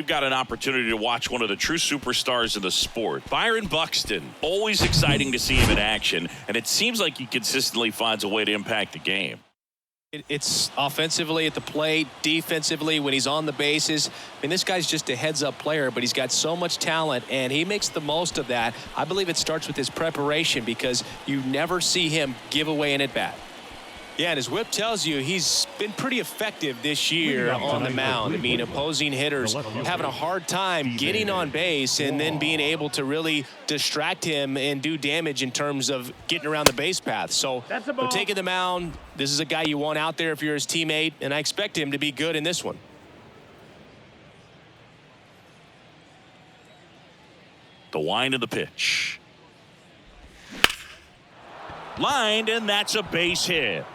We've got an opportunity to watch one of the true superstars of the sport. Byron Buxton, always exciting to see him in action, and it seems like he consistently finds a way to impact the game. It's offensively at the plate, defensively when he's on the bases. I mean, this guy's just a heads-up player, but he's got so much talent, and he makes the most of that. I believe it starts with his preparation because you never see him give away an at-bat. Yeah, and his whip tells you he's been pretty effective this year on the mound. I mean, opposing hitters having a hard time getting on base and then being able to really distract him and do damage in terms of getting around the base path. So they're taking the mound. This is a guy you want out there if you're his teammate, and I expect him to be good in this one. The wind of the pitch. Lined, and that's a base hit.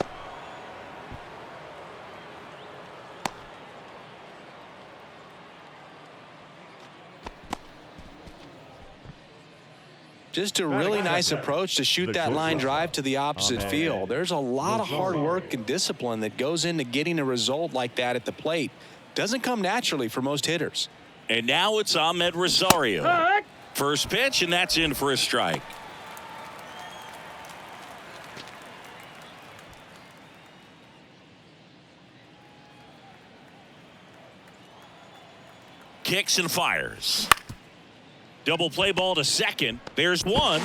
Just a really nice approach to shoot that line drive to the opposite field. There's a lot of hard work and discipline that goes into getting a result like that at the plate. Doesn't come naturally for most hitters. And now it's Ahmed Rosario. First pitch, and that's in for a strike. Kicks and fires. Double play ball to second. There's one.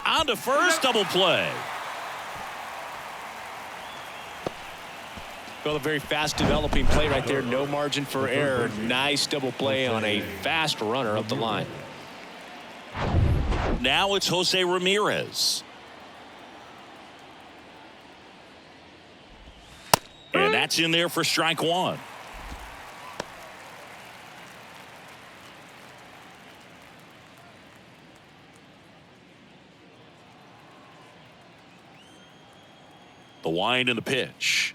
On to first, double play. Well, a very fast developing play right there. No margin for error. Nice double play on a fast runner up the line. Now it's Jose Ramirez. And that's in there for strike one. The wind and the pitch.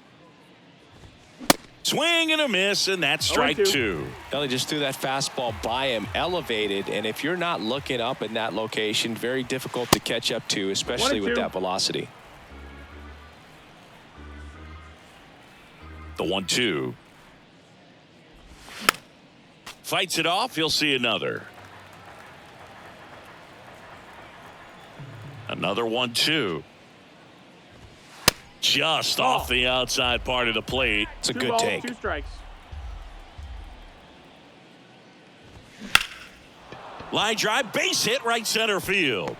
Swing and a miss, and that's strike two. Well, he just threw that fastball by him, elevated, and if you're not looking up in that location, very difficult to catch up to, especially with that velocity. The 1-2. Fights it off. He'll see another. Another 1-2. Just off the outside part of the plate. It's a good take. 2 strikes. Line drive, base hit, right center field.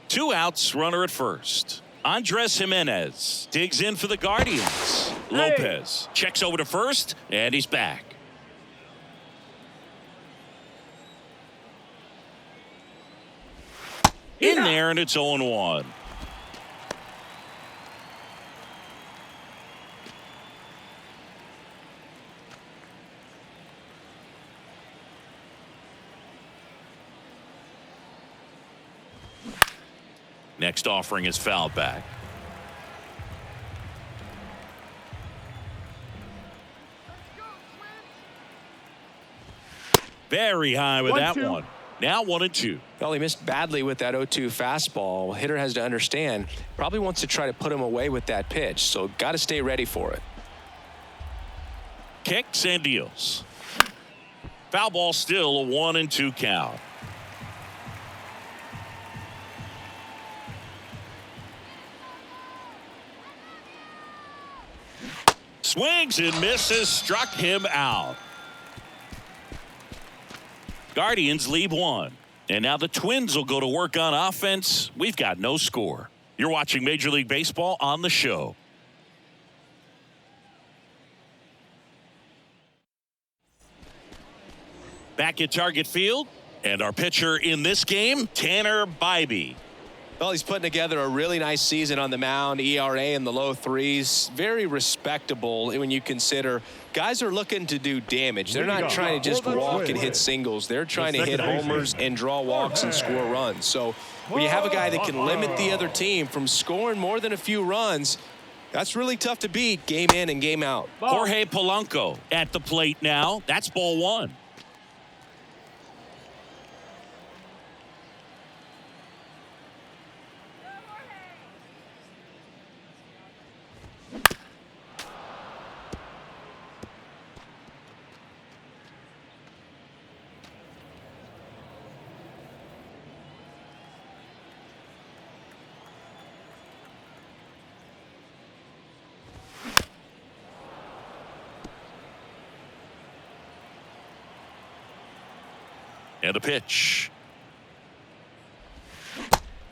Two outs, runner at first. Andres Jimenez digs in for the Guardians. Lopez checks over to first, and he's back. In there, and it's 0-1. Next offering is fouled back. Very high with that one. Now 1-2. Well, he missed badly with that 0-2 fastball. Hitter has to understand, probably wants to try to put him away with that pitch, so got to stay ready for it. Kicks and deals. Foul ball, still a 1-2 count. Swings and misses, struck him out. Guardians lead 1. And now the Twins will go to work on offense. We've got no score. You're watching Major League Baseball on the show. Back at Target Field, and our pitcher in this game, Tanner Bybee. Well, he's putting together a really nice season on the mound. ERA in the low 3s. Very respectable when you consider guys are looking to do damage. They're not trying to just walk and hit singles. They're trying to hit homers and draw walks and score runs. So when you have a guy that can limit the other team from scoring more than a few runs, that's really tough to beat game in and game out. Jorge Polanco at the plate now. That's ball 1. And a pitch.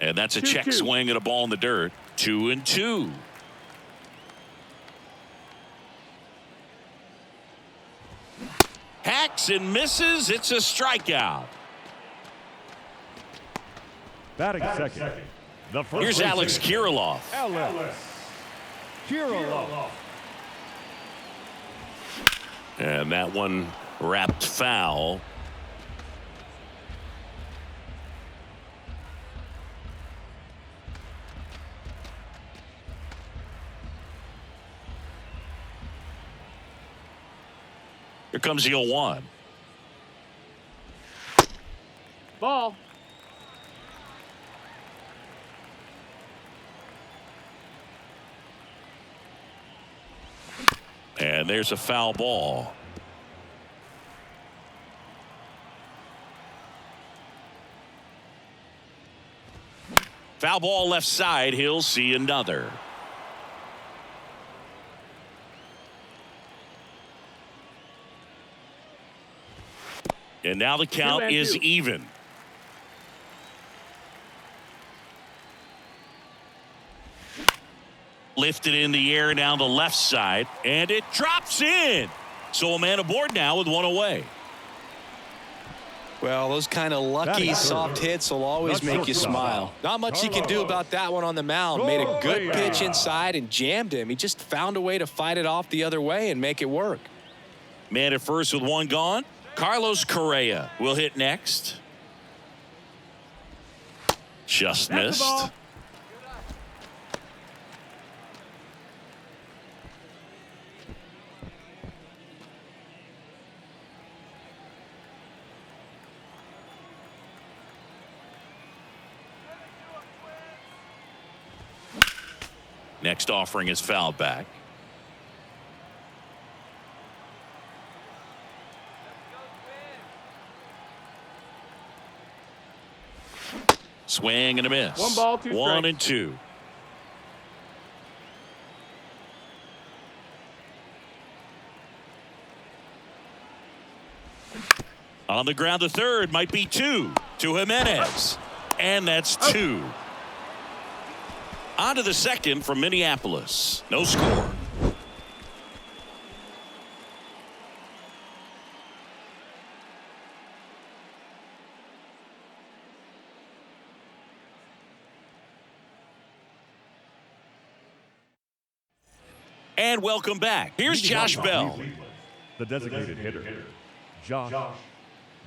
And that's a check swing and a ball in the dirt. 2-2. Hacks and misses. It's a strikeout. Batting second. Here's Alex Kirilloff. And that one wrapped foul. Here comes the 0-1. Ball. And there's a foul ball. Foul ball left side. He'll see another. And now the count is even. Lifted in the air down the left side, and it drops in. So a man aboard now with one away. Well, those kind of lucky soft hits will always make you smile. Not much he can do about that one on the mound. Made a good pitch inside and jammed him. He just found a way to fight it off the other way and make it work. Man at first with one gone. Carlos Correa will hit next. Just missed. Next offering is fouled back. Swing and a miss. 1 ball, 2 strikes. 1-2. On the ground to third, might be 2 to Jimenez. And that's 2. On to the second from Minneapolis. No score. And welcome back. Here's Josh Bell. The designated hitter, Josh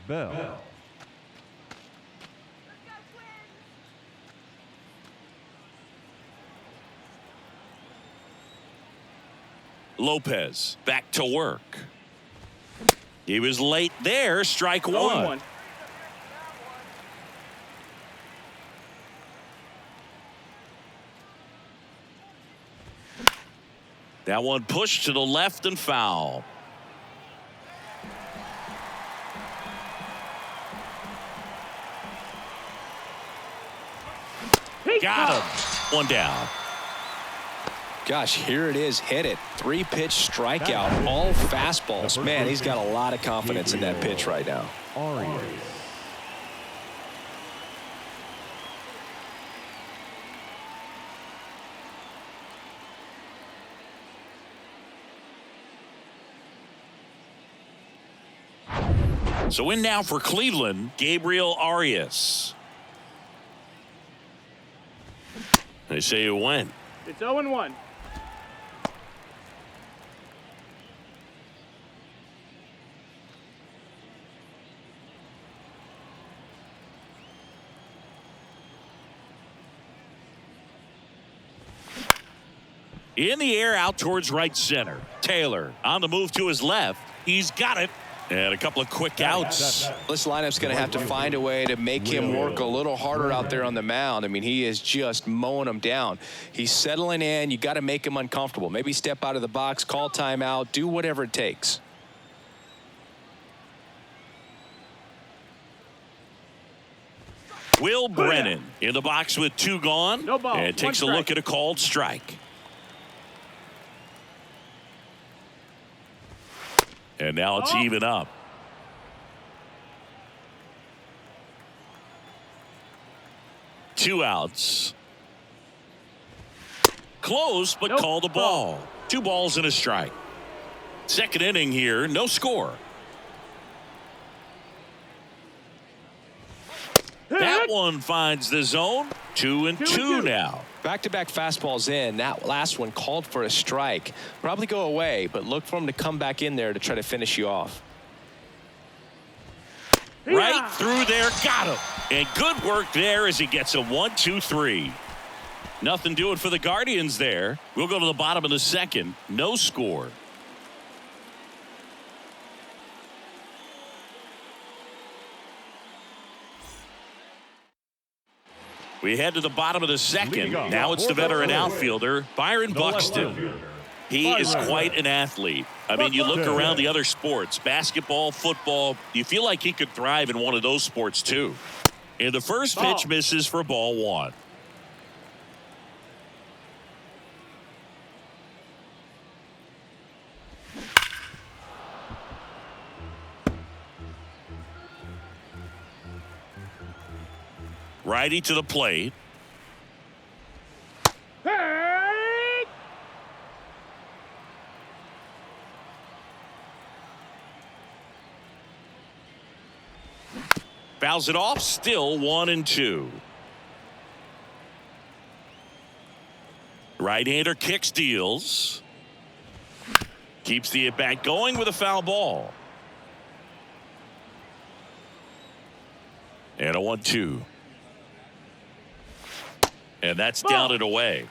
Bell. Lopez back to work. He was late there. Strike one. That one pushed to the left and foul. Got him. One down. Gosh, here it is. Hit it. 3-pitch strikeout. All fastballs. Man, he's got a lot of confidence in that pitch right now. Arias. So in now for Cleveland, Gabriel Arias. They say it went. It's 0-1. In the air out towards right center. Taylor on the move to his left. He's got it. And a couple of quick outs. This lineup's going to have to find a way to make him work a little harder out there on the mound. I mean, he is just mowing them down. He's settling in. You got to make him uncomfortable. Maybe step out of the box, call timeout, do whatever it takes. Will Brennan in the box with 2 gone. No ball. And takes a look at a called strike. And now it's even up. 2 outs. Close, but Nope. called a ball. 2 balls and a strike. Second inning here, no score. That one finds the zone. 2-2 now. Back-to-back fastballs in. That last one called for a strike. Probably go away, but look for him to come back in there to try to finish you off. Right through there, got him. And good work there as he gets a 1-2-3. Nothing doing for the Guardians there. We'll go to the bottom of the second. No score. We head to the bottom of the second. Now it's the veteran outfielder, Byron Buxton. He is quite an athlete. I mean, you look around the other sports, basketball, football, you feel like he could thrive in one of those sports too. And the first pitch misses for ball 1. Righty to the plate. Hey! Fouls it off, still 1-2. Right-hander kicks, deals. Keeps the at-bat going with a foul ball. And a 1-2. And that's down and away.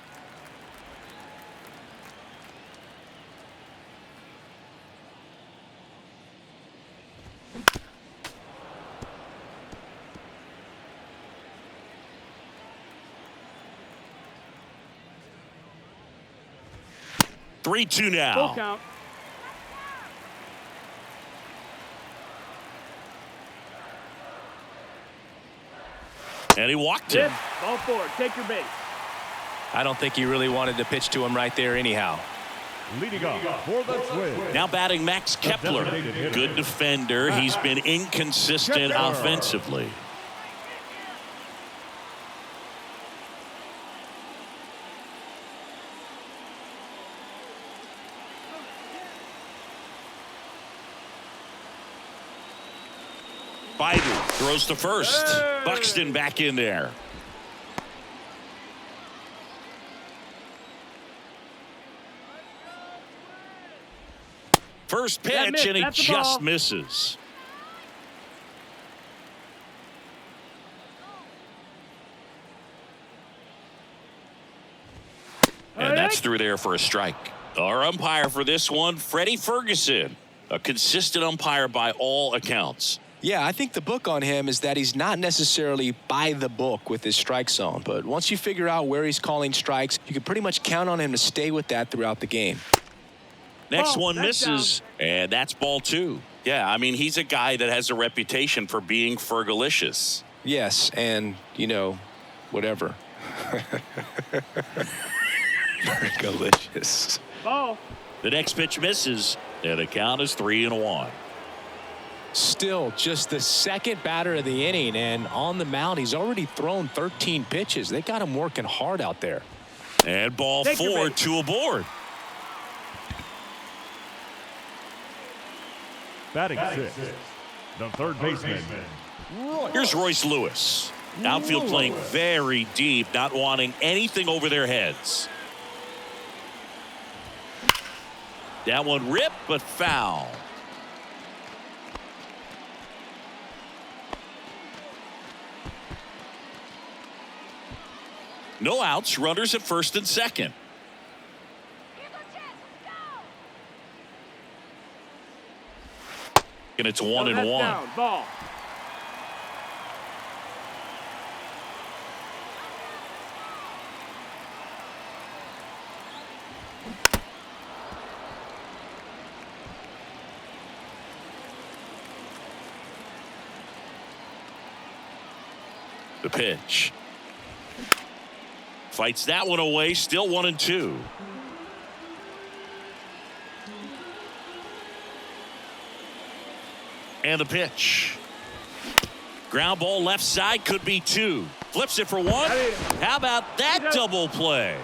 Three-two Full now. count. And he walked him. Hit. Ball 4. Take your base. I don't think he really wanted to pitch to him right there anyhow. Leading off for the Twins. Now batting Max Kepler. Good defender. He's been inconsistent offensively. VIVO throws to first. Hey! Buxton back in there. First pitch, and he That's the just ball. misses. And that's through there for a strike. Our umpire for this one, Freddie Ferguson. A consistent umpire by all accounts. Yeah, I think the book on him is that he's not necessarily by the book with his strike zone. But once you figure out where he's calling strikes, you can pretty much count on him to stay with that throughout the game. Next Oh, one that's misses, and that's ball 2. Yeah, I mean, he's a guy that has a reputation for being Fergalicious. Yes, and, you know, whatever. Delicious. Ball. The next pitch misses, and the count is 3-1. Still just the second batter of the inning, and on the mound, he's already thrown 13 pitches. They got him working hard out there. And ball Take your 4, base. 2 aboard. Batting 6. The third baseman. Here's Royce Lewis. Outfield playing very deep, not wanting anything over their heads. That one ripped, but foul. No outs, runners at first and second. And it's 1-1. Down. Ball. The pitch. Fights that one away, still 1-2. And the pitch. Ground ball left side, could be 2. Flips it for one. How about that double play?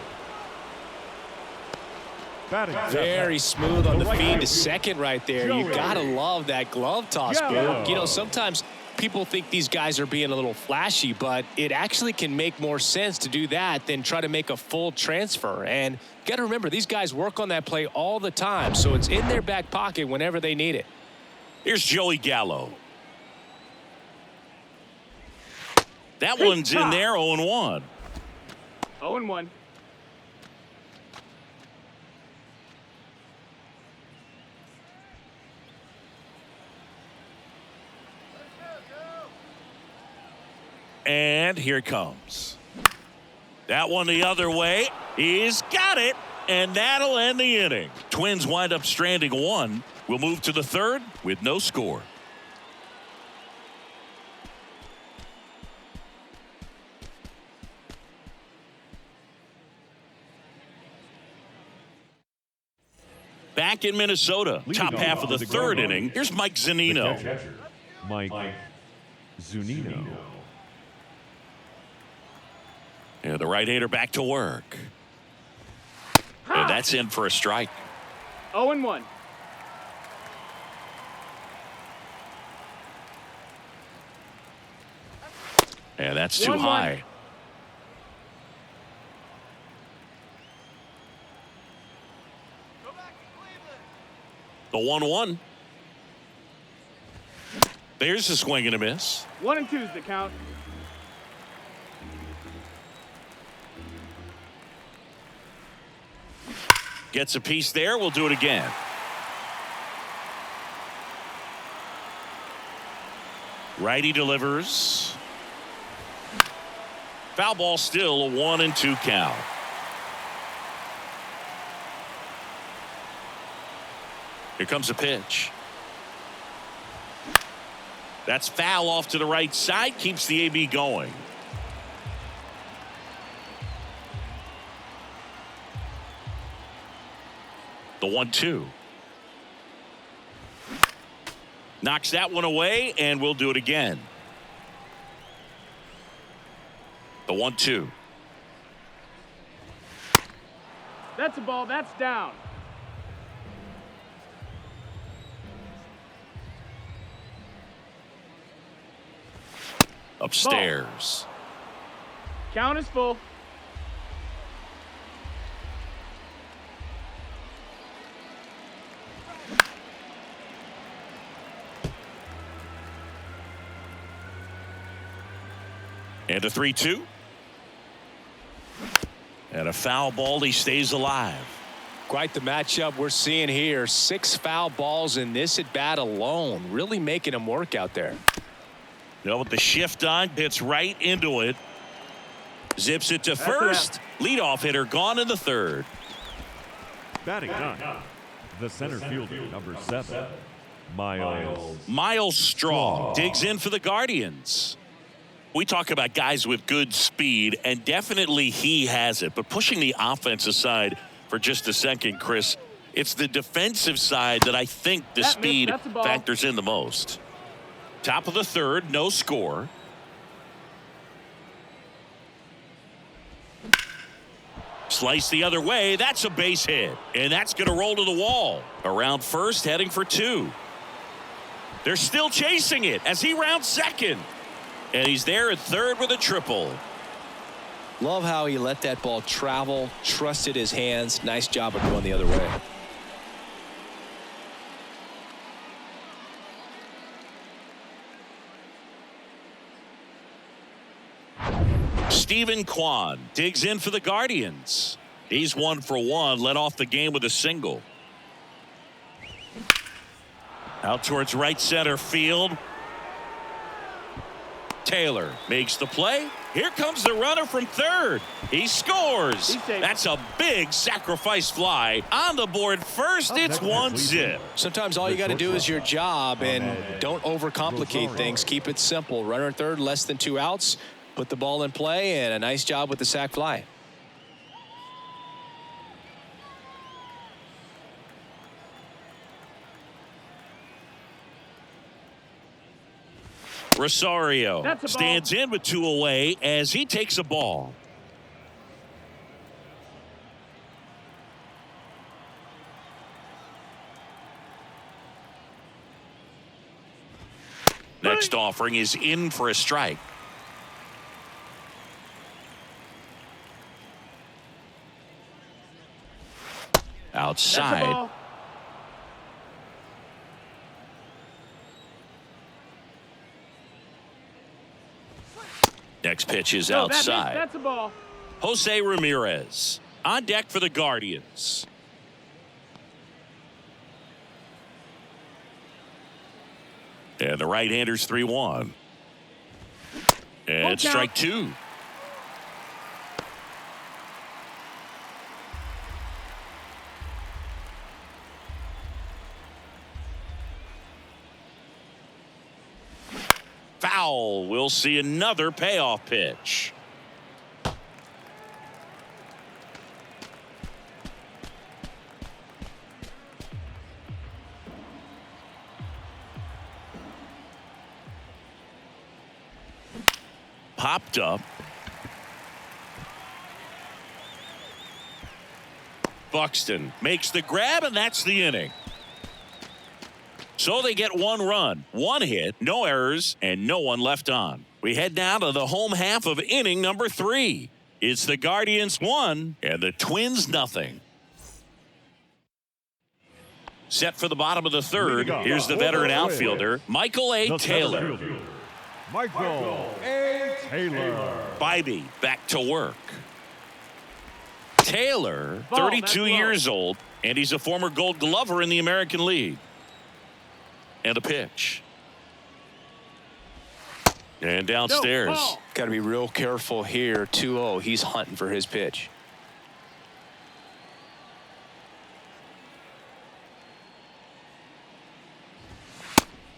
Very smooth on the feed to second right there. You got to love that glove toss, Boog. You know, sometimes people think these guys are being a little flashy, but it actually can make more sense to do that than try to make a full transfer. And you got to remember, these guys work on that play all the time, so it's in their back pocket whenever they need it. Here's Joey Gallo. That one's in there, 0-1. 0-1. And here it comes. That one the other way. He's got it, and that'll end the inning. Twins wind up stranding one. We'll move to the third with no score. Back in Minnesota, top half of the third inning. Here's Mike Zunino. Mike Zunino. And the right-hander back to work. And that's in for a strike. 0-1. And that's too high. The 1-1. There's a swing and a miss. 1-2 is the count. Gets a piece there. We'll do it again. Righty delivers. Foul ball, still a 1-2 count. Here comes a pitch. That's foul off to the right side. Keeps the AB going. The 1-2. Knocks that one away, and we'll do it again. The 1-2. That's a ball. That's down. Upstairs. Count is full. And a 3-2. And a foul ball. He stays alive. Quite the matchup we're seeing here. 6 foul balls in this at bat alone. Really making him work out there. You know, with the shift on, hits right into it. Zips it to first. Leadoff hitter gone in the third. Batting nine. The center fielder, number 7, Miles Straw digs in for the Guardians. We talk about guys with good speed, and definitely he has it. But pushing the offense aside for just a second, Chris, it's the defensive side that I think the speed factors in the most. Top of the third, no score. Slice the other way. That's a base hit, and that's going to roll to the wall. Around first, heading for 2. They're still chasing it as he rounds second. And he's there at third with a triple. Love how he let that ball travel, trusted his hands. Nice job of going the other way. Steven Kwan digs in for the Guardians. He's 1 for 1, led off the game with a single. Out towards right center field. Taylor makes the play. Here comes the runner from third. He scores. That's a big sacrifice fly. On the board first, it's 1-0. Sometimes all you got to do is your job and don't overcomplicate things. Keep it simple. Runner at third, less than 2 outs. Put the ball in play, and a nice job with the sac fly. Rosario That's a ball. stands in with 2 away as he takes a ball. Next offering is in for a strike. That's a Outside. ball. Next pitch is No, outside. that's a ball. Jose Ramirez on deck for the Guardians. And the right-hander's 3-1. And it's strike 2. Foul. We'll see another payoff pitch. Popped up. Buxton makes the grab, and that's the inning. So they get 1 run, 1 hit, no errors, and no one left on. We head now to the home half of inning number 3. It's the Guardians 1 and the Twins nothing. Set for the bottom of the 3rd. Here's the veteran outfielder, Michael A. Taylor. Michael A. Taylor. Bybee back to work. Taylor, 32 years old, and he's a former Gold Glover in the American League. And a pitch. And downstairs. Got to be real careful here. 2-0. He's hunting for his pitch.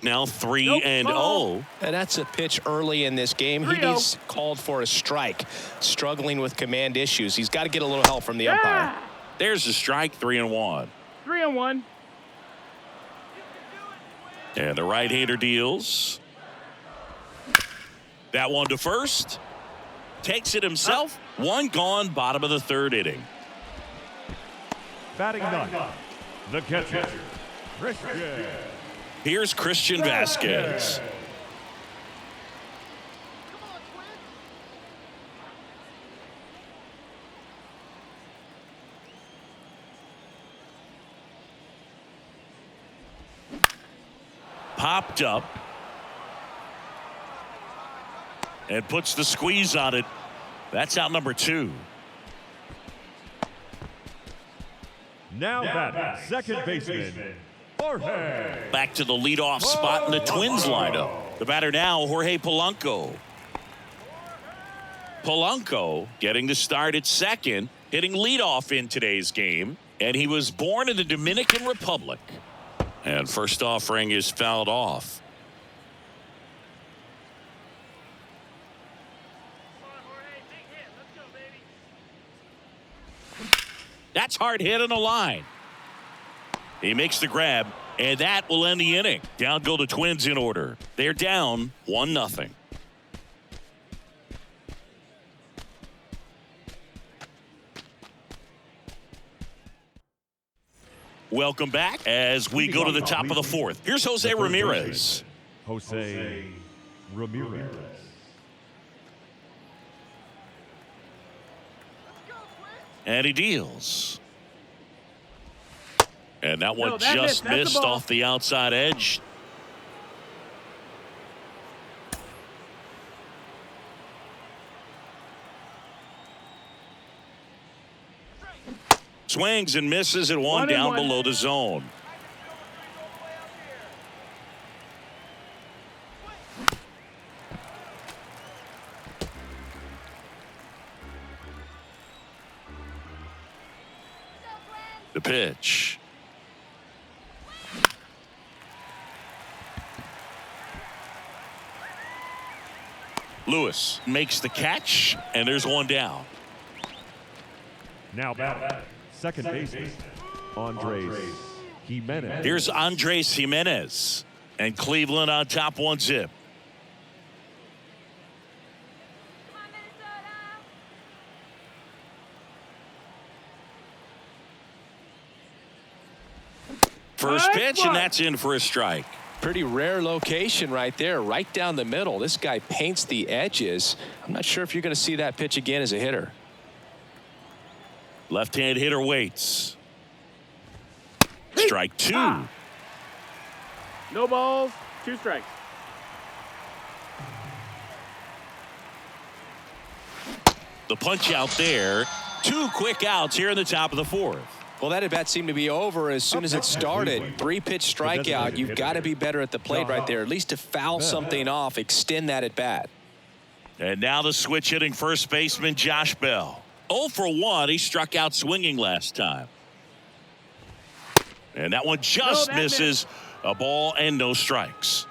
Now 3-0. And that's a pitch early in this game. He's called for a strike. Struggling with command issues. He's got to get a little help from the umpire. There's a strike. 3-1. 3-1. And the right-hander deals. That one to first. Takes it himself. 1 gone, bottom of the 3rd inning. Batting ninth, the catcher, Christian. Here's Christian Vasquez. Popped up. And puts the squeeze on it. That's out number 2. Now that second baseman, Jorge. Back to the leadoff spot in the Twins lineup. The batter now, Jorge Polanco. Polanco getting the start at second, hitting leadoff in today's game. And he was born in the Dominican Republic. And first offering is fouled off. That's hard hit on the line. He makes the grab, and that will end the inning. Down go the Twins in order. They're down 1-0. Welcome back as we go to the top of the 4th. Here's Jose Ramirez. Jose Ramirez. And he deals. And that one that just missed off the outside edge. Swings and misses at 1 down below the zone. The pitch. Lewis makes the catch, and there's 1 down. Now batting, second baseman, Andres Jimenez. Here's Andres Jimenez, and Cleveland on top 1-0. first pitch, and that's in for a strike. Pretty rare location right there, right down the middle. This guy paints the edges. I'm not sure if you're going to see that pitch again as a hitter. Left-hand hitter waits. Strike 2. No balls, 2 strikes. The punch out there. 2 quick outs here in the top of the 4th. Well, that at bat seemed to be over as soon as it started. 3-pitch strikeout. You've got to be better at the plate right there, at least to foul something off, extend that at bat. And now the switch hitting first baseman Josh Bell. 0 for 1. He struck out swinging last time. And that one just misses. A ball and no strikes.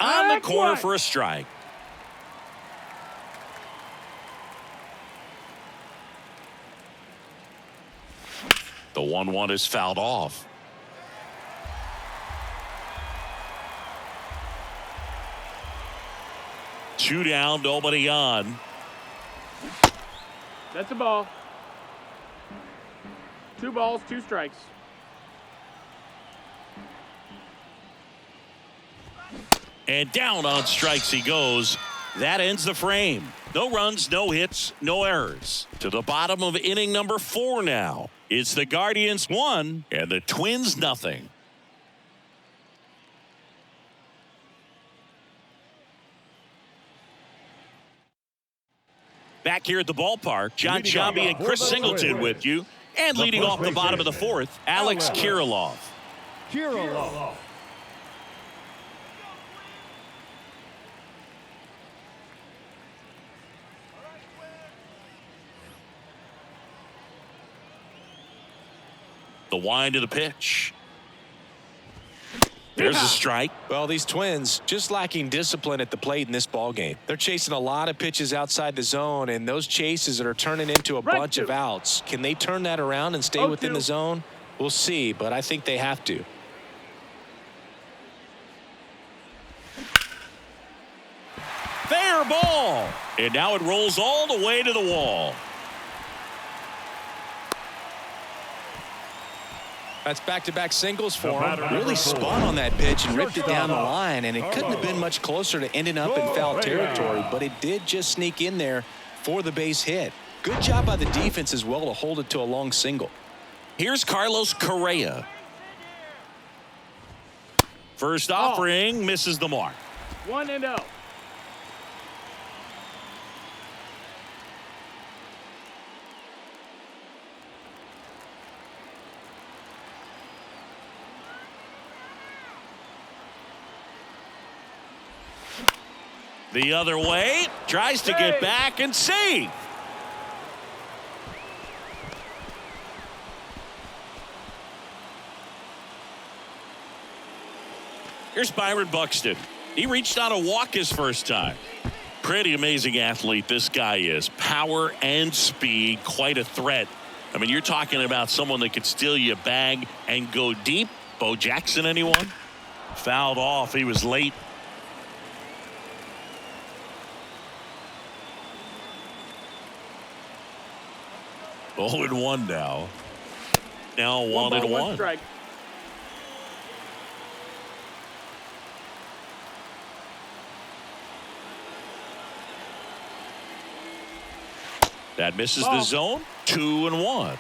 On the corner for a strike. The 1-1 is fouled off. Two down, nobody on. That's a ball. 2 balls, 2 strikes. And down on strikes he goes. That ends the frame. No runs, no hits, no errors. To the bottom of inning number 4 now. It's the Guardians 1 and the Twins nothing. Back here at the ballpark, John Sciambi and Chris Singleton with you. And leading off the bottom of the 4th, Alex Kirilloff. The wind of the pitch. There's a strike. Well, these Twins just lacking discipline at the plate in this ball game. They're chasing a lot of pitches outside the zone, and those chases are turning into a bunch of outs. Can they turn that around and stay within the zone? We'll see, but I think they have to. Fair ball. And now it rolls all the way to the wall. That's back-to-back singles for him. Really spun on that pitch and ripped it down the line, and it couldn't have been much closer to ending up in foul territory, but it did just sneak in there for the base hit. Good job by the defense as well to hold it to a long single. Here's Carlos Correa. First offering misses the mark. 1-0. The other way, tries to get back and save. Here's Byron Buxton. He reached on a walk his first time. Pretty amazing athlete this guy is. Power and speed, quite a threat. I mean, you're talking about someone that could steal you a bag and go deep. Bo Jackson, anyone? Fouled off. He was late. Oh, and 1 now. Now 1-1. Strike. That misses the zone. 2-1.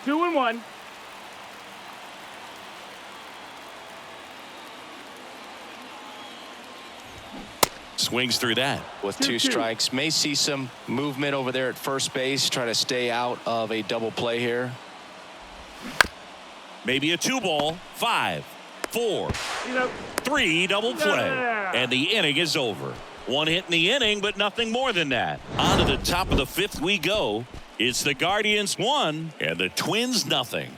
2-1. Swings through that. With 2 strikes, may see some movement over there at first base, try to stay out of a double play here. Maybe a 2-ball. 5, 4, 3 double play. And the inning is over. 1 hit in the inning, but nothing more than that. On to the top of the 5th we go. It's the Guardians 1 and the Twins nothing.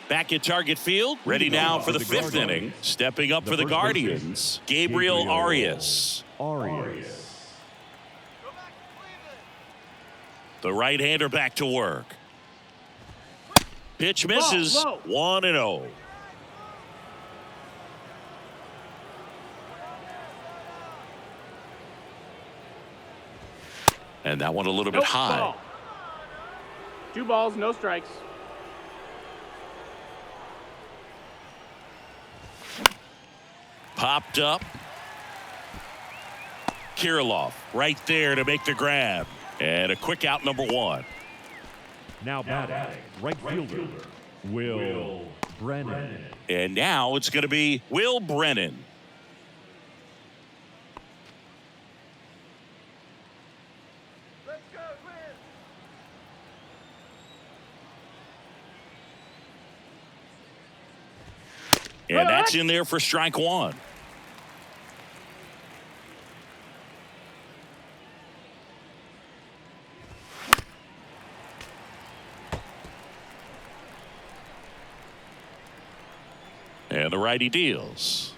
Back at Target Field, ready now for the 5th inning. Stepping up for the Guardians, Gabriel Arias. The right-hander back to work. Pitch misses. Low. 1-0. And that one a little bit high. Ball. 2 balls, no strikes. Popped up. Kirilloff right there to make the grab. And a quick out, number 1. Now batting, right fielder, Will Brennan. And now it's going to be Will Brennan. And that's in there for strike 1. And the righty deals.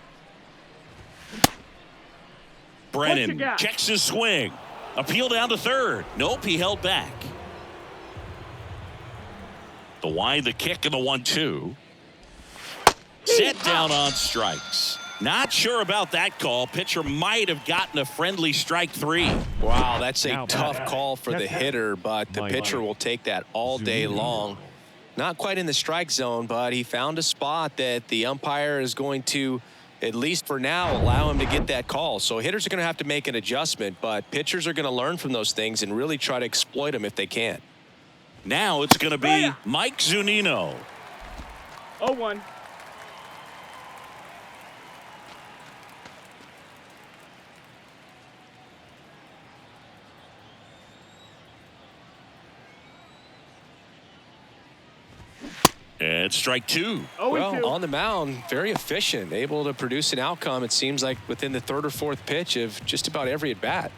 Brennan checks his swing. Appeal down to third. Nope, he held back. The wind, the kick, and the 1-2. Set down on strikes. Not sure about that call. Pitcher might have gotten a friendly strike 3. Wow, that's a tough call for the hitter, but the pitcher will take that all day long. Not quite in the strike zone, but he found a spot that the umpire is going to, at least for now, allow him to get that call. So hitters are going to have to make an adjustment, but pitchers are going to learn from those things and really try to exploit them if they can. Now it's going to be Mike Zunino. 0-1. And strike 2. Well, on the mound, very efficient, able to produce an outcome, it seems like, within the 3rd or 4th pitch of just about every at-bat.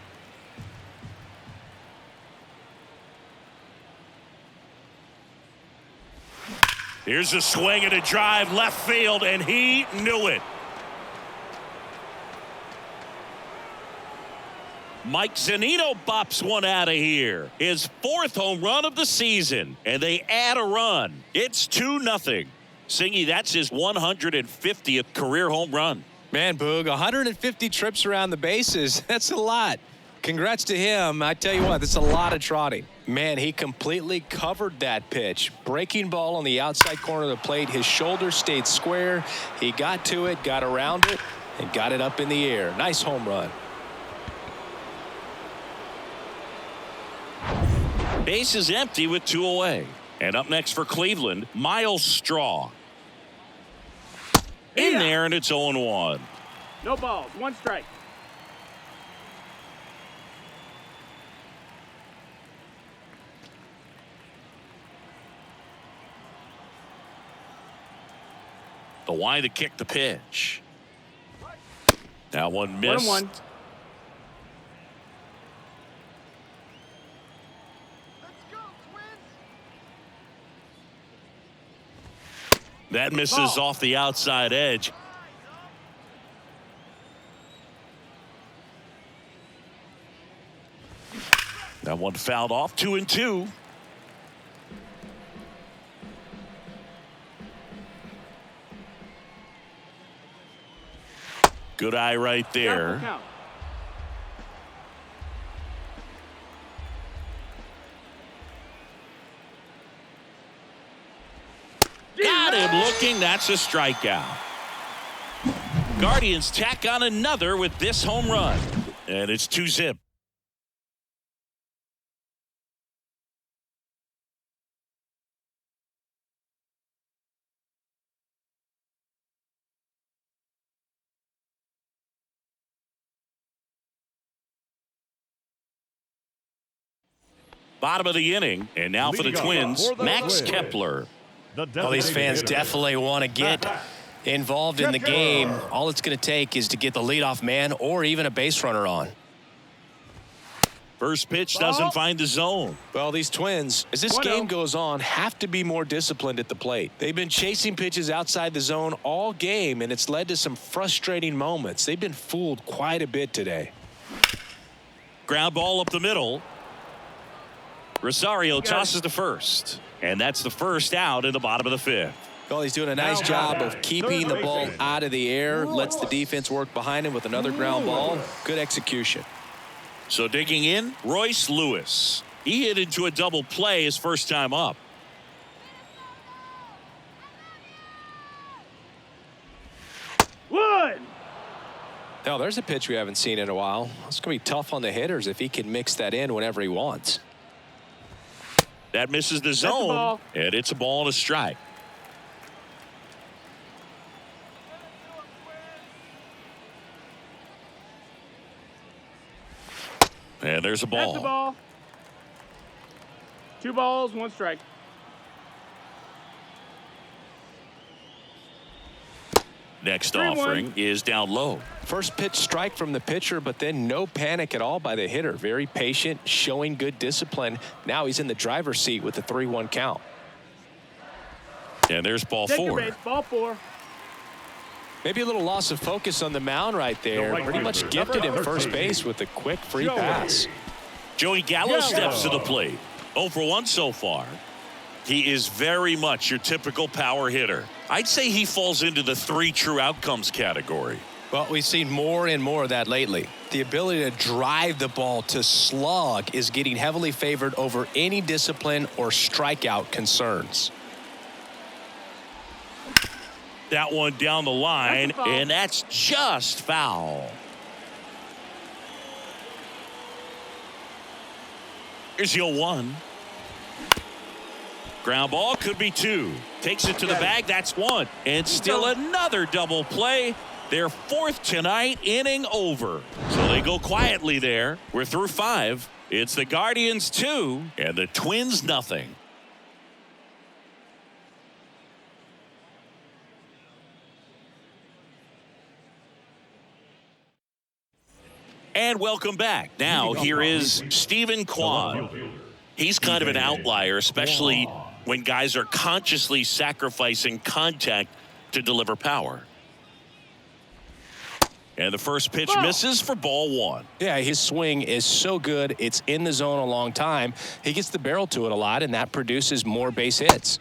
Here's a swing and a drive left field, and he knew it. Mike Zunino bops one out of here. His 4th home run of the season, and they add a run. It's 2-0. Singy, that's his 150th career home run. Man, Boog, 150 trips around the bases. That's a lot. Congrats to him. I tell you what, that's a lot of trotting. Man, he completely covered that pitch. Breaking ball on the outside corner of the plate. His shoulder stayed square. He got to it, got around it, and got it up in the air. Nice home run. Base is empty with 2 away. And up next for Cleveland, Miles Straw. In there, and it's 0-1. No balls, 1 strike. The wide to kick the pitch. That one missed. 1-1. That misses off the outside edge. That one fouled off. 2-2. Good eye right there. Got him looking. That's a strikeout. Guardians tack on another with this home run. And it's 2-0. Bottom of the inning, and now for the Twins, Max Kepler. Well, these fans definitely want to get involved in the game. All it's going to take is to get the leadoff man or even a base runner on. First pitch doesn't find the zone. Well, these Twins, as this game goes on, have to be more disciplined at the plate. They've been chasing pitches outside the zone all game, and it's led to some frustrating moments. They've been fooled quite a bit today. Ground ball up the middle. Rosario tosses to first. And that's the first out in the bottom of the fifth. Well, he's doing a nice job of keeping the ball out of the air. Lets the defense work behind him with another ground ball. Good execution. So digging in, Royce Lewis. He hit into a double play his first time up. Wood. Now, there's a pitch we haven't seen in a while. It's going to be tough on the hitters if he can mix that in whenever he wants. That misses the zone, and it's a ball and a strike. And there's a ball. That's the ball. 2 balls, 1 strike. Next offering is down low. First pitch strike from the pitcher, but then no panic at all by the hitter. Very patient, showing good discipline. Now he's in the driver's seat with the 3-1 count. And there's ball Take 4. your base, ball 4. Maybe a little loss of focus on the mound right there. Pretty much gifted him first base with a quick free pass. Joey Gallo steps to the plate. 0 for 1 so far. He is very much your typical power hitter. I'd say he falls into the 3 true outcomes category. Well, we've seen more and more of that lately. The ability to drive the ball, to slug, is getting heavily favored over any discipline or strikeout concerns. That one down the line, and that's just foul. Here's the 0-1. Ground ball, could be 2. Takes it to the bag, that's 1. And still another double play. Their 4th tonight, inning over. So they go quietly there. We're through 5. It's the Guardians 2 and the Twins nothing. And welcome back. Now here is Stephen Kwan. He's kind of an outlier, especially when guys are consciously sacrificing contact to deliver power. And the first pitch misses for ball 1. Yeah, his swing is so good. It's in the zone a long time. He gets the barrel to it a lot, and that produces more base hits.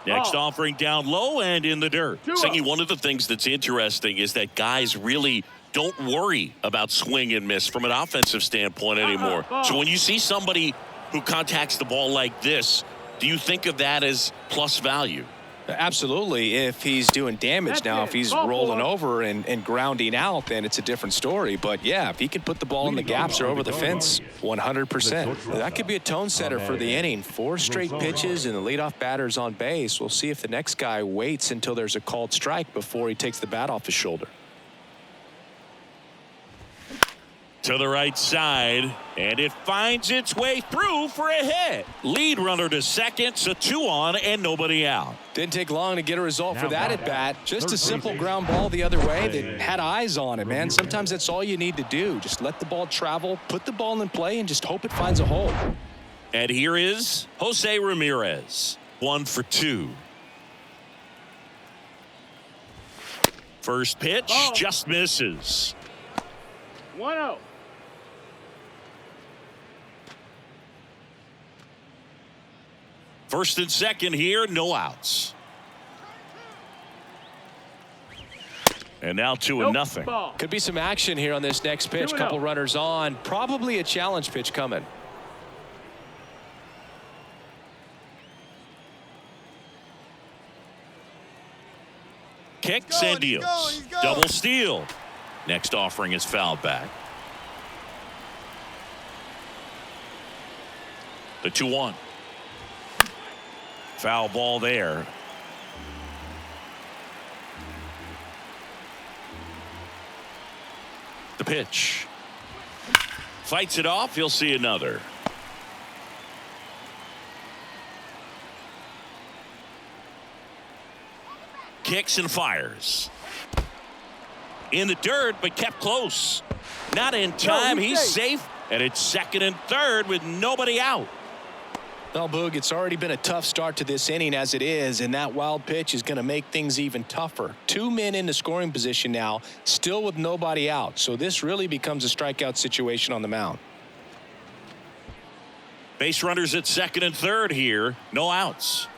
Next offering down low and in the dirt. Singy, one of the things that's interesting is that guys really don't worry about swing and miss from an offensive standpoint anymore. So when you see somebody who contacts the ball like this, do you think of that as plus value? Absolutely. If he's doing damage now, if he's rolling over and grounding out, then it's a different story. But yeah, if he can put the ball in the gaps or over the fence, 100%. That could be a tone setter for the inning. 4 straight pitches and the leadoff batter's on base. We'll see if the next guy waits until there's a called strike before he takes the bat off his shoulder. To the right side, and it finds its way through for a hit. Lead runner to second, so 2 on and nobody out. Didn't take long to get a result for that at bat. Just a simple ground ball the other way that had eyes on it, man. Sometimes that's all you need to do. Just let the ball travel, put the ball in play, and just hope it finds a hole. And here is Jose Ramirez. 1 for 2. First pitch just misses. 1-0. First and second here, no outs. And now 2-0. Could be some action here on this next pitch. Couple runners on. Probably a challenge pitch coming. Kicks and deals. Double steal. Next offering is fouled back. The 2-1. Foul ball there. The pitch. Fights it off. He'll see another. Kicks and fires. In the dirt, but kept close. Not in time. He's safe. And it's second and third with nobody out. Well, Boog, it's already been a tough start to this inning as it is, and that wild pitch is going to make things even tougher. 2 men in the scoring position now, still with nobody out. So this really becomes a strikeout situation on the mound. Base runners at second and third here. No outs.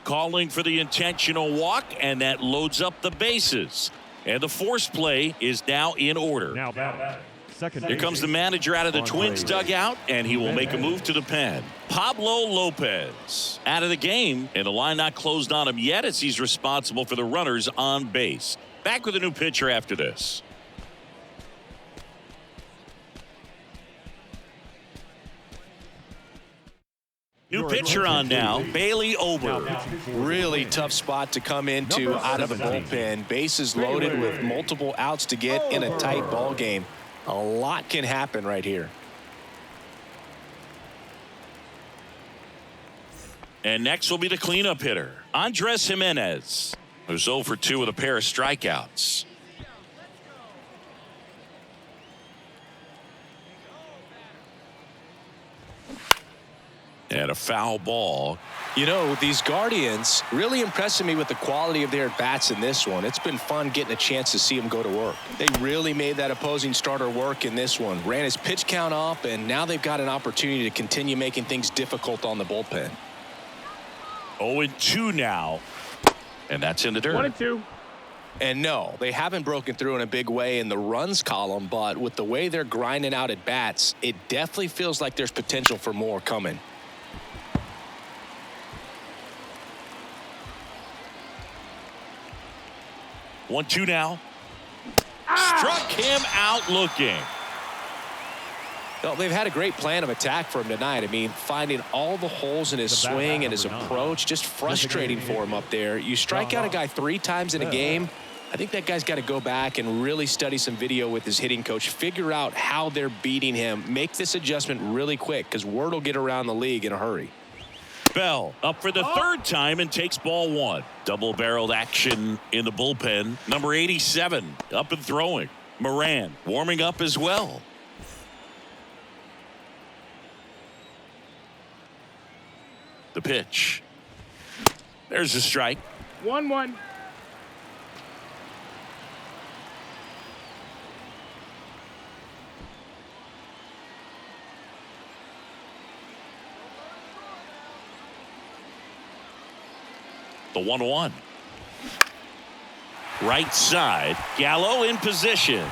Calling for the intentional walk, and that loads up the bases. And the force play is now in order. Now batting. Second. Here comes the manager out of the Twins dugout, and he will make a move to the pen. Pablo Lopez out of the game, and the line not closed on him yet as he's responsible for the runners on base. Back with a new pitcher after this. New pitcher on now, Bailey Ober. Really tough spot to come into out of the bullpen. Bases loaded with multiple outs to get in a tight ball game. A lot can happen right here. And next will be the cleanup hitter, Andres Jimenez, who's 0 for 2 with a pair of strikeouts. And a foul ball. You know, these Guardians really impressing me with the quality of their bats in this one. It's been fun getting a chance to see them go to work. They really made that opposing starter work in this one. Ran his pitch count up, and now they've got an opportunity to continue making things difficult on the bullpen. 0-2 now. And that's in the dirt. 1-2. And no, they haven't broken through in a big way in the runs column, but with the way they're grinding out at bats, it definitely feels like there's potential for more coming. One, two now. Struck him out looking. Well, they've had a great plan of attack for him tonight. I mean, finding all the holes in his swing and his approach, just frustrating for him up there. You strike out a guy 3 times in a game, I think that guy's got to go back and really study some video with his hitting coach, figure out how they're beating him, make this adjustment really quick because word will get around the league in a hurry. Bell up for the third time and takes ball 1. Double-barreled action in the bullpen. Number 87 up and throwing. Moran warming up as well. The pitch. There's a strike. 1-1. The 1-1. Right side. Gallo in position.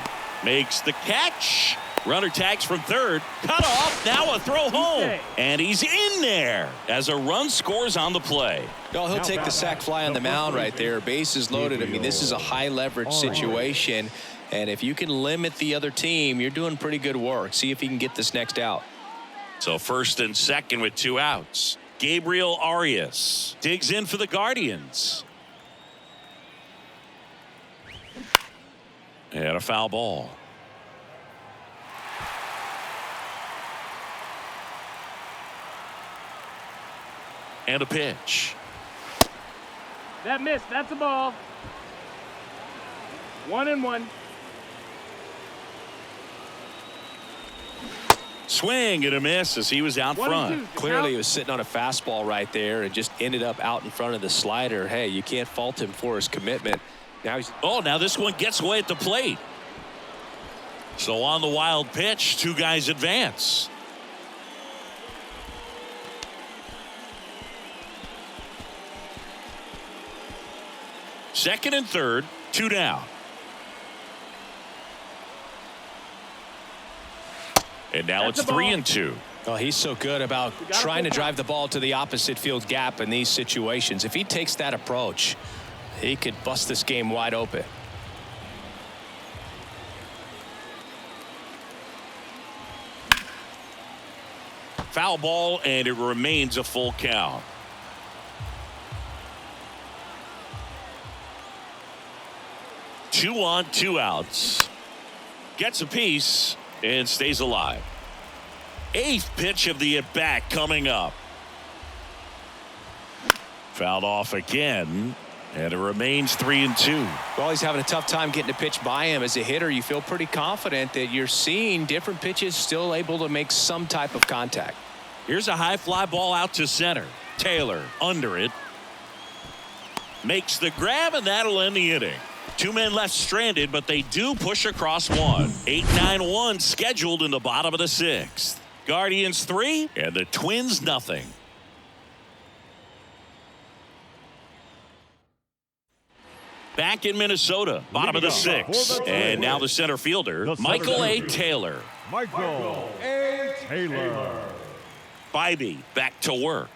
Makes the catch. Runner tags from third. Cut off. Now a throw home. And he's in there as a run scores on the play. Well, he'll take the sac fly on the mound right there. Bases loaded. I mean, this is a high leverage situation. And if you can limit the other team, you're doing pretty good work. See if he can get this next out. So first and second with 2 outs. Gabriel Arias digs in for the Guardians. And a foul ball. And a pitch. That missed. That's a ball. 1-1. Swing and a miss as he was out front. Clearly he was sitting on a fastball right there and just ended up out in front of the slider. Hey, you can't fault him for his commitment. Now he's now this one gets away at the plate. So on the wild pitch, 2 guys advance. Second and third, 2 down. And now it's 3-2. Oh, he's so good about trying to drive the ball to the opposite field gap in these situations. If he takes that approach, he could bust this game wide open. Foul ball, and it remains a full count. Two on, 2 outs. Gets a piece and stays alive. 8th pitch of the at-bat coming up. Fouled off again, and it remains 3-2. Well, he's having a tough time getting a pitch by him. As a hitter, you feel pretty confident that you're seeing different pitches still able to make some type of contact. Here's a high fly ball out to center. Taylor under it. Makes the grab, and that'll end the inning. Two men left stranded, but they do push across one. 8-9-1 scheduled in the bottom of the 6th. Guardians 3 and the Twins nothing. Back in Minnesota, bottom of the 6th. And now the center fielder, Michael A. Taylor. Michael A. Taylor. Bybee back to work.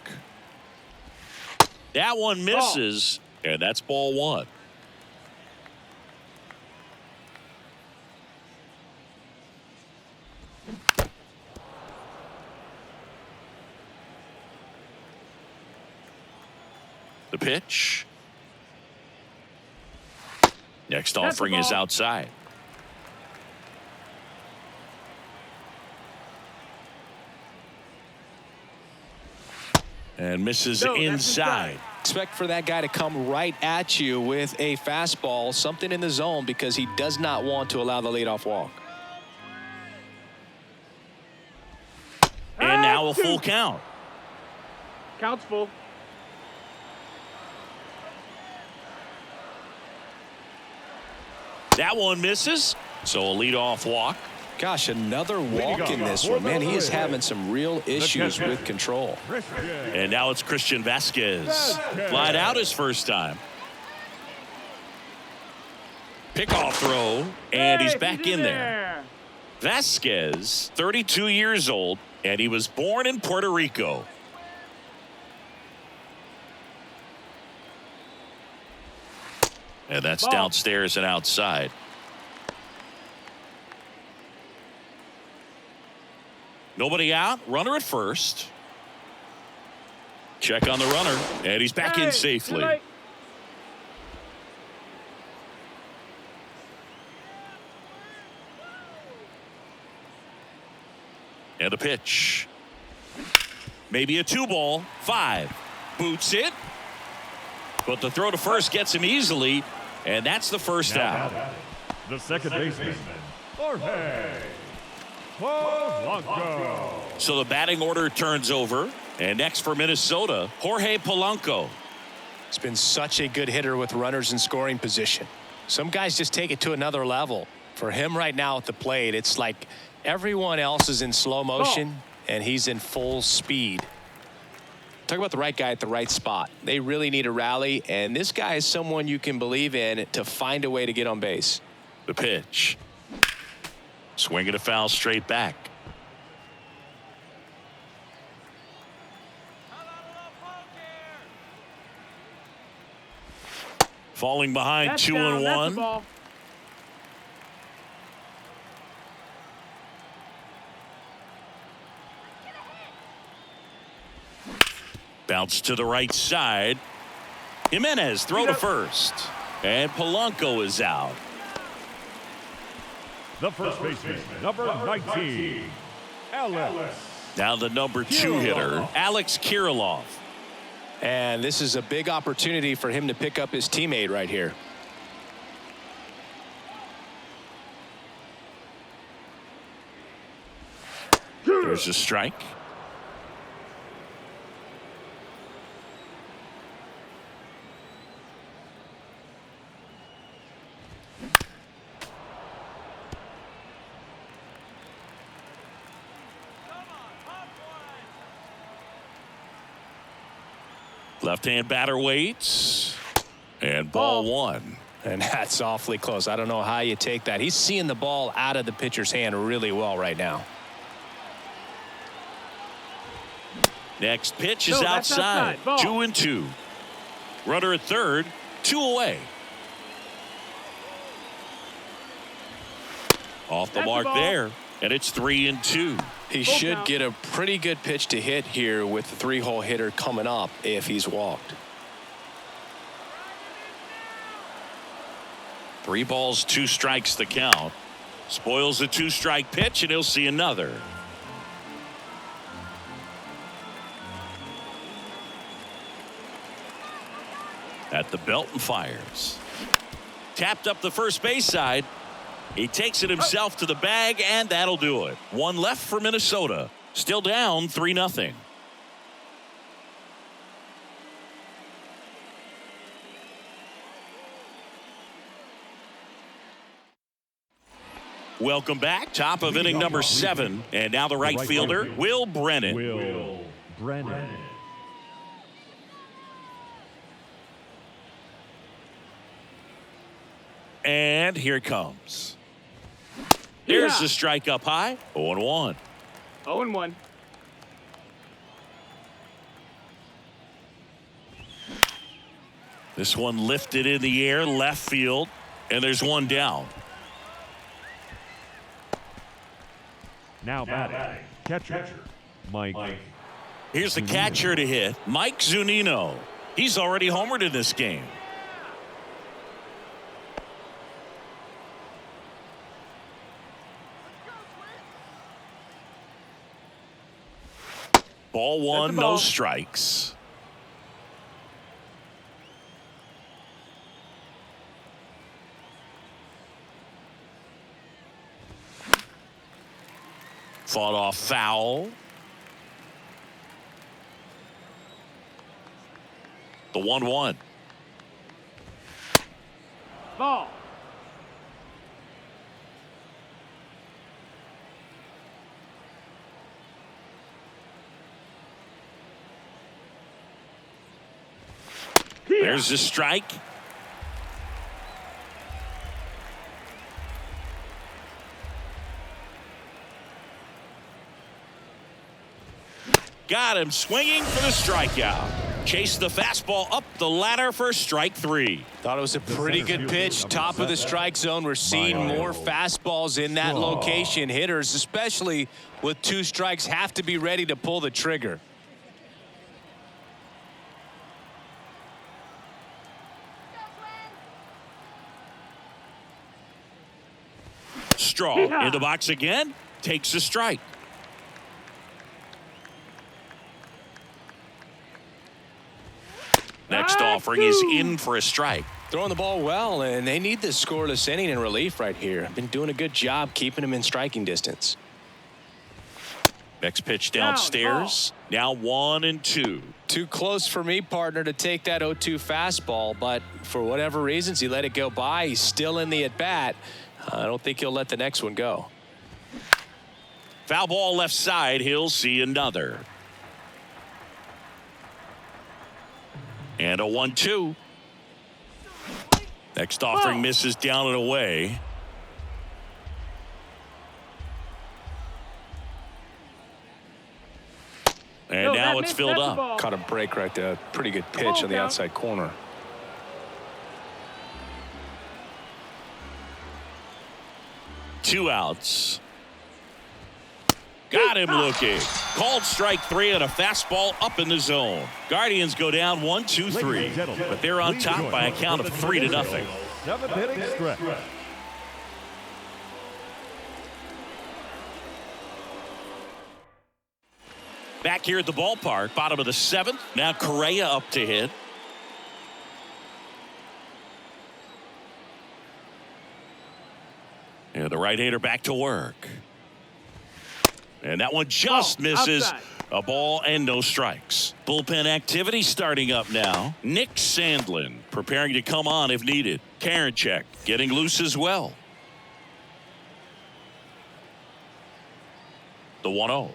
That one misses, and that's ball 1. The pitch. Next offering is outside. And misses inside. Expect for that guy to come right at you with a fastball, something in the zone, because he does not want to allow the leadoff walk. And now a full count. Count's full. That one misses, so a leadoff walk. Gosh, another walk in this one. Man, he is having some real issues with control. And now it's Christian Vasquez. Flied out his first time. Pickoff throw, and he's back in there. Vasquez, 32 years old, and he was born in Puerto Rico. And that's downstairs and outside. Nobody out. Runner at first. Check on the runner. And he's back in safely. And the pitch. Maybe a 2-ball. 5. Boots it. But the throw to first gets him easily. And that's the first out. The second baseman, Jorge Polanco. So the batting order turns over. And next for Minnesota, Jorge Polanco. He's been such a good hitter with runners in scoring position. Some guys just take it to another level. For him right now at the plate, it's like everyone else is in slow motion and he's in full speed. Talk about the right guy at the right spot. They really need a rally, and this guy is someone you can believe in to find a way to get on base. The pitch. Swing and a foul straight back. Falling behind 2-1. Bounce to the right side. Jimenez throw to first. And Polanco is out. The first baseman, number 19, Alex. Now the number 2 hitter, Alex Kirilloff. And this is a big opportunity for him to pick up his teammate right here. There's a strike. Left-hand batter waits. And ball 1. And that's awfully close. I don't know how you take that. He's seeing the ball out of the pitcher's hand really well right now. Next pitch is outside. 2-2. Runner at third. 2 away. Off the mark there. And it's 3-2. He should get a pretty good pitch to hit here with the 3-hole hitter coming up if he's walked. 3 balls, 2 strikes the count. Spoils the 2-strike pitch, and he'll see another. At the belt and fires. Tapped up the first base side. He takes it himself to the bag, and that'll do it. 1 left for Minnesota. Still down 3-0. Welcome back. Top of inning number 7. And now the right fielder, Will Brennan. Will Brennan. And here it comes. There's the strike up high. 0-1. 0-1. This one lifted in the air, left field, and there's one down. Now batting. Catcher. Mike. Here's the catcher to hit, Mike Zunino. He's already homered in this game. Ball 1, no strikes. Fought off foul. The 1-1. Ball. There's the strike. Got him swinging for the strikeout. Chased the fastball up the ladder for strike 3. Thought it was a pretty good pitch. Top of the strike zone. We're seeing more fastballs in that location. Hitters, especially with 2 strikes, have to be ready to pull the trigger. Straw in the box again. Takes a strike. Next offering is in for a strike. Throwing the ball well, and they need this scoreless inning in relief right here. Been doing a good job keeping them in striking distance. Next pitch downstairs. Now 1-2. Too close for me, partner, to take that 0-2 fastball, but for whatever reasons, he let it go by. He's still in the at-bat. I don't think he'll let the next one go. Foul ball left side. He'll see another. And a 1-2. Next offering misses down and away. And now it's filled up. Caught a break right there. Pretty good pitch on the outside corner. Two outs. Got him looking. Called strike 3 and a fastball up in the zone. Guardians go down 1-2-3, but they're on top by a count of 3-0. 7th inning stretch. Back here at the ballpark, bottom of the 7th. Now Correa up to hit. And the right-hander back to work. And that one just misses. Outside. A ball and no strikes. Bullpen activity starting up now. Nick Sandlin preparing to come on if needed. Karinchak getting loose as well. The 1-0.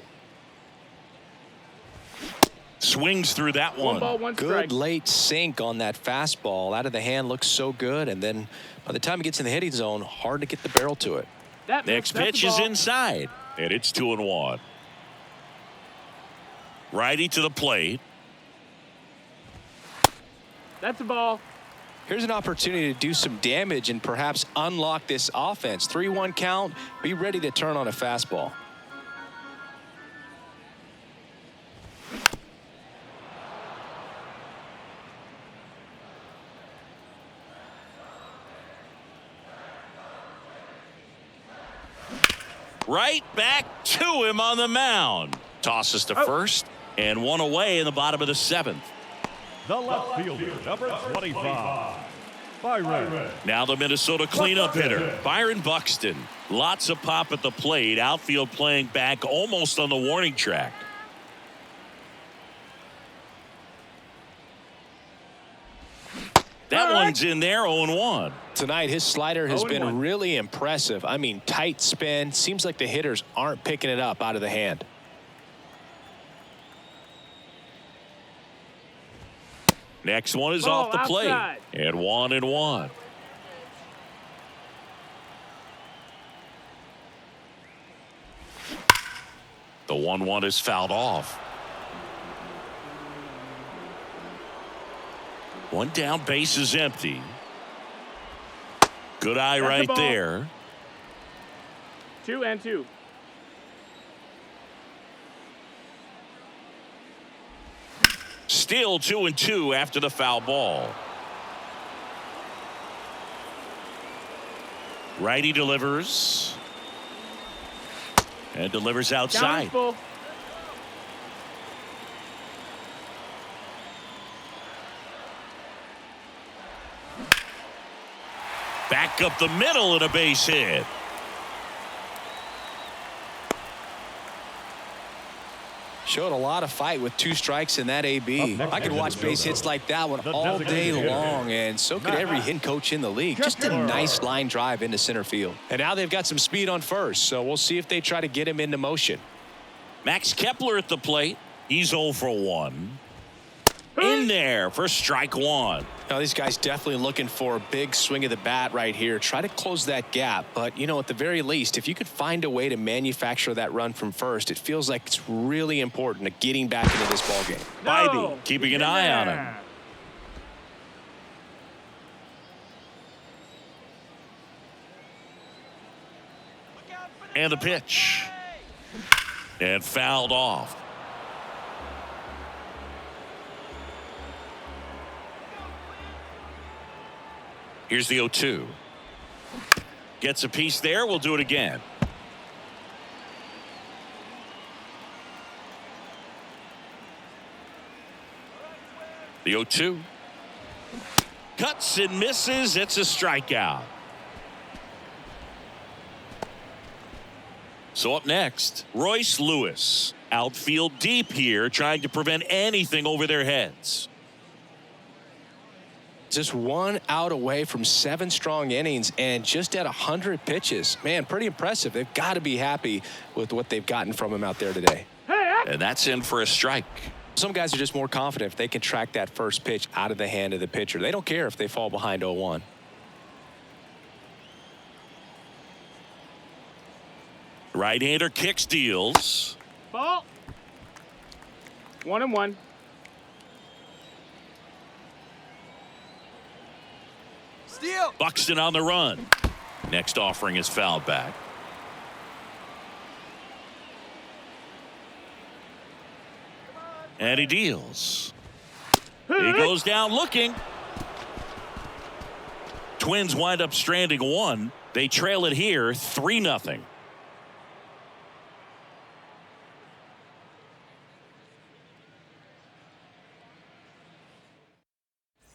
Swings through that one. 1 ball, 1 strike. Good late sink on that fastball. Out of the hand looks so good, and then by the time it gets in the hitting zone, hard to get the barrel to it. Next pitch is inside, and it's 2-1. Righty to the plate. That's a ball. Here's an opportunity to do some damage and perhaps unlock this offense. 3-1 count. Be ready to turn on a fastball. Right back to him on the mound. Tosses to first, and one away in the bottom of the 7th. The left fielder, number 25, Byron. Now the Minnesota cleanup hitter, Byron Buxton. Lots of pop at the plate. Outfield playing back almost on the warning track. That one's in there, 0-1. Tonight, his slider has been 0-1. really impressive. I mean, tight spin. Seems like the hitters aren't picking it up out of the hand. Next one is Ball off the plate. outside. And 1-1. The 1-1 is fouled off. One down, base is empty. Good eye That's the right ball. there. 2-2. Still 2-2 after the foul ball. Righty delivers. And delivers Down outside. full. Back up the middle and a base hit. Showed a lot of fight with 2 strikes in that AB. I could watch base hits like that one all day long, and so could every hitting coach in the league. Just a nice line drive into center field. And now they've got some speed on first, so we'll see if they try to get him into motion. Max Kepler at the plate. He's 0 for 1. In there for strike 1. Now these guys definitely looking for a big swing of the bat right here. Try to close that gap, but you know, at the very least, if you could find a way to manufacture that run from first, it feels like it's really important to getting back into this ball game. Bybee keeping an eye on him. And the pitch. And fouled off. Here's the 0-2. Gets a piece there. We'll do it again. The 0-2. Cuts and misses. It's a strikeout. So up next, Royce Lewis. Outfield deep here, trying to prevent anything over their heads. Just 1 out away from 7 strong innings and just at 100 pitches. Man, pretty impressive. They've got to be happy with what they've gotten from him out there today. And that's in for a strike. Some guys are just more confident if they can track that first pitch out of the hand of the pitcher. They don't care if they fall behind 0-1. Right-hander kicks, deals. Ball. 1-1. Steal. Buxton on the run. Next offering is fouled back. And he deals. He goes down looking. Twins wind up stranding 1. They trail it here 3-0.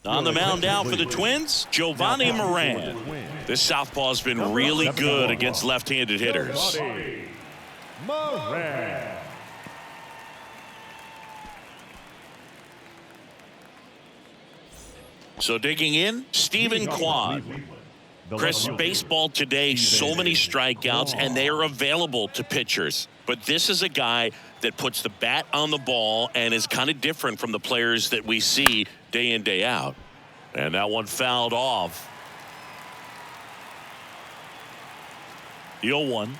On the mound now for the Twins, Giovanni Moran. This southpaw's been really good against left-handed hitters. Moran. So digging in, Stephen Quad. Chris, baseball today, so many strikeouts, and they are available to pitchers. But this is a guy that puts the bat on the ball and is kind of different from the players that we see day in, day out. And that one fouled off. The 0-1.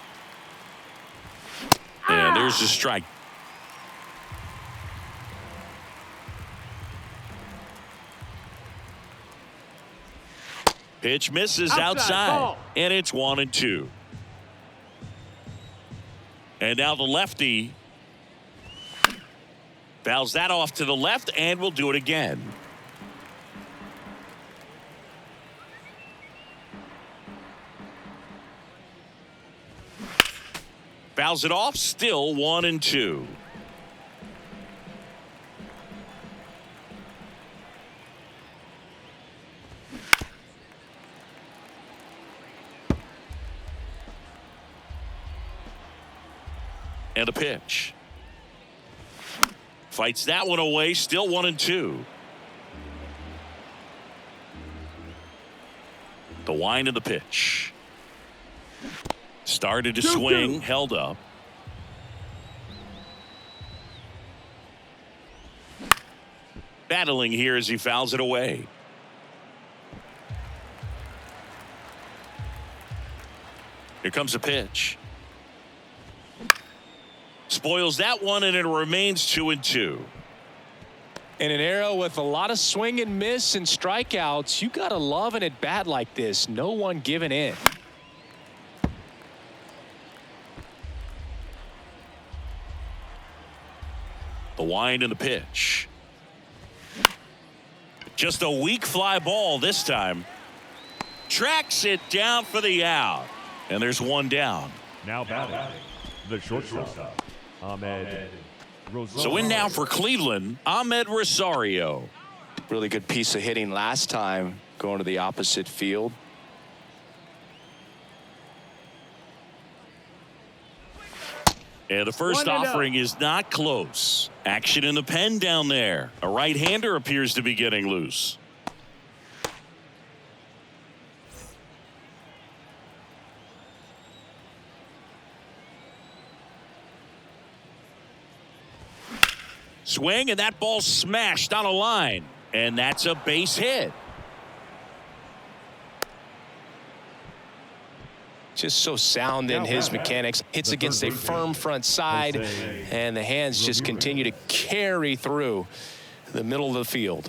And there's the strike. Pitch misses outside. And it's 1-2. And now the lefty fouls that off to the left, and we'll do it again. Fouls it off, still 1-2. And a pitch. Fights that one away, still 1-2. The wind of the pitch. Started to swing, held up. Battling here as he fouls it away. Here comes a pitch. Spoils that one, and it remains 2-2. In an era with a lot of swing and miss and strikeouts, you got to love an at-bat like this. No one giving in. The wind and the pitch. Just a weak fly ball this time. Tracks it down for the out. And there's one down. Now batting, the shortstop, Ahmed Rosario. So in now for Cleveland, Ahmed Rosario. Really good piece of hitting last time, going to the opposite field. And the first 1-0. offering is not close. Action in the pen down there. A right-hander appears to be getting loose. Swing, and that ball smashed on a line. And that's a base hit. Just so sound in his mechanics. Hits against a firm front side, and the hands just continue to carry through the middle of the field.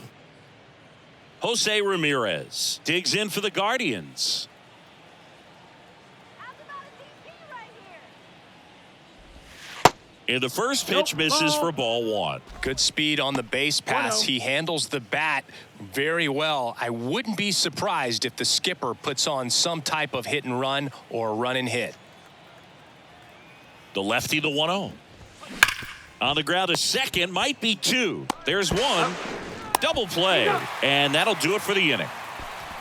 Jose Ramirez digs in for the Guardians. And the first pitch misses for ball one. Good speed on the base pass. He handles the bat very well. I wouldn't be surprised if the skipper puts on some type of hit and run or run and hit. The lefty, the 1-0. On the ground, a second, might be two. There's one. Double play. And that'll do it for the inning.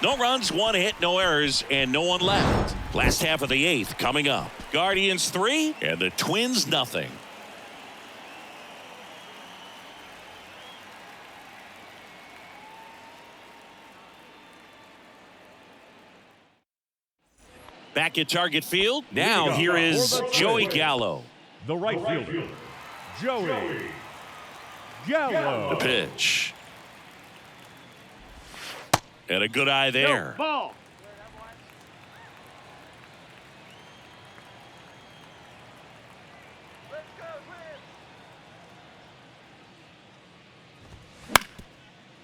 No runs, one hit, no errors, and no one left. Last half of the eighth coming up. Guardians 3 and the Twins nothing. Back at Target Field. Now here is Joey Gallo. The right fielder, Joey Gallo. The pitch. And a good eye there. Ball.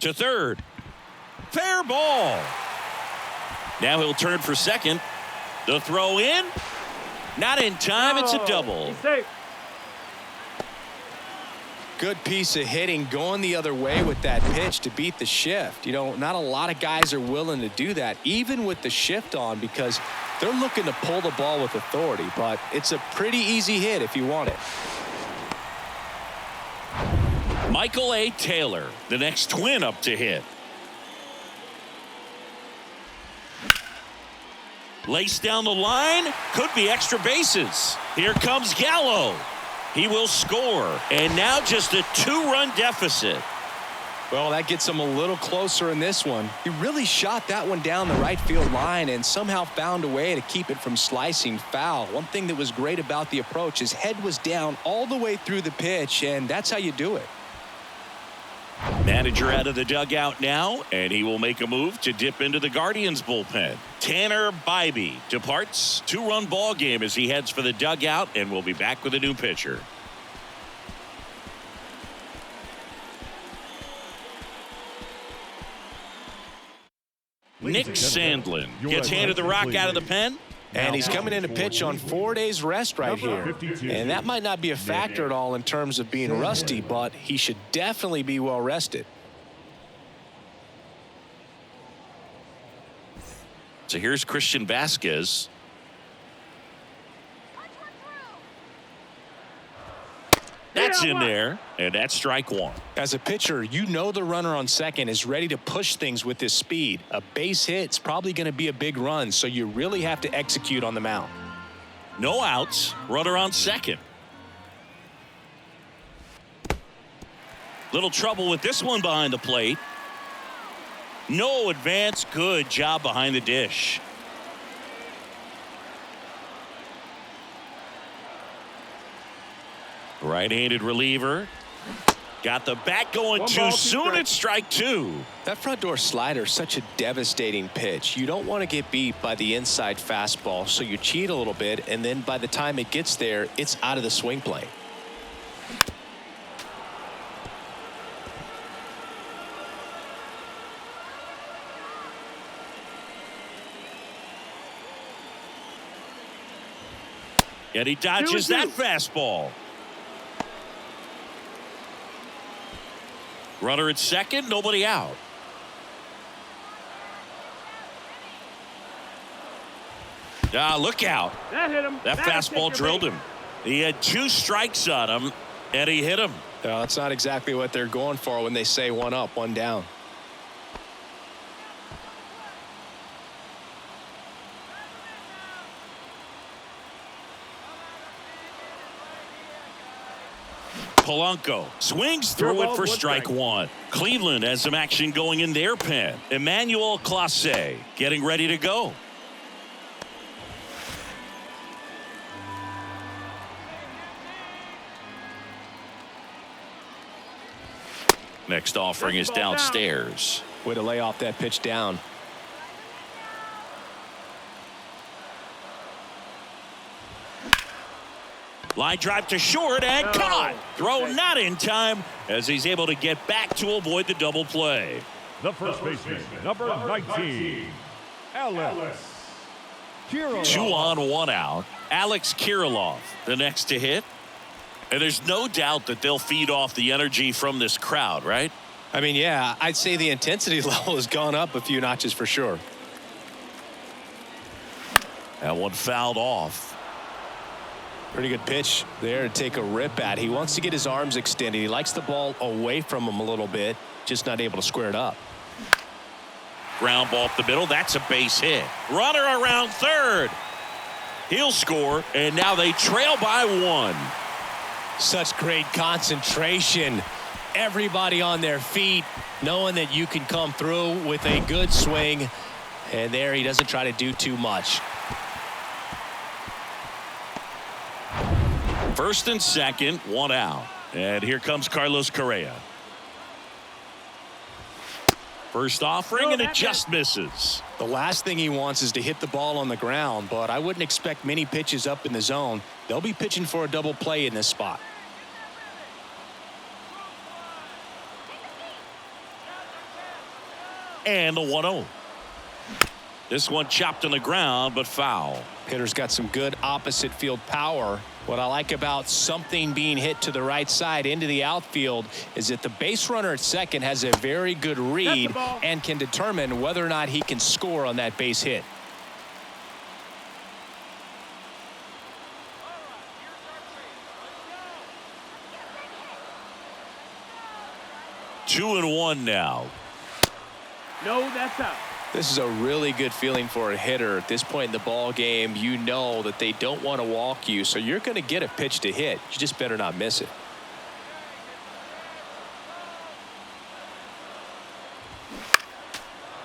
To third. Fair ball. Now he'll turn for second. The throw in. Not in time. It's a double. He's safe. Good piece of hitting going the other way with that pitch to beat the shift. You know, not a lot of guys are willing to do that, even with the shift on, because they're looking to pull the ball with authority, but it's a pretty easy hit if you want it. Michael A. Taylor, the next Twin up to hit. Laced down the line. Could be extra bases. Here comes Gallo. He will score. And now just a 2-run deficit. Well, that gets him a little closer in this one. He really shot that one down the right field line and somehow found a way to keep it from slicing foul. One thing that was great about the approach, his head was down all the way through the pitch, and that's how you do it. Manager out of the dugout now, and he will make a move to dip into the Guardians bullpen. Tanner Bybee departs. 2-run ball game as he heads for the dugout, and we'll be back with a new pitcher. Nick Sandlin gets handed the rock out of the pen. And he's coming in to pitch on 4 days rest right here. And that might not be a factor at all in terms of being rusty, but he should definitely be well rested. So here's Christian Vasquez. That's in there, and that's strike one. As a pitcher, you know the runner on second is ready to push things with his speed. A base hit's probably going to be a big run, so you really have to execute on the mound. No outs, runner on second. Little trouble with this one behind the plate. No advance, good job behind the dish. Right-handed reliever. Got the bat going too soon. It's strike two. That front door slider is such a devastating pitch. You don't want to get beat by the inside fastball, so you cheat a little bit, and then by the time it gets there, it's out of the swing plane. And he dodges that fastball. Runner at second, nobody out. Look out. That hit him. That fastball drilled him. He had 2 strikes on him, and he hit him. That's not exactly what they're going for when they say 1 up, 1 down. Polanco swings through it for strike 1. Cleveland has some action going in their pen. Emmanuel Clase getting ready to go. Next offering is downstairs. Way to lay off that pitch down. Line drive to short and caught. Throw not in time as he's able to get back to avoid the double play. The first baseman, number 19, Alex Kirilloff. 2 on, 1 out. Alex Kirilloff, the next to hit. And there's no doubt that they'll feed off the energy from this crowd, right? I mean, yeah, I'd say the intensity level has gone up a few notches for sure. That one fouled off. Pretty good pitch there to take a rip at. He wants to get his arms extended. He likes the ball away from him a little bit, just not able to square it up. Ground ball up the middle. That's a base hit. Runner around third. He'll score, and now they trail by 1. Such great concentration. Everybody on their feet, knowing that you can come through with a good swing. And there he doesn't try to do too much. First and second, 1 out. And here comes Carlos Correa. First offering, and it just misses. The last thing he wants is to hit the ball on the ground, but I wouldn't expect many pitches up in the zone. They'll be pitching for a double play in this spot. And the 1-0. This one chopped on the ground, but foul. Hitter's got some good opposite field power. What I like about something being hit to the right side into the outfield is that the base runner at second has a very good read and can determine whether or not he can score on that base hit. Two and one now. No, that's out. This is a really good feeling for a hitter at this point in the ball game. You know that they don't want to walk you, so you're going to get a pitch to hit. You just better not miss it.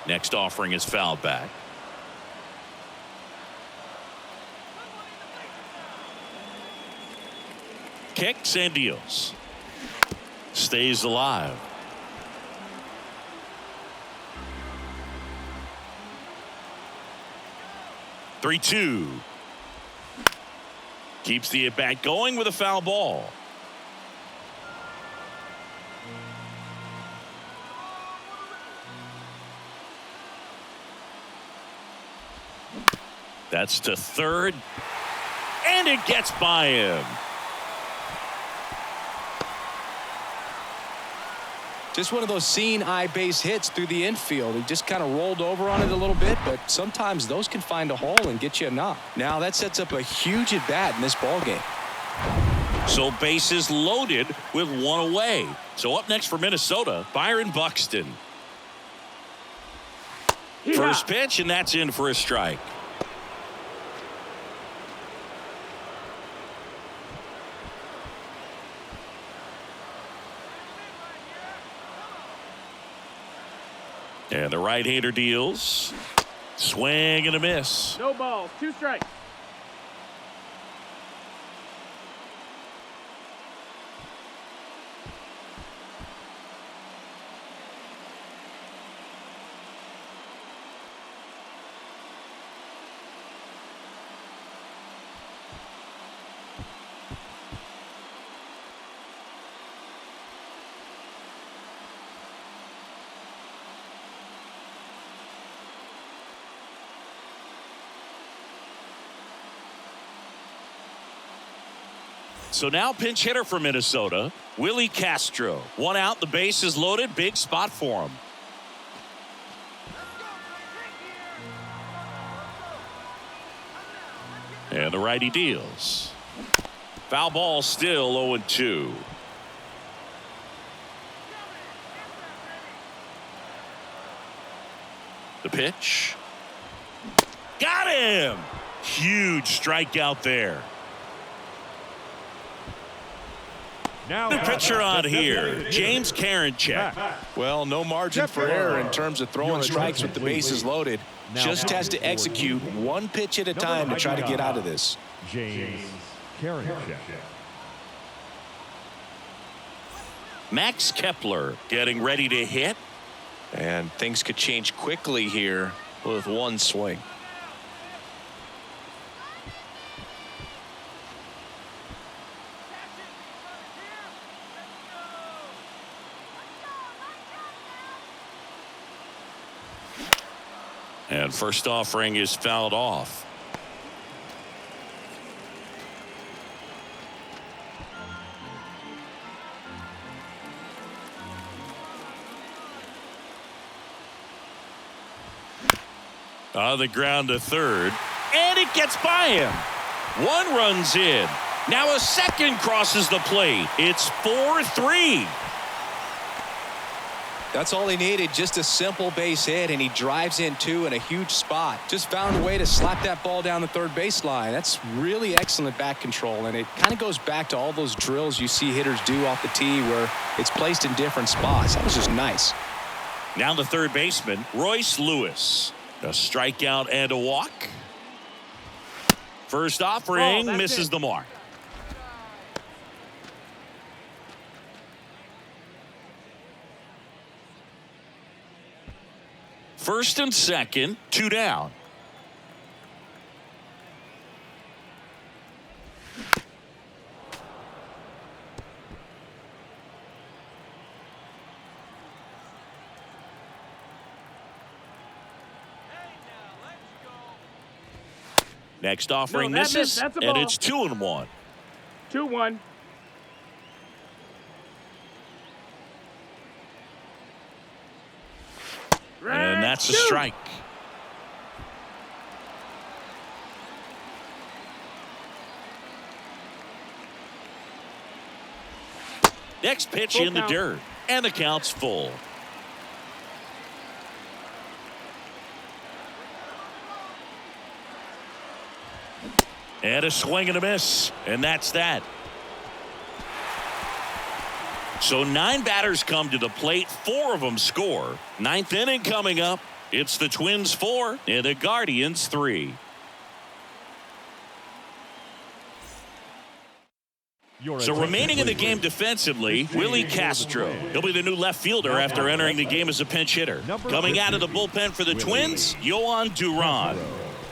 Next offering is fouled back. Kicks and deals. Stays alive. Three-two. Keeps the at-bat going with a foul ball. That's to third. And it gets by him. Just one of those seeing eye base hits through the infield. He just kind of rolled over on it a little bit, but sometimes those can find a hole and get you a knock. Now that sets up a huge at bat in this ball game. So bases loaded with one away. So up next for Minnesota, Byron Buxton. First pitch, and that's in for a strike. And the right-hander deals. Swing and a miss. No balls, 2 strikes. So now pinch hitter for Minnesota, Willie Castro. One out, the base is loaded. Big spot for him. And the righty deals. Foul ball, still 0-2. The pitch. Got him! Huge strikeout there. Now The pitcher on here, James Karinchak. Well, no margin for error in terms of throwing strikes with the bases loaded. Just has to execute one pitch at a time to try to get out of this. James Karinchak. Max Kepler getting ready to hit. And things could change quickly here with one swing. And first offering is fouled off. On the ground to third, and it gets by him. One runs in. Now a second crosses the plate. It's 4-3. That's all he needed, just a simple base hit, and he drives in two in a huge spot. Just found a way to slap that ball down the third baseline. That's really excellent bat control, and it kind of goes back to all those drills you see hitters do off the tee where it's placed in different spots. That was just nice. Now the third baseman, Royce Lewis. A strikeout and a walk. First offering misses the mark. First and second, 2 down. Next offering misses, that's a and ball. it's 2-1. 2-1. And that's a strike. Next pitch Full in the count. dirt, and the count's full. And a swing and a miss, and that's that. So 9 batters come to the plate, 4 of them score. 9th inning coming up. It's the Twins 4 and the Guardians 3. So remaining in the game defensively, Willie Castro. He'll be the new left fielder after entering the game as a pinch hitter. Coming out of the bullpen for the Twins, Yohan Duran.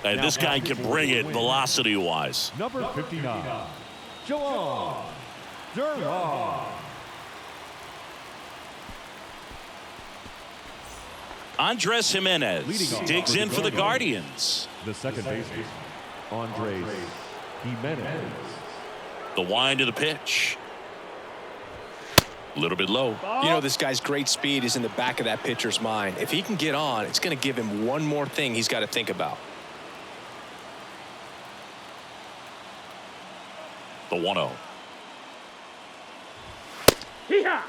And this guy can bring it velocity-wise. Number 59, Yohan Duran. Andres Jimenez digs in for the Guardians. The second baseman, Andres Jimenez. The wind of the pitch. A little bit low. You know, this guy's great speed is in the back of that pitcher's mind. If he can get on, it's going to give him one more thing he's got to think about. The 1-0. Hee-haw!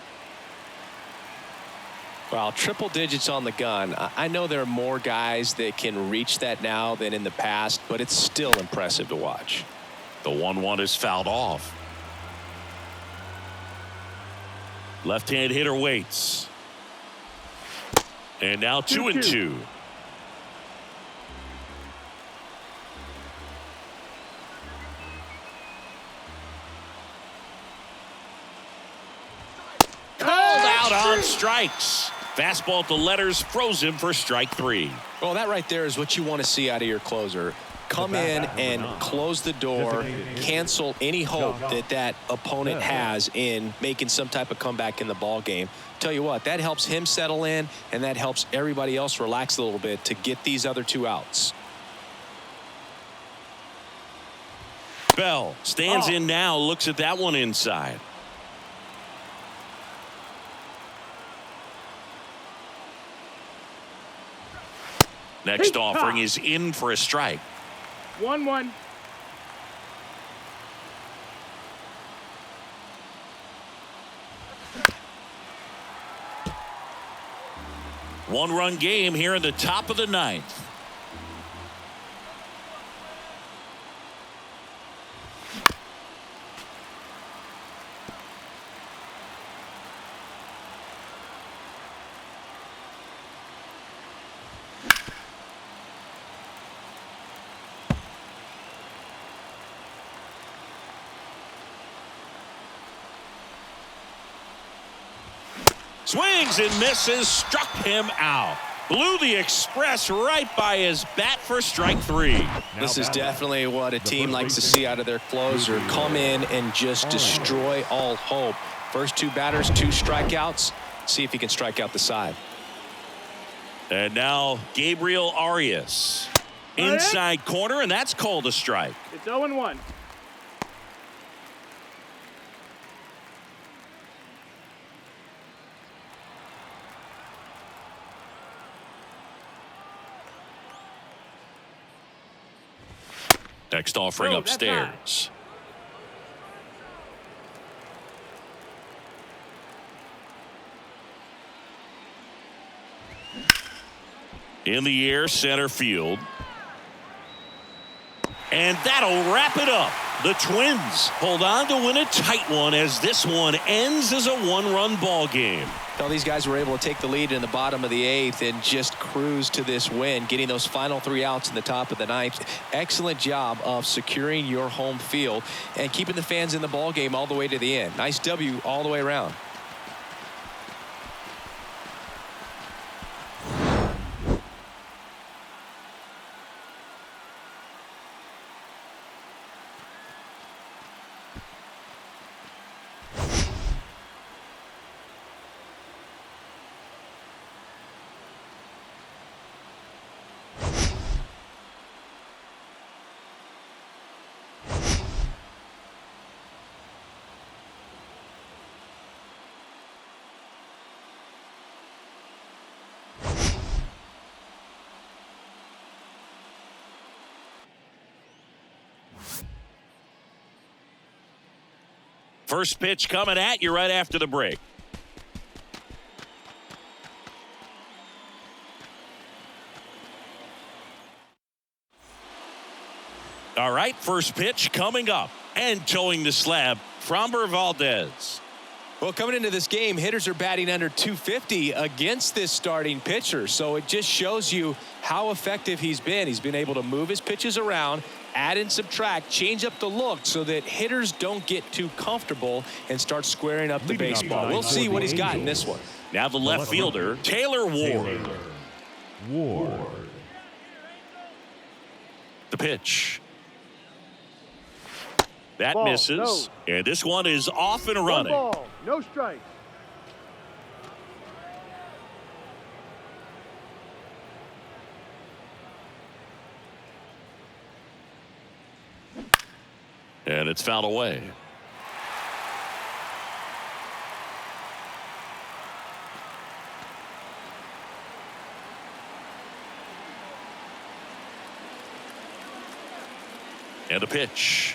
Well, triple digits on the gun. I know there are more guys that can reach that now than in the past, but it's still impressive to watch. The 1-1 is fouled off. Left-hand hitter waits. And now 2-2. Called out on strikes. Fastball to letters froze him for strike 3. Well, that right there is what you want to see out of your closer. Come in and close the door, cancel any hope that opponent has in making some type of comeback in the ball game. Tell you what, that helps him settle in, and that helps everybody else relax a little bit to get these other 2 outs. Bell stands in now, looks at that one inside. Next offering is in for a strike. 1-1. One-run game here in the top of the ninth. Swings and misses, struck him out. Blew the express right by his bat for strike 3. This is definitely what a team likes to see out of their closer. Come in and just destroy all hope. First 2 batters, 2 strikeouts. See if he can strike out the side. And now Gabriel Arias. Inside corner, and that's called a strike. It's 0-1. Next offering upstairs. In the air, center field. And that'll wrap it up. The Twins hold on to win a tight one as this one ends as a 1-run ball game. Well, these guys were able to take the lead in the bottom of the 8th and just cruise to this win, getting those final 3 outs in the top of the 9th. Excellent job of securing your home field and keeping the fans in the ball game all the way to the end. Nice W all the way around. First pitch coming at you right after the break. All right, first pitch coming up and towing the slab, Framber Valdez. Well, coming into this game, hitters are batting under 250 against this starting pitcher. So it just shows you how effective he's been. He's been able to move his pitches around, add and subtract, change up the look so that hitters don't get too comfortable and start squaring up the baseball. We'll see what he's got in this one. Now the left fielder, Taylor Ward. The pitch. That Ball, misses. no. And this one is off and running. 1 ball, no strikes. And it's fouled away. And a pitch.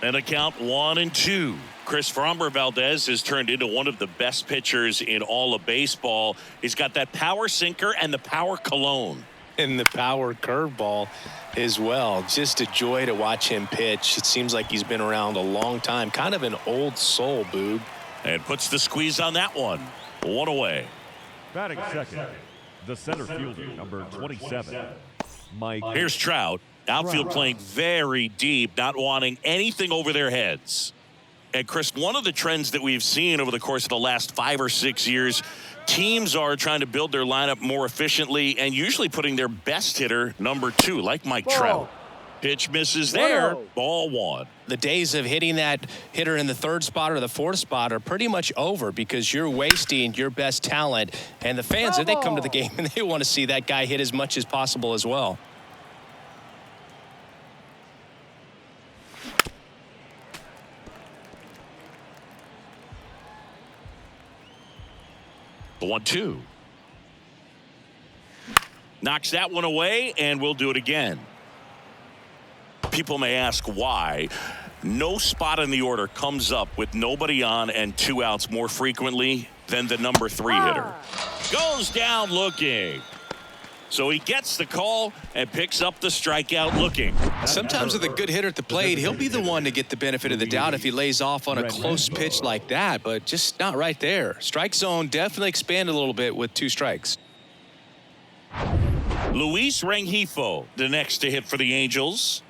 And a count 1-2. Chris Framber Valdez has turned into one of the best pitchers in all of baseball. He's got that power sinker and the power cologne. And the power curveball as well. Just a joy to watch him pitch. It seems like he's been around a long time. Kind of an old soul, Boog. And puts the squeeze on that one. 1 away. Batting second, the center fielder, number 27, Mike. Here's Trout. Outfield playing very deep, not wanting anything over their heads. And Chris, one of the trends that we've seen over the course of the last 5 or 6 years, teams are trying to build their lineup more efficiently and usually putting their best hitter number 2, like Mike Trout. Pitch misses there. Ball 1. The days of hitting that hitter in the 3rd spot or the 4th spot are pretty much over because you're wasting your best talent. And the fans, they come to the game and they want to see that guy hit as much as possible as well. The 1-2. Knocks that one away, and we'll do it again. People may ask why. No spot in the order comes up with nobody on and 2 outs more frequently than the number 3 hitter. Goes down looking. So he gets the call and picks up the strikeout looking. Sometimes with a good hitter at the plate, he'll be the one to get the benefit of the doubt if he lays off on a close pitch like that, but just not right there. Strike zone definitely expanded a little bit with 2 strikes. Luis Rengifo, the next to hit for the Angels.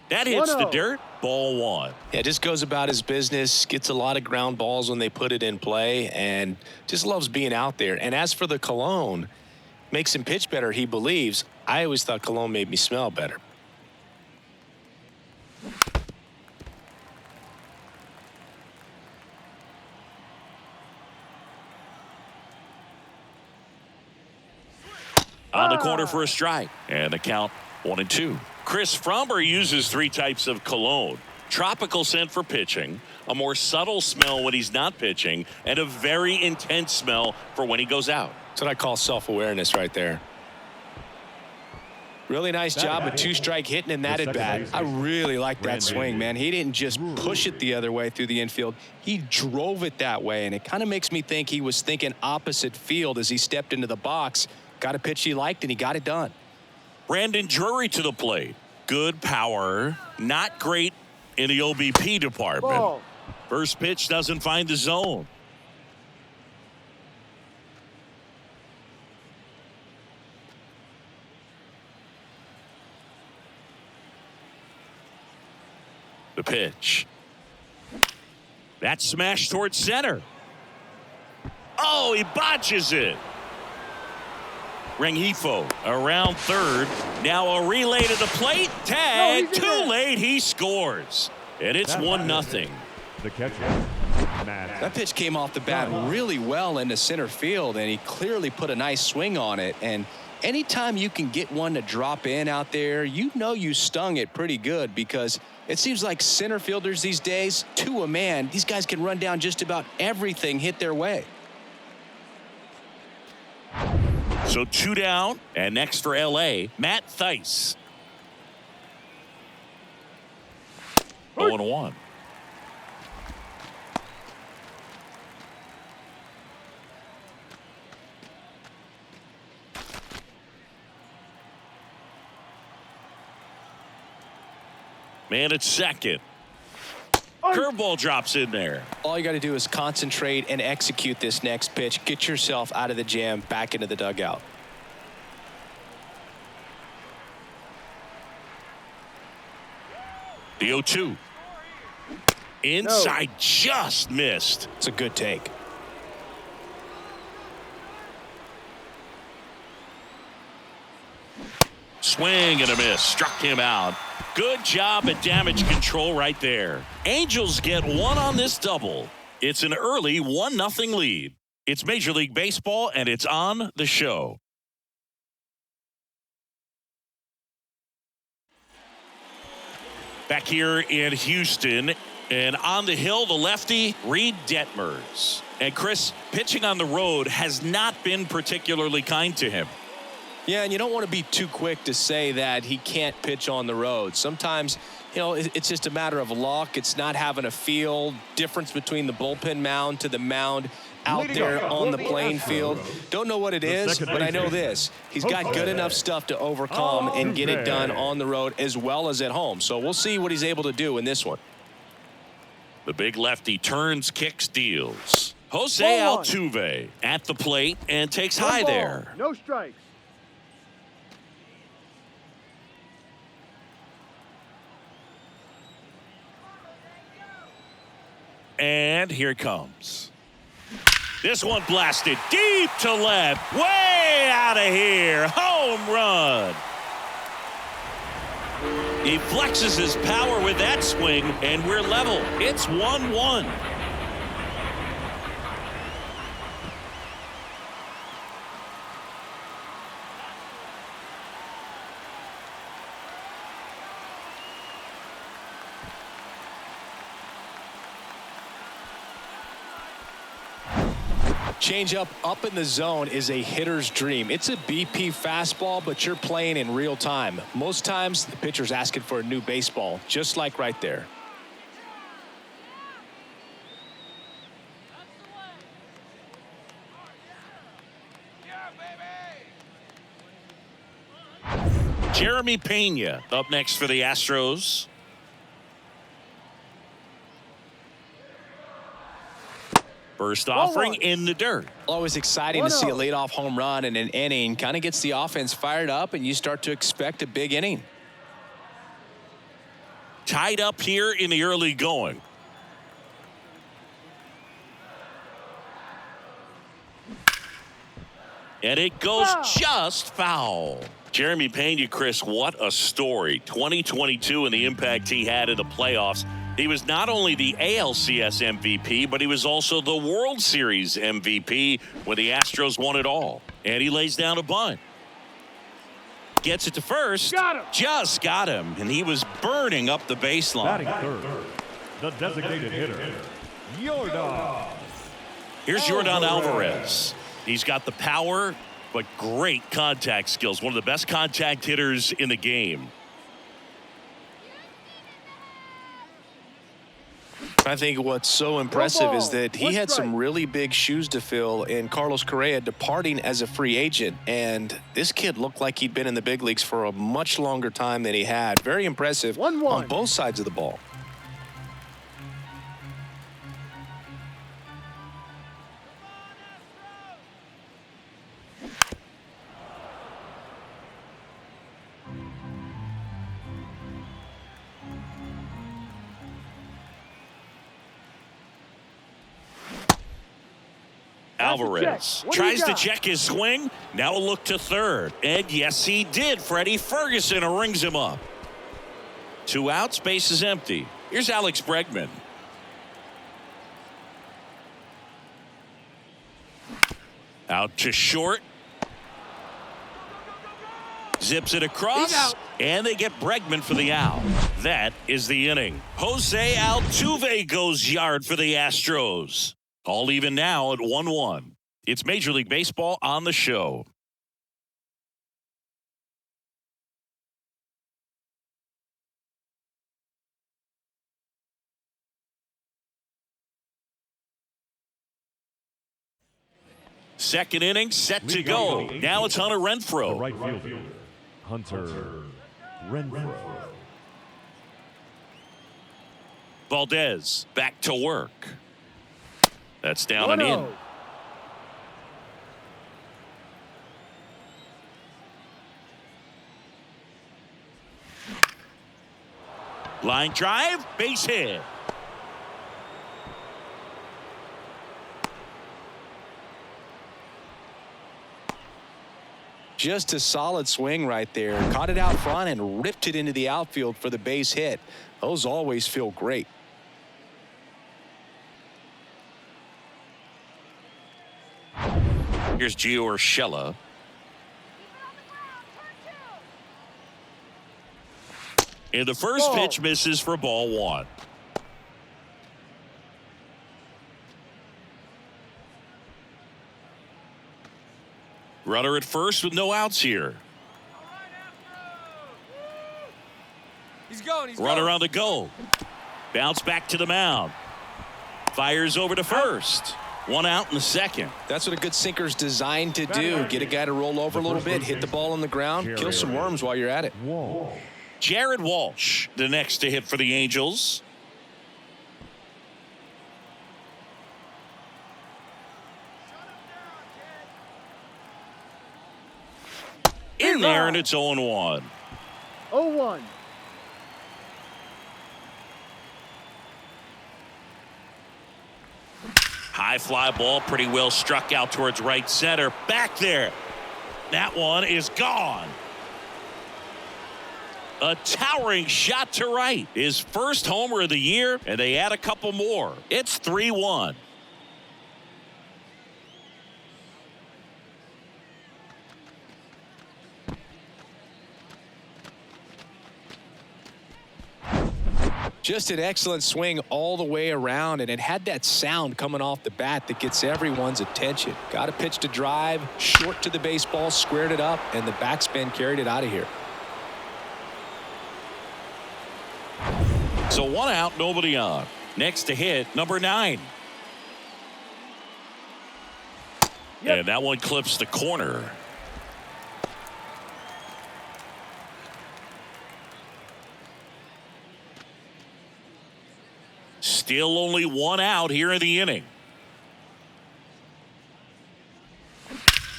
That hits the dirt. Ball 1. Yeah, just goes about his business, gets a lot of ground balls when they put it in play, and just loves being out there. And as for the cologne, makes him pitch better, he believes. I always thought cologne made me smell better. On the corner for a strike. And the count 1-2. Chris Fromber uses 3 types of cologne. Tropical scent for pitching, a more subtle smell when he's not pitching, and a very intense smell for when he goes out. That's what I call self-awareness right there. Really nice job with 2-strike hitting in that at bat. I really like that swing, man. He didn't just push it the other way through the infield. He drove it that way, and it kind of makes me think he was thinking opposite field as he stepped into the box. Got a pitch he liked, and he got it done. Brandon Drury to the plate. Good power, not great in the OBP department. Ball. First pitch doesn't find the zone. The pitch. That's smashed towards center. Oh, he botches it. Rengifo around third. Now a relay to the plate. Tag. Too late. He scores. And it's 1-0. The catcher, Matt. That pitch came off the bat really well into center field, and he clearly put a nice swing on it. And anytime you can get one to drop in out there, you know you stung it pretty good, because it seems like center fielders these days, to a man, these guys can run down just about everything hit their way. So 2 down, and next for L.A., Matt Thaiss. 0-1. Man at second. Curveball drops in there. All you got to do is concentrate and execute this next pitch. Get yourself out of the jam, back into the dugout. The 0-2. Inside, just missed. It's a good take. Swing and a miss. Struck him out. Good job at damage control right there. Angels get 1 on this double. It's an early 1-0 lead. It's Major League Baseball, and it's on the show. Back here in Houston, and on the hill, the lefty, Reed Detmers. And Chris, pitching on the road has not been particularly kind to him. Yeah, and you don't want to be too quick to say that he can't pitch on the road. Sometimes, you know, it's just a matter of luck. It's not having a feel. Difference between the bullpen mound to the mound out there on the playing field. Don't know what it is, but I know this. He's got good enough stuff to overcome and get it done on the road as well as at home. So we'll see what he's able to do in this one. The big lefty turns, kicks, deals. Jose Altuve at the plate and takes high there. No strikes. And here it comes. This one blasted deep to left. Way out of here. Home run. He flexes his power with that swing, and we're level. It's 1-1. Changeup up in the zone is a hitter's dream. It's a BP fastball, but you're playing in real time. Most times, the pitcher's asking for a new baseball, just like right there. Jeremy Pena up next for the Astros. First offering in the dirt. Always exciting to see a leadoff home run in an inning. Kind of gets the offense fired up, and you start to expect a big inning. Tied up here in the early going. And it goes just foul. Jeremy Pena, Chris, what a story. 2022 and the impact he had in the playoffs. He was not only the ALCS MVP, but he was also the World Series MVP when the Astros won it all. And he lays down a bunt. Gets it to first. Got him. Just got him. And he was burning up the baseline. Batting third, the designated hitter, Yordan. Here's Yordan Alvarez. He's got the power, but great contact skills. One of the best contact hitters in the game. I think what's so impressive is that he had some really big shoes to fill in Carlos Correa departing as a free agent. And this kid looked like he'd been in the big leagues for a much longer time than he had. Very impressive on both sides of the ball. Alvarez tries to check his swing. Now a look to third. And yes, he did. Freddie Ferguson rings him up. 2 outs, base is empty. Here's Alex Bregman. Out to short. Zips it across. And they get Bregman for the out. That is the inning. Jose Altuve goes yard for the Astros. All even now at 1-1. It's Major League Baseball on the show. Second inning set to go. Now it's Hunter Renfroe. The right fielder, Hunter Renfroe. Valdez back to work. That's down and in. Line drive, base hit. Just a solid swing right there. Caught it out front and ripped it into the outfield for the base hit. Those always feel great. Here's Gio Urshela. And the first pitch misses for ball 1. Runner at first with no outs here. He's going. Runner on the go. Bounce back to the mound. Fires over to first. 1 out in the second. That's what a good sinker's designed to do. Get a guy to roll over a little bit, hit the ball on the ground, kill some worms while you're at it. Jared Walsh, the next to hit for the Angels. In there, and it's 0-1. 0-1. High fly ball, pretty well struck out towards right center. Back there. That one is gone. A towering shot to right. His first homer of the year, and they add a couple more. It's 3-1. Just an excellent swing all the way around, and it had that sound coming off the bat that gets everyone's attention. Got a pitch to drive, short to the baseball, squared it up, and the backspin carried it out of here. So 1 out, nobody on. Next to hit, number 9. Yep. And that one clips the corner. Still only 1 out here in the inning.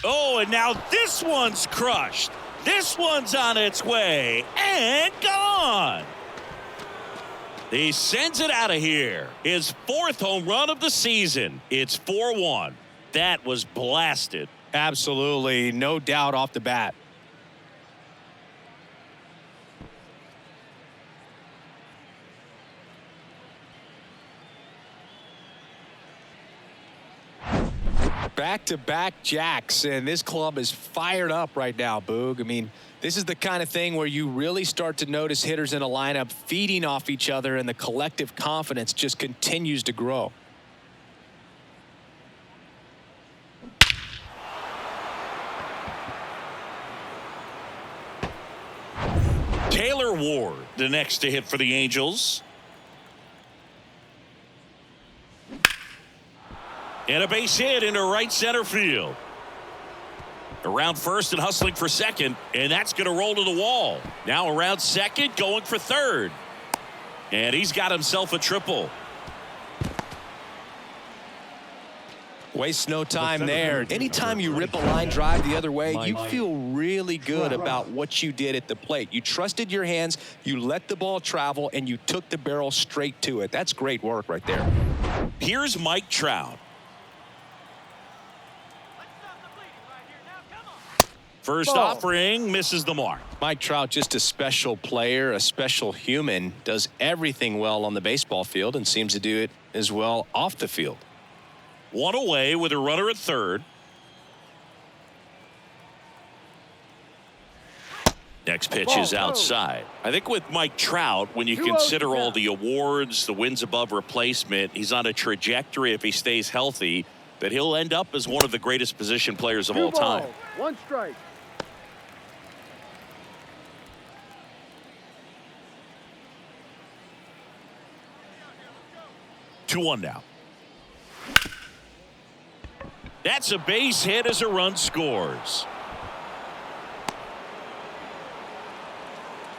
Oh, and now this one's crushed. This one's on its way and gone. He sends it out of here. His 4th home run of the season. It's 4-1. That was blasted. Absolutely, no doubt off the bat. Back-to-back jacks, and this club is fired up right now, Boog. I mean, this is the kind of thing where you really start to notice hitters in a lineup feeding off each other, and the collective confidence just continues to grow. Taylor Ward, the next to hit for the Angels. And a base hit into right center field. Around first and hustling for second, and that's going to roll to the wall. Now around second, going for third. And he's got himself a triple. Waste no time there. Anytime you rip a line drive the other way, you feel really good about what you did at the plate. You trusted your hands, you let the ball travel, and you took the barrel straight to it. That's great work right there. Here's Mike Trout. First offering misses the mark. Mike Trout, just a special player, a special human, does everything well on the baseball field and seems to do it as well off the field. 1 away with a runner at third. Next pitch is outside. I think with Mike Trout, when you consider all the awards, the wins above replacement, he's on a trajectory, if he stays healthy, that he'll end up as one of the greatest position players of all time. 1 strike. Two one now. That's a base hit as a run scores.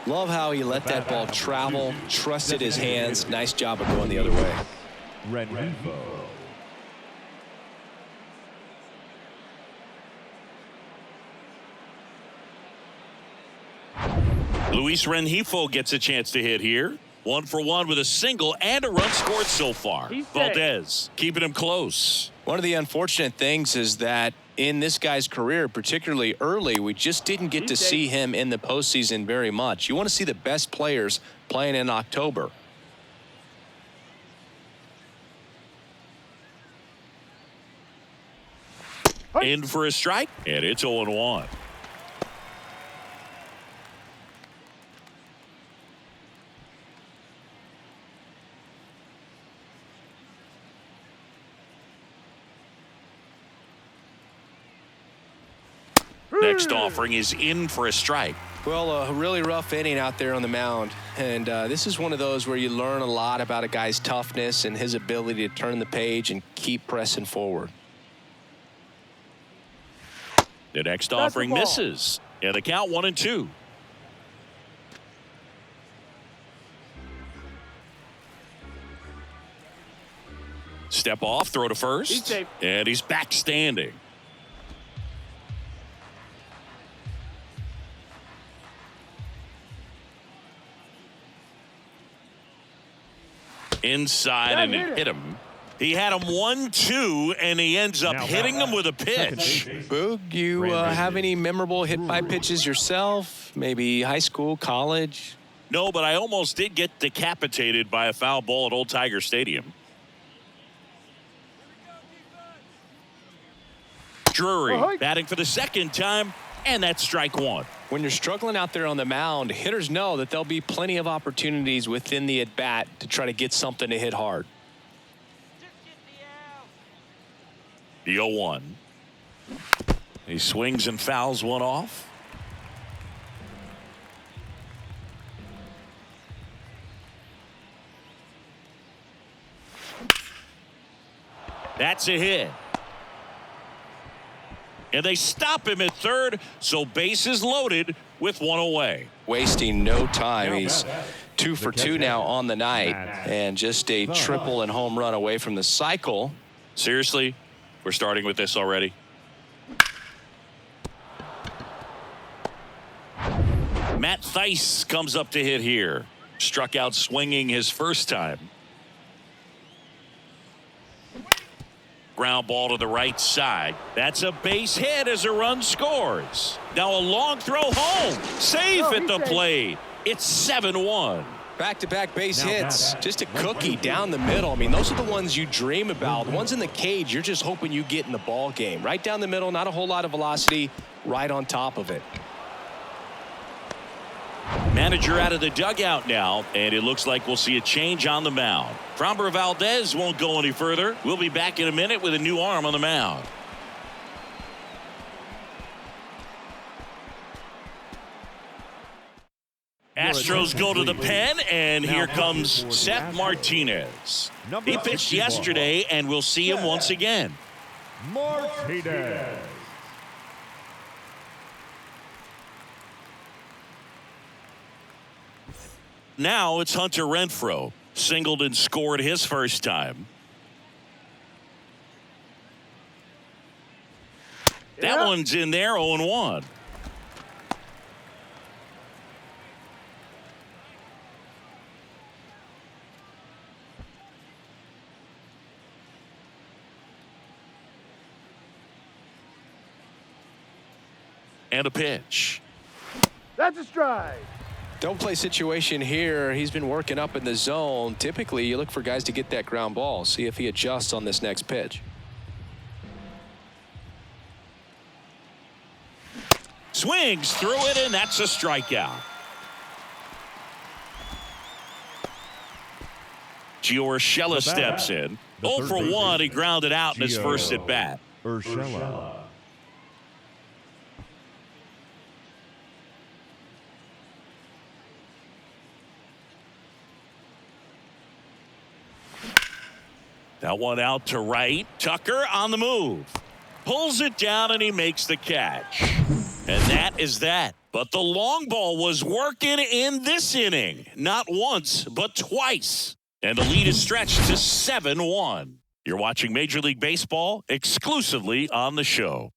Love how he let that ball travel, trusted his hands. Nice job of going the other way. VIVO. Luis Rengifo gets a chance to hit here. 1 for 1 with a single and a run scored so far. Valdez keeping him close. One of the unfortunate things is that in this guy's career, particularly early, we just didn't get to see him in the postseason very much. You want to see the best players playing in October. In for a strike, and it's 0-1. Next offering is in for a strike. Well, a really rough inning out there on the mound. And this is one of those where you learn a lot about a guy's toughness and his ability to turn the page and keep pressing forward. The next offering misses. And the count 1-2. Step off, throw to first. He's safe. And he's back standing. Inside and it hit him. He had him 1-2 and he ends up hitting him with a pitch. Boog, you have any memorable hit by pitches yourself? Maybe high school, college? No, but I almost did get decapitated by a foul ball at Old Tiger Stadium. Drury batting for the second time, and that's strike 1. When you're struggling out there on the mound, hitters know that there'll be plenty of opportunities within the at-bat to try to get something to hit hard. The 0-1. He swings and fouls one off. That's a hit. And they stop him at third, so bases loaded with one away. Wasting no time. He's 2 for 2 now on the night, and just a triple and home run away from the cycle. Seriously, we're starting with this already. Matt Theis comes up to hit here. Struck out swinging his first time. Ground ball to the right side. That's a base hit as a run scores. Now a long throw home. Safe at the plate. It's 7-1. Back-to-back base hits. Just a cookie down the middle. I mean, those are the ones you dream about. The ones in the cage, you're just hoping you get in the ball game. Right down the middle, not a whole lot of velocity, right on top of it. Manager out of the dugout now, and it looks like we'll see a change on the mound. Framber Valdez won't go any further. We'll be back in a minute with a new arm on the mound. Astros go to the pen, and here comes Seth Martinez. He pitched yesterday, and we'll see him once again. Martinez. Now it's Hunter Renfroe. Singled and scored his first time. That one's in there, 0-1. And a pitch. That's a strike. Don't play situation here. He's been working up in the zone. Typically, you look for guys to get that ground ball. See if he adjusts on this next pitch. Swings through it, and that's a strikeout. Gio Urshela steps in. 0 for 1. He grounded out in his first at bat. Urshela. That one out to right. Tucker on the move. Pulls it down, and he makes the catch. And that is that. But the long ball was working in this inning. Not once, but twice. And the lead is stretched to 7-1. You're watching Major League Baseball exclusively on the show.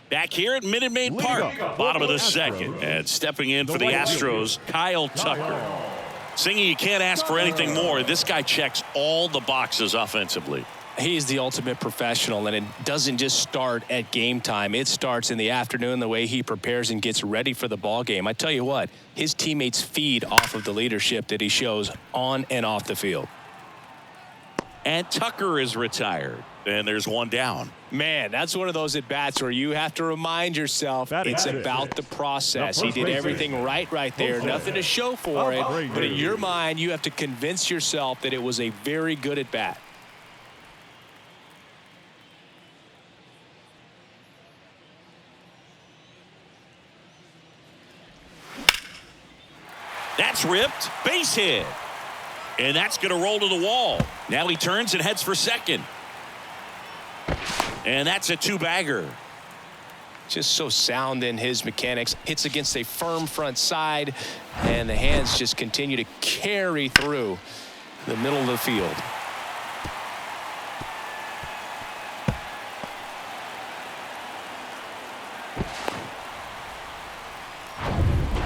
Back here at Minute Maid Park, bottom of the second. And stepping in for the Astros, Kyle Tucker. Singy, you can't ask for anything more. This guy checks all the boxes offensively. He's the ultimate professional, and it doesn't just start at game time. It starts in the afternoon, the way he prepares and gets ready for the ball game. I tell you what, his teammates feed off of the leadership that he shows on and off the field. And Tucker is retired, and there's one down. Man, that's one of those at-bats where you have to remind yourself it's about the process. He did everything right there. Nothing to show for it, but in your mind, you have to convince yourself that it was a very good at-bat. That's ripped. Base hit. And that's going to roll to the wall. Now he turns and heads for second. And that's a two-bagger. Just so sound in his mechanics. Hits against a firm front side, and the hands just continue to carry through the middle of the field.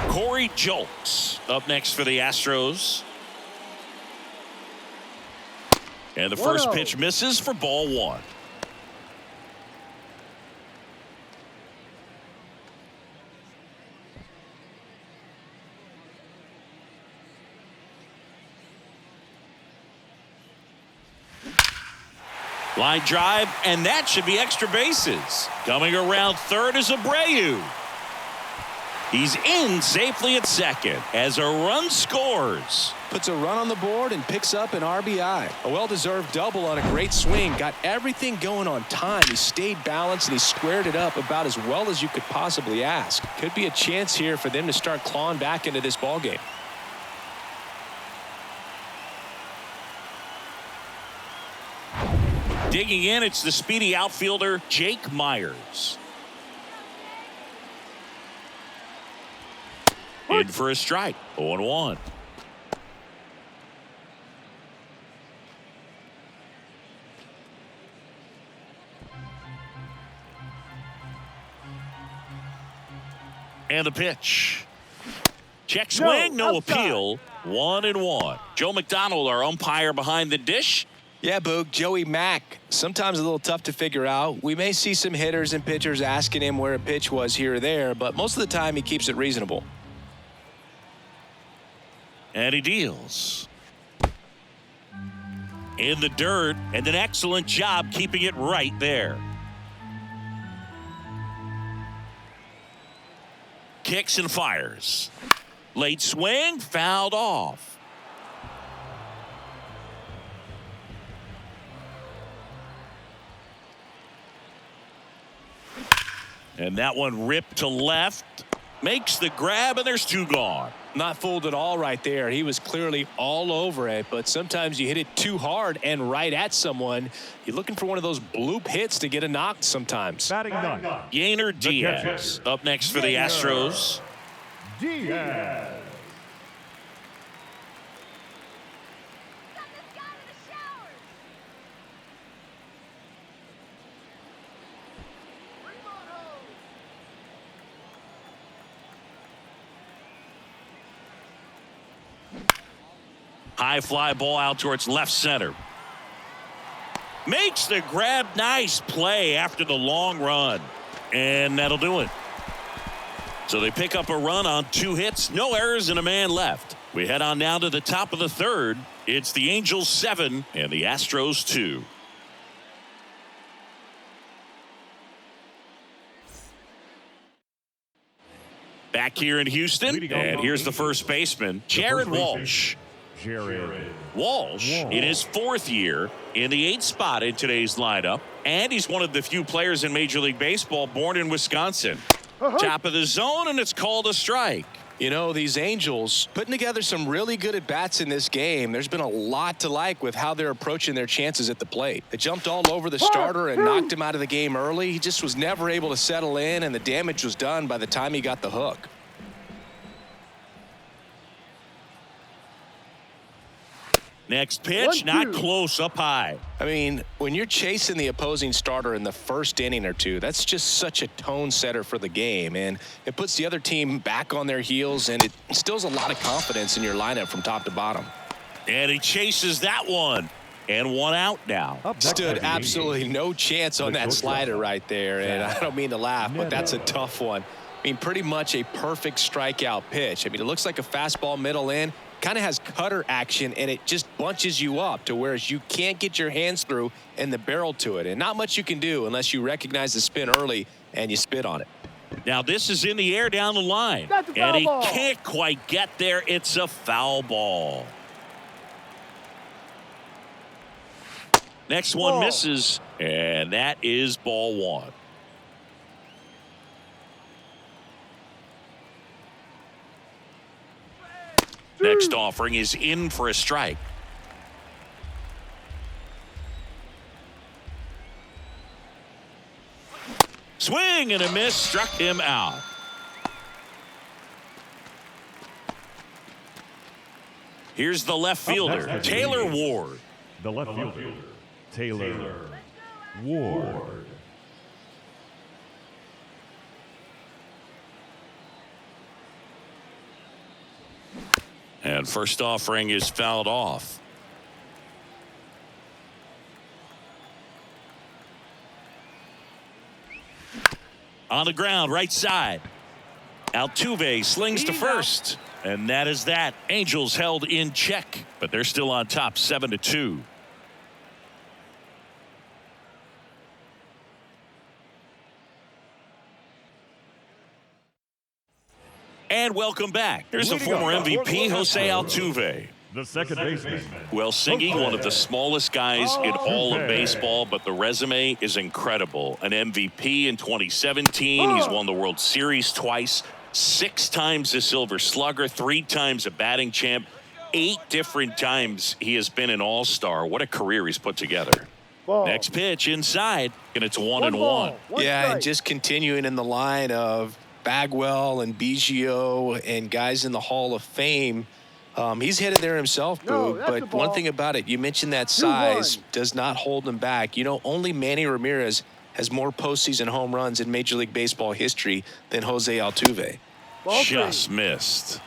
Corey Julks up next for the Astros. And the first pitch misses for ball one. Line drive, and that should be extra bases. Coming around third is Abreu. He's in safely at second as a run scores. Puts a run on the board and picks up an RBI. A well-deserved double on a great swing. Got everything going on time. He stayed balanced and he squared it up about as well as you could possibly ask. Could be a chance here for them to start clawing back into this ballgame. Digging in, it's the speedy outfielder, Jake Myers. In for a strike, 0-1. And the pitch. Check swing, no appeal. 1-1. Joe McDonald, our umpire behind the dish. Yeah, Boog, Joey Mack, sometimes a little tough to figure out. We may see some hitters and pitchers asking him where a pitch was here or there, but most of the time he keeps it reasonable. And he deals. In the dirt, and an excellent job keeping it right there. Kicks and fires. Late swing, fouled off. And that one ripped to left. Makes the grab, and there's two gone. Not fooled at all right there. He was clearly all over it, but sometimes you hit it too hard and right at someone. You're looking for one of those bloop hits to get a knock sometimes. Batting ninth. Yainer Diaz up next for the Astros. Diaz. High fly ball out towards left center. Makes the grab. Nice play after the long run. And that'll do it. So they pick up a run on 2 hits. No errors and a man left. We head on now to the top of the third. It's the Angels 7 and the Astros 2. Back here in Houston, and here's the first baseman, Jared Walsh. Walsh in his 4th year in the 8th spot in today's lineup, and he's one of the few players in Major League Baseball born in Wisconsin. Top of the zone, and it's called a strike. You know, these Angels putting together some really good at-bats in this game. There's been a lot to like with how they're approaching their chances at the plate. They jumped all over the starter and knocked him out of the game early. He just was never able to settle in, and the damage was done by the time he got the hook. Next pitch, not close, up high. I mean, when you're chasing the opposing starter in the first inning or two, that's just such a tone setter for the game, and it puts the other team back on their heels, and it instills a lot of confidence in your lineup from top to bottom. And he chases that one, and 1 out now. Stood absolutely no chance on that slider right there, and I don't mean to laugh, but that's a tough one. I mean, pretty much a perfect strikeout pitch. I mean, it looks like a fastball middle in. Kind of has cutter action, and it just bunches you up to whereas you can't get your hands through and the barrel to it, and not much you can do unless you recognize the spin early and you spit on it. Now this is in the air down the line, and he can't quite get there. It's a foul ball. Next one misses, and that is ball 1. Next offering is in for a strike. Swing and a miss, struck him out. Here's the left fielder, Taylor Ward. The left fielder, Taylor Ward. And first offering is fouled off. On the ground, right side. Altuve slings to first. And that is that. Angels held in check, but they're still on top 7-2. And welcome back. Here's the former MVP, Jose Altuve. The second baseman. Well, singing one of the smallest guys in all of baseball, but the resume is incredible. An MVP in 2017. He's won the World Series twice, 6 times a Silver Slugger, 3 times a batting champ, 8 different times he has been an all-star. What a career he's put together. Ball. Next pitch inside, and it's 1-1. One Yeah, strike. and just continuing in the line of Bagwell and Biggio and guys in the Hall of Fame. He's headed there himself, No, Boog, that's the but ball. one thing about it, you mentioned that 2-1. size does not hold him back. You know, only Manny Ramirez has more postseason home runs in Major League Baseball history than Jose Altuve. Ball Just three. missed.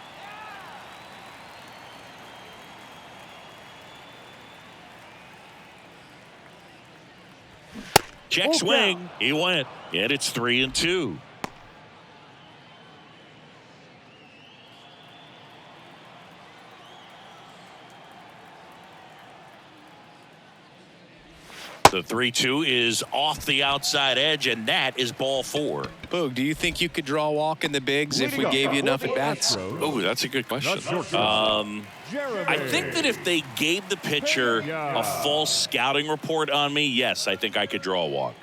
Check Full swing. count. He went. And it's 3-2. The 3-2 is off the outside edge, and that is ball 4. Boog, do you think you could draw a walk in the bigs if we gave you enough at bats? Oh, that's a good question. Jeremy. I think that if they gave the pitcher a false scouting report on me, yes, I think I could draw a walk.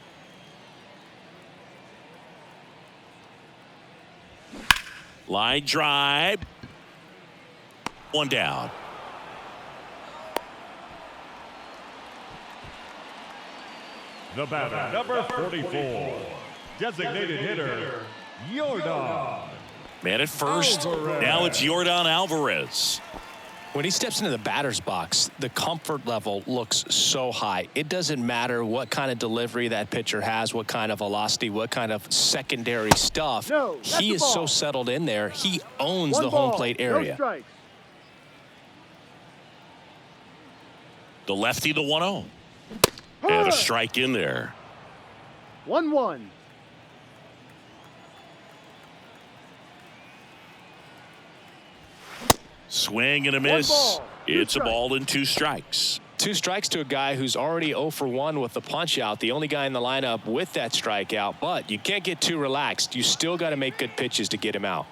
Line drive. 1 down. The batter, number 44. Designated hitter, Yordan. Man at first. Alvarez. Now it's Yordan Alvarez. When he steps into the batter's box, the comfort level looks so high. It doesn't matter what kind of delivery that pitcher has, what kind of velocity, what kind of secondary stuff. No, that's He the is so ball. settled in there. He owns One the ball, home plate no area. strikes. The lefty, the 1-0. And a strike in there. 1-1. Swing and a miss. ball, 2 It's a strikes. ball and 2 strikes. 2 strikes to a guy who's already 0 for 1 with the punch out, the only guy in the lineup with that strikeout. But you can't get too relaxed. You still got to make good pitches to get him out.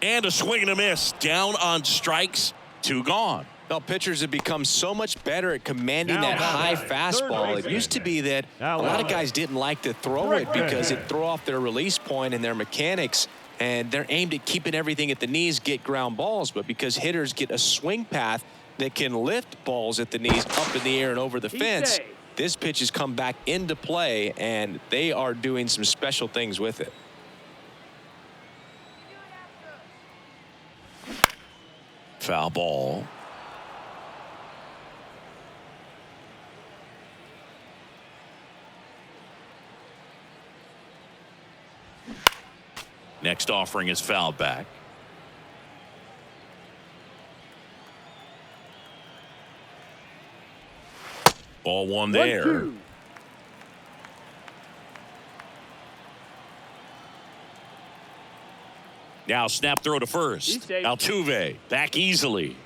And a swing and a miss. Down on strikes. 2 gone. Well, pitchers have become so much better at commanding Now that high batting, fastball. third It baseman. used to be that Now a lot of batting. guys didn't like to throw it because it'd throw off their release point and their mechanics, and they're aimed at keeping everything at the knees, get ground balls. But because hitters get a swing path that can lift balls at the knees up in the air and over the fence, safe. this pitch has come back into play, and they are doing some special things with it. Foul ball. Next offering is fouled back. Ball 1 there. 1-2. Now snap throw to He's first. safe. Altuve back easily.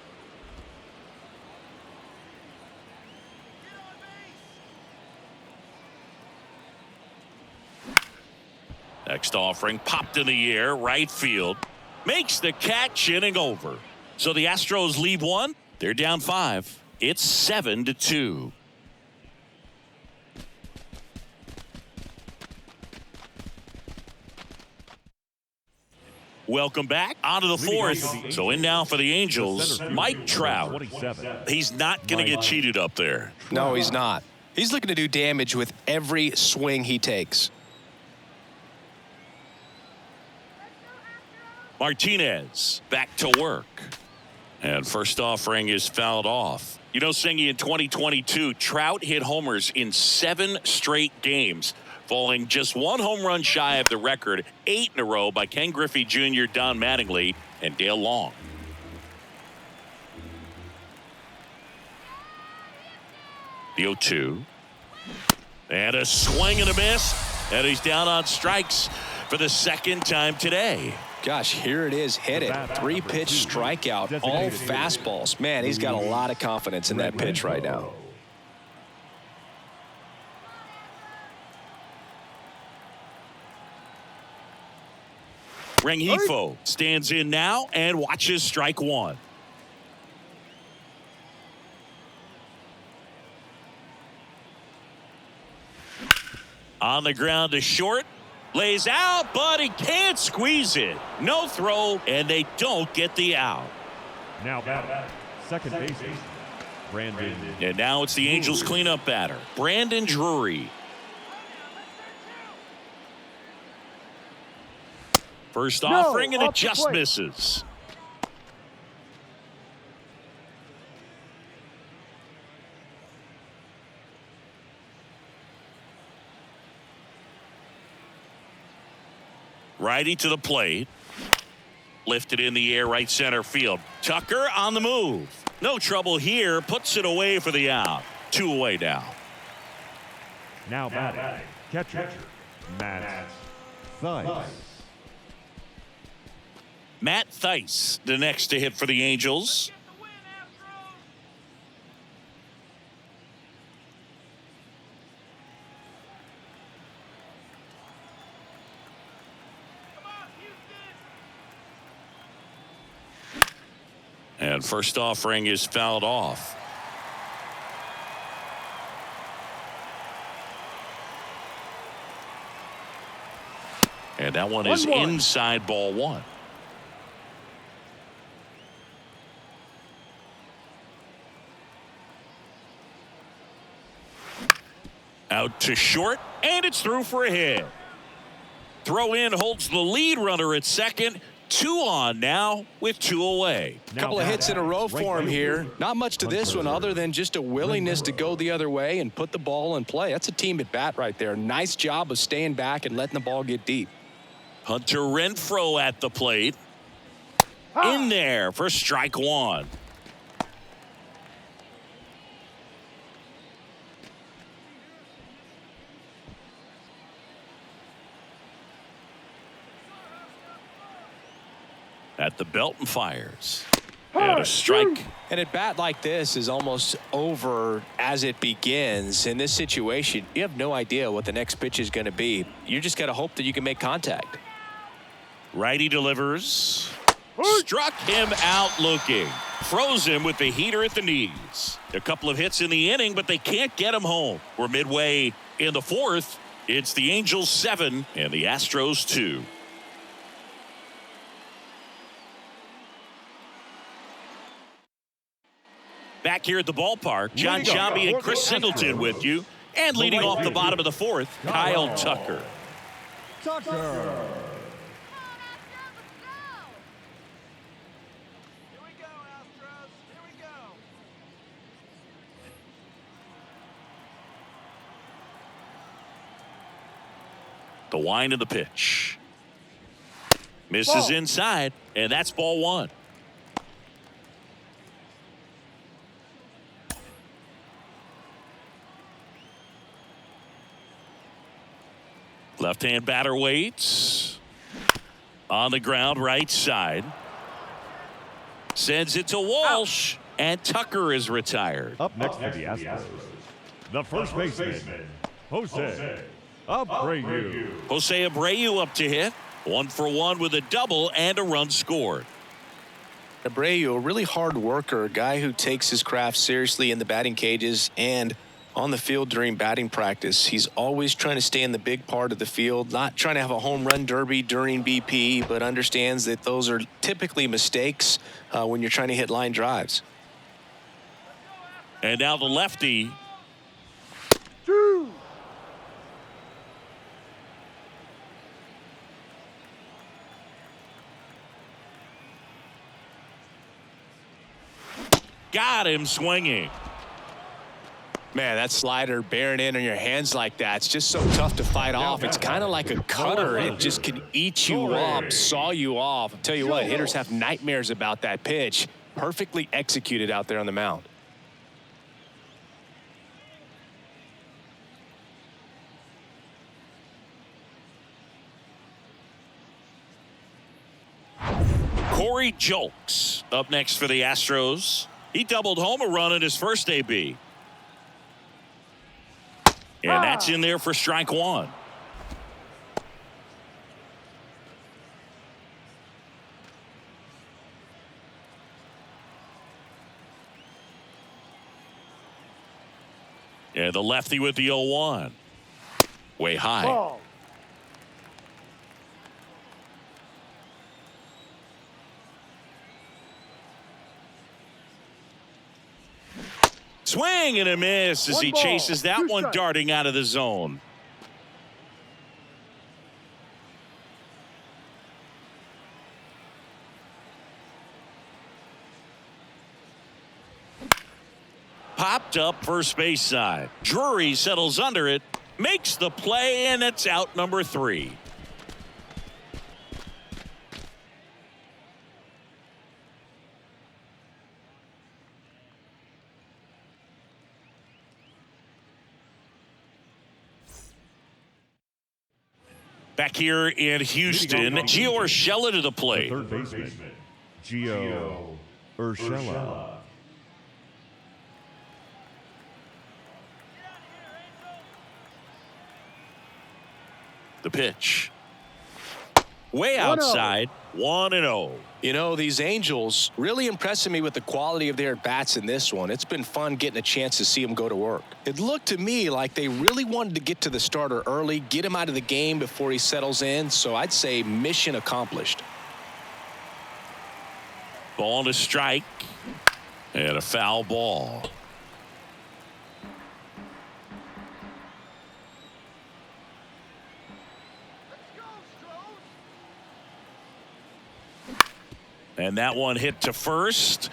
Next offering popped in the air, right field. Makes the catch, inning over. So the Astros leave 1. They're down 5. It's 7-2. Welcome back. On to the Leading off 4th. for the So in now for the The Angels, center fielder, Mike number Trout. 27. He's not going to get cheated up there. No, he's not. He's looking to do damage with every swing he takes. Martinez back to work. And first offering is fouled off. You know, Singy, in 2022, Trout hit homers in 7 straight games, falling just 1 home run shy of the record, 8 in a row by Ken Griffey Jr., Don Mattingly, and Dale Long. The 0-2. And a swing and a miss. And he's down on strikes for the 2nd time today. Gosh, here it is, hit it. 3-pitch strikeout, all fastballs. Man, he's got a lot of confidence in that pitch right now. Rengifo stands in now and watches strike one. On the ground to short. Lays out, but he can't squeeze it. No throw, and they don't get the out. Now batting, second baseman, Brandon. And now it's the Angels cleanup batter, Brandon Drury. First offering, and it just misses. Righty to the plate. Lifted in the air, right center field. Tucker on the move. No trouble here. Puts it away for the out. 2 away now. Now batting, catcher, Matt Thaiss. Matt Thaiss, the next to hit for the Angels. And first offering is fouled off. And that one is inside ball one. Out to short, and it's through for a hit. Throw in holds the lead runner at second. 2 on now with 2 away. A couple of hits in a row for him here. Not much to this one other than just a willingness to go the other way and put the ball in play. That's a team at bat right there. Nice job of staying back and letting the ball get deep. Hunter Renfroe at the plate. In there for strike one. At the belt and fires. And a strike. And at bat like this is almost over as it begins. In this situation, you have no idea what the next pitch is going to be. You just got to hope that you can make contact. Righty delivers. Struck him out looking. Froze him with the heater at the knees. A couple of hits in the inning, but they can't get him home. We're midway in the fourth. It's the Angels 7 and the Astros 2. Back here at the ballpark, John Sciambi and Chris Singleton with you. And leading off the bottom of the fourth, Kyle Tucker. The wind of the pitch. Misses inside, and that's ball one. Left-hand batter waits. On the ground, right side. Sends it to Walsh, and Tucker is retired. Up next for the Astros, the first baseman, Jose Abreu. Jose Abreu up to hit. 1 for 1 with a double and a run scored. Abreu, a really hard worker, a guy who takes his craft seriously in the batting cages and on the field during batting practice. He's always trying to stay in the big part of the field, not trying to have a home run derby during BP, but understands that those are typically mistakes when you're trying to hit line drives. And now the lefty. Got him swinging. Man, that slider bearing in on your hands like that, it's just so tough to fight off. It's kind of like a cutter. It just can eat you up, saw you off. I'll tell you what, hitters have nightmares about that pitch. Perfectly executed out there on the mound. Corey Julks up next for the Astros. He doubled home a run in his first AB. And that's in there for strike one. And the lefty with the 0-1. Way high. Ball. Swing and a miss as One he ball, chases that 2 one strikes. darting out of the zone. Popped up first base side. Drury settles under it, makes the play, and it's out number 3. Back here in Houston, Gio Urshela to the plate. Third baseman, Gio Urshela. The pitch. Way 1-0. outside, 1-0. You know, these Angels really impressing me with the quality of their at-bats in this one. It's been fun getting a chance to see them go to work. It looked to me like they really wanted to get to the starter early, get him out of the game before he settles in. So I'd say mission accomplished. Ball and a strike. And a foul ball. And that one hit to first.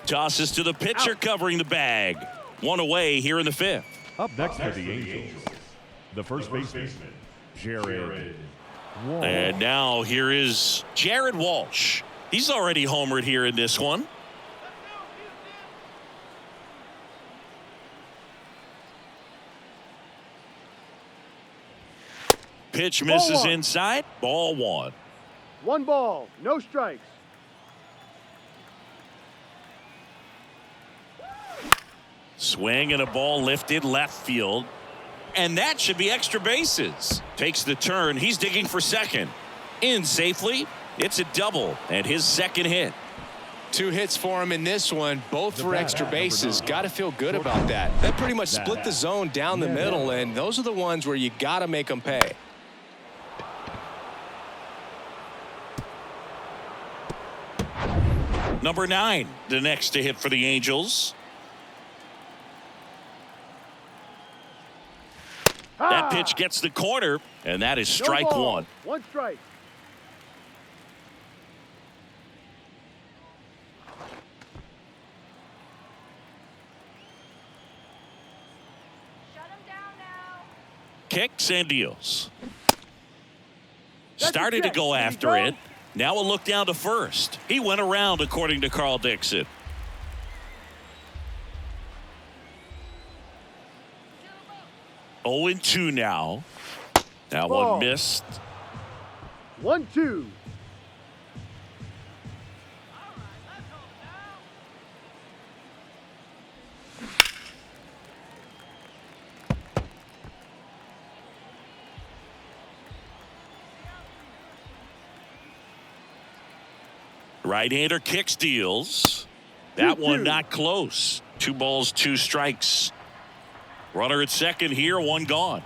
Tosses to the pitcher covering the bag. One away here in the 5th. Up next for the Angels, the first baseman, Jared Walsh. And now here is Jared Walsh. He's already homered here in this one. Pitch misses one. inside. Ball 1. 1 ball, no strikes. Swing and a ball lifted left field. And that should be extra bases. Takes the turn. He's digging for second. In safely. It's a double and his second hit. 2 hits for him in this one, both for extra bases. Got to feel good about that. That pretty much split the zone down the middle, and those are the ones where you got to make them pay. Number 9, the next to hit for the Angels. That pitch gets the corner, and that is strike No ball, 1. 1 strike. Shut him down now. Kicks and deals. That's Started a to check. go Did he after go? it. Now a look down to first. He went around, according to Carl Dixon. Oh and 2 now. That Ball. one missed. 1-2. Right-hander kicks, deals. That 2-2. one not close. 2 balls, 2 strikes. Runner at second here, 1 gone.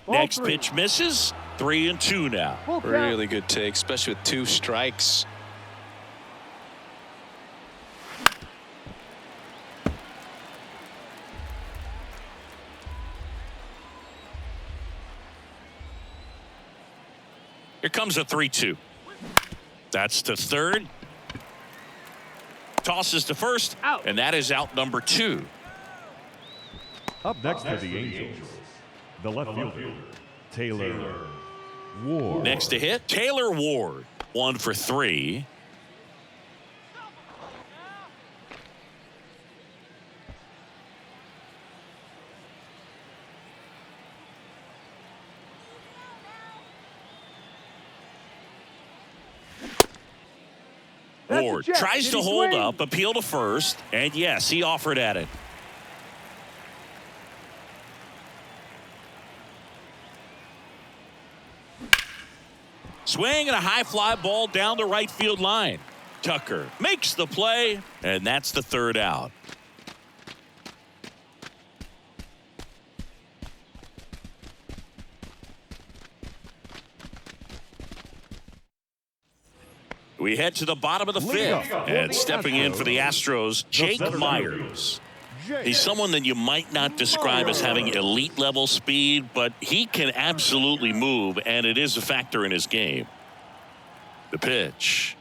Ball Next 3. pitch misses. 3-2 now. Full count. Really good take, especially with 2 strikes. Here comes a 3-2. That's to third. Tosses to first. Out. And that is out number 2. Up next for the Angels, the left fielder, Taylor Ward. Next to hit, Taylor Ward. 1 for 3. That's a Ward check. tries Did to he hold swing? up, appeal to first, and yes, he offered at it. Swing and a high fly ball down the right field line. Tucker makes the play, and that's the third out. We head to the bottom of the fifth, and stepping in for the Astros, Jake Myers. He's someone that you might not describe as having elite level speed, but he can absolutely move, and it is a factor in his game. The pitch.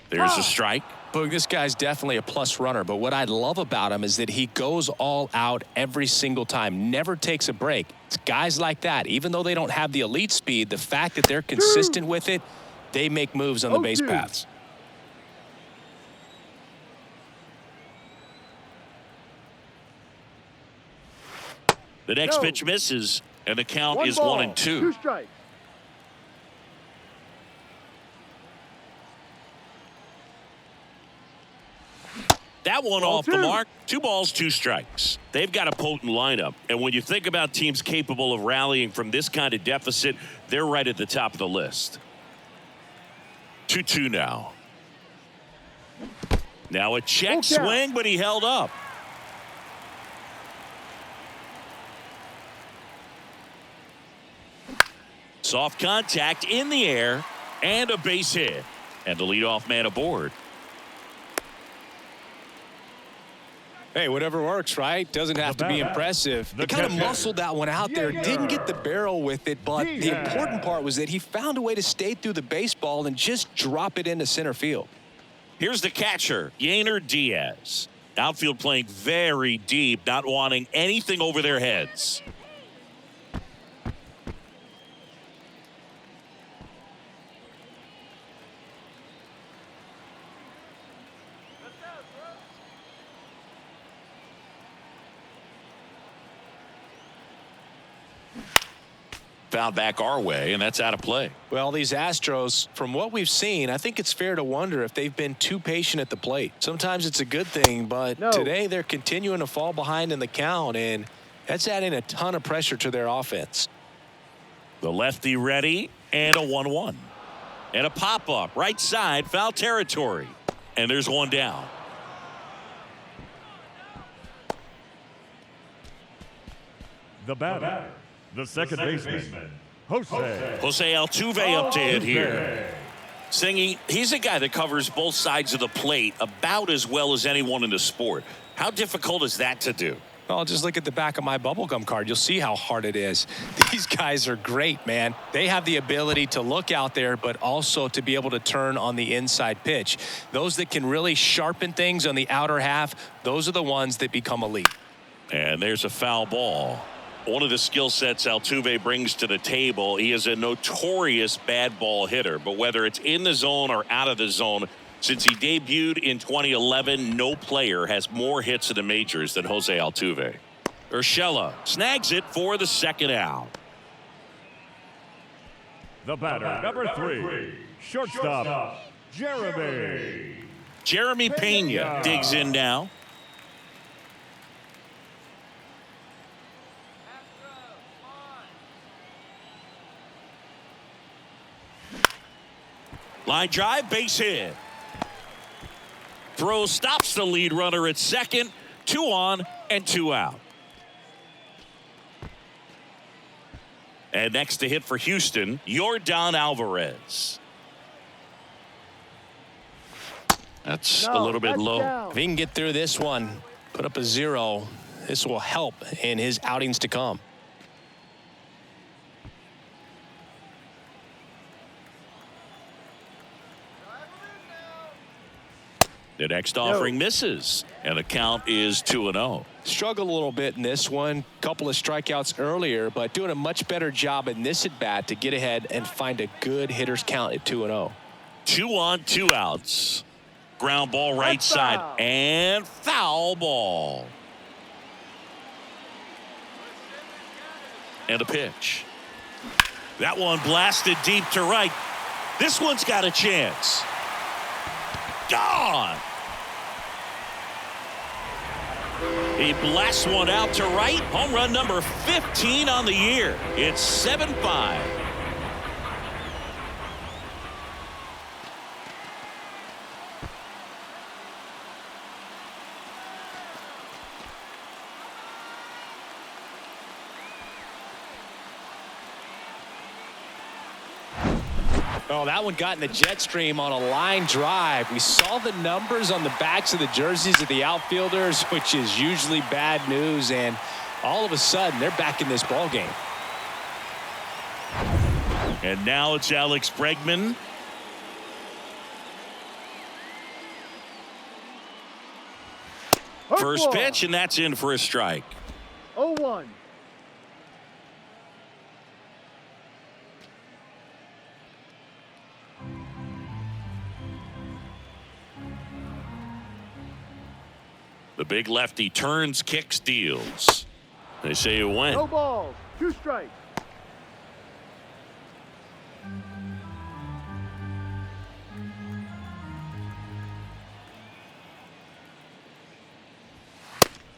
There's a strike. Boog, this guy's definitely a plus runner, but what I love about him is that he goes all out every single time, never takes a break. It's guys like that, even though they don't have the elite speed, the fact that they're consistent with it, they make moves on the base paths. The next pitch misses, and the count is 1-2. 2 strikes. That one Ball off 2. the mark. 2 balls, 2 strikes. They've got a potent lineup, and when you think about teams capable of rallying from this kind of deficit, they're right at the top of the list. 2-2 now. Now a check swing, but he held up. Soft contact in the air, and a base hit. And the leadoff man aboard. Hey, whatever works, right? Doesn't have to be impressive. He kind of muscled that one out there. Didn't get the barrel with it, but the important part was that he found a way to stay through the baseball and just drop it into center field. Here's the catcher, Yainer Diaz. Outfield playing very deep, not wanting anything over their heads. Foul back our way, and that's out of play. Well, these Astros, from what we've seen, I think it's fair to wonder if they've been too patient at the plate. Sometimes it's a good thing, but today they're continuing to fall behind in the count, and that's adding a ton of pressure to their offense. The lefty ready, and a 1-1. And a pop-up, right side, foul territory. And there's one down. The batter, the second baseman, Jose Altuve up to hit here. Singy, he's a guy that covers both sides of the plate about as well as anyone in the sport. How difficult is that to do? Well, just look at the back of my bubblegum card. You'll see how hard it is. These guys are great, man. They have the ability to look out there, but also to be able to turn on the inside pitch. Those that can really sharpen things on the outer half, those are the ones that become elite. And there's a foul ball. One of the skill sets Altuve brings to the table, he is a notorious bad ball hitter, but whether it's in the zone or out of the zone, since he debuted in 2011, no player has more hits in the majors than Jose Altuve. Urshela snags it for the second out. The batter, number 3, shortstop, Jeremy Pena digs in now. Line drive, base hit. Throw stops the lead runner at second. 2 on and 2 out. And next to hit for Houston, Yordan Alvarez. That's a little bit low. If he can get through this one, put up a 0, this will help in his outings to come. The next offering misses, and the count is 2-0. Struggled a little bit in this one. Couple of strikeouts earlier, but doing a much better job in this at bat to get ahead and find a good hitter's count at 2-0. 2 on, 2 outs. Ground ball right side, and foul ball. And a pitch. That one blasted deep to right. This one's got a chance. Gone. He blasts one out to right. Home run number 15 on the year. It's 7-5. Oh, that one got in the jet stream on a line drive. We saw the numbers on the backs of the jerseys of the outfielders, which is usually bad news, and all of a sudden they're back in this ball game. And now it's Alex Bregman. First pitch, and that's in for a strike. 0-1. The big lefty turns, kicks, deals. They say it went. No balls. 2 strikes.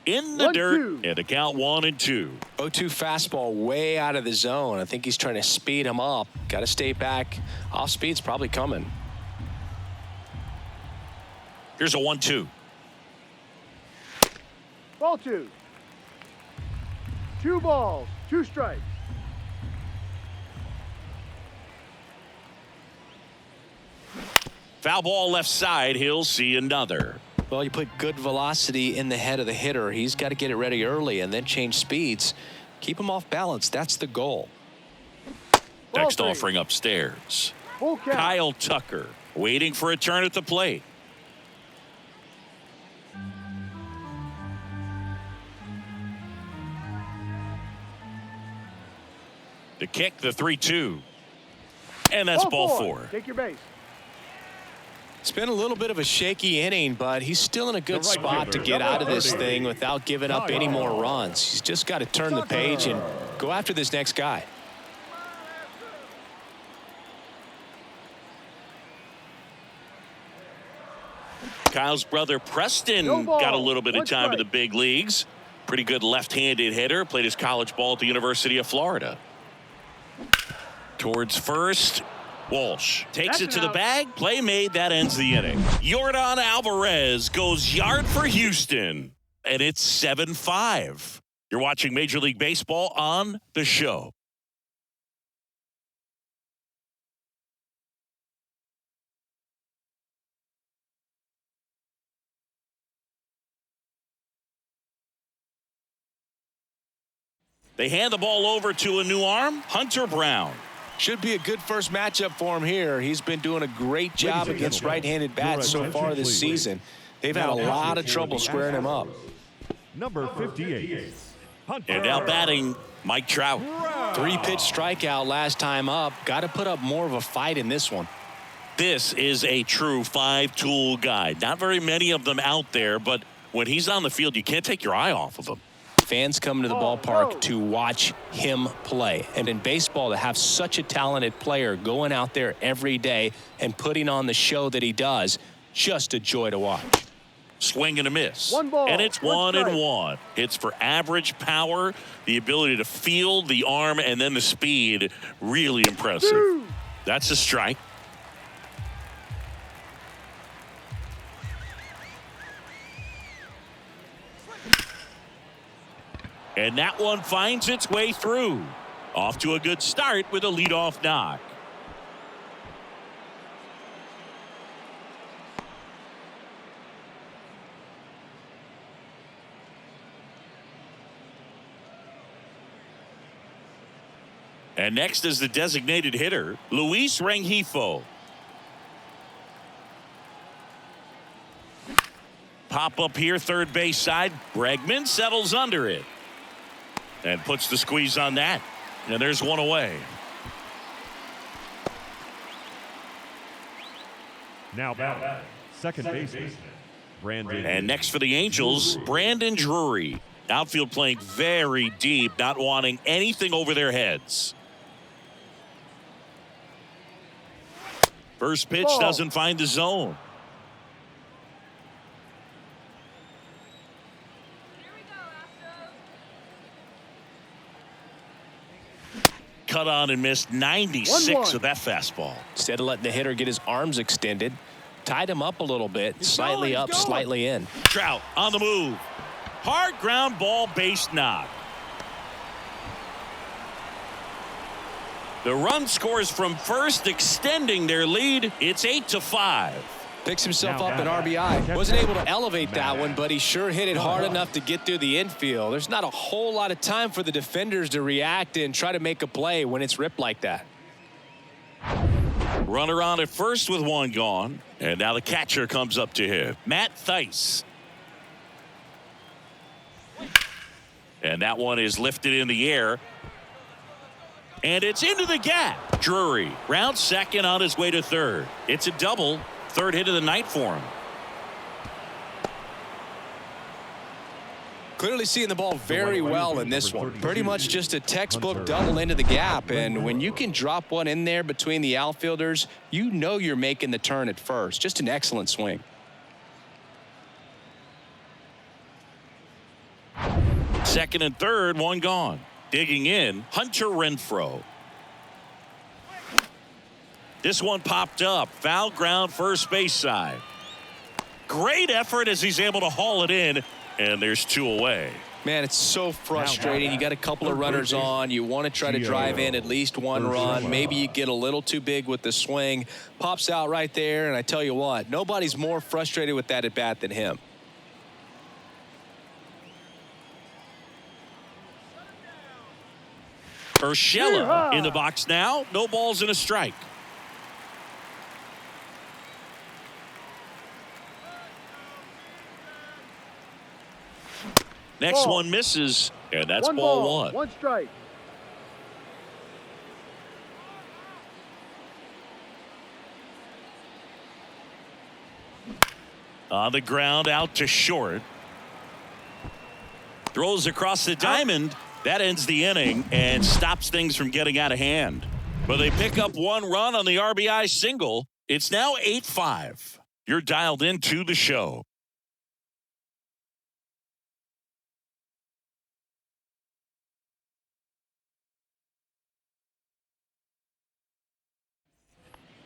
In the dirt, 1-2. and a count 1-2. 0-2 fastball way out of the zone. I think he's trying to speed him up. Got to stay back. Off speed's probably coming. Here's a 1-2. Ball 2. 2 balls. 2 strikes. Foul ball left side. He'll see another. Well, you put good velocity in the head of the hitter. He's got to get it ready early and then change speeds. Keep him off balance. That's the goal. Next 3. offering upstairs. Full count. Kyle Tucker waiting for a turn at the plate. The kick, the 3-2. And that's ball 4. Take your base. It's been a little bit of a shaky inning, but he's still in a good spot to get out of this thing without giving up any more runs. He's just got to turn the page and go after this next guy. Kyle's brother Preston No ball. got a little bit of 1 time in strike. the big leagues. Pretty good left-handed hitter. Played his college ball at the University of Florida. Towards first. Walsh takes it to the bag. Play made. That ends the inning. Yordan Alvarez goes yard for Houston. And it's 7-5. You're watching Major League Baseball on The Show. They hand the ball over to a new arm, Hunter Brown. Should be a good first matchup for him here. He's been doing a great job against right-handed bats so far this season. They've had a lot of trouble squaring him up. Number 58. Hunter. And now batting, Mike Trout. 3-pitch strikeout last time up. Got to put up more of a fight in this one. This is a true 5-tool guy. Not very many of them out there, but when he's on the field, you can't take your eye off of him. Fans come to the ballpark to watch him play. And in baseball, to have such a talented player going out there every day and putting on the show that he does, just a joy to watch. Swing and a miss. 1 ball. And it's 1-1. Hits for average power, the ability to field the arm, and then the speed. Really impressive. 2. That's a strike. And that one finds its way through. Off to a good start with a leadoff knock. And next is the designated hitter, Luis Rengifo. Pop up here, third base side. Bregman settles under it. And puts the squeeze on that. And there's one away. Now batting. Second baseman. Brandon. And next for the Angels, Brandon Drury. Outfield playing very deep, not wanting anything over their heads. First pitch doesn't find the zone. Cut on and missed 96 1-1. with that fastball. Instead of letting the hitter get his arms extended, tied him up a little bit, slightly up, slightly in. Trout on the move. Hard ground ball, base knock. The run scores from first, extending their lead. It's 8-5. Picks himself up an RBI. Wasn't able to elevate that one, but he sure hit it hard enough to get through the infield. There's not a whole lot of time for the defenders to react and try to make a play when it's ripped like that. Runner on at first with one gone. And now the catcher comes up to him. Matt Theis. And that one is lifted in the air. And it's into the gap. Drury rounds second on his way to third. It's a double. Third hit of the night for him. Clearly seeing the ball very well in this one. Pretty much just a textbook double into the gap. And when you can drop one in there between the outfielders, you know you're making the turn at first. Just an excellent swing. Second and third, one gone. Digging in, Hunter Renfroe. This one popped up. Foul ground, first base side. Great effort as he's able to haul it in, and there's two away. Man, it's so frustrating. You got a couple of runners on. You want to try to drive in at least one run. Maybe you get a little too big with the swing. Pops out right there, and I tell you what, nobody's more frustrated with that at bat than him. Urshela in the box now. No balls and a strike. Next one misses, and that's ball one. One strike. On the ground, out to short. Throws across the diamond. That ends the inning and stops things from getting out of hand. But they pick up one run on the RBI single. It's now 8-5. You're dialed into the show.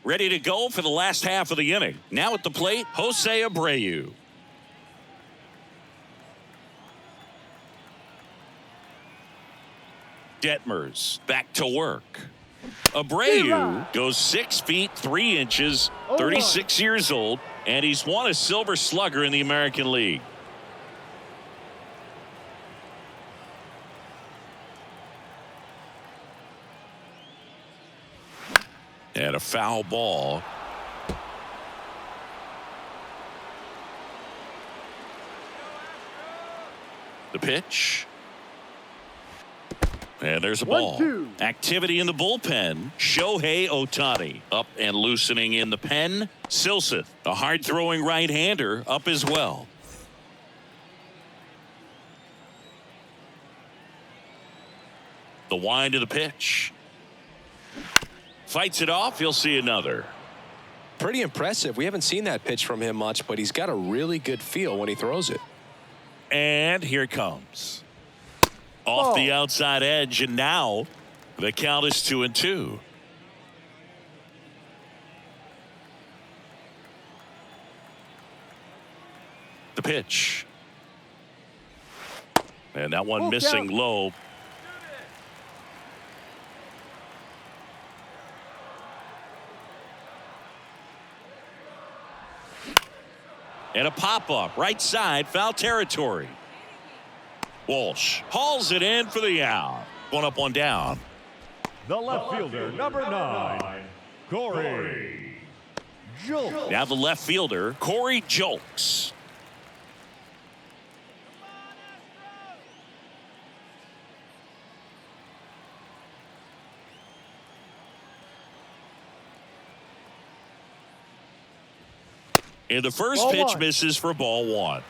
Ready to go for the last half of the inning. Now at the plate, Jose Abreu. Detmers back to work. Abreu goes 6 feet 3 inches, 36 years old, and he's won a Silver Slugger in the American League. And a foul ball. The pitch. And there's a ball. 1-2. Activity in the bullpen. Shohei Ohtani up and loosening in the pen. Silseth, a hard-throwing right-hander, up as well. The wind of the pitch. Fights it off. He'll see another. Pretty impressive. We haven't seen that pitch from him much, but he's got a really good feel when he throws it. And here it comes. Off the outside edge, and now the count is 2-2. The pitch. And that one missing low. And a pop-up, right side, foul territory. Walsh hauls it in for the out. One up, one down. The left fielder, number 9, Corey Julks. Now the left fielder, Corey Julks. And the first pitch misses for ball one.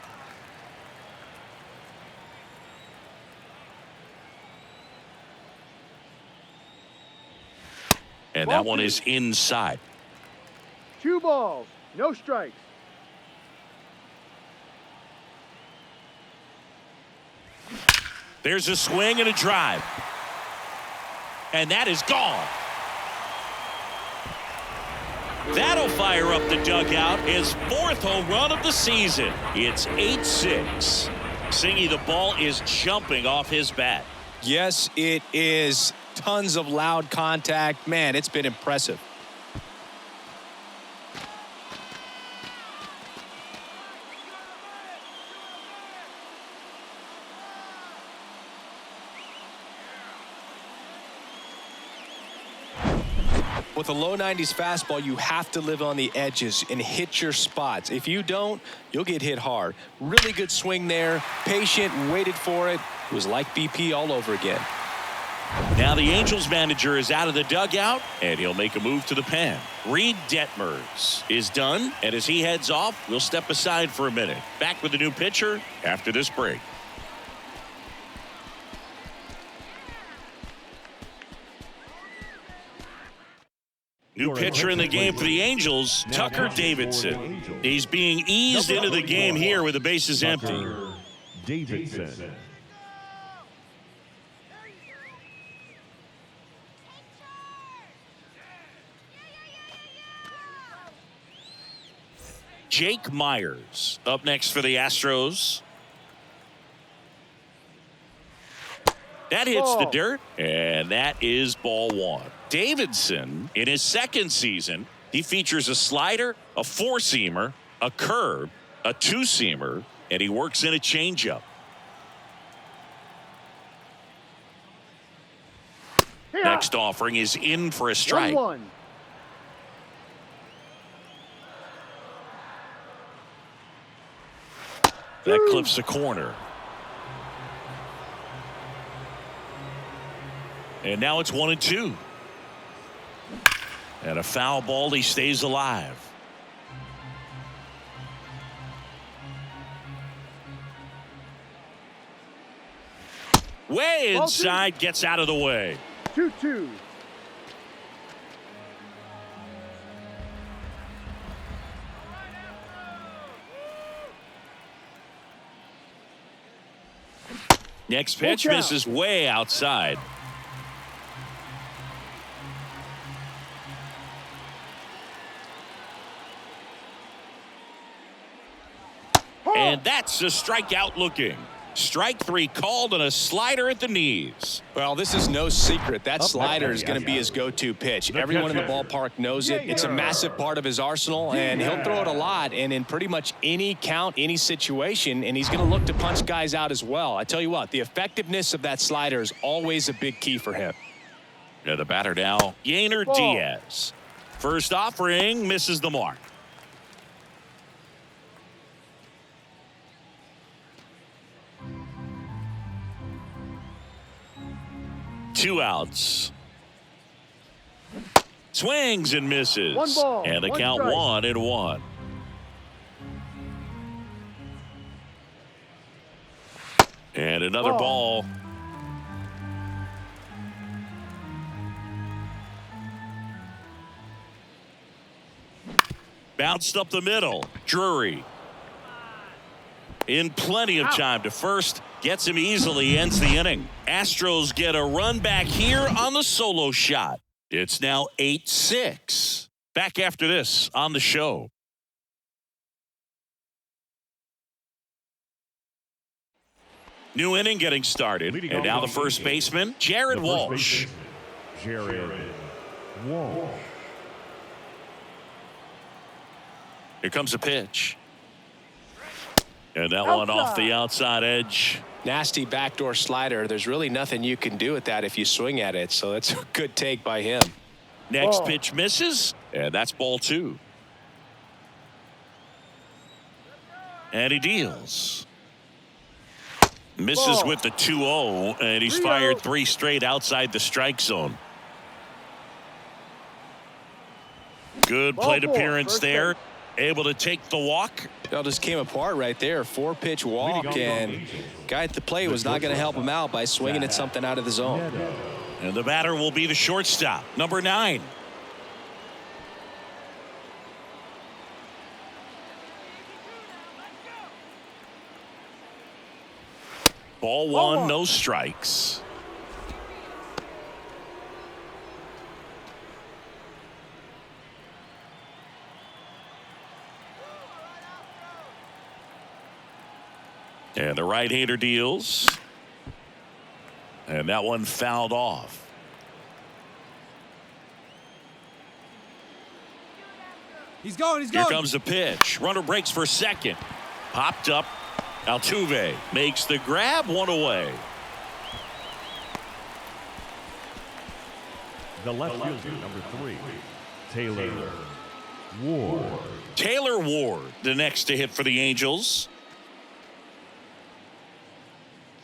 And that one is inside. 2 balls, no strikes. There's a swing and a drive. And that is gone. That'll fire up the dugout. His 4th home run of the season. It's 8-6. Singy, the ball is jumping off his bat. Yes, it is. tons of loud contact. Man, it's been impressive. With a low 90s fastball, you have to live on the edges and hit your spots. If you don't, you'll get hit hard. Really good swing there. Patient, waited for it. It was like BP all over again. Now the Angels manager is out of the dugout, and he'll make a move to the pen. Reed Detmers is done, and as he heads off, we'll step aside for a minute. Back with the new pitcher after this break. New pitcher in the game for the Angels, Tucker Davidson. He's being eased into the game here with the bases empty. Davidson. Jake Myers up next for the Astros. That hits the dirt, and that is ball one. Davidson, in his second season, he features a slider, a four-seamer, a curve, a two-seamer, and he works in a changeup. Next offering is in for a strike. 1-1. That clips the corner. And now it's 1-2. And a foul ball, he stays alive. Way inside, gets out of the way. 2-2. Next pitch misses way outside. And that's a strikeout looking. Strike three called and a slider at the knees. Well, this is no secret. That slider is going to be his go-to pitch. Everyone in the ballpark knows it. It's a massive part of his arsenal, and he'll throw it a lot and in pretty much any count, any situation, and he's going to look to punch guys out as well. I tell you what, the effectiveness of that slider is always a big key for him. Yeah, the batter now, Yainer Diaz. First offering misses the mark. Two outs. Swings and misses. 1 ball, and the 1 count strike. 1-1. And another ball. Bounced up the middle. Drury. In plenty of time to first. Gets him easily, ends the inning. Astros get a run back here on the solo shot. It's now 8-6. Back after this on the show. New inning getting started. And now the first baseman, Jared Walsh. Jared Walsh. Here comes a pitch. And that one off the outside edge. Nasty backdoor slider. There's really nothing you can do with that if you swing at it. So that's a good take by him. Next pitch misses. And that's ball two. And he deals. Misses with the 2-0. And he's fired 3 straight outside the strike zone. Good plate appearance there. Able to take the walk. It all just came apart right there. 4-pitch walk, and guy at the plate was not going to help him out by swinging at something out of the zone. And the batter will be the shortstop, number 9. Ball one, no strikes. And the right-hander deals. And that one fouled off. He's going. Here comes the pitch. Runner breaks for second. Popped up. Altuve makes the grab, one away. The left fielder, number 3, Taylor Ward. Taylor Ward, the next to hit for the Angels.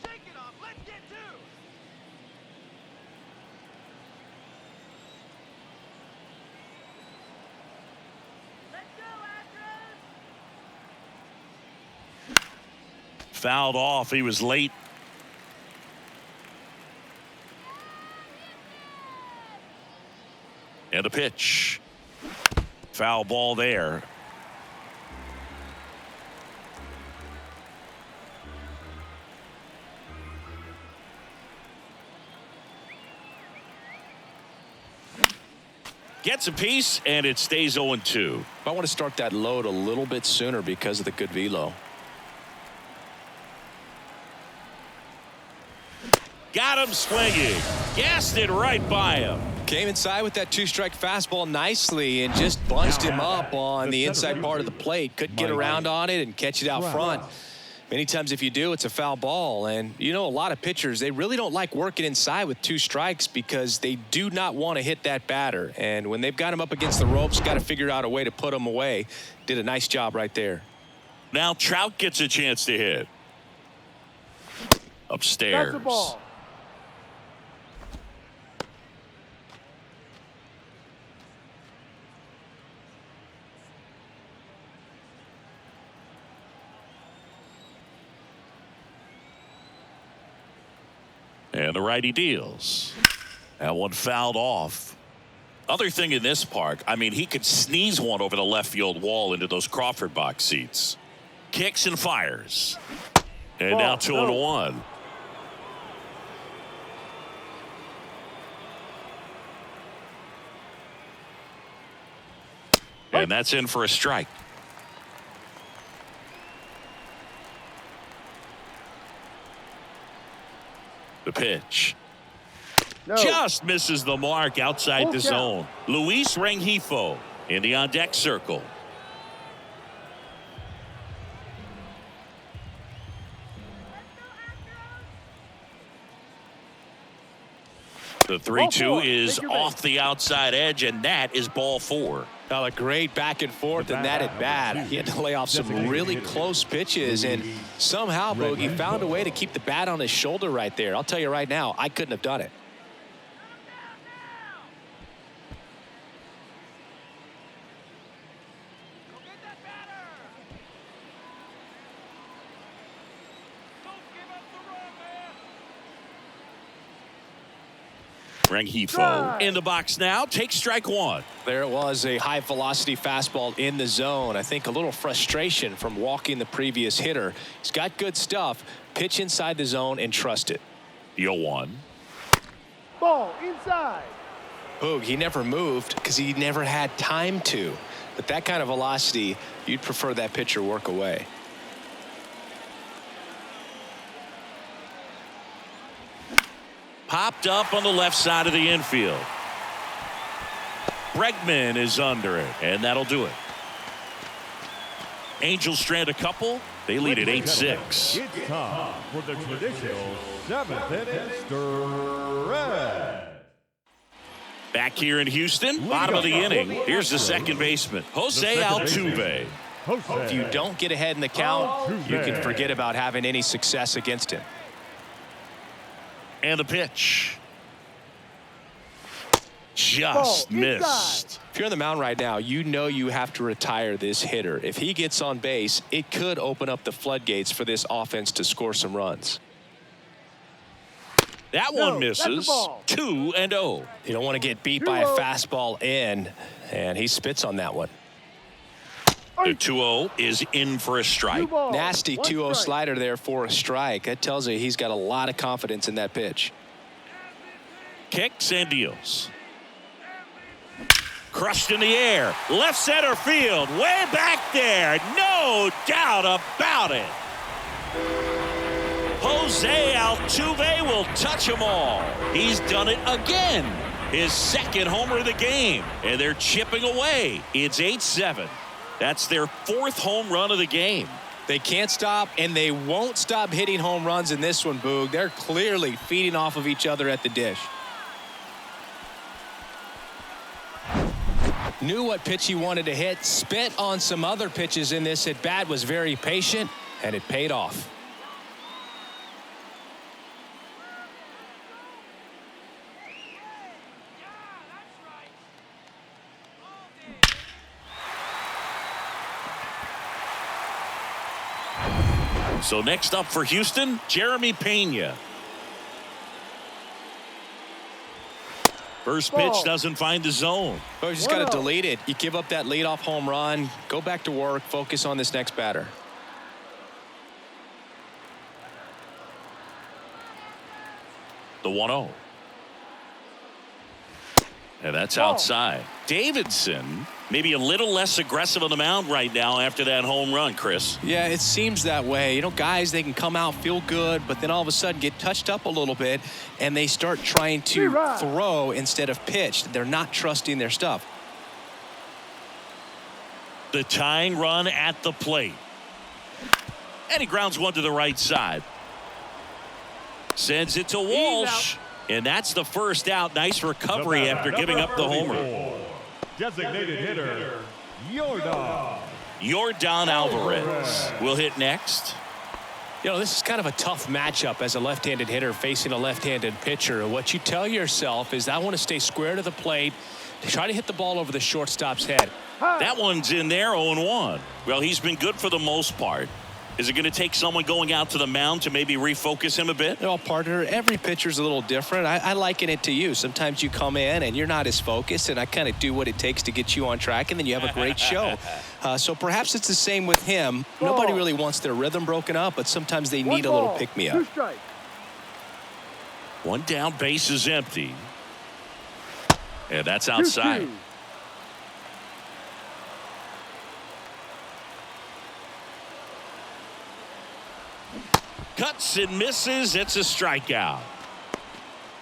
Shake it off. Let's get two. Let's go, Astros. Fouled off. He was late. And the pitch. Foul ball there. Gets a piece, and it stays 0-2. I want to start that load a little bit sooner because of the good velo. Got him swinging. Gassed it right by him. Came inside with that 2-strike fastball nicely and just bunched him up on the inside part of the plate. Couldn't get around on it and catch it out front. Many times if you do, it's a foul ball. And, you know, a lot of pitchers, they really don't like working inside with 2 strikes because they do not want to hit that batter. And when they've got him up against the ropes, got to figure out a way to put him away. Did a nice job right there. Now Trout gets a chance to hit. Upstairs. That's a ball. And the righty deals. That one fouled off. Other thing in this park, I mean, he could sneeze one over the left field wall into those Crawford box seats. Kicks and fires. And now 2-1. And that's in for a strike. The pitch. No. Just misses the mark outside the zone. Luis Rengifo in the on-deck circle. The 3-2 is off the outside edge, and that is ball 4. A great back and forth in that at bat. He had to lay off some really close pitches, and somehow Bogey found a way to keep the bat on his shoulder right there. I'll tell you right now, I couldn't have done it. Go get that batter. Don't give up the run, man. Rengifo in the box now. Takes strike 1. There it was, a high velocity fastball in the zone. I think a little frustration from walking the previous hitter. He's got good stuff. Pitch inside the zone and trust it. 0-1. Ball inside. Boog, he never moved because he never had time to. But that kind of velocity, you'd prefer that pitcher work away. Popped up on the left side of the infield. Bregman is under it, and that'll do it. Angels strand a couple. They lead at 8-6. It's time for the traditional 7th inning stretch. Back here in Houston, bottom of the inning. Here's the second baseman, Jose Altuve. If you don't get ahead in the count, you can forget about having any success against him. And the pitch. Just missed. If you're on the mound right now, you know you have to retire this hitter. If he gets on base, it could open up the floodgates for this offense to score some runs. That one misses. 2-0. You don't want to get beat by a fastball in, and he spits on that one. The 2-0 is in for a strike. Nasty 2-0 slider there for a strike. That tells you he's got a lot of confidence in that pitch. Kicks and deals. Crushed in the air. Left center field. Way back there. No doubt about it. Jose Altuve will touch them all. He's done it again. his second homer of the game, and they're chipping away. It's 8-7. That's their fourth home run of the game. They can't stop, and they won't stop hitting home runs in this one, Boog. They're clearly feeding off of each other at the dish. Knew what pitch he wanted to hit, spit on some other pitches in this at bat, was very patient, and it paid off. So next up for Houston, Jeremy Pena. First pitch doesn't find the zone. Oh, you just got to delete it. You give up that leadoff home run, go back to work, focus on this next batter. The 1-0. And that's outside. Davidson maybe a little less aggressive on the mound right now after that home run, Chris. Yeah, it seems that way. You know, guys, they can come out, feel good, but then all of a sudden get touched up a little bit, and they start trying to throw instead of pitch. They're not trusting their stuff. The tying run at the plate. And he grounds one to the right side. Sends it to Walsh. And that's the first out. Nice recovery after giving up the homer. Designated hitter, Yordan Alvarez will hit next. You know, this is kind of a tough matchup as a left-handed hitter facing a left-handed pitcher. What you tell yourself is I want to stay square to the plate, try to hit the ball over the shortstop's head. That one's in there, 0-1. Well, he's been good for the most part. Is it going to take someone going out to the mound to maybe refocus him a bit? Well, partner, every pitcher's a little different. I liken it to you. Sometimes you come in and you're not as focused, and I kind of do what it takes to get you on track, and then you have a great show. So perhaps it's the same with him. Nobody really wants their rhythm broken up, but sometimes they need a little pick-me-up. One down, base is empty. And that's outside. Cuts and misses. It's a strikeout.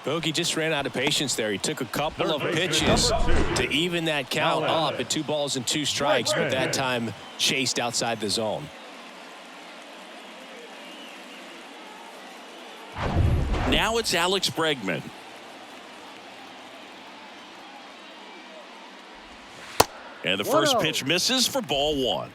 Bogey just ran out of patience there. He took a couple of pitches to even that count up at 2 balls and 2 strikes, but that time chased outside the zone. Now it's Alex Bregman. And the first pitch misses for ball 1.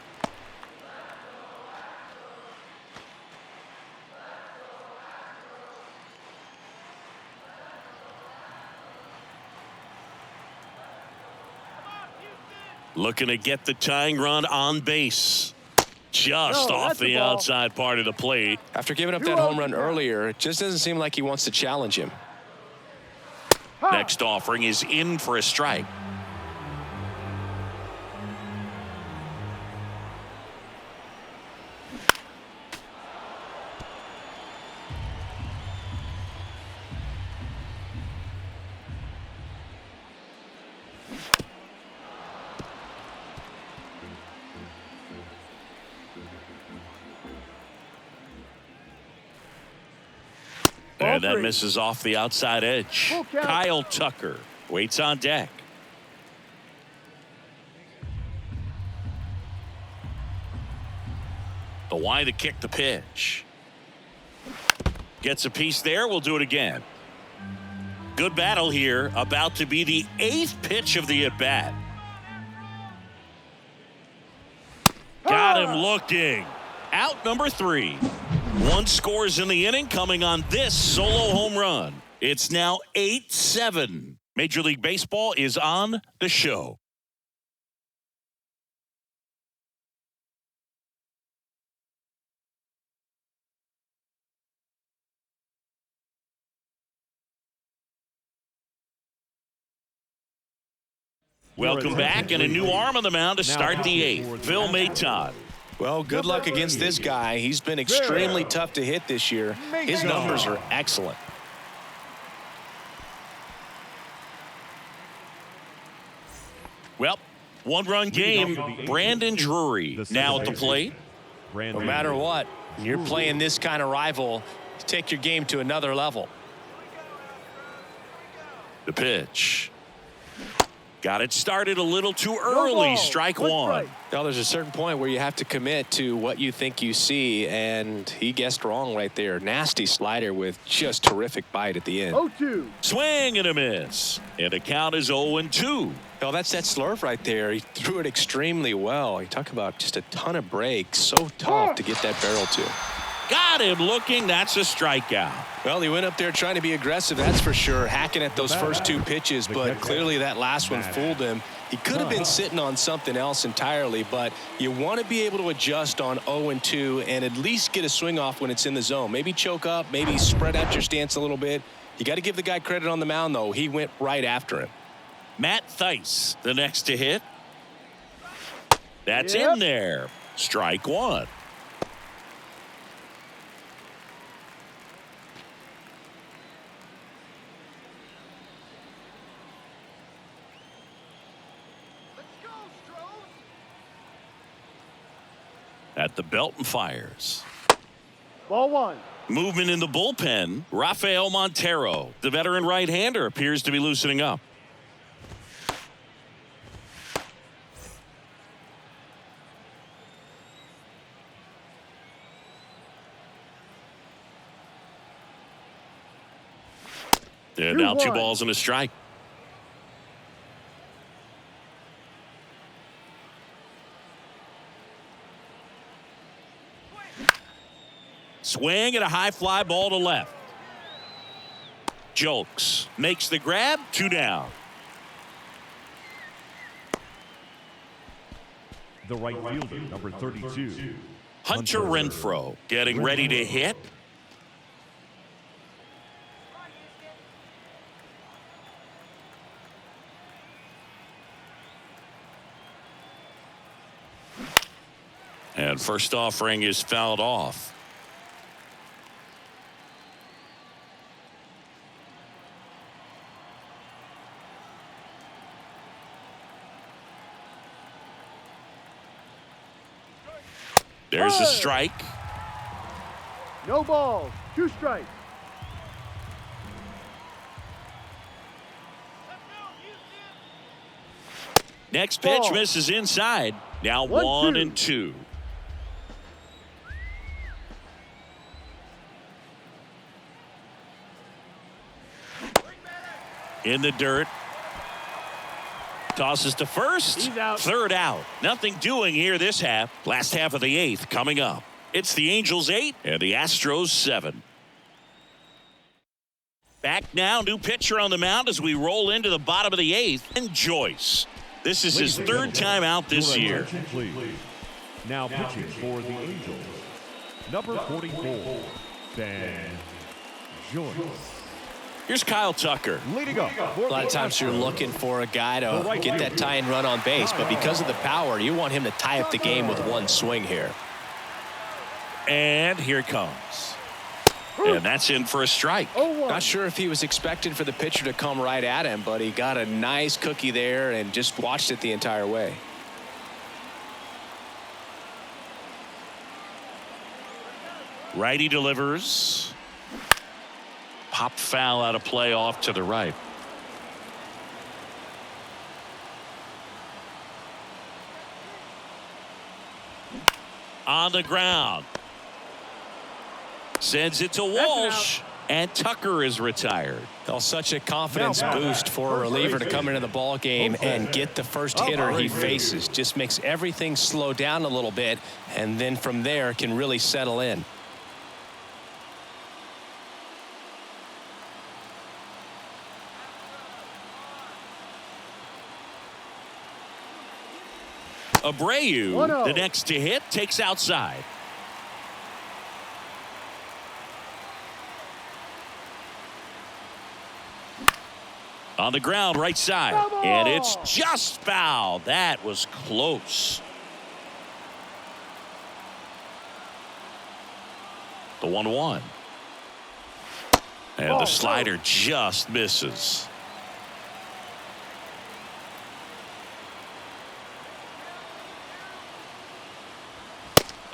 Looking to get the tying run on base. Just off the outside part of the plate. After giving up that home run earlier, it just doesn't seem like he wants to challenge him. Next offering is in for a strike. And that misses off the outside edge. Kyle Tucker waits on deck. The Y to kick the pitch. Gets a piece there. We'll do it again. Good battle here. About to be the 8th pitch of the at-bat. Got him looking. Out number 3. 1 scores in the inning coming on this solo home run. It's now 8-7. Major League Baseball is on the show. Welcome back, and a new arm on the mound to start the 8th. Phil Maton. Well, good luck against this guy. He's been extremely tough to hit this year. His numbers are excellent. Well, 1-run game. Brandon Drury now at the plate. No matter what, you're playing this kind of rival, take your game to another level. The pitch. Got it started a little too early. Strike one. Well, there's a certain point where you have to commit to what you think you see, and he guessed wrong right there. Nasty slider with just terrific bite at the end. 0-2. Swing and a miss. And the count is 0-2. Well, that's that slurve right there. He threw it extremely well. You talk about just a ton of breaks. So tough to get that barrel to. Got him looking. That's a strikeout. Well, he went up there trying to be aggressive, that's for sure, hacking at those first two pitches, but clearly that last one fooled him. He could have been sitting on something else entirely, but you want to be able to adjust on 0-2 and at least get a swing off when it's in the zone. Maybe choke up, maybe spread out your stance a little bit. You got to give the guy credit on the mound, though. He went right after him. Matt Theis, the next to hit. That's in there. Strike one. At the belt and fires. Ball one. Movement in the bullpen. Rafael Montero, the veteran right-hander, appears to be loosening up. And now 2 balls and a strike. Swing and a high fly ball to left. Jolks makes the grab. 2 down. The right fielder, number 32. Hunter Renfroe getting ready to hit. And first offering is fouled off. There's a strike. No balls. 2 strikes. Next pitch Ball. misses inside. Now 1-2. In the dirt. Tosses to first. He's out. Third out. Nothing doing here this half. Last half of the 8th coming up. It's the Angels 8 and the Astros 7. Back now, new pitcher on the mound as we roll into the bottom of the 8th. And Joyce. This is his 3rd time out this year. Now pitching for the Angels, number 44, Ben Joyce. Here's Kyle Tucker. Leading up. A lot of times you're looking for a guy to get that tie and run on base, but because of the power, you want him to tie up the game with one swing here. And here it comes. And that's in for a strike. Not sure if he was expected for the pitcher to come right at him, but he got a nice cookie there and just watched it the entire way. Righty delivers. Pop foul out of play off to the right. On the ground. Sends it to Walsh. And Tucker is retired. Well, such a confidence boost for a reliever to come into the ball game and get the first hitter he faces. Just makes everything slow down a little bit, and then from there can really settle in. Abreu, the next to hit, takes outside. On the ground, right side. And it's just foul. That was close. The 1-1. And the slider just misses.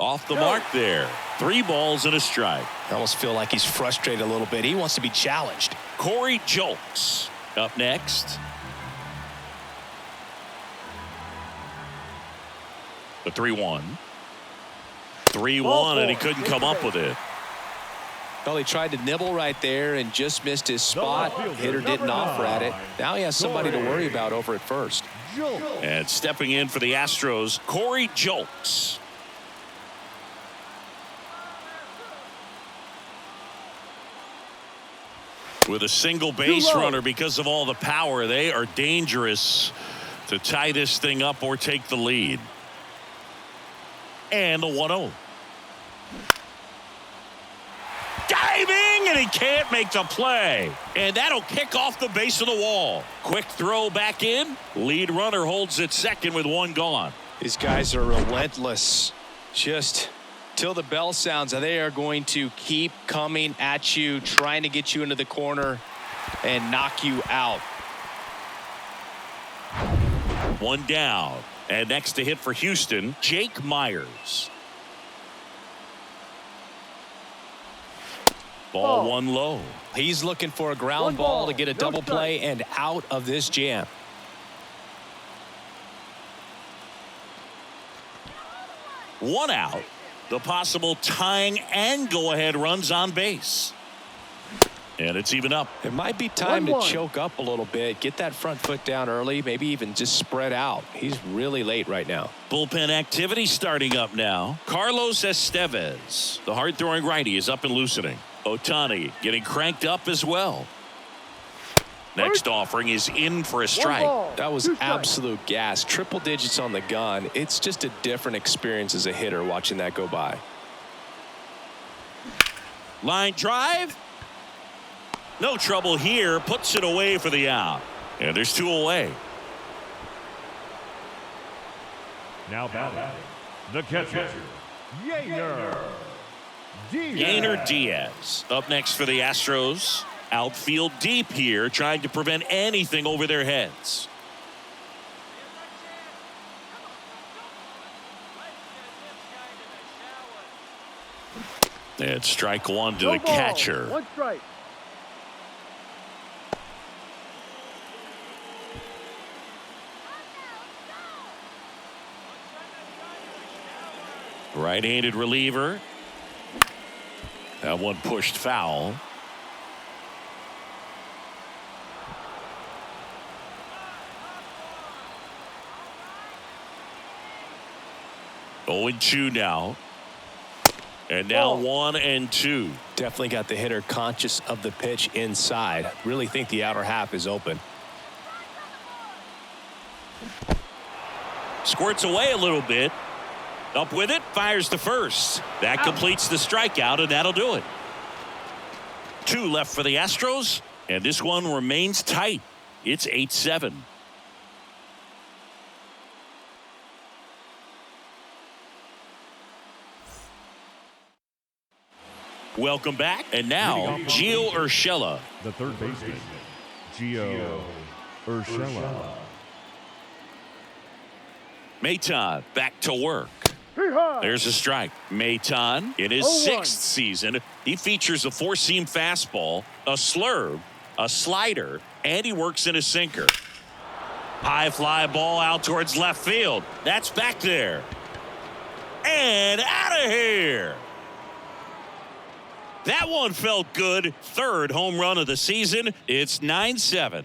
Off the mark there. 3 balls and a strike. I almost feel like he's frustrated a little bit. He wants to be challenged. Corey Jolks Up next, the 3-1. 3-1, and he couldn't come up with it. Well, he tried to nibble right there and just missed his spot. Hitter didn't offer at it. Now he has somebody to worry about over at first. And stepping in for the Astros, Corey Julks. With a single base runner because of all the power, they are dangerous to tie this thing up or take the lead. And the 1-0. Diving, and he can't make the play. And that'll kick off the base of the wall. Quick throw back in. Lead runner holds it second with one gone. These guys are relentless. Just till the bell sounds, they are going to keep coming at you, trying to get you into the corner and knock you out. One down. And next to hit for Houston, Jake Myers. Ball one low. He's looking for a ground ball to get a double play and out of this jam. One out. The possible tying and go-ahead runs on base. And it's even up. It might be time to choke up a little bit, get that front foot down early, maybe even just spread out. He's really late right now. Bullpen activity starting up now. Carlos Estevez, the hard-throwing righty, is up and loosening. Ohtani getting cranked up as well. Next offering is in for a strike. That was absolute gas. Triple digits on the gun. It's just a different experience as a hitter watching that go by. Line drive. No trouble here. Puts it away for the out. And there's two away. Now batting, the catcher, Yainer Diaz. Yainer Diaz up next for the Astros. Outfield deep here, trying to prevent anything over their heads. And strike one to the catcher. One strike. Right-handed reliever. That one pushed foul. Oh, 0-2 now. And now 1-2. Definitely got the hitter conscious of the pitch inside. Really think the outer half is open. Squirts away a little bit. Up with it, fires to first. That completes the strikeout, and that'll do it. 2 left for the Astros, and this one remains tight. It's 8-7. Welcome back, and now Gio Urshela. The third baseman, Gio Urshela. Maton back to work. There's a strike. Maton in his 6th season. He features a 4-seam fastball, a slurve, a slider, and he works in a sinker. High fly ball out towards left field. That's back there. And out of here. That one felt good. 3rd home run of the season. It's 9-7.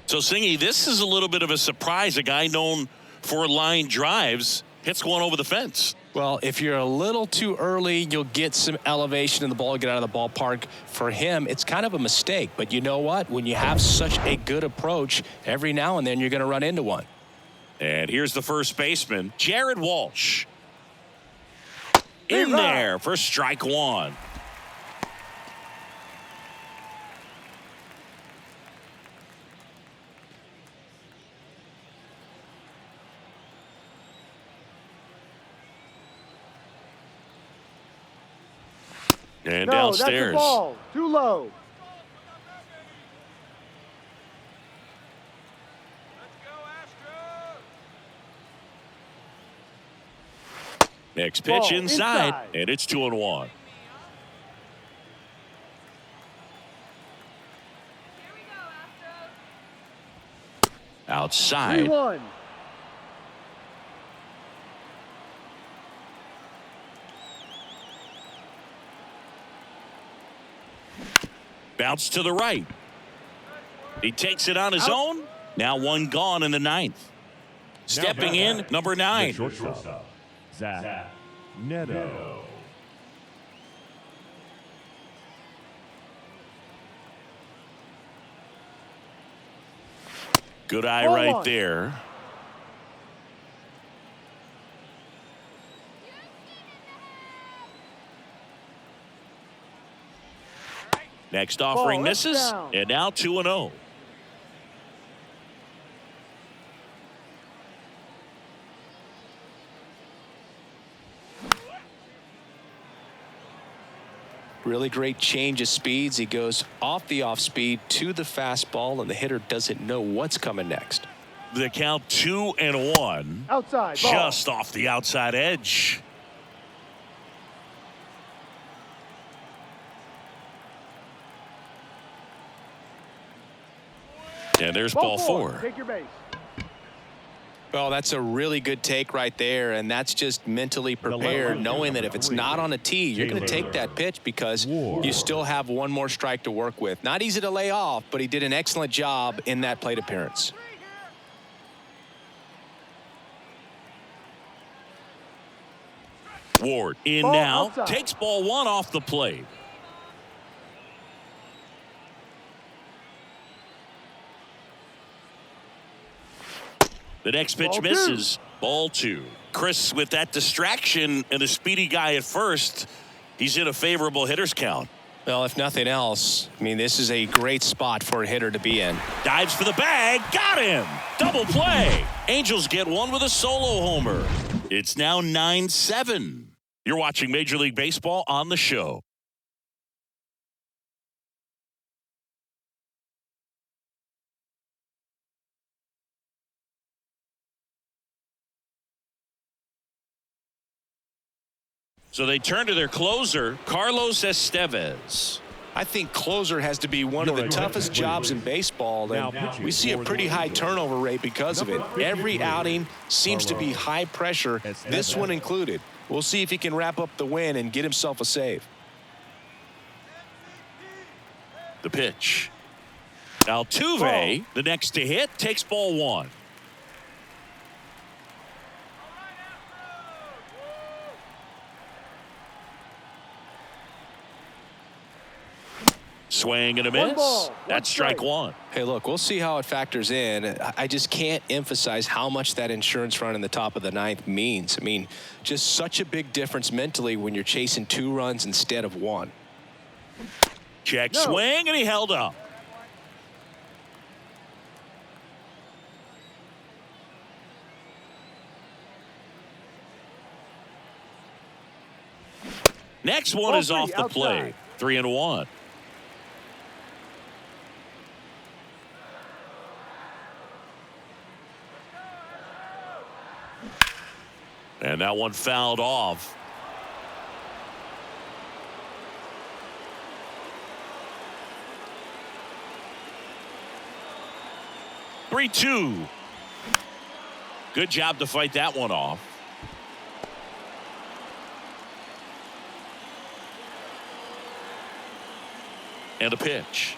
So, Singy, this is a little bit of a surprise. A guy known for line drives hits one over the fence. Well, if you're a little too early, you'll get some elevation in the ball, get out of the ballpark. For him, it's kind of a mistake. But you know what? When you have such a good approach, every now and then you're going to run into one. And here's the first baseman, Jared Walsh. In there for strike one. And downstairs. That's a ball. Too low. Let's go, Astros! Next pitch Ball inside, inside. and it's 2-1. Outside. 3-1. Bounce to the right. He takes it on his Out. own. Now one gone in the ninth. Stepping in, number 9. The shortstop, Zach Neto. Good eye Ball right one. there. Next offering Ball left misses, down. and now 2-0. Really great change of speeds. He goes off the off speed to the fastball, and the hitter doesn't know what's coming next. The count 2-1. Outside. Ball. Just off the outside edge. And there's ball 4. Take your base. Well, that's a really good take right there, and that's just mentally prepared, knowing that if it's not on a tee, you're going to take that pitch because you still have one more strike to work with. Not easy to lay off, but he did an excellent job in that plate appearance. Ward in Ball now. outside. Takes ball 1 off the plate. The next pitch Ball 2. misses. Ball 2. Chris, with that distraction and a speedy guy at first, he's in a favorable hitter's count. Well, if nothing else, I mean, this is a great spot for a hitter to be in. Dives for the bag. Got him. Double play. Angels get one with a solo homer. It's now 9-7. You're watching Major League Baseball on the show. So they turn to their closer, Carlos Estevez. I think closer has to be one of the toughest jobs in baseball, and we see a pretty high turnover rate because of it. Every outing seems to be high pressure, this one included. We'll see if he can wrap up the win and get himself a save. The pitch. Altuve, the next to hit, takes ball 1. Swing and a One miss. ball, one That's strike strike. 1. Hey, look, we'll see how it factors in. I just can't emphasize how much that insurance run in the top of the ninth means. I mean, just such a big difference mentally when you're chasing 2 runs instead of 1. Check No. swing, and he held up. Next one Ball is off 3 the play. outside. 3-1. And that one fouled off. Three-two. Good job to fight that one off. And a pitch.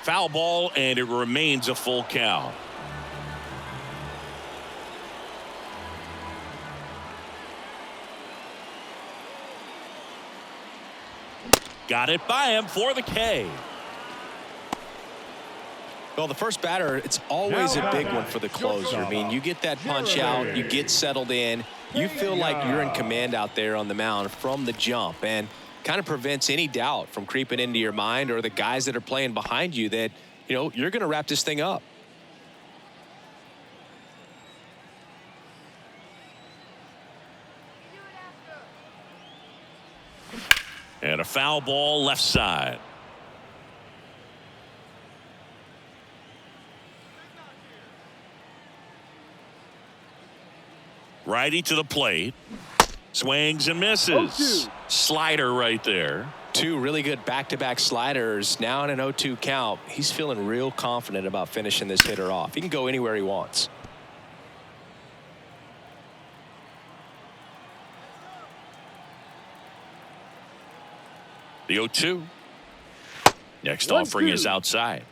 Foul ball, and it remains a full count. Got it by him for the K. Well, the first batter, it's always a big one for the closer. I mean, you get that punch out, you get settled in, you feel like you're in command out there on the mound from the jump, and kind of prevents any doubt from creeping into your mind or the guys that are playing behind you that, you know, you're going to wrap this thing up. And a foul ball left side. Righty to the plate. Swings and misses. 0-2. Slider right there. Two really good back-to-back sliders. Now in an 0-2 count. He's feeling real confident about finishing this hitter off. He can go anywhere he wants. The 0-2. Next 1-2. offering is outside.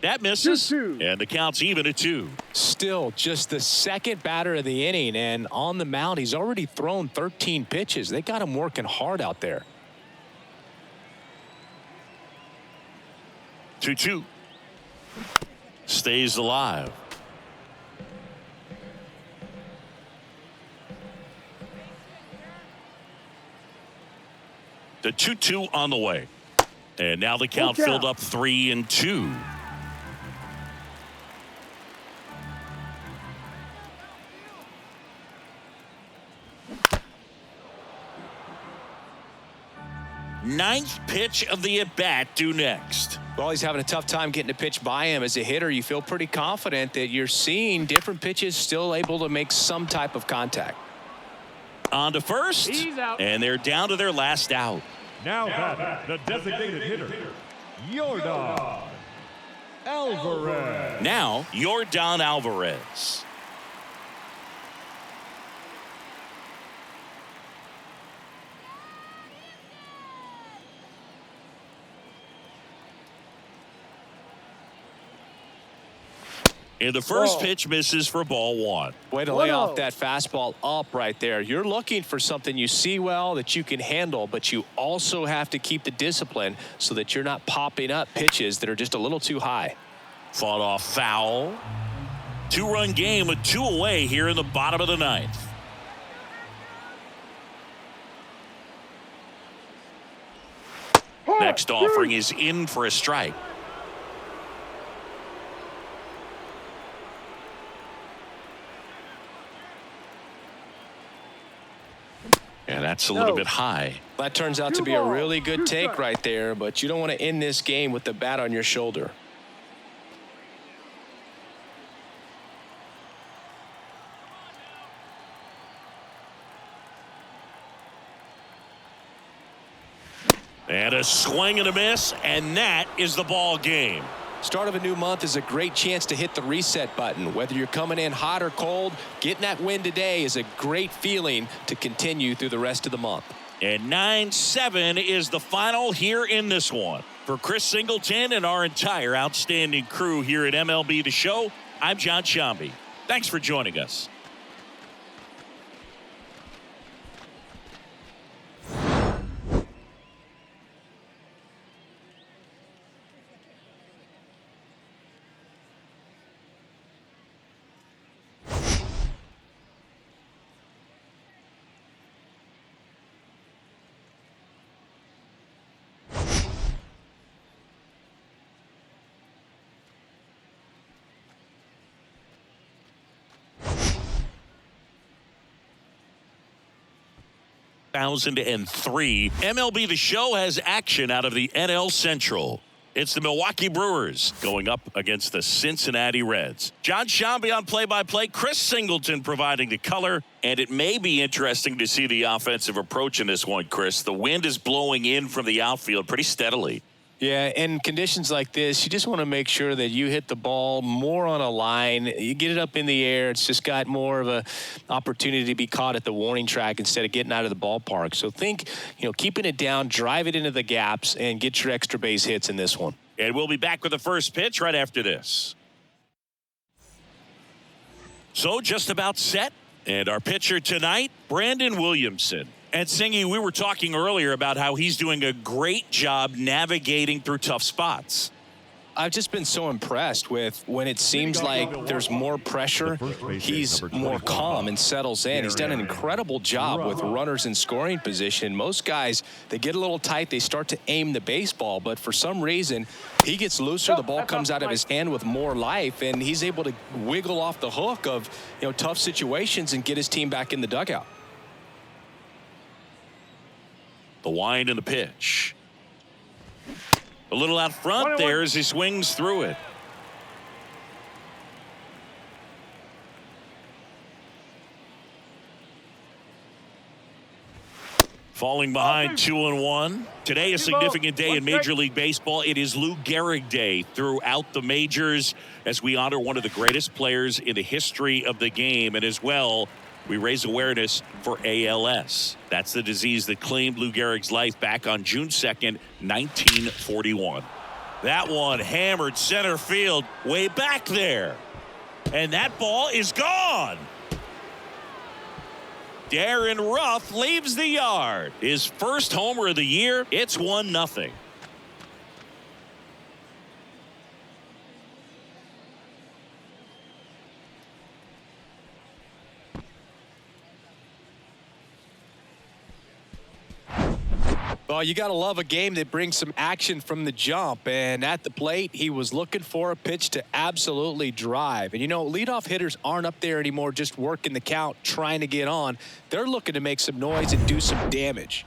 That misses. 2-2. And the count's even at 2. Still just the second batter of the inning, and on the mound he's already thrown 13 pitches. They got him working hard out there. 2-2. Stays alive. The 2-2 on the way. And now the count Full count. filled up 3-2. Ninth pitch of the at-bat due next. Well, he's having a tough time getting a pitch by him. As a hitter, you feel pretty confident that you're seeing different pitches still able to make some type of contact. On to first. He's out. And they're down to their last out. Now batting, the designated hitter, Yordan Alvarez. Now, Yordan Alvarez. And the first pitch misses for ball 1. Way to lay 1-0. off that fastball up right there. You're looking for something you see well that you can handle, but you also have to keep the discipline so that you're not popping up pitches that are just a little too high. Fought off foul. 2-run game with 2 away here in the bottom of the 9th. Next offering is in for a strike. And that's a little bit high. That turns out to be a really good take right there, but you don't want to end this game with the bat on your shoulder. And a swing and a miss, and that is the ball game. Start of a new month is a great chance to hit the reset button. Whether you're coming in hot or cold, getting that win today is a great feeling to continue through the rest of the month. And 9-7 is the final here in this one. For Chris Singleton and our entire outstanding crew here at MLB The Show, I'm John Shambi. Thanks for joining us. ...2003. MLB The Show has action out of the NL Central. It's the Milwaukee Brewers going up against the Cincinnati Reds. John Shambi on play-by-play. Chris Singleton providing the color. And it may be interesting to see the offensive approach in this one, Chris. The wind is blowing in from the outfield pretty steadily. Yeah, in conditions like this, you just want to make sure that you hit the ball more on a line. You get it up in the air. It's just got more of a opportunity to be caught at the warning track instead of getting out of the ballpark. So think, keeping it down, drive it into the gaps, and get your extra base hits in this one. And we'll be back with the first pitch right after this. So just about set. And our pitcher tonight, Brandon Williamson. And Singy, we were talking earlier about how he's doing a great job navigating through tough spots. I've just been so impressed with when it seems like there's more pressure, he's more calm and settles in. He's done an incredible job with runners in scoring position. Most guys, they get a little tight, they start to aim the baseball, but for some reason, he gets looser, the ball comes out of his hand with more life, and he's able to wiggle off the hook of tough situations and get his team back in the dugout. The wind and the pitch. A little out front there as he swings through it. Falling behind 2-1. Today, a significant day in Major League Baseball. It is Lou Gehrig Day throughout the majors as we honor one of the greatest players in the history of the game. And as well, we raise awareness for ALS. That's the disease that claimed Lou Gehrig's life back on June 2nd, 1941. That one hammered center field way back there. And that ball is gone. Darren Ruff leaves the yard. His first homer of the year. It's 1-0. Well, you got to love a game that brings some action from the jump. And at the plate, he was looking for a pitch to absolutely drive. And, you know, leadoff hitters aren't up there anymore just working the count, trying to get on. They're looking to make some noise and do some damage.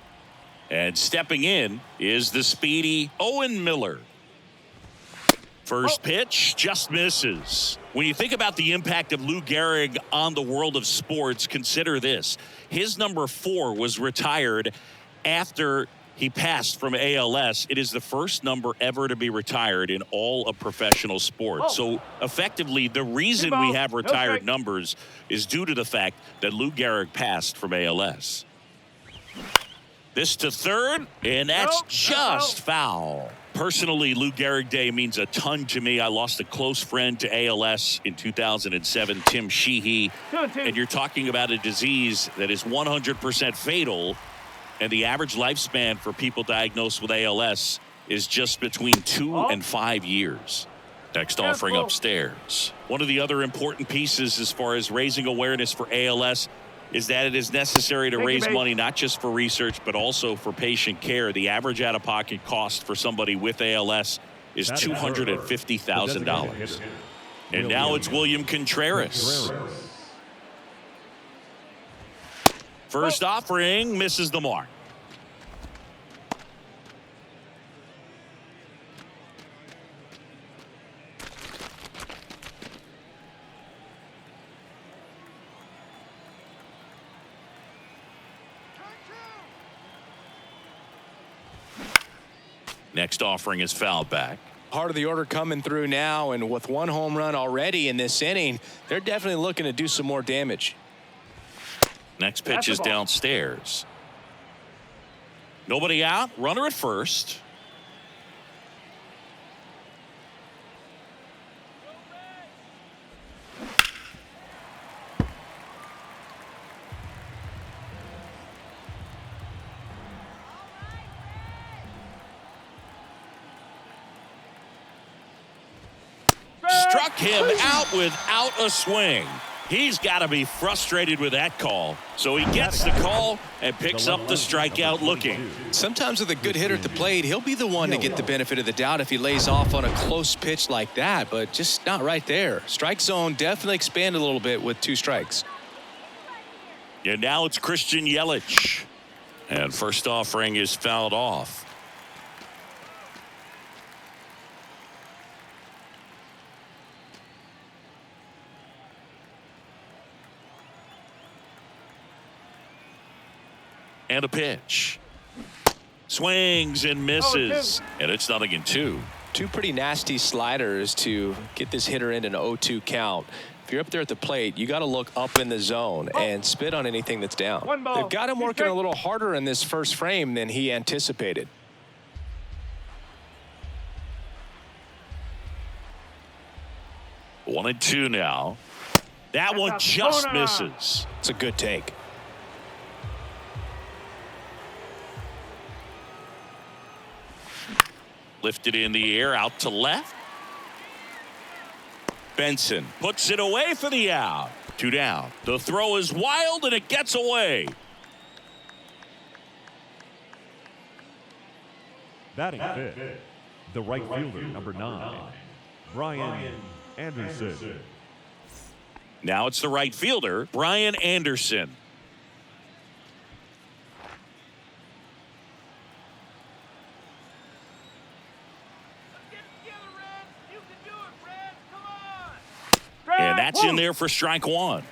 And stepping in is the speedy Owen Miller. First pitch just misses. When you think about the impact of Lou Gehrig on the world of sports, consider this. His number 4 was retired after he passed from ALS. It is the first number ever to be retired in all of professional sports. So effectively, the reason we have retired numbers is due to the fact that Lou Gehrig passed from ALS. This to third, and that's just foul. Personally, Lou Gehrig Day means a ton to me. I lost a close friend to ALS in 2007, Tim Sheehy. And you're talking about a disease that is 100% fatal. And the average lifespan for people diagnosed with ALS is just between 2 and 5 years. Next offering upstairs. One of the other important pieces as far as raising awareness for ALS is that it is necessary to raise money not just for research but also for patient care. The average out-of-pocket cost for somebody with ALS is $250,000. And now it's William Contreras. First offering misses the mark. Next offering is fouled back. Part of the order coming through now, and with 1 home run already in this inning, they're definitely looking to do some more damage. Next pitch is downstairs. Nobody out. Runner at first. Struck him out without a swing. He's got to be frustrated with that call. So he gets the call and picks up the strikeout looking. Sometimes with a good hitter at the plate, he'll be the one to get the benefit of the doubt if he lays off on a close pitch like that, but just not right there. Strike zone definitely expanded a little bit with 2 strikes. And now it's Christian Yelich. And first offering is fouled off. And a pitch. Swings and misses. And it's 0-2. 2 pretty nasty sliders to get this hitter in an 0-2 count. If you're up there at the plate, you got to look up in the zone and spit on anything that's down. They've got him working a little harder in this first frame than he anticipated. One and two now. That one just misses. It's a good take. Lifted in the air out to left. Benson puts it away for the out. 2 down. The throw is wild and it gets away. Batting fifth, the right fielder, number 9, Brian Anderson. Now it's the right fielder, Brian Anderson. And that's in there for strike one.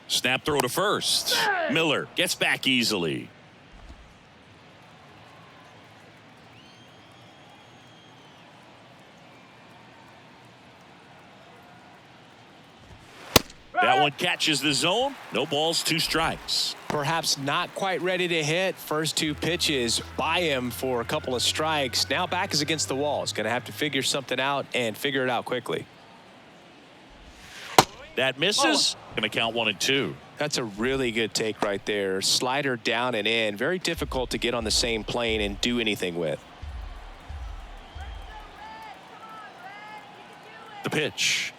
Snap throw to first. Miller gets back easily. That one catches the zone. No balls, 2 strikes. Perhaps not quite ready to hit. First 2 pitches by him for a couple of strikes. Now back is against the wall. He's going to have to figure something out and figure it out quickly. That misses. Going to count 1 and 2. That's a really good take right there. Slider down and in. Very difficult to get on the same plane and do anything with. The pitch.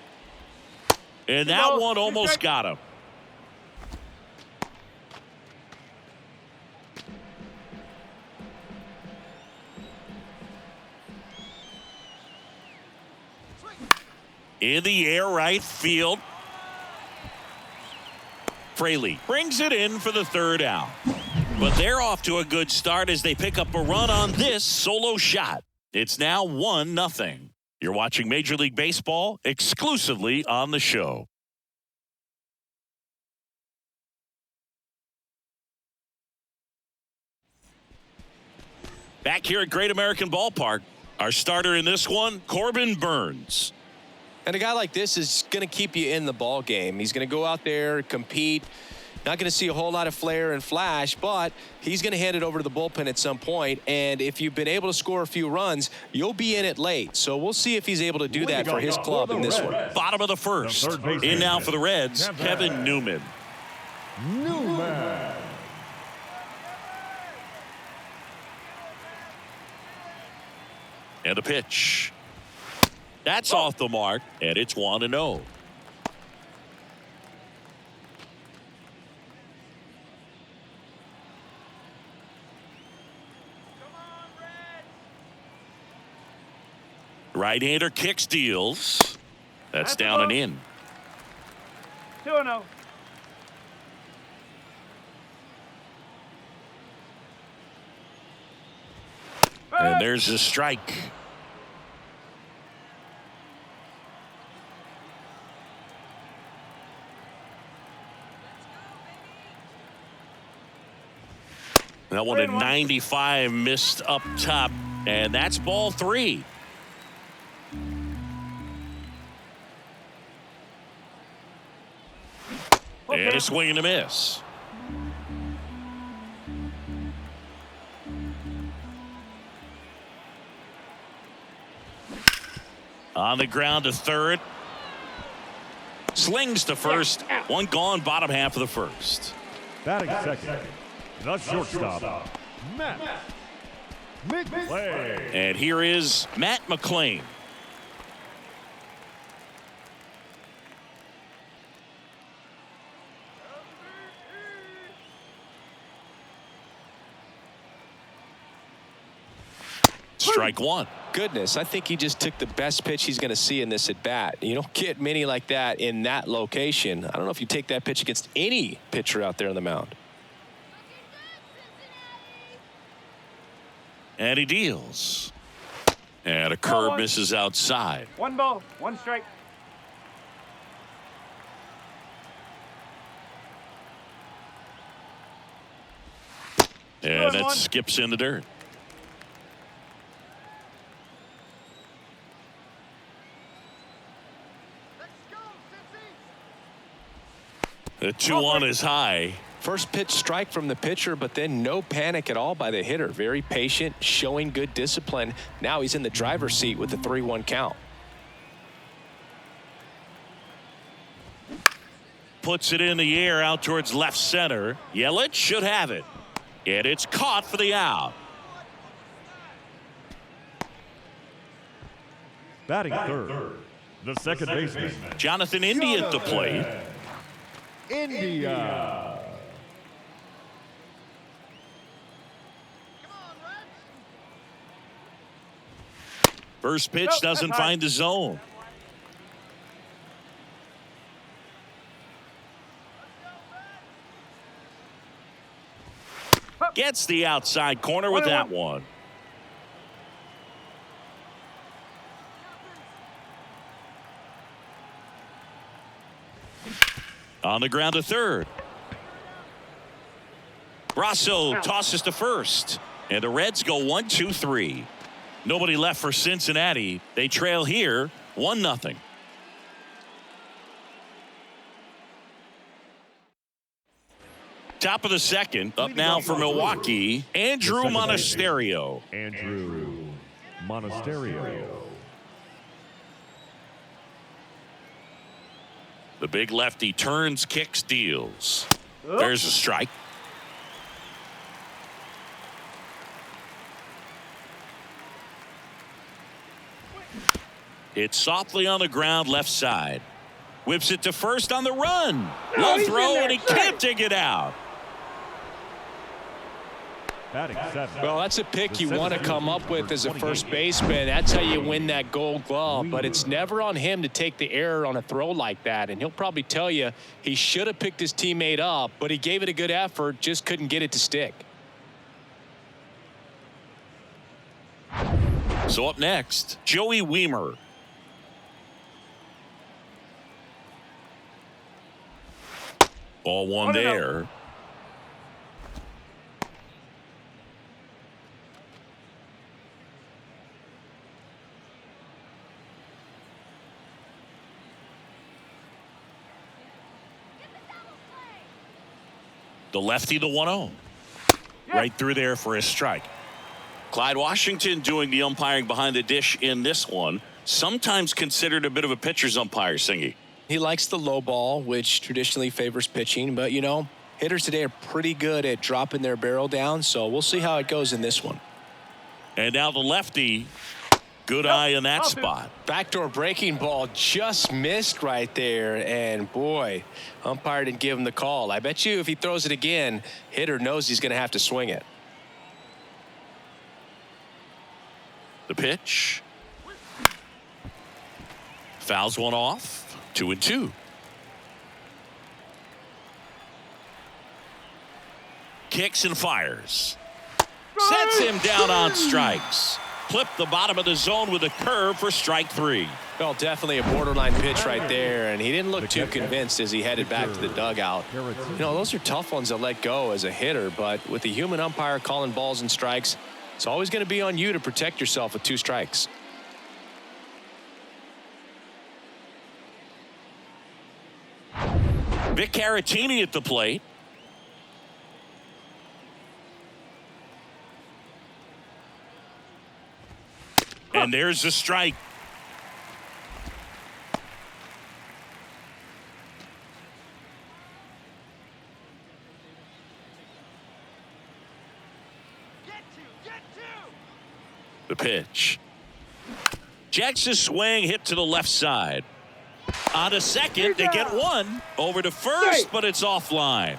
And that one almost got him. In the air, right field. Fraley brings it in for the 3rd out. But they're off to a good start as they pick up a run on this solo shot. It's now 1-0. You're watching Major League Baseball exclusively on the show. Back here at Great American Ballpark, our starter in this one, Corbin Burns. And a guy like this is going to keep you in the ball game. He's going to go out there, compete. Not going to see a whole lot of flair and flash, but he's going to hand it over to the bullpen at some point. And if you've been able to score a few runs, you'll be in it late. So we'll see if he's able to do that for his club in this one. Bottom of the first. In now for the Reds, Kevin Newman. And the pitch. That's off the mark, and it's 1-0. Right-hander kicks, deals. That's down and in. 2-0. And there's a strike. That one at 95 missed up top, and that's ball 3. And a swing and a miss. On the ground to third. Slings to first. One gone, bottom half of the first. Batting second, the shortstop, Matt McClain. And here is Matt McClain. Strike one. Goodness, I think he just took the best pitch he's going to see in this at bat. You don't get many like that in that location. I don't know if you take that pitch against any pitcher out there on the mound. And he deals. And a curve misses outside. 1 ball, 1 strike. And that skips in the dirt. The 2-1 is high. First pitch strike from the pitcher, but then no panic at all by the hitter. Very patient, showing good discipline. Now he's in the driver's seat with the 3-1 count. Puts it in the air out towards left center. Yelich should have it. And it's caught for the out. Batting third, the second baseman, Jonathan India at the plate. India. First pitch doesn't find the zone. Gets the outside corner with that one. On the ground to third. Brasso tosses to first. And the Reds go 1-2-3. Nobody left for Cincinnati. They trail here 1-0. Top of the second. Up now for Milwaukee, Andrew Monasterio. Andrew Monasterio. The big lefty turns, kicks, deals. There's a strike. It's softly on the ground, left side. Whips it to first on the run. Low throw, and he can't dig it out. Batting seven. Well, that's a pick you want to come up with as a first baseman. That's how you win that Gold Glove. But it's never on him to take the error on a throw like that. And he'll probably tell you he should have picked his teammate up, but he gave it a good effort, just couldn't get it to stick. So up next, Joey Wiemer. Ball one there. The lefty, the 1-0. Right through there for a strike. Clyde Washington doing the umpiring behind the dish in this one. Sometimes considered a bit of a pitcher's umpire, Singy. He likes the low ball, which traditionally favors pitching. But, you know, hitters today are pretty good at dropping their barrel down. So we'll see how it goes in this one. And now the lefty. Good eye in that spot. Backdoor breaking ball just missed right there. And, boy, umpire didn't give him the call. I bet you if he throws it again, hitter knows he's going to have to swing it. The pitch. Fouls one off. 2-2. Kicks and fires. Sets him down on strikes. Clip the bottom of the zone with a curve for strike three. Well, definitely a borderline pitch right there, and he didn't look too convinced as he headed back to the dugout. You know, those are tough ones to let go as a hitter, but with the human umpire calling balls and strikes, it's always going to be on you to protect yourself with 2 strikes. Vic Caratini at the plate. And there's the strike. The pitch. Jackson's swing hit to the left side. On to second, they get one. Over to first, but it's offline.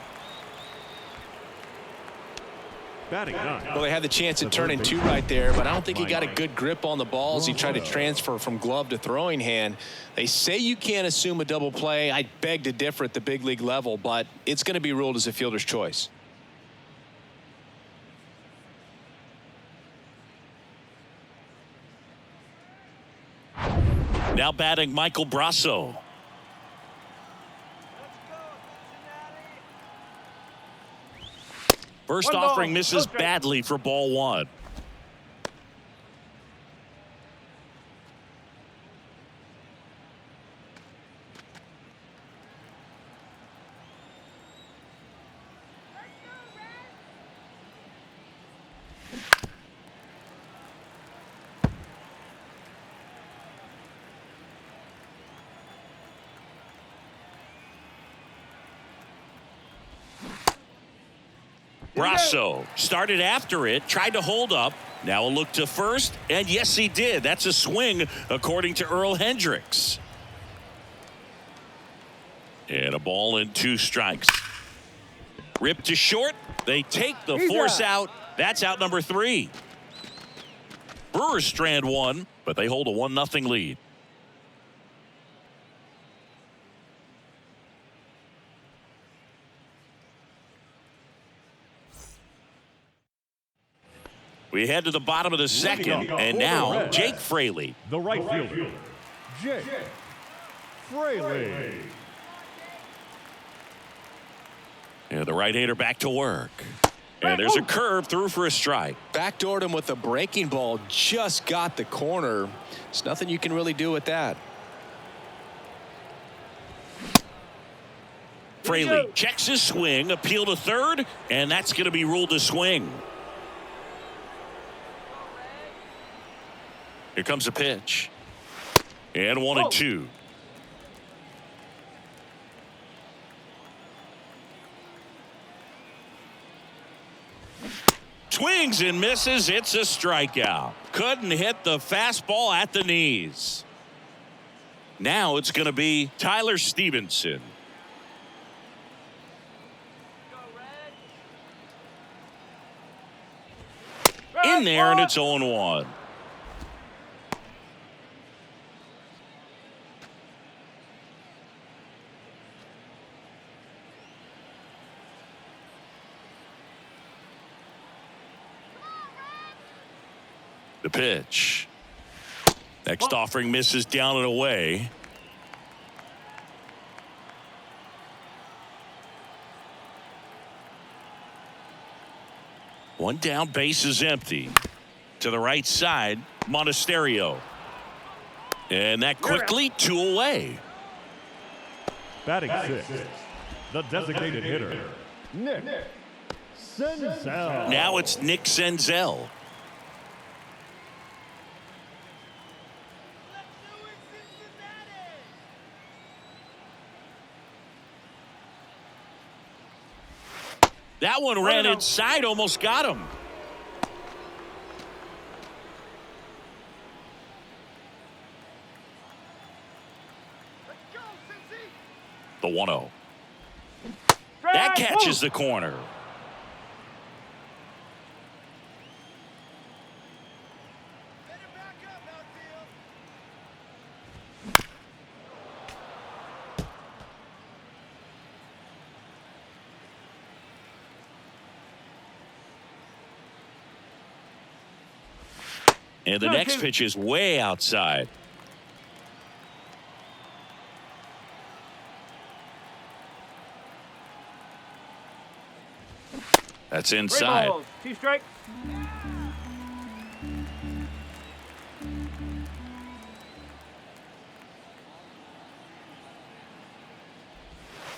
Batting nine. Well, they had the chance at turning 2 right there, but I don't think he got a good grip on the balls. He tried to transfer from glove to throwing hand. They say you can't assume a double play. I beg to differ at the big league level, but it's going to be ruled as a fielder's choice. Now batting Michael Brasso. First offering misses badly for ball one. Brasso started after it, tried to hold up. Now a look to first, and yes, he did. That's a swing, according to Earl Hendricks. And a ball and 2 strikes. Ripped to short. They take the force out. That's out number 3. Brewers strand 1, but they hold a 1-0 lead. We head to the bottom of the second, and now Jake Fraley. The right fielder, Jake Fraley. And the right-hander back to work. And there's a curve through for a strike. Backdoored him with a breaking ball. Just got the corner. There's nothing you can really do with that. Fraley checks his swing, appeal to third, and that's going to be ruled a swing. Here comes a pitch. And 1-2. Swings and misses. It's a strikeout. Couldn't hit the fastball at the knees. Now it's going to be Tyler Stevenson. In there, and it's 0-1. The pitch. Next offering misses down and away. One down, base is empty. To the right side, Monasterio. And that quickly 2 away. Batting sixth, the designated hitter, Nick Senzel. Now it's Nick Senzel. That one ran inside, almost got him. The 1-0. That catches the corner. And the next pitch is way outside. That's inside. 2 strikes.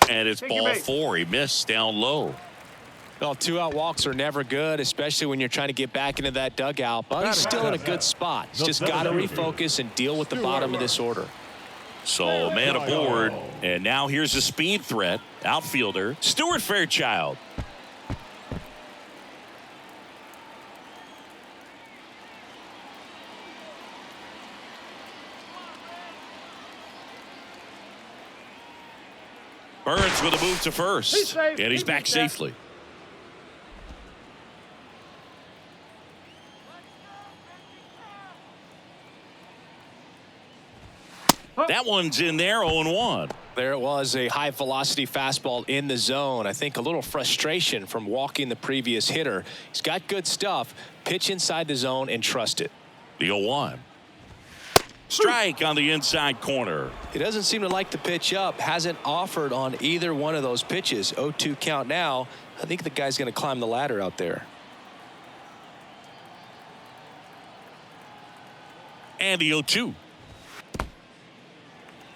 And it's ball 4. He missed down low. Well, 2-out walks are never good, especially when you're trying to get back into that dugout. But he's still in a good spot. He's just got to refocus and deal with the bottom of this order. So man aboard, and now here's a speed threat. Outfielder Stuart Fairchild. Burns with a move to first, and he's back safely. That one's in there, 0-1. There it was, a high velocity fastball in the zone. I think a little frustration from walking the previous hitter. He's got good stuff. Pitch inside the zone and trust it. The 0-1. Strike on the inside corner. He doesn't seem to like the pitch up. Hasn't offered on either one of those pitches. 0-2 count now. I think the guy's going to climb the ladder out there. And the 0-2.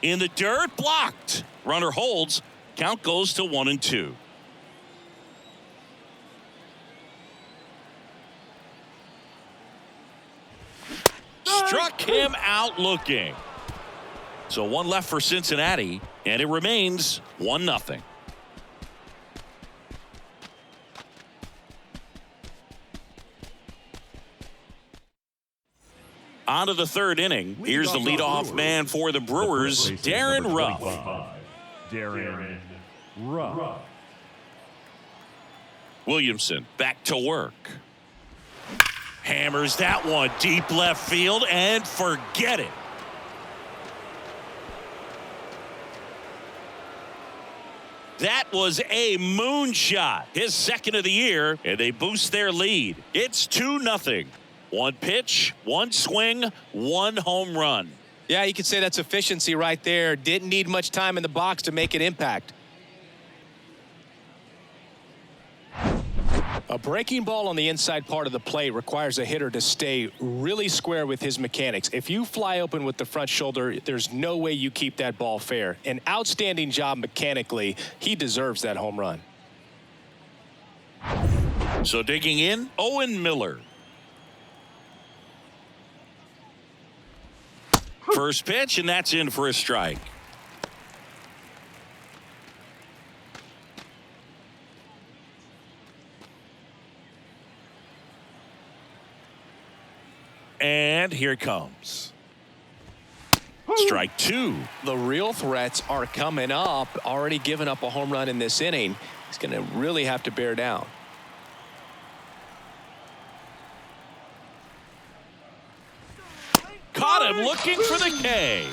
In the dirt, blocked. Runner holds. Count goes to 1-2. Struck him out looking. So one left for Cincinnati, and it remains 1-0. On to the third inning. Here's the leadoff man for the Brewers, Darren Ruff. Darren Ruff. Williamson back to work. Hammers that one deep left field, and forget it. That was a moonshot, his second of the year, and they boost their lead. It's 2-0. One pitch, one swing, one home run. Yeah, you could say that's efficiency right there. Didn't need much time in the box to make an impact. A breaking ball on the inside part of the plate requires a hitter to stay really square with his mechanics. If you fly open with the front shoulder, there's no way you keep that ball fair. An outstanding job mechanically. He deserves that home run. So digging in, Owen Miller. First pitch, and that's in for a strike. And here it comes. Strike two. The real threats are coming up. Already given up a home run in this inning. He's going to really have to bear down. Caught him looking for the K.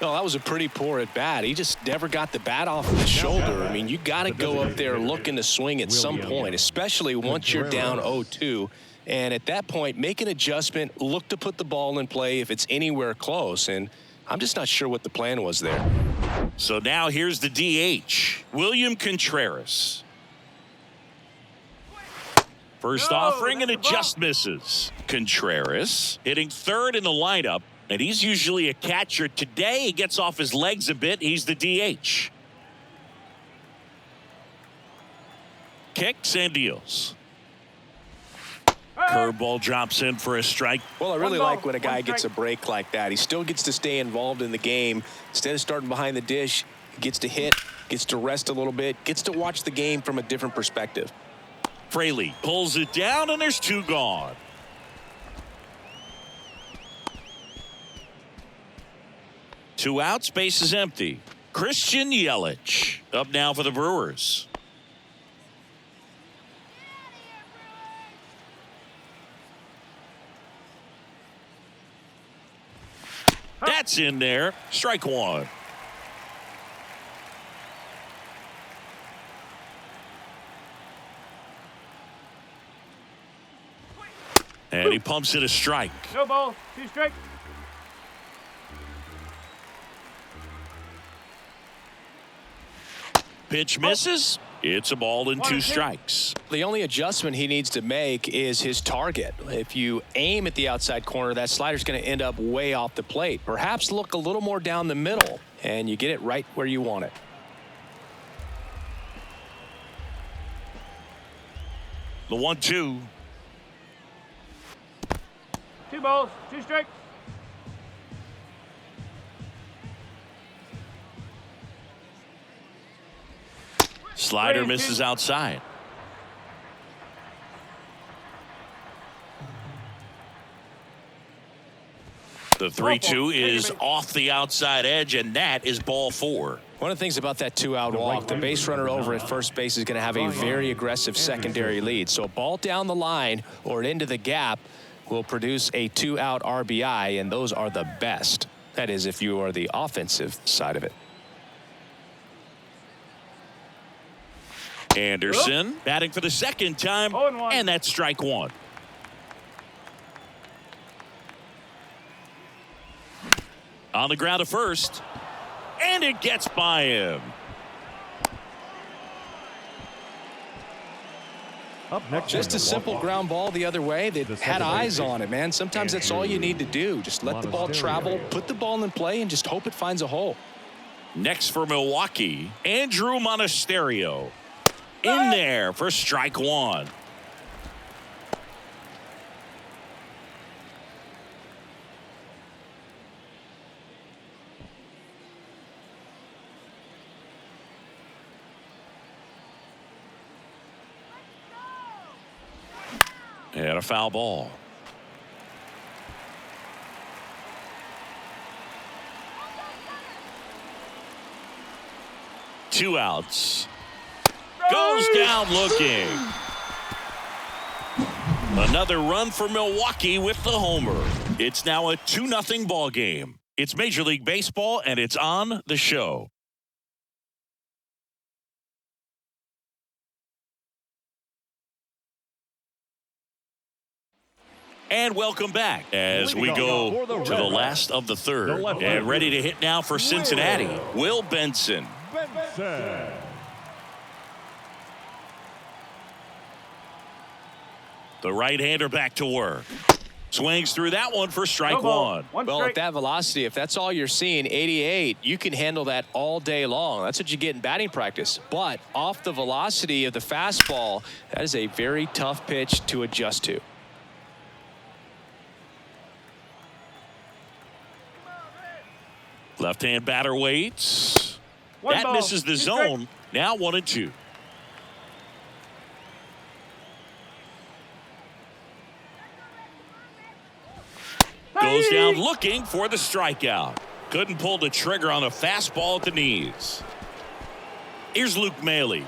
Oh, that was a pretty poor at bat. He just never got the bat off of the shoulder. I mean, you got to go up there looking to swing at some point, especially once you're down 0-2. And at that point, make an adjustment, look to put the ball in play if it's anywhere close. And I'm just not sure what the plan was there. So now here's the DH, William Contreras. First offering, and it just misses. Contreras hitting third in the lineup, and he's usually a catcher. Today, he gets off his legs a bit. He's the DH. Kicks and deals. Curveball drops in for a strike. Well, I really like when a guy gets a break like that. He still gets to stay involved in the game. Instead of starting behind the dish, he gets to hit, gets to rest a little bit, gets to watch the game from a different perspective. Fraley pulls it down, and there's two gone. Two outs, base is empty. Christian Yelich up now for the Brewers. That's in there. Strike one. And he pumps it a strike. No ball, 2 strikes. Pitch misses. It's a ball and 2 strikes. The only adjustment he needs to make is his target. If you aim at the outside corner, that slider's going to end up way off the plate. Perhaps look a little more down the middle, and you get it right where you want it. The 1-2. 2 balls, 2 strikes. Slider misses outside. The 3-2 is off the outside edge, and that is ball 4. One of the things about that 2-out walk, the base runner over at first base is going to have a very aggressive secondary lead. So a ball down the line or into the gap will produce a 2-out RBI, and those are the best. That is, if you are the offensive side of it. Anderson batting for the second time, and that's strike 1. On the ground to first, and it gets by him. Up next, Just a simple ground ball the other way that had eyes on it, man. Sometimes that's all you need to do. Just let the ball travel, put the ball in play, and just hope it finds a hole. Next for Milwaukee, Andrew Monasterio. In there for strike 1. And a foul ball. Two outs. Goes down looking. Another run for Milwaukee with the homer. It's now a 2-0 ball game. It's Major League Baseball, and it's on the show. And welcome back as we go to the last of the third. And ready to hit now for Cincinnati, Will Benson. The right-hander back to work. Swings through that one for strike No ball. one. One Well, strike. at that velocity, if that's all you're seeing, 88, you can handle that all day long. That's what you get in batting practice. But off the velocity of the fastball, that is a very tough pitch to adjust to. Left-hand batter waits. One That ball. misses the Two strikes. zone. Now 1-2. Goes down looking for the strikeout. Couldn't pull the trigger on the fastball at the knees. Here's Luke Maley.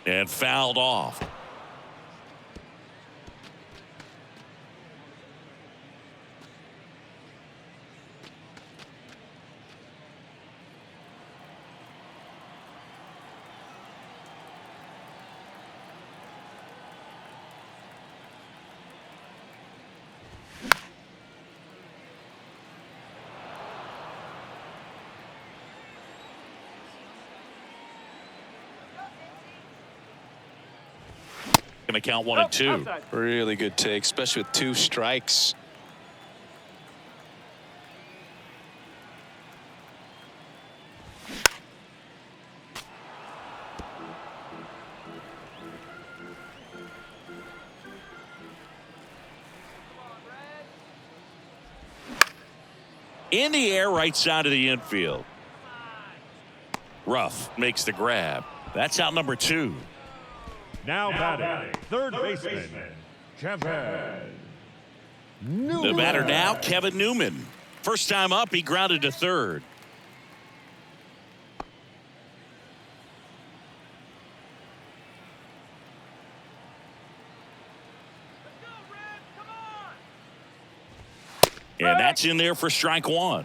And fouled off. Going to count 1-2. Outside. Really good take, especially with 2 strikes. In the air, right side of the infield. Ruff makes the grab. That's out number 2. Now batting, third baseman, Kevin Newman. The batter now, Kevin Newman. First time up, he grounded to third. And that's in there for strike one.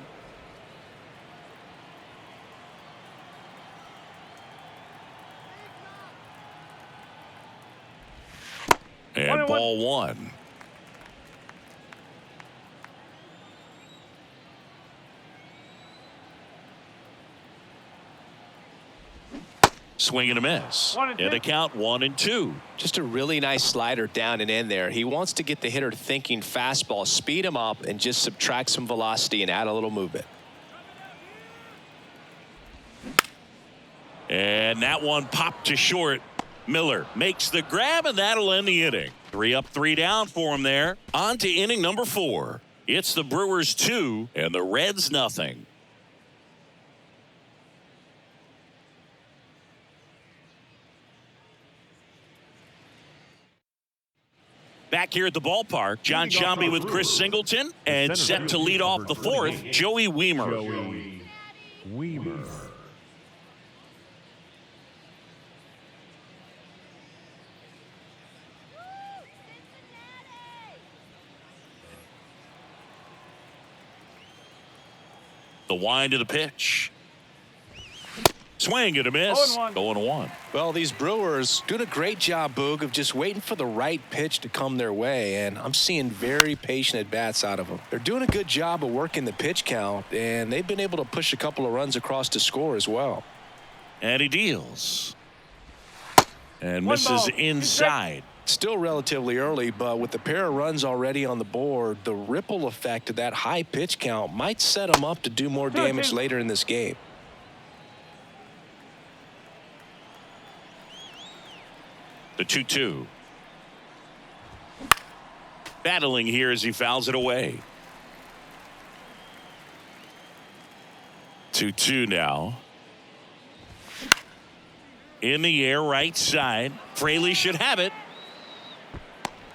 And ball one. Swing and a miss. And the count 1-2. Just a really nice slider down and in there. He wants to get the hitter thinking fastball, speed him up, and just subtract some velocity and add a little movement. And that one popped to short. Miller makes the grab, and that'll end the inning. 3 up, 3 down for him there. On to inning number 4. It's the Brewers 2 and the Reds nothing. Back here at the ballpark, John Sciambi with Chris Singleton, and set to lead off the 4th, Joey Wiemer. Joey Wiemer. The wind of the pitch. Swing and a miss. 0-1. Well, these Brewers doing a great job, Boog, of just waiting for the right pitch to come their way, and I'm seeing very patient at-bats out of them. They're doing a good job of working the pitch count, and they've been able to push a couple of runs across to score as well. And he deals. And misses inside. Still relatively early, but with the pair of runs already on the board, the ripple effect of that high pitch count might set them up to do more damage later in this game. The 2-2. Battling here as he fouls it away. 2-2 now. In the air, right side. Fraley should have it.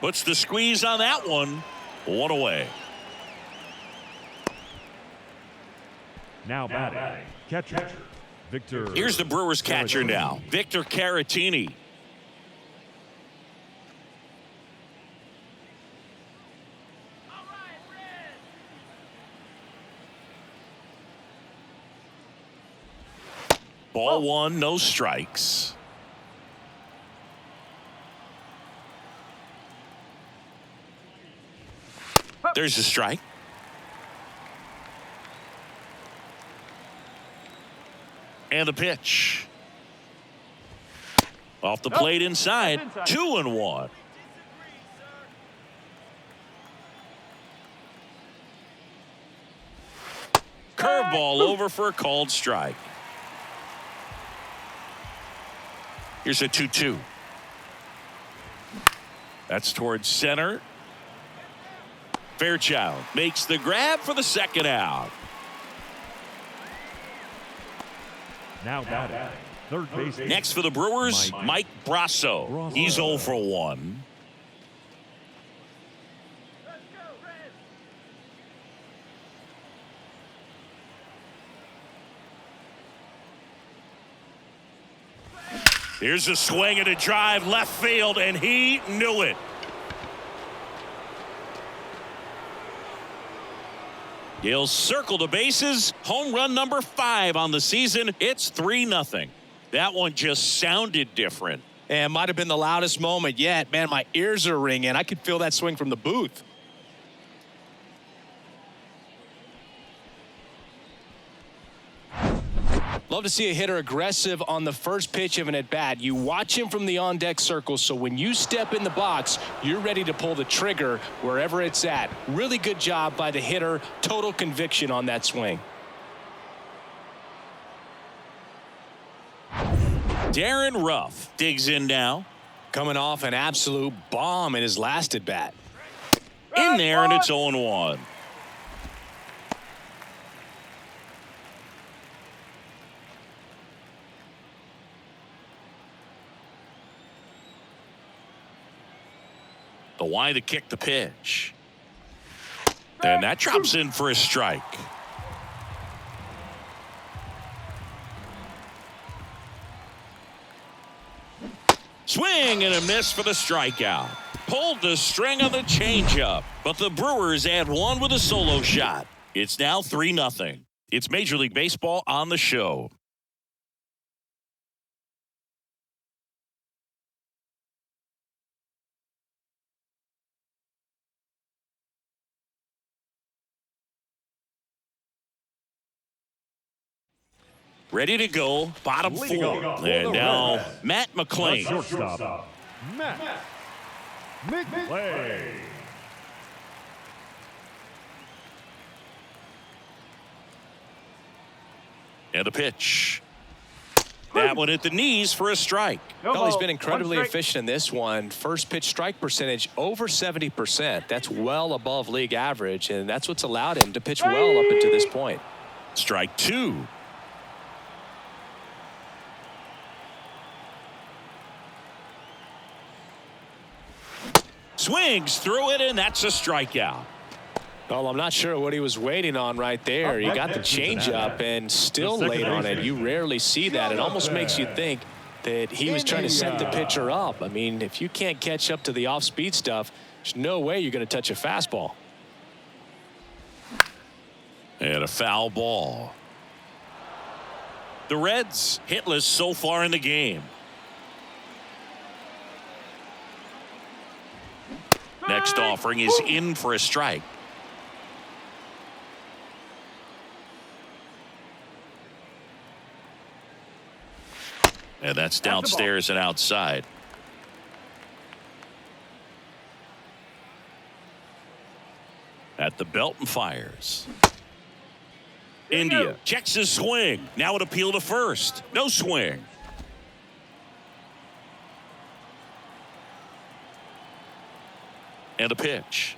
Puts the squeeze on that one. 1 away. Now batting, catcher, Victor. Here's the Brewers catcher now, Victor Caratini. Ball one, no strikes. There's a strike. And the pitch. Off the plate inside. 2-1. Curveball over for a called strike. Here's a 2-2. That's towards center. Fairchild makes the grab for the second out. Now batting, third base. Next for the Brewers, Mike Brasso. He's 0 for 1. Here's a swing and a drive left field, and he knew it. He'll circle the bases. Home run number 5 on the season. It's 3-0. That one just sounded different. And might have been the loudest moment yet. Man, my ears are ringing. I could feel that swing from the booth. Love to see a hitter aggressive on the first pitch of an at-bat. You watch him from the on-deck circle, so when you step in the box, you're ready to pull the trigger wherever it's at. Really good job by the hitter. Total conviction on that swing. Darren Ruff digs in now. Coming off an absolute bomb in his last at-bat. In there, and it's 0-1. The Y to kick the pitch. And that drops in for a strike. Swing and a miss for the strikeout. Pulled the string on the changeup, but the Brewers add one with a solo shot. It's now 3-0. It's Major League Baseball on the show. Ready to go, bottom 4. And now Matt McClain. Shortstop, Matt McClain. And a pitch. That one at the knees for a strike. Well, he's been incredibly efficient in this one. First pitch strike percentage over 70%. That's well above league average, and that's what's allowed him to pitch well up until this point. Strike 2. Swings through it, and that's a strikeout. Well, I'm not sure what he was waiting on right there. He got the changeup and still laid on it. You rarely see that. It almost makes you think that he was trying to set the pitcher up. I mean, if you can't catch up to the off-speed stuff, there's no way you're going to touch a fastball. And a foul ball. The Reds hitless so far in the game. Next offering is in for a strike. And that's downstairs and outside. At the belt and fires. India checks his swing. Now an appeal to first. No swing. And a pitch.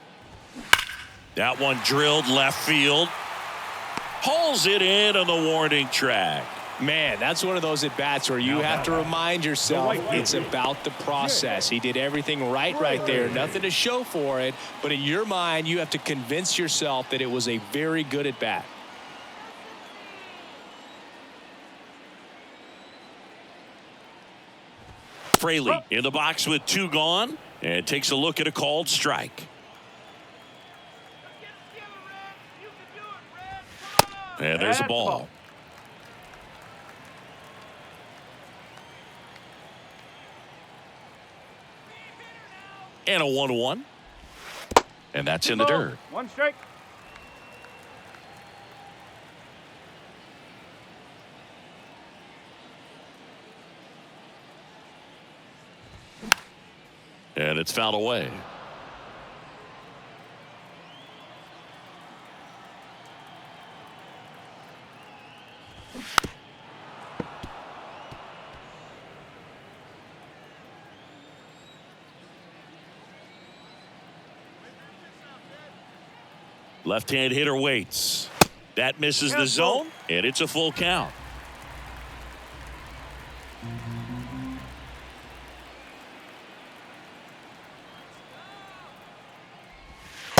That one drilled left field. Hauls it in on the warning track. Man, that's one of those at-bats where you have to remind yourself it's about the process. He did everything right there. Nothing to show for it. But in your mind, you have to convince yourself that it was a very good at-bat. Fraley in the box with 2 gone. And takes a look at a called strike. And there's a ball. And a 1-1. And that's in the dirt. 1 strike. And it's fouled away. Left-hand hitter waits. That misses the zone, and it's a full count.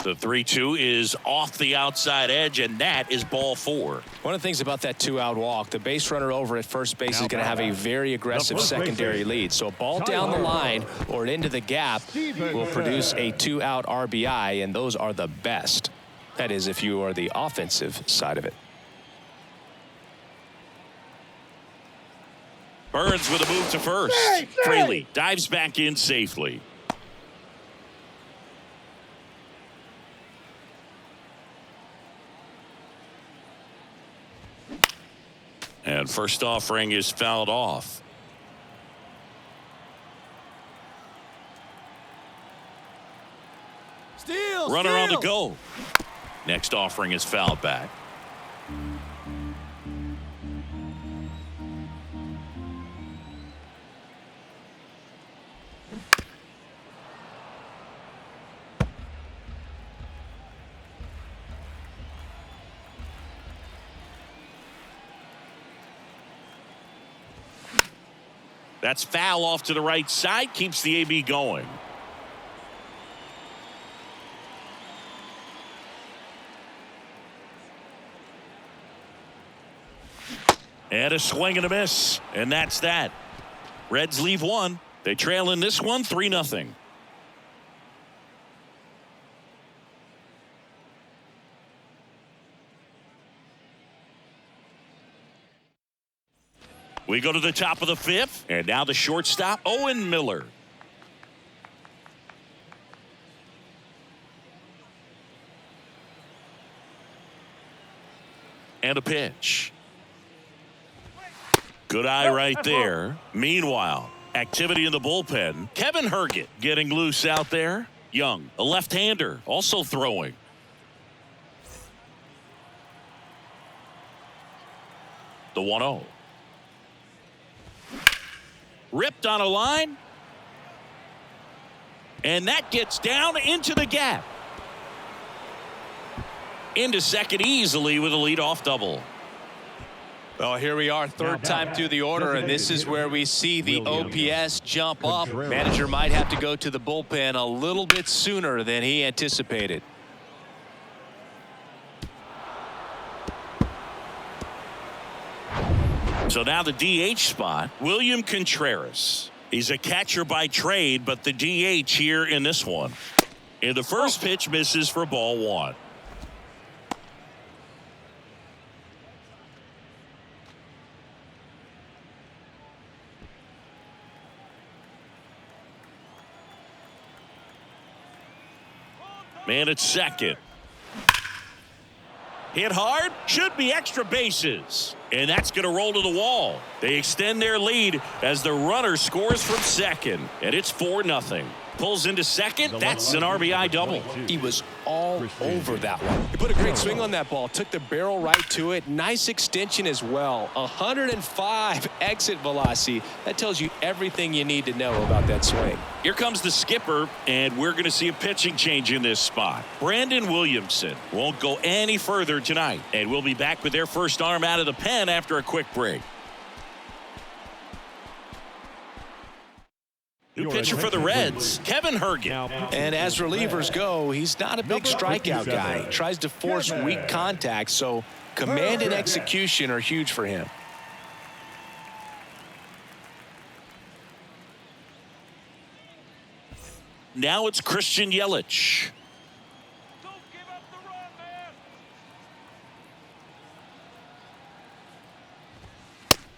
The 3-2 is off the outside edge, and that is ball 4. One of the things about that 2-out walk, the base runner over at first base is going to have a very aggressive secondary lead. So a ball down the line or into the gap will produce a 2-out RBI, and those are the best. That is, if you are the offensive side of it. Burns with a move to first. Fraley dives back in safely. And first offering is fouled off. Runner on the go. Next offering is fouled back. That's foul off to the right side, keeps the AB going. And a swing and a miss, and that's that. Reds leave one. They trail in this one 3-0. We go to the top of the 5th, and now the shortstop, Owen Miller. And a pitch. Good eye right there. Meanwhile, activity in the bullpen. Kevin Herget getting loose out there. Young, a left-hander, also throwing. The 1-0. Ripped on a line. And that gets down into the gap. Into second easily with a leadoff double. Well, here we are, third time through the order, and this is where we see the OPS jump up. Manager might have to go to the bullpen a little bit sooner than he anticipated. So now the DH spot, William Contreras. He's a catcher by trade, but the DH here in this one. And the first pitch misses for ball 1. Man at second. Hit hard, should be extra bases. And that's going to roll to the wall. They extend their lead as the runner scores from second. And it's 4-0. Pulls into second. That's an RBI double. He was all over that one. He put a great swing on that ball. Took the barrel right to it. Nice extension as well. 105 exit velocity. That tells you everything you need to know about that swing. Here comes the skipper, and we're going to see a pitching change in this spot. Brandon Williamson won't go any further tonight. And we'll be back with their first arm out of the pen after a quick break. New pitcher for the Reds, Kevin Herget. And as relievers go, he's not a big strikeout guy. He tries to force weak contact, so command and execution are huge for him. Now it's Christian Yelich.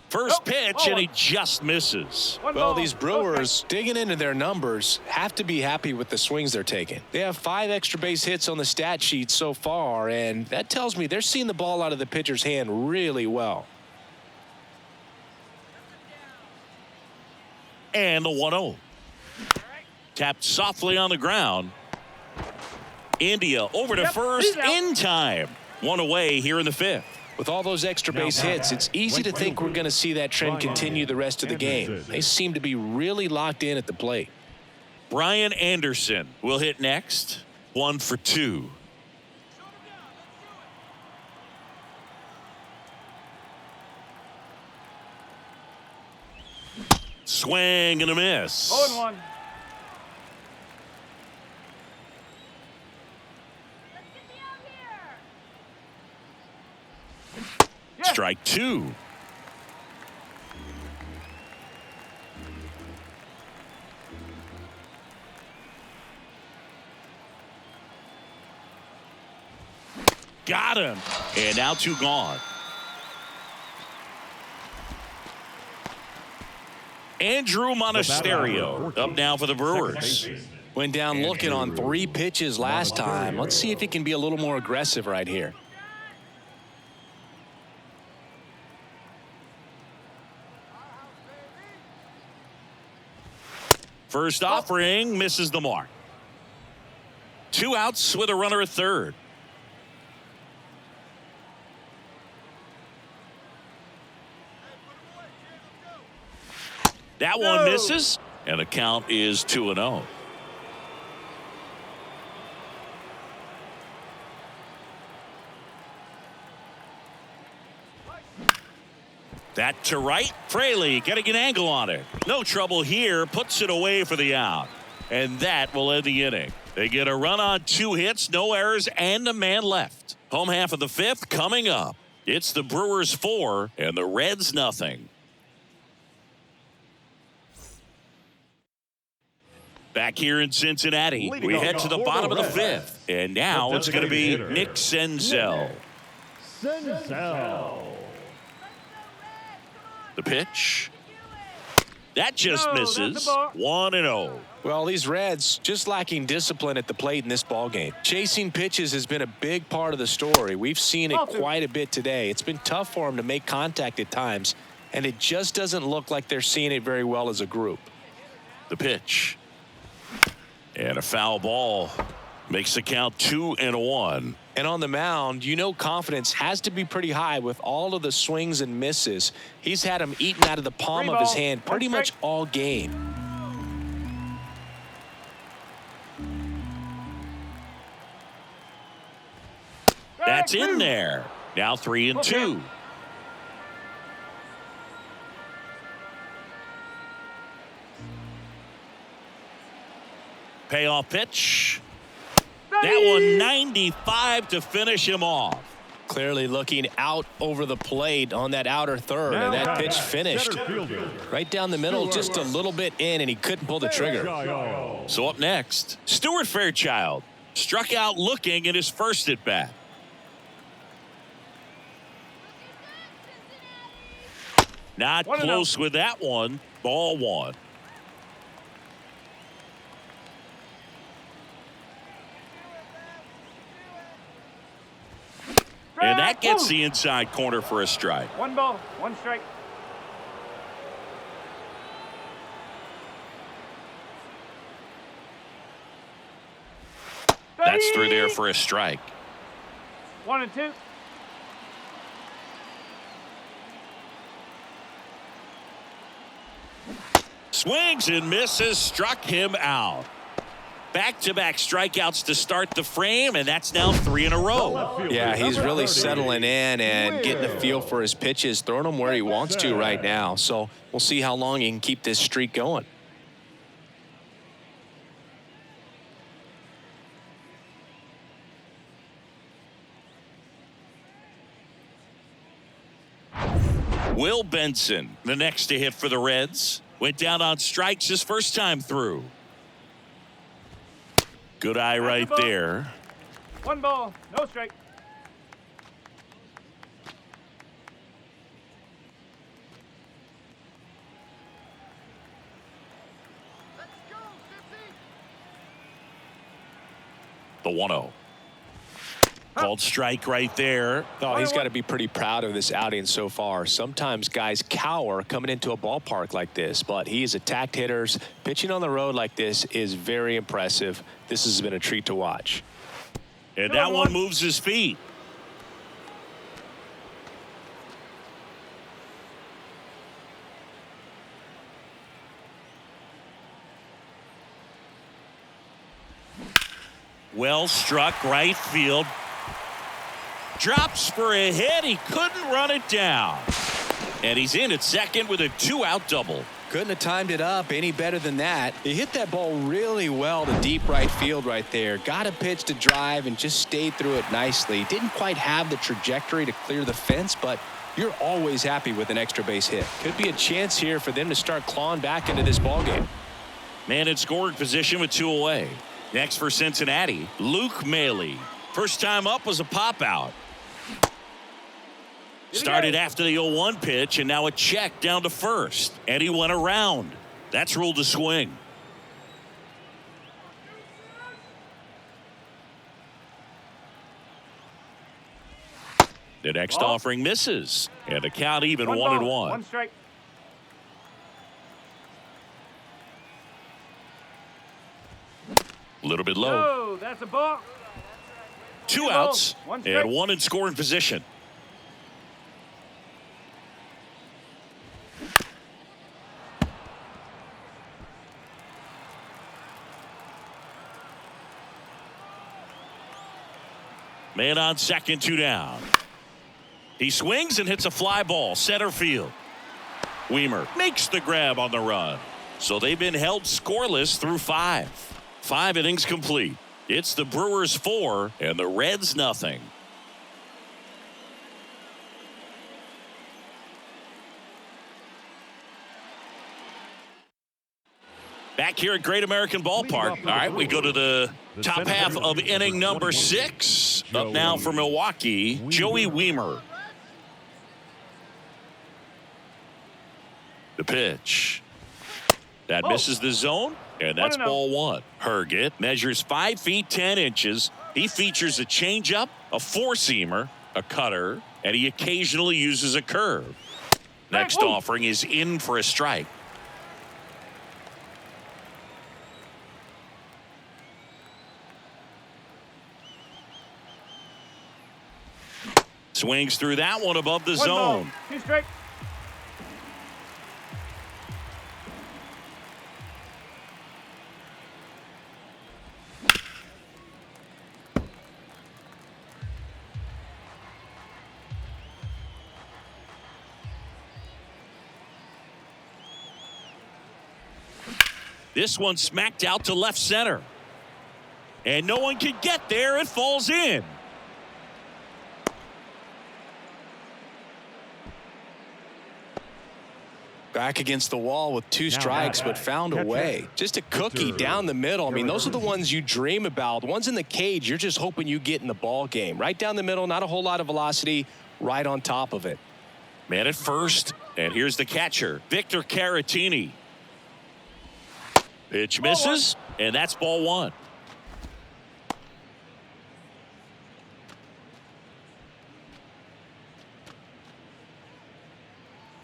First pitch, and he just misses. Well, these Brewers, digging into their numbers, have to be happy with the swings they're taking. They have 5 extra base hits on the stat sheet so far, and that tells me they're seeing the ball out of the pitcher's hand really well. And the 1-0. Tapped softly on the ground. India over to first in time. One away here in the fifth. With all those extra base hits, it's easy to think we're going to see that trend continue the rest of the game. They seem to be really locked in at the plate. Brian Anderson will hit next. 1 for 2. Swing and a miss. 0-1. Strike 2. Got him. And now 2 gone. Andrew Monasterio up now for the Brewers. Went down looking on 3 pitches last time. Let's see if he can be a little more aggressive right here. First offering misses the mark. 2 outs with a runner at third. That one misses, and the count is 2-0. That to right. Fraley getting an angle on it. No trouble here. Puts it away for the out. And that will end the inning. They get a run on 2 hits, no errors, and a man left. Home half of the fifth coming up. It's the Brewers 4 and the Reds nothing. Back here in Cincinnati, we head to the bottom of the fifth. And now it's going to be Nick Senzel. The pitch. That just misses. 1-0. Well, these Reds just lacking discipline at the plate in this ballgame. Chasing pitches has been a big part of the story. We've seen it quite a bit today. It's been tough for them to make contact at times, and it just doesn't look like they're seeing it very well as a group. The pitch. And a foul ball makes the count 2-1. And on the mound, you know confidence has to be pretty high with all of the swings and misses. He's had them eaten out of the palm of his hand pretty much all game. That's in there. Now 3-2. Payoff pitch. That one 95 to finish him off. Clearly looking out over the plate on that outer third, and that pitch finished right down the middle, just a little bit in, and he couldn't pull the trigger. So up next, Stuart Fairchild struck out looking in his first at bat. Not close with that one. Ball 1. And that gets the inside corner for a strike. 1 ball, 1 strike. That's through there for a strike. 1-2. Swings and misses, struck him out. Back-to-back strikeouts to start the frame, and that's now 3 in a row. Yeah, he's really settling in and getting a feel for his pitches, throwing them where he wants to right now. So we'll see how long he can keep this streak going. Will Benson, the next to hit for the Reds. Went down on strikes his first time through. Good eye right there. 1 ball, no strike. The 1-0. Called strike right there. Oh, he's got to be pretty proud of this outing so far. Sometimes guys cower coming into a ballpark like this, but he's attacked hitters. Pitching on the road like this is very impressive. This has been a treat to watch. And that one moves his feet. Well struck right field. Drops for a hit. He couldn't run it down. And he's in at second with a 2-out double. Couldn't have timed it up any better than that. He hit that ball really well to deep right field right there. Got a pitch to drive and just stayed through it nicely. Didn't quite have the trajectory to clear the fence, but you're always happy with an extra base hit. Could be a chance here for them to start clawing back into this ball game. Man in scoring position with 2 away. Next for Cincinnati, Luke Maile. First time up was a pop out. Started after the 0-1 pitch, and now a check down to first. And he went around. That's ruled a swing. The next offering misses. And the count even 1-1. One strike. A little bit low. Oh, that's a ball. 2 outs and 1 in scoring position. Man on second, 2 down. He swings and hits a fly ball center field. Weimer makes the grab on the run. So they've been held scoreless through 5. 5 innings complete. It's the Brewers 4 and the Reds nothing. Back here at Great American Ballpark. All right, we go to the top half of inning number 6. Up now for Milwaukee, Joey Weimer. The pitch. That misses the zone, and that's ball 1. Herget measures 5 feet 10 inches. He features a changeup, a four-seamer, a cutter, and he occasionally uses a curve. Next offering is in for a strike. Swings through that one above the zone. 2 strike. This one smacked out to left center. And no one can get there. It falls in. Back against the wall with 2 strikes, but found a way. Just a cookie down the middle. I mean, those are the ones you dream about. The ones in the cage, you're just hoping you get in the ball game. Right down the middle, not a whole lot of velocity, right on top of it. Man at first, and here's the catcher, Victor Caratini. Pitch misses, and that's ball 1.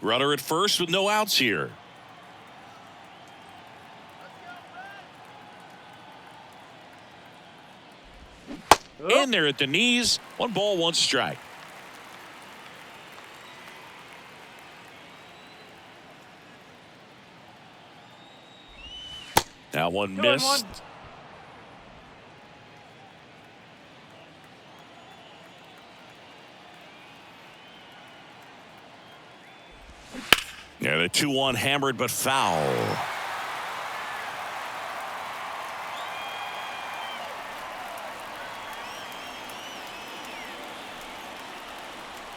Runner at first with no outs here. In there at the knees. 1 ball, 1 strike. Now one missed. And a 2-1 hammered but foul.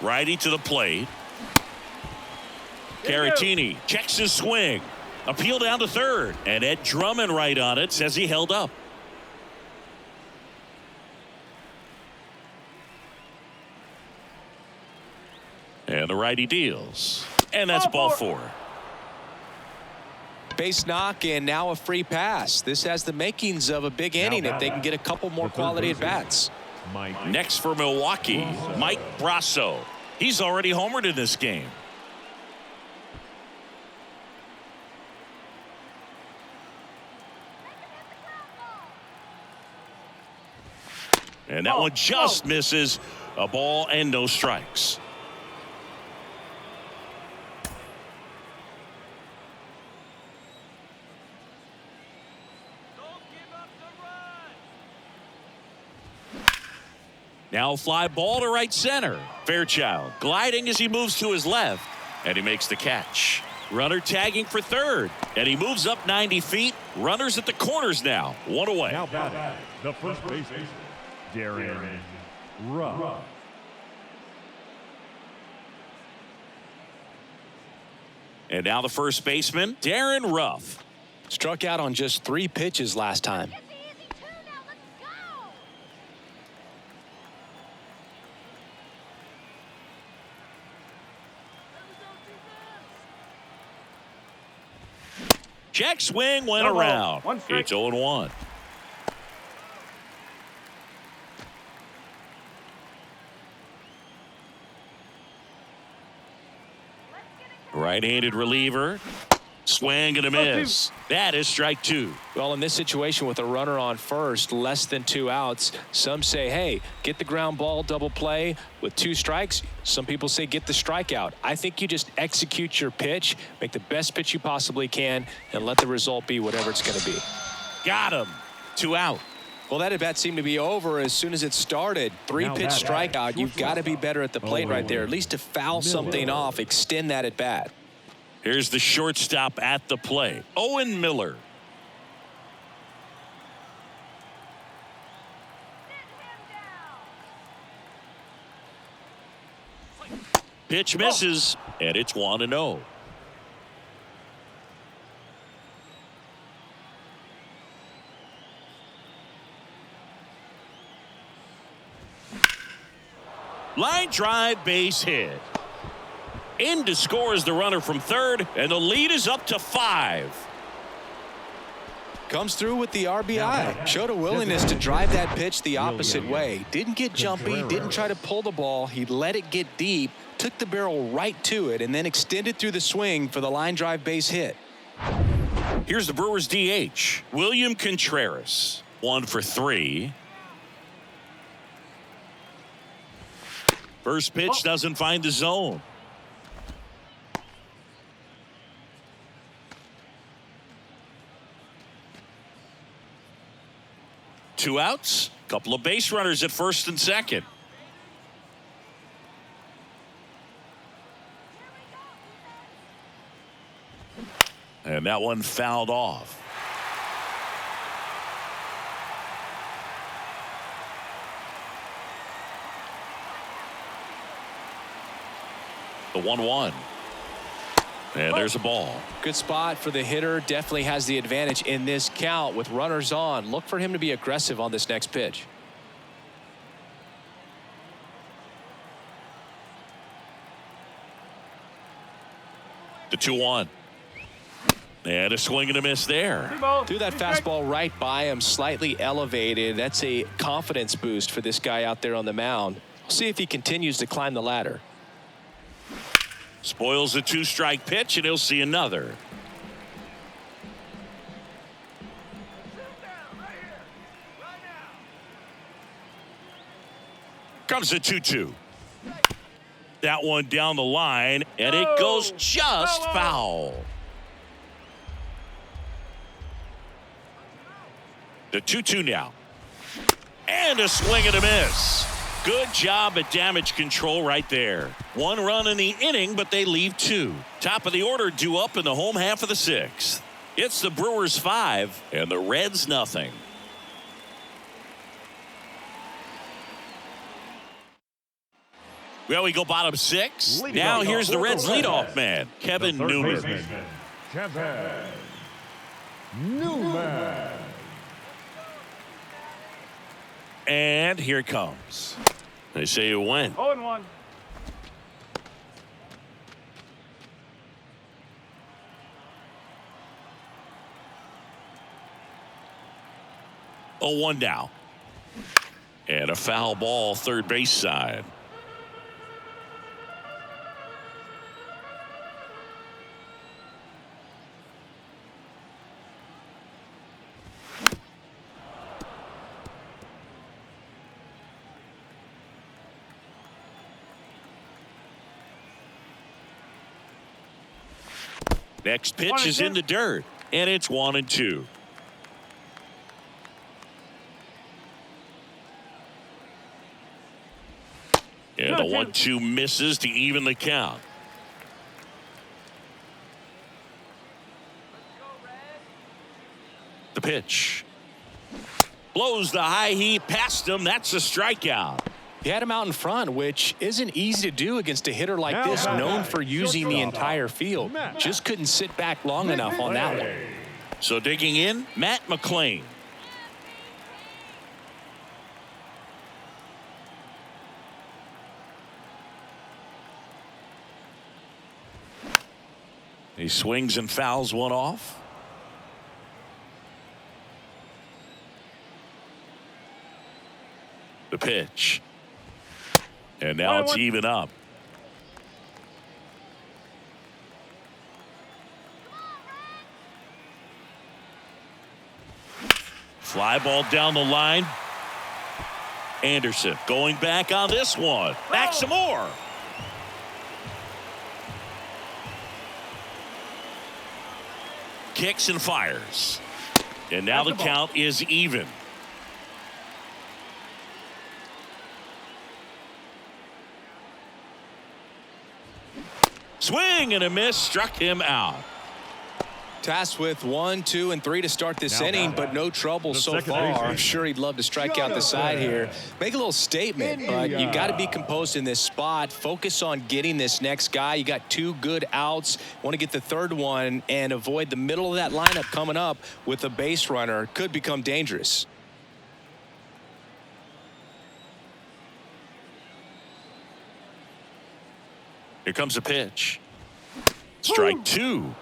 Righty to the plate. Caratini checks his swing. Appeal down to third. And Ed Drummond right on it says he held up. And the righty deals. And that's ball 4. Base knock and now a free pass. This has the makings of a big inning if they can get a couple more quality at bats. Mike. Next for Milwaukee, Mike Brasso. He's already homered in this game. And that one just misses. A ball and no strikes. Now fly ball to right center. Fairchild gliding as he moves to his left. And he makes the catch. Runner tagging for third. And he moves up 90 feet. Runners at the corners now. One away. Now batting, the first baseman, Darren Ruff. And now the first baseman, Darren Ruff. Struck out on just 3 pitches last time. Check swing went No around. ball. 1 strike. It's 0-1. Right-handed reliever. Swing and a miss. That is strike 2. Well, in this situation with a runner on first, less than 2 outs, some say, hey, get the ground ball double play with 2 strikes. Some people say get the strikeout. I think you just execute your pitch, make the best pitch you possibly can, and let the result be whatever it's going to be. Got him. 2 out. Well, that at bat seemed to be over as soon as it started. 3-pitch strikeout. You've got to be better at the plate right there, at least to foul something off, extend that at bat. Here's the shortstop at the plate, Owen Miller. Pitch misses, and it's 1-0. Line drive, base hit. In to score is the runner from third, and the lead is up to 5. Comes through with the RBI. Showed a willingness to drive that pitch the opposite way. Didn't get jumpy, didn't try to pull the ball. He let it get deep, took the barrel right to it, and then extended through the swing for the line drive base hit. Here's the Brewers DH, William Contreras. 1 for 3. First pitch doesn't find the zone. Two outs, couple of base runners at first and second. And that one fouled off. The 1-1. And there's a ball. Good spot for the hitter. Definitely has the advantage in this count with runners on. Look for him to be aggressive on this next pitch. The 2-1. And a swing and a miss there. Threw that fastball right by him, slightly elevated. That's a confidence boost for this guy out there on the mound. We'll see if he continues to climb the ladder. Spoils a 2-strike pitch, and he'll see another. Comes the 2-2. That one down the line, and it goes just foul. The 2-2 now. And a swing and a miss. Good job at damage control right there. 1 run in the inning, but they leave 2. Top of the order due up in the home half of the 6th. It's the Brewers 5 and the Reds nothing. Well, we go bottom 6. Now here's the Reds leadoff man, Kevin Newman. Kevin Newman. And here it comes. They say you win. 0-1. Oh, 1 now. And a foul ball, third base side. Next pitch is in the dirt, and it's 1-2. And the 1-2 misses to even the count. The pitch. Blows the high heat past him. That's a strikeout. He had him out in front, which isn't easy to do against a hitter like this, known for using the entire field. Just couldn't sit back long enough on that one. So digging in, Matt McClain. He swings and fouls one off. The pitch. And now it's even up. Fly ball down the line. Anderson going back on this one. Back some more. Kicks and fires. And now the count is even. Swing and a miss, struck him out. Tasked with 1, 2, and 3 to start this inning, but no trouble so far. I'm sure he'd love to strike out the side here. Make a little statement, but you got to be composed in this spot. Focus on getting this next guy. You got 2 good outs. Want to get the third one and avoid the middle of that lineup coming up with a base runner. Could become dangerous. Here comes a pitch. Strike 2.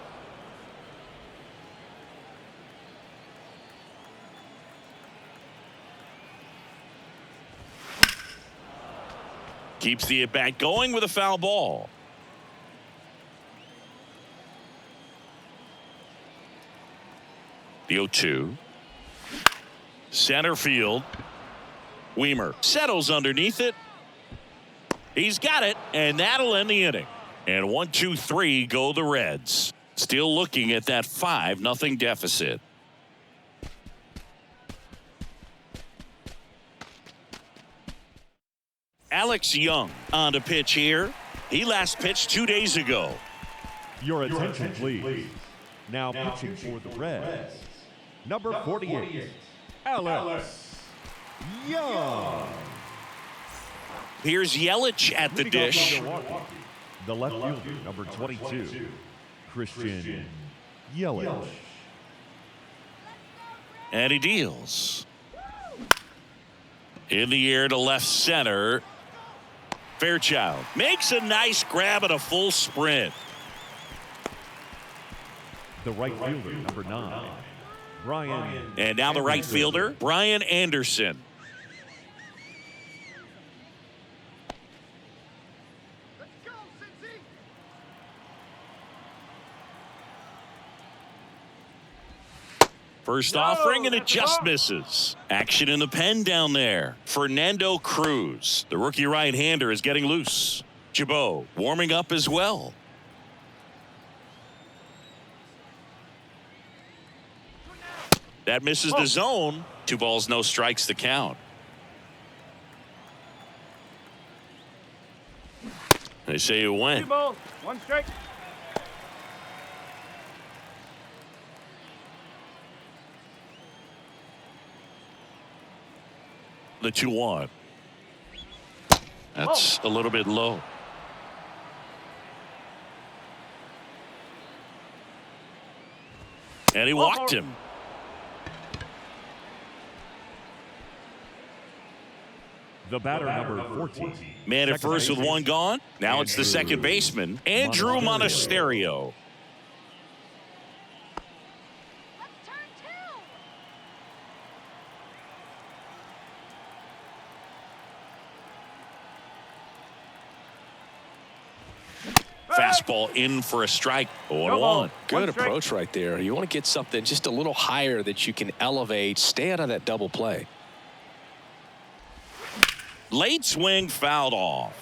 Keeps the at-bat going with a foul ball. The 0-2. Center field. Weimer settles underneath it. He's got it, and that'll end the inning. And 1, 2, 3 go the Reds. Still looking at that 5-0 deficit. Alex Young on to pitch here. He last pitched 2 days ago. Your attention, please. Now pitching for the Reds, number 48, Alex Young. Here's Yelich at the dish. The left fielder, number 22, Christian Yelich. And he deals. In the air to left center. Fairchild makes a nice grab at a full sprint. The right fielder, number 9, Brian. And now the right fielder, Brian Anderson. First offering, and it just misses. Action in the pen down there. Fernando Cruz, the rookie right-hander, is getting loose. Chabot warming up as well. That misses the zone. 2 balls, no strikes, the count. They say it went. 2 balls, 1 strike. The 2-1. That's a little bit low. And he walked him. The batter, number 14. Man at first with 1 gone. Now it's the second baseman, Andrew Monasterio. Fastball in for a strike. 0-1. Good approach right there. You want to get something just a little higher that you can elevate. Stay out of that double play. Late swing fouled off.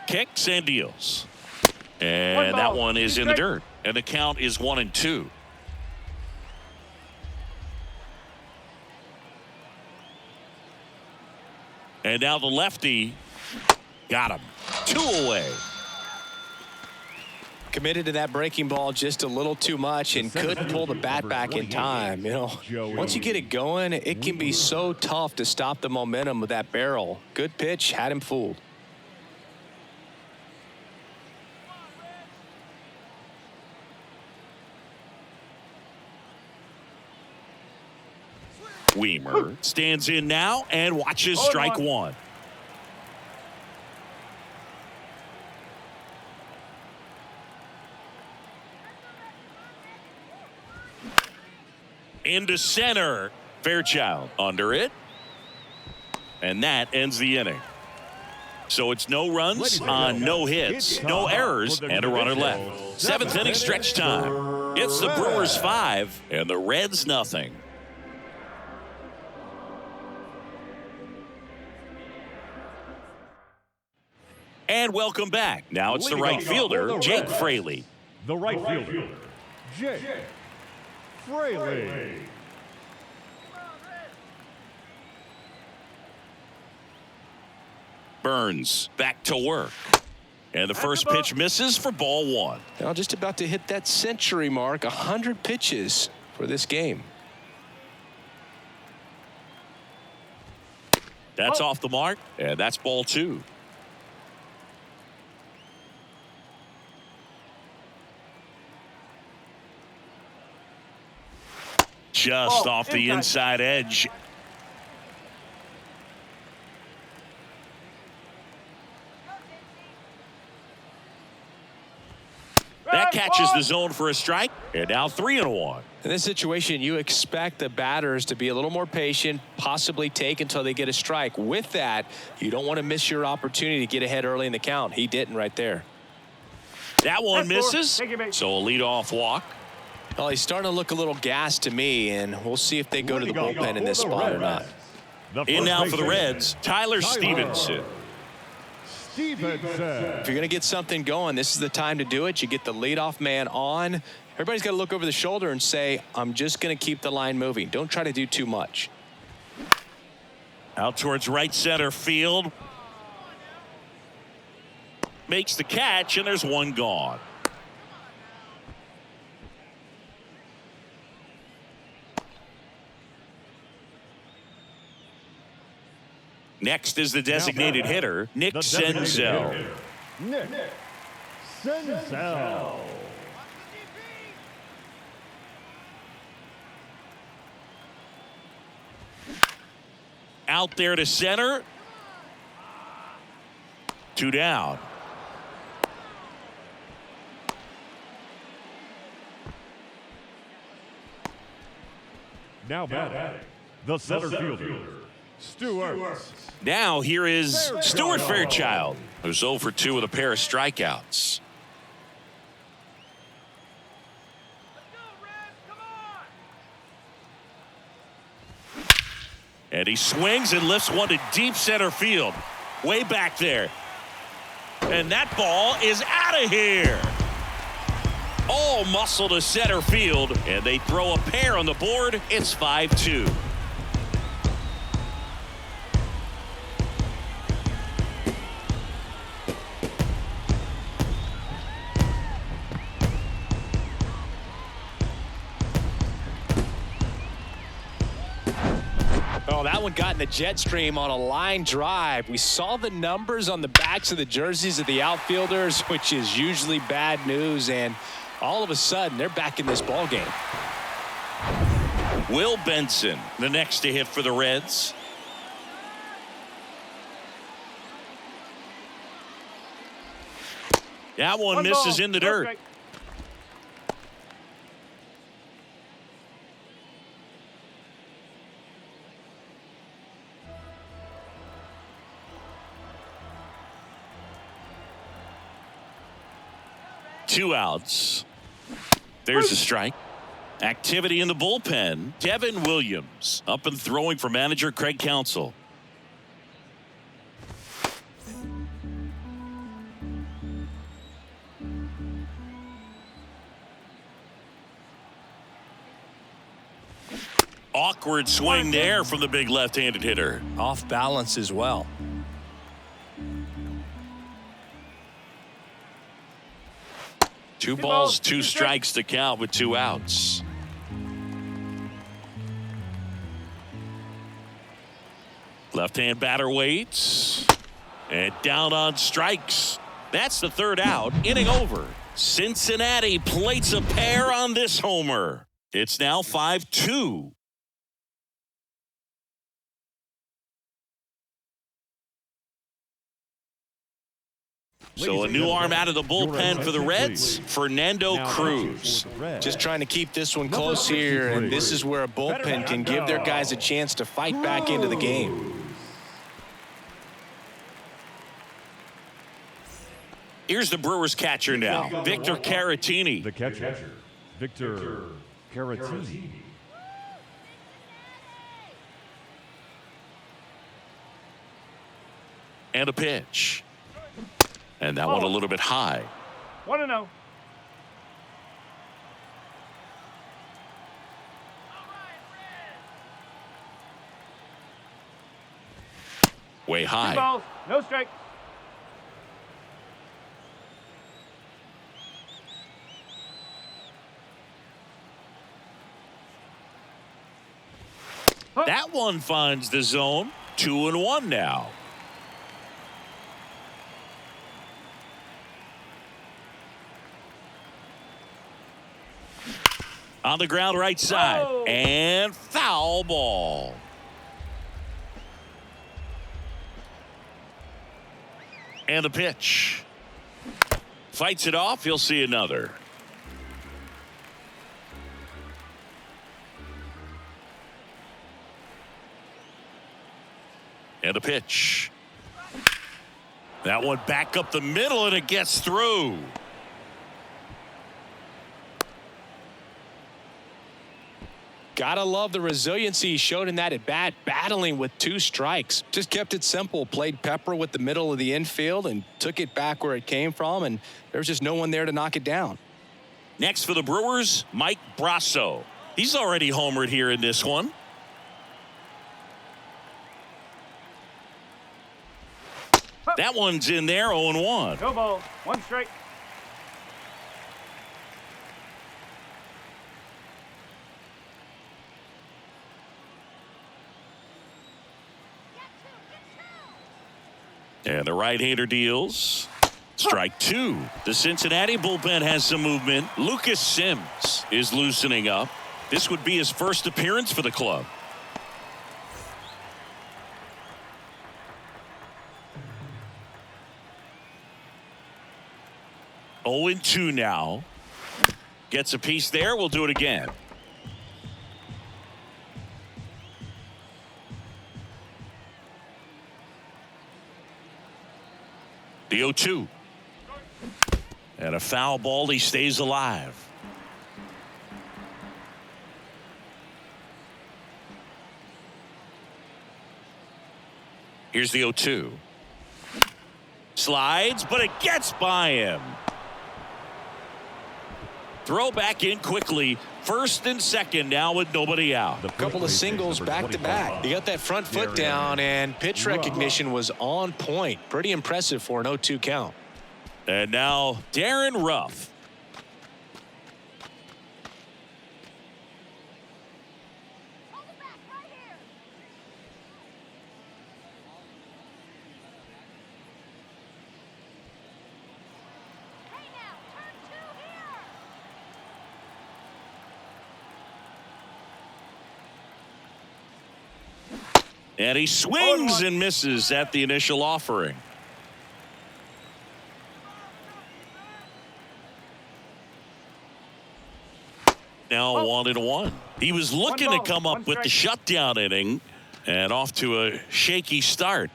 Kicks and deals. And that one is in the dirt. And the count is 1-2. And now the lefty got him. 2 away. Committed to that breaking ball just a little too much and couldn't pull the bat back in time. You know, once you get it going, it can be so tough to stop the momentum of that barrel. Good pitch, had him fooled. Weimer stands in now and watches strike one. Into center. Fairchild under it. And that ends the inning. So it's no runs on no hits, no errors, and a runner left. 7th inning stretch time. It's the Brewers 5 and the Reds nothing. And welcome back. Now it's the right fielder, Jake Fraley. The right fielder, Jake Fraley. Burns back to work. And the first pitch misses for ball one. Now just about to hit that century mark, 100 pitches for this game. That's off the mark, and that's ball two. Just off the inside edge. That catches the zone for a strike, and now 3-1. In this situation, you expect the batters to be a little more patient, possibly take until they get a strike. With that, you don't want to miss your opportunity to get ahead early in the count. He didn't right there. That one misses, so a leadoff walk. Well, he's starting to look a little gassed to me, and we'll see if they go to the bullpen in this spot or not. In now for the Reds, Tyler Stevenson. If you're going to get something going, this is the time to do it. You get the leadoff man on. Everybody's got to look over the shoulder and say, I'm just going to keep the line moving. Don't try to do too much. Out towards right center field. Makes the catch, and there's one gone. Next is the designated hitter, Nick Senzel. Nick Senzel. Out there to center. 2 down. Now batting, the center fielder, Stewart. Now here is Stuart Fairchild, who's 0 for 2 with a pair of strikeouts. And he swings and lifts one to deep center field. Way back there. And that ball is out of here. All muscle to center field, and they throw a pair on the board. It's 5-2. Oh, that one got in the jet stream on a line drive. We saw the numbers on the backs of the jerseys of the outfielders, which is usually bad news, and all of a sudden they're back in this ball game. Will Benson, the next to hit for the Reds. That one misses in the dirt. 2 outs. There's a strike. Activity in the bullpen. Devin Williams up and throwing for manager Craig Counsell. Awkward swing there from the big left-handed hitter. Off balance as well. Two balls, 2 strikes to count with 2 outs. Left-hand batter waits. And down on strikes. That's the 3rd out. Inning over. Cincinnati plates a pair on this homer. It's now 5-2. So a new arm out of the bullpen for the Reds, Fernando Cruz. Just trying to keep this one close here, and this is where a bullpen can give their guys a chance to fight back into the game. Here's the Brewers catcher now, Victor Caratini. The catcher, Victor Caratini. And a pitch. And that one a little bit high. 1-0. Way 2 high. balls, no strikes. That one finds the zone. 2-1 now. On the ground right side. And foul ball. And the pitch. Fights it off. He'll see another. And a pitch. That one back up the middle, and it gets through. Gotta love the resiliency he showed in that at bat, battling with 2 strikes. Just kept it simple, played pepper with the middle of the infield and took it back where it came from, and there was just no one there to knock it down. Next for the Brewers, Mike Brasso. He's already homered here in this one. That one's in there, 0-1. No ball, 1 strike. And the right-hander deals. Strike 2. The Cincinnati bullpen has some movement. Lucas Sims is loosening up. This would be his first appearance for the club. Oh, 2 now. Gets a piece there. We'll do it again. The 0-2. And a foul ball. He stays alive. Here's the 0-2. Slides, but it gets by him. Throw back in quickly. First and second now with nobody out. A couple of singles back to back. He got that front foot down, and pitch recognition was on point. Pretty impressive for an 0-2 count. And now Darren Ruff. And he swings and misses at the initial offering. Now 1-1. He was looking to come up with the shutdown inning, and off to a shaky start.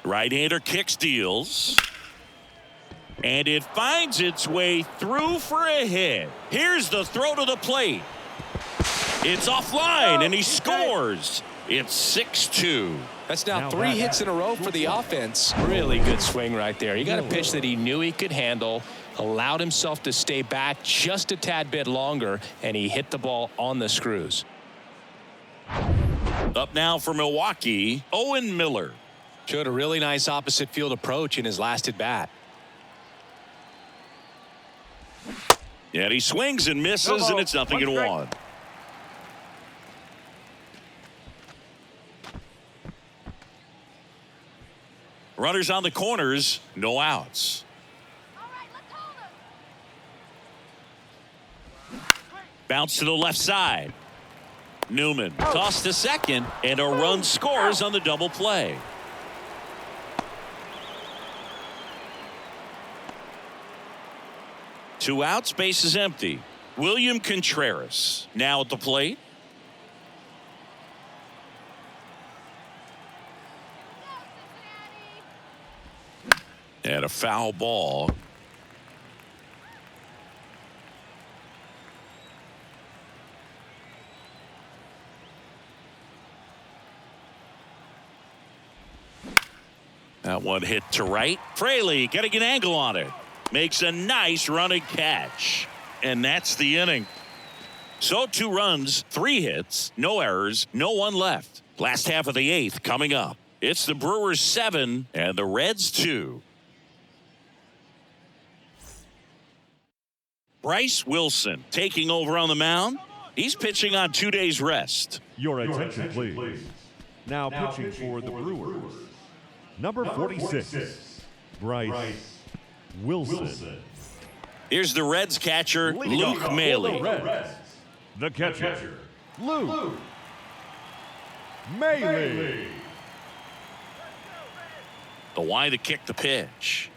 Right-hander kicks, deals. And it finds its way through for a hit. Here's the throw to the plate. It's offline, and he scores. It's 6-2. That's now 3 hits in a row for the offense. Really good swing right there. He got a pitch that he knew he could handle, allowed himself to stay back just a tad bit longer, and he hit the ball on the screws. Up now for Milwaukee, Owen Miller. Showed a really nice opposite field approach in his last at bat. And he swings and misses, and it's 0-1. Runners on the corners, no outs. Bounce to the left side. Newman tossed to second, and a run scores on the double play. Two outs, base is empty. William Contreras now at the plate. And a foul ball. That one hit to right. Fraley getting an angle on it. Makes a nice running catch. And that's the inning. So 2 runs, 3 hits, no errors, no one left. Last half of the 8th coming up. It's the Brewers 7 and the Reds 2. Bryce Wilson taking over on the mound. He's pitching on 2 days rest. Your attention, please. Now pitching for the Brewers, number 46, Bryce Wilson. Here's the Reds catcher, Luke Maile. The catcher, Luke Maile. The wide to kick the pitch.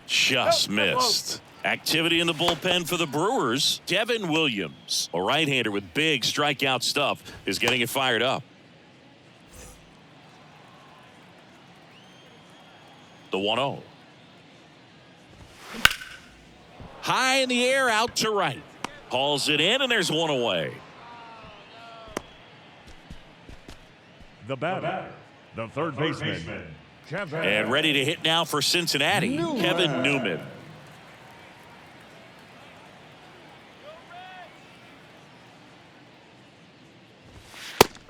Just missed. Activity in the bullpen for the Brewers. Devin Williams, a right-hander with big strikeout stuff, is getting it fired up. The 1-0. High in the air, out to right. Hauls it in, and there's one away. The batter, the third baseman, And ready to hit now for Cincinnati, Kevin Newman.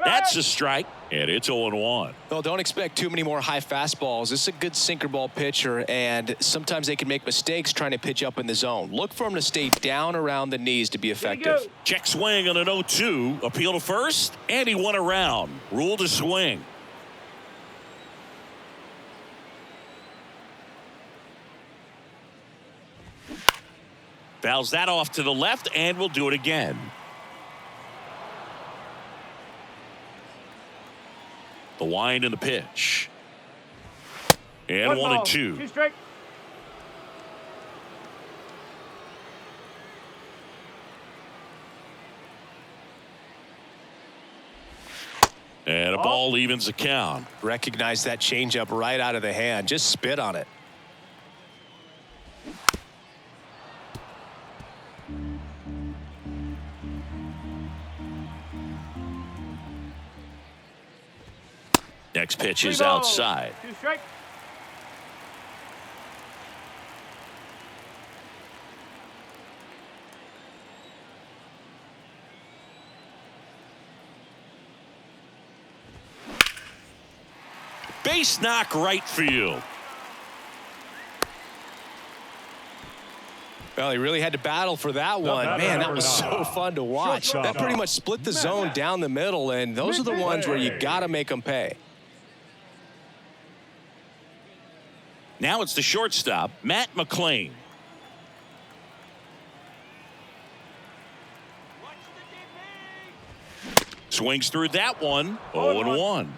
That's a strike, and it's 0-1. Well, don't expect too many more high fastballs. This is a good sinker ball pitcher, and sometimes they can make mistakes trying to pitch up in the zone. Look for him to stay down around the knees to be effective. Check swing on an 0-2. Appeal to first, and he won around. Rule to swing. Fouls that off to the left, and we'll do it again. The wind and the pitch. And 1-2. 2 strike. And a ball evens the count. Recognize that changeup right out of the hand. Just spit on it. Next pitch is 3 balls, outside. 2 strike. Base knock right field. Well, he really had to battle for that one. Man, that was so fun to watch. That pretty much split the zone down the middle, and those are the ones where you got to make them pay. Now it's the shortstop, Matt McClain. Swings through that one. 0-1.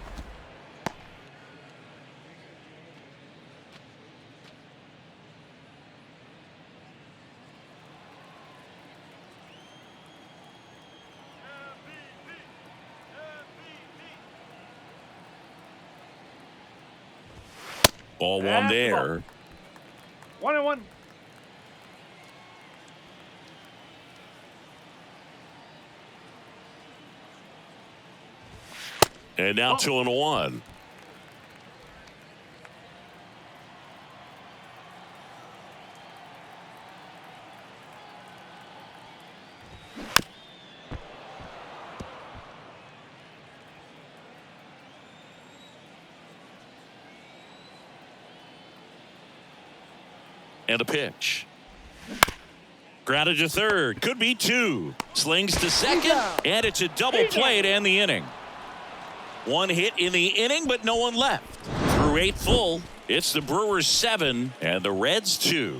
Ball one That's the there. ball. 1-1. And now Oh. 2-1. And a pitch. Grounded to third. Could be two. Slings to second. And it's a double play to end the inning. One hit in the inning, but no one left. Through 8 full, it's the Brewers 7 and the Reds 2.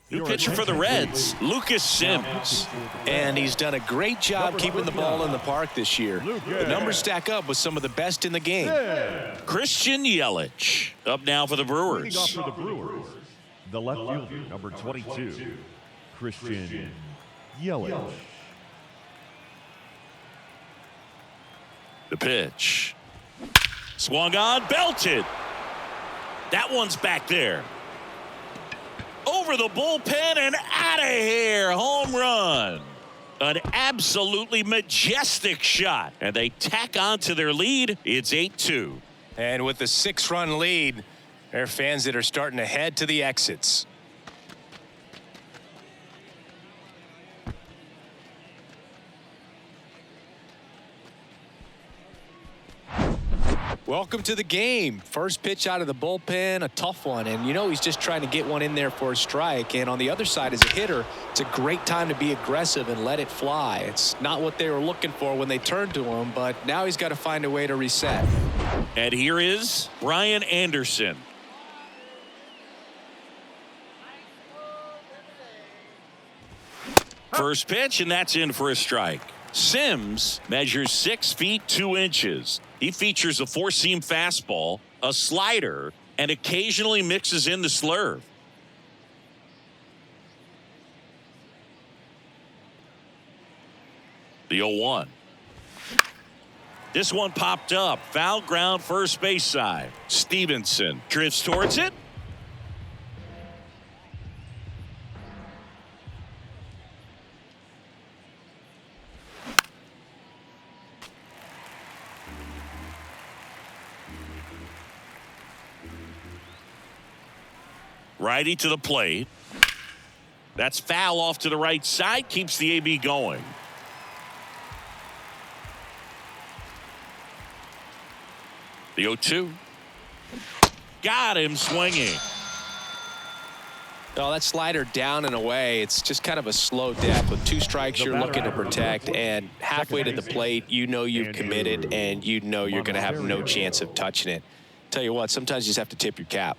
New pitcher for the Reds, Lucas Sims. And he's done a great job keeping the ball in the park this year. The numbers stack up with some of the best in the game. Christian Yelich up now for the Leading off Brewers. for the Brewers, the left fielder, number 22, Christian Yelich. The pitch. Swung on, belted. That one's back there. Over the bullpen and out of here. Home run. An absolutely majestic shot. And they tack on to their lead. It's 8-2. And with the 6-run lead, there are fans that are starting to head to the exits. Welcome to the game. First pitch out of the bullpen, a tough one. And you know he's just trying to get one in there for a strike. And on the other side, as a hitter, it's a great time to be aggressive and let it fly. It's not what they were looking for when they turned to him, but now he's got to find a way to reset. And here is Brian Anderson. First pitch, and that's in for a strike. Sims measures 6 feet 2 inches. He features a four-seam fastball, a slider, and occasionally mixes in the slurve. The 0-1. This one popped up. Foul ground first base side. Stevenson drifts towards it. Righty to the plate. That's foul off to the right side. Keeps the AB going. The 0-2. Got him swinging. Oh, that slider down and away. It's just kind of a slow death. With 2 strikes, you're looking to protect. And halfway to the plate, you know you've committed, and you know you're going to have no chance of touching it. Tell you what, sometimes you just have to tip your cap.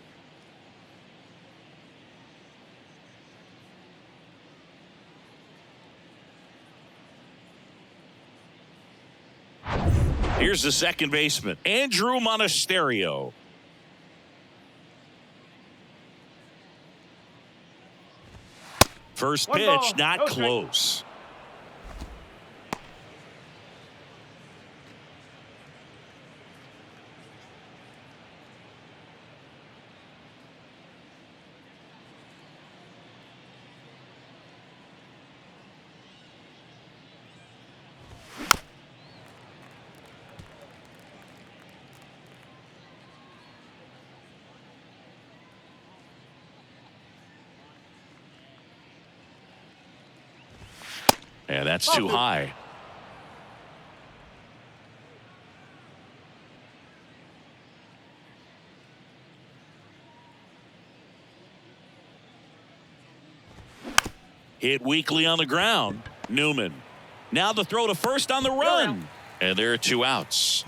Here's the second baseman, Andrew Monasterio. First One pitch, ball, not no strike. close. And that's too high. Hit weakly on the ground. Newman. Now the throw to first on the run. And there are 2 outs.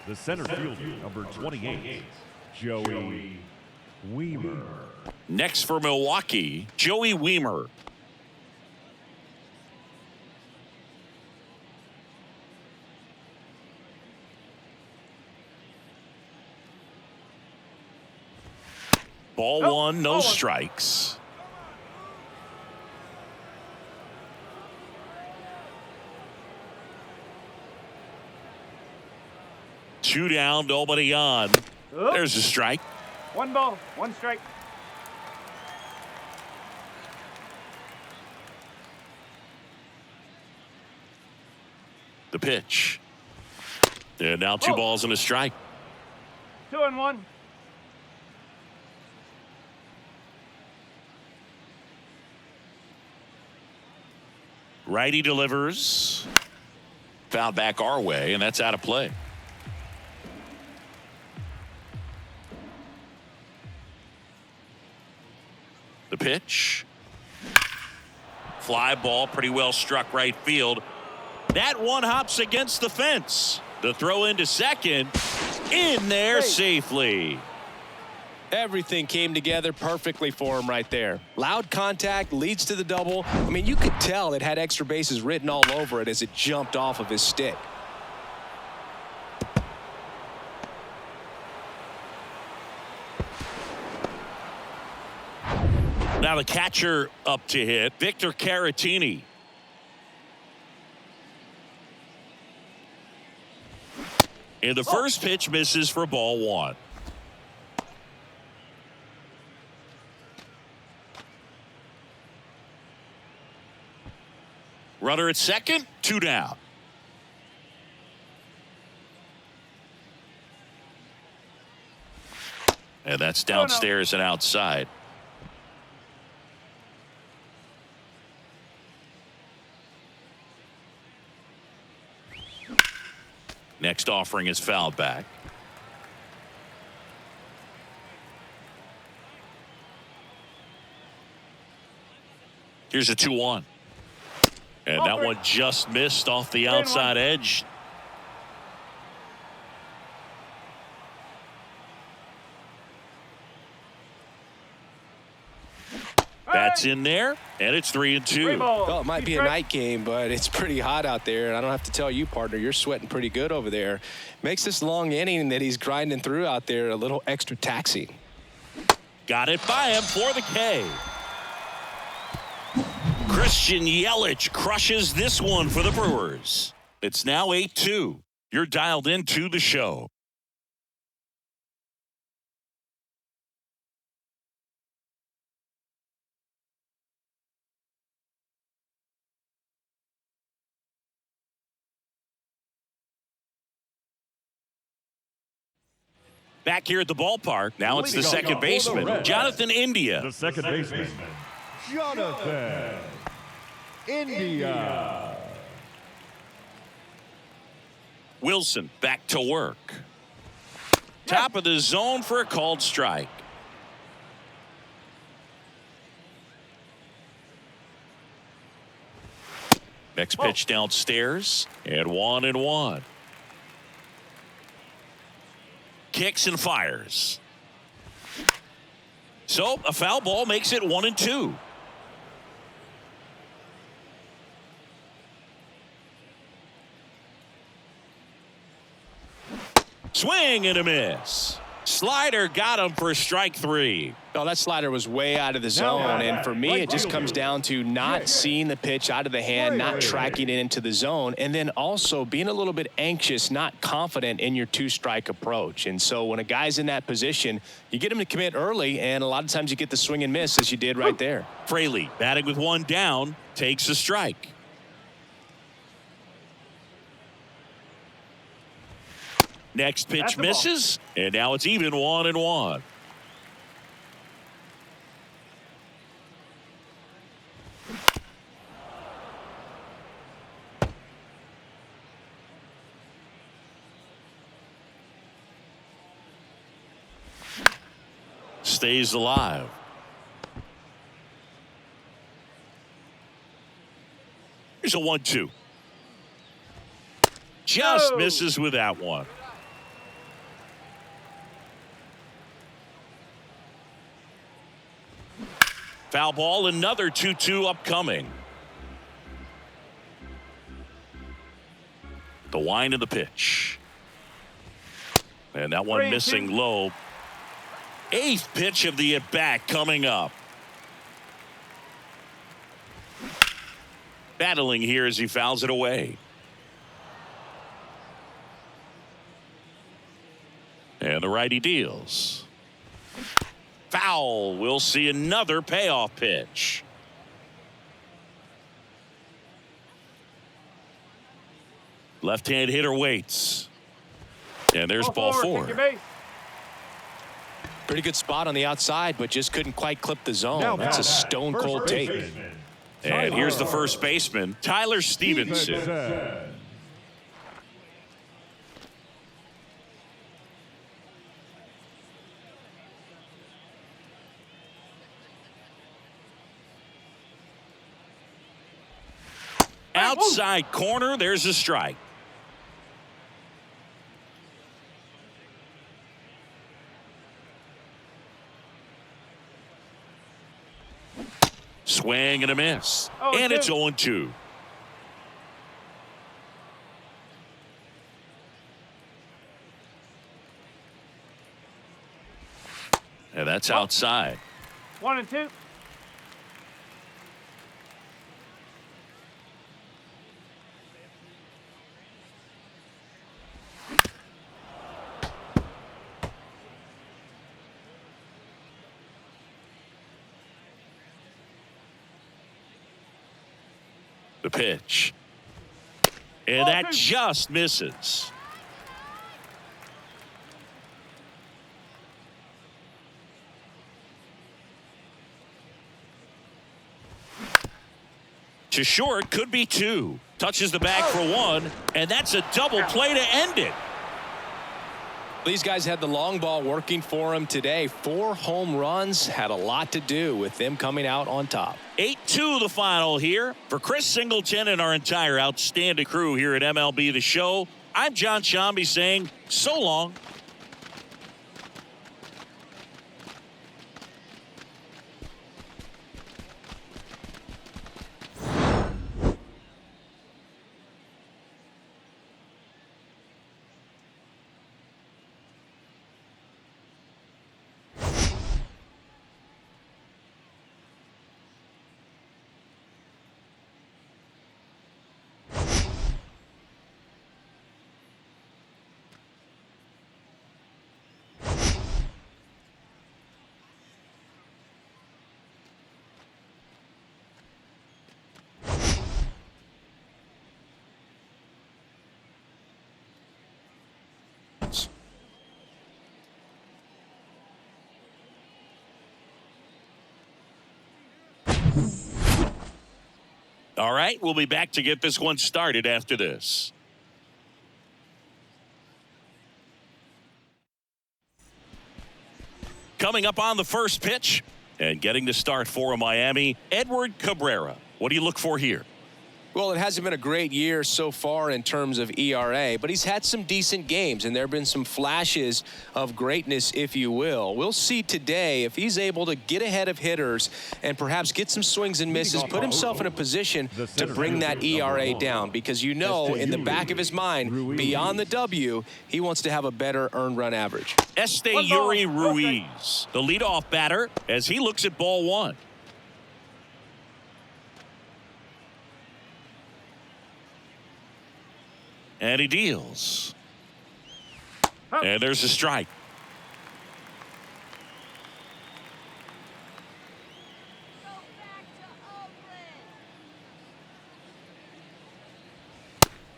The center fielder, number 28, Joey Weimer. Next for Milwaukee, Joey Weimer. Ball 1, no strikes. 2 down, nobody on. There's a strike. 1 ball, 1 strike. The pitch. And now 2 balls and a strike. 2-1. Righty delivers. Foul back our way, and that's out of play. The pitch. Fly ball, pretty well struck right field. That one hops against the fence. The throw into second. In there safely. Everything came together perfectly for him right there. Loud contact leads to the double. I mean, you could tell it had extra bases written all over it as it jumped off of his stick. Now the catcher up to hit, Victor Caratini. And the first pitch misses for ball 1. Runner at second, 2 down. And that's downstairs and outside. Next offering is fouled back. Here's a 2-1. And that one just missed off the outside edge. That's in there, and it's 3-2. Well, it might be a night game, but it's pretty hot out there. And I don't have to tell you, partner, you're sweating pretty good over there. Makes this long inning that he's grinding through out there a little extra taxing. Got it by him for the K. Christian Yelich crushes this one for the Brewers. It's now 8-2. You're dialed into the show. Back here at the ballpark, now it's the second baseman, Jonathan India. The second baseman, Jonathan India. Wilson back to work. Top of the zone for a called strike. Next pitch downstairs, and 1-1. Kicks and fires. So a foul ball makes it 1-2. Swing and a miss. Slider got him for strike 3. No, that slider was way out of the zone, and for me, it just comes down to not seeing the pitch out of the hand, not tracking it into the zone, and then also being a little bit anxious, not confident in your 2-strike approach. And so when a guy's in that position, you get him to commit early, and a lot of times you get the swing and miss, as you did right there. Fraley, batting with 1 down, takes a strike. Next pitch misses, and now it's even 1-1. Stays alive. Here's a 1-2. Just misses with that one. Foul ball, another 2-2 upcoming. The wind of the pitch. And that one missing low. 8th pitch of the at-bat coming up. Battling here as he fouls it away. And the righty deals. Foul. We'll see another payoff pitch. Left-hand hitter waits. And there's ball four. Pretty good spot on the outside, but just couldn't quite clip the zone. That's a stone-cold take. And here's the first baseman, Tyler Stevenson. Outside corner, there's a strike. Swing and a miss. And it's 0-2. And that's outside. 1-2. The pitch. And that just misses. To short, could be two. Touches the bag for one, and that's a double play to end it. These guys had the long ball working for them today. 4 home runs had a lot to do with them coming out on top. 8-2 the final here. For Chris Singleton and our entire outstanding crew here at MLB The Show, I'm John Shambi saying so long. All right, we'll be back to get this one started after this. Coming up on the first pitch and getting the start for Miami, Edward Cabrera. What do you look for here? Well, it hasn't been a great year so far in terms of ERA, but he's had some decent games, and there have been some flashes of greatness, if you will. We'll see today if he's able to get ahead of hitters and perhaps get some swings and misses, put himself in a position to bring that ERA down, because you know in the back of his mind, beyond the W, he wants to have a better earned run average. Esteury Ruiz, the leadoff batter, as he looks at ball one. And he deals. And there's a strike.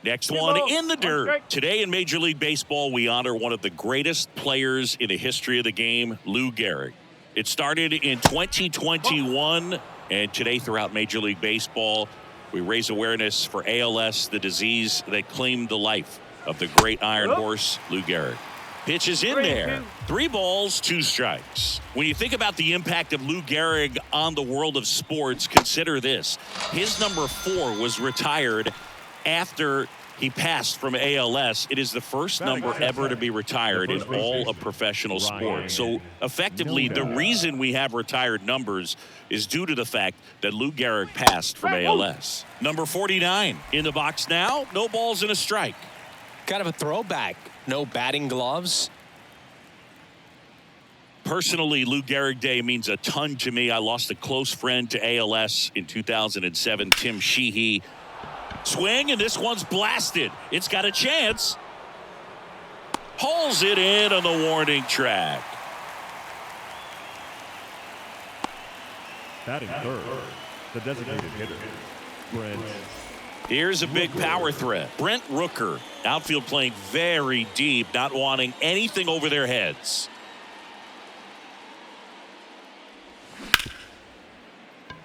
Next one in the dirt. Today in Major League Baseball, we honor one of the greatest players in the history of the game, Lou Gehrig. It started in 2021, and today throughout Major League Baseball, we raise awareness for ALS, the disease that claimed the life of the great Iron Horse, Lou Gehrig. Pitch is in there. 3 balls, 2 strikes. When you think about the impact of Lou Gehrig on the world of sports, consider this. His number 4 was retired after he passed from ALS. It is the first number ever to be retired in all of professional sports. So effectively, the reason we have retired numbers is due to the fact that Lou Gehrig passed from ALS. Number 49 in the box now. No balls and a strike. Kind of a throwback. No batting gloves. Personally, Lou Gehrig Day means a ton to me. I lost a close friend to ALS in 2007, Tim Sheehy. Swing, and this one's blasted. It's got a chance. Pulls it in on the warning track. Batting third, the designated hitter, Brent. Here's a big power threat. Brent Rooker, outfield playing very deep, not wanting anything over their heads.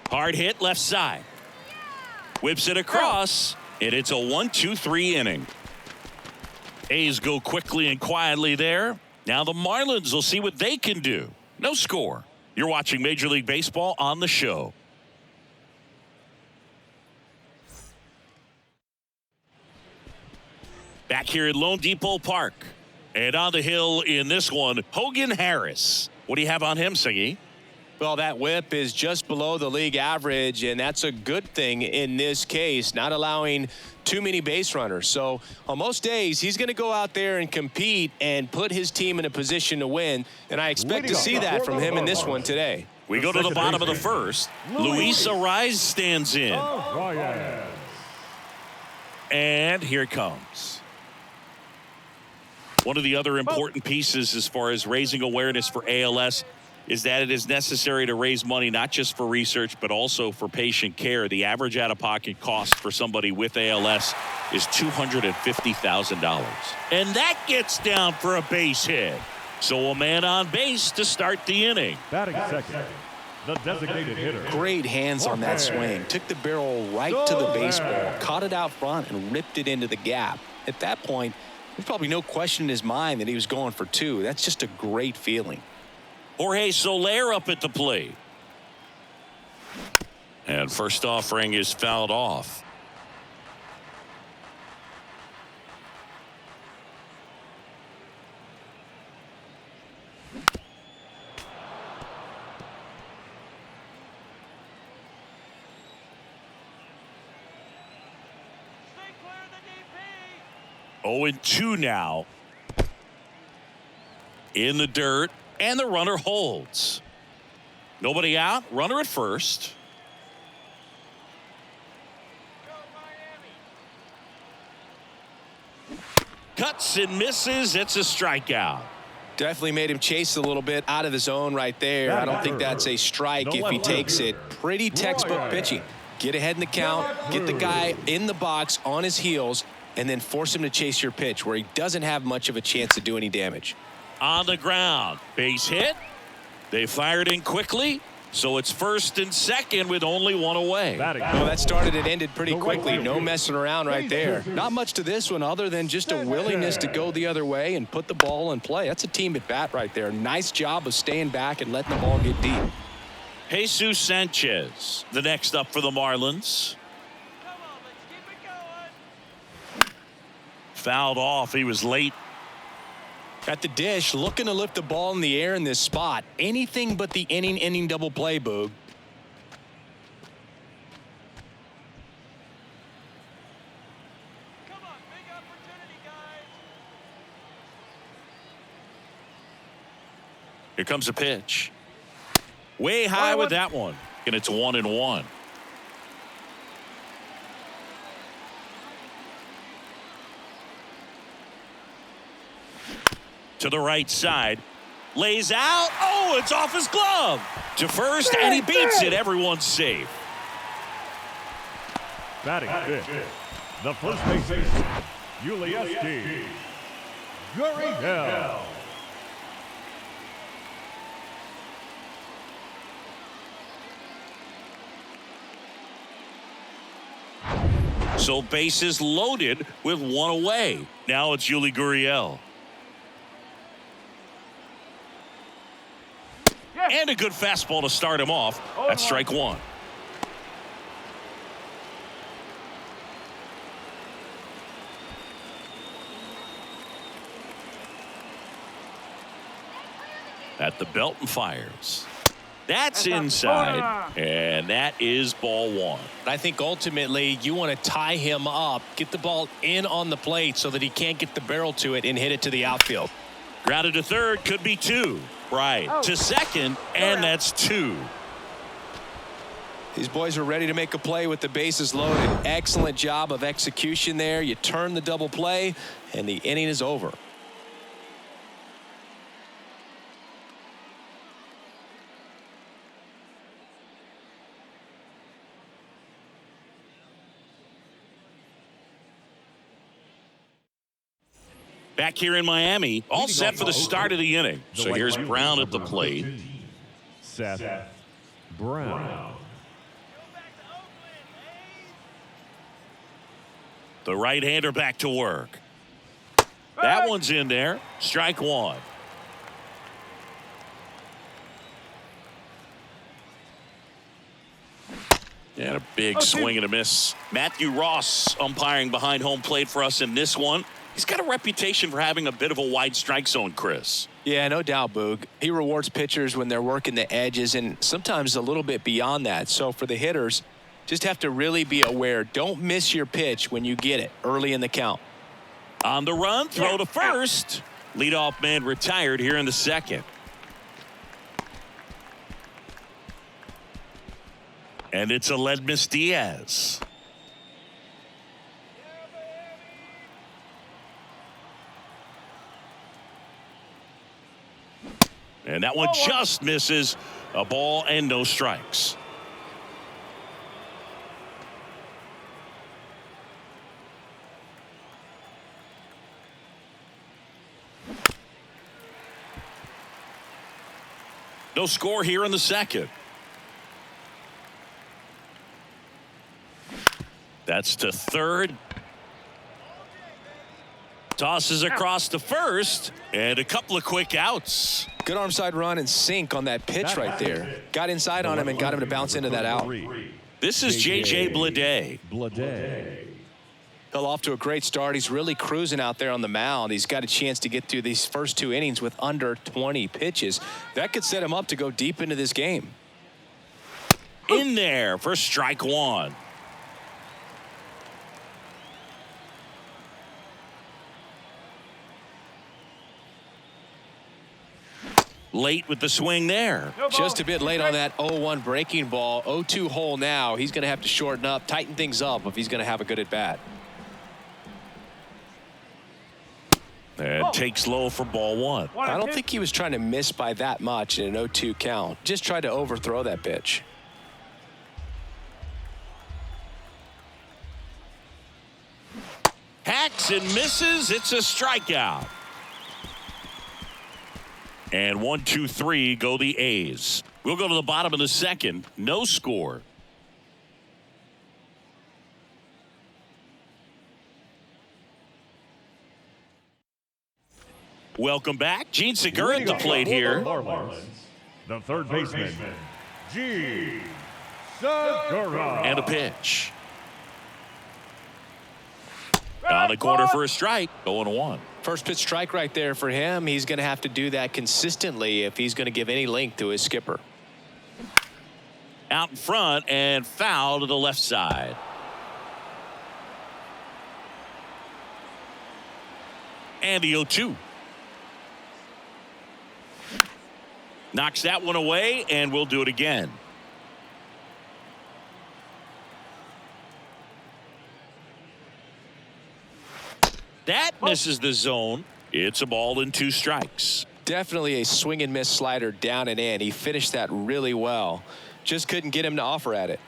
Hard hit left side. Whips it across, and it's a 1-2-3 inning. A's go quickly and quietly there. Now the Marlins will see what they can do. No score. You're watching Major League Baseball on the show. Back here at Lone Depot Park. And on the hill in this one, Hogan Harris. What do you have on him, Siggy? Well, that whip is just below the league average, and that's a good thing in this case, not allowing too many base runners. So on most days, he's going to go out there and compete and put his team in a position to win, and I expect to see that from him in this one today. We go to the bottom of the first. Luis Arraez stands in. And here it comes. One of the other important pieces as far as raising awareness for ALS is that it is necessary to raise money not just for research but also for patient care. The average out-of-pocket cost for somebody with ALS is $250,000. And that gets down for a base hit. So a man on base to start the inning. Batting second, the designated hitter. Great hands on that swing. Took the barrel right to the baseball, caught it out front, and ripped it into the gap. At that point, there's probably no question in his mind that he was going for two. That's just a great feeling. Jorge Soler up at the plate. And first offering is fouled off. Stay clear of the DP. 0-2 now. In the dirt. And the runner holds. Nobody out. Runner at first. Go Miami. Cuts and misses. It's a strikeout. Definitely made him chase a little bit out of the zone right there. I don't think that's a strike if he takes it. Pretty textbook pitching. Get ahead in the count, get the guy in the box on his heels, and then force him to chase your pitch where he doesn't have much of a chance to do any damage. On the ground. Base hit. They fired in quickly. So it's first and second with only one away. Well, that started and ended pretty quickly. No messing around right there. Not much to this one other than just a willingness to go the other way and put the ball in play. That's a team at bat right there. Nice job of staying back and letting the ball get deep. Jesus Sanchez, the next up for the Marlins. Come on, let's keep it going. Fouled off. He was late. At the dish, looking to lift the ball in the air in this spot. Anything but the inning double play, Boog. Come on, big opportunity, guys. Here comes a pitch. Way high with that one. And it's 1-1. To the right side. Lays out. Oh, it's off his glove. To first, and he beats it. Everyone's safe. Batting fifth, the first baseman, Ulieski Gurriel. So bases loaded with one away. Now it's Yuli Gurriel. And a good fastball to start him off. That's strike one. At the belt and fires. That's inside. And that is ball one. I think ultimately you want to tie him up, get the ball in on the plate so that he can't get the barrel to it and hit it to the outfield. Grounded to third, could be two. Right to second, and that's two. These boys are ready to make a play with the bases loaded. Excellent job of execution there. You turn the double play, and the inning is over. Back here in Miami, all set for the start of the inning. So here's Brown at the plate. Seth Brown. The right-hander back to work. That one's in there. Strike one. And a big swing and a miss. Matthew Ross umpiring behind home plate for us in this one. He's got a reputation for having a bit of a wide strike zone, Chris. Yeah, no doubt, Boog. He rewards pitchers when they're working the edges and sometimes a little bit beyond that. So for the hitters, just have to really be aware. Don't miss your pitch when you get it early in the count. On the run, throw to first. Leadoff man retired here in the second. And it's Aledmys Diaz. And that one just misses. A ball and no strikes. No score here in the second. That's to third. Tosses across to first. And a couple of quick outs. Good arm side run and sink on that pitch right there. Got inside on him and got him to bounce into that out. This is J.J. Bleday. He'll off to a great start. He's really cruising out there on the mound. He's got a chance to get through these first two innings with under 20 pitches. That could set him up to go deep into this game. In there for strike one. Late with the swing there. Just a bit late on that 0-1 breaking ball. 0-2 hole now. He's going to have to shorten up, tighten things up if he's going to have a good at bat. And takes low for ball one. I don't think he was trying to miss by that much in an 0-2 count. Just tried to overthrow that pitch. Hacks and misses. It's a strikeout. And 1, 2, 3 go the A's. We'll go to the bottom of the second. No score. Welcome back. Gene Segura at the plate here. The third baseman, Gene Segura. And a pitch. On the corner for a strike. 0-1. First pitch strike right there for him. He's going to have to do that consistently if he's going to give any length to his skipper. Out in front and foul to the left side. And the 0-2. Knocks that one away, and we'll do it again. That misses the zone. It's a ball and 2 strikes. Definitely a swing and miss slider down and in. He finished that really well. Just couldn't get him to offer at it.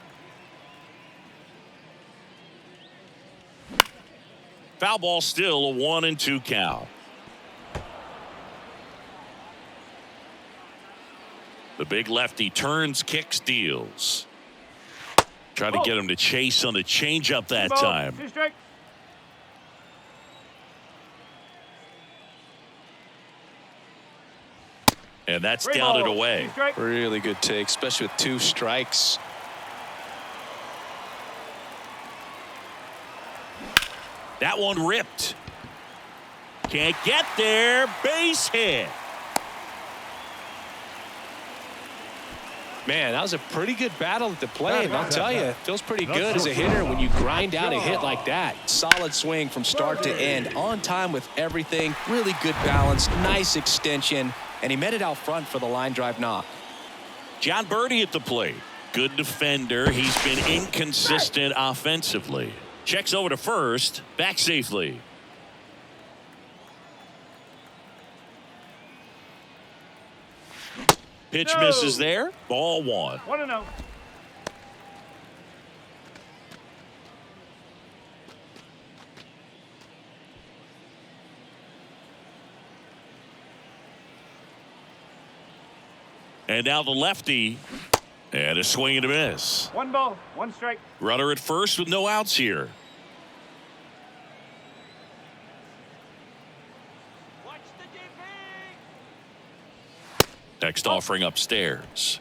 Foul ball still, a 1-2 count. The big lefty turns, kicks, deals. Trying to get him to chase on the changeup that time. And that's down and away. Really good take, especially with 2 strikes. That one ripped. Can't get there. Base hit. Man, that was a pretty good battle at the plate. And I'll tell you, it feels pretty good as a hitter when you grind out a hit like that. Solid swing from start to end. On time with everything. Really good balance. Nice extension. And he met it out front for the line drive knock. John Birdie at the plate. Good defender. He's been inconsistent offensively. Checks over to first. Back safely. Pitch misses there. Ball 1. 1-0. And now the lefty. And a swing and a miss. 1 ball, 1 strike. Runner at first with no outs here. Watch the DP. Next offering upstairs.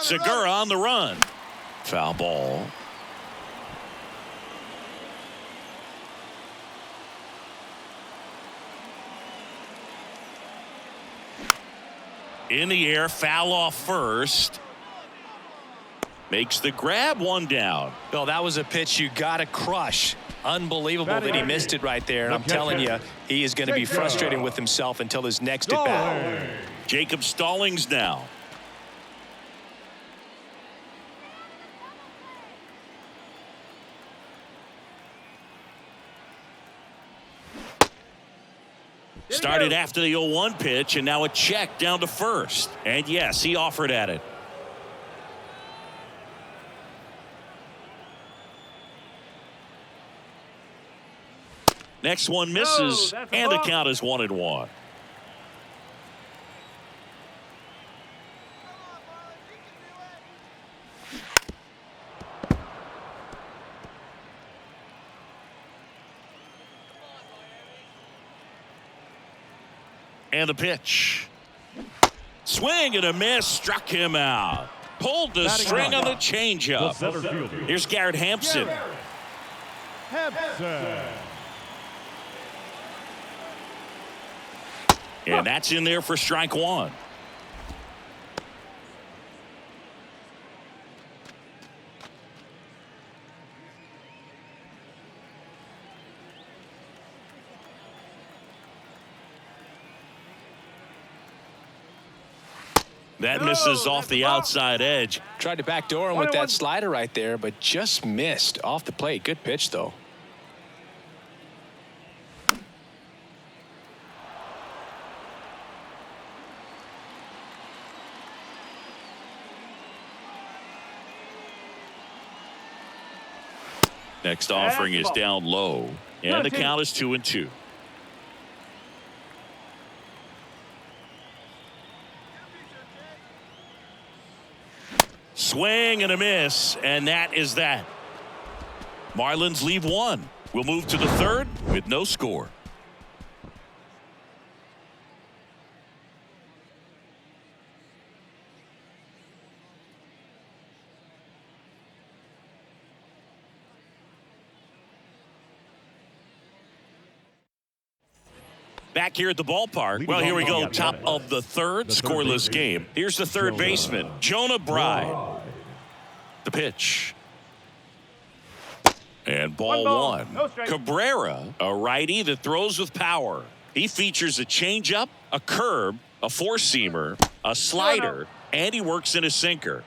Segura on the run. Foul ball. In the air, foul off first. Makes the grab, 1 down. Well, that was a pitch you got to crush. Unbelievable that he missed it right there. And I'm telling you, he is going to be frustrated with himself until his next at bat. Jacob Stallings now. Started after the 0-1 pitch, and now a check down to first. And yes, he offered at it. Next one misses, and the count is 1-1. And the pitch. Swing and a miss, struck him out. Pulled the string on the changeup. Here's Garrett Hampson. And that's in there for strike 1. That misses off the outside edge. Tried to backdoor him with that slider right there, but just missed off the plate. Good pitch, though. Next offering is down low, and the count is 2-2. Swing and a miss, and that is that. Marlins leave 1. We'll move to the 3rd with no score. Back here at the ballpark. Well, here we go. Top of the 3rd, scoreless game. Here's the 3rd baseman, Jonah Bride. The pitch. And ball 1. Cabrera, a righty that throws with power. He features a changeup, a curve, a four-seamer, a slider, and he works in a sinker.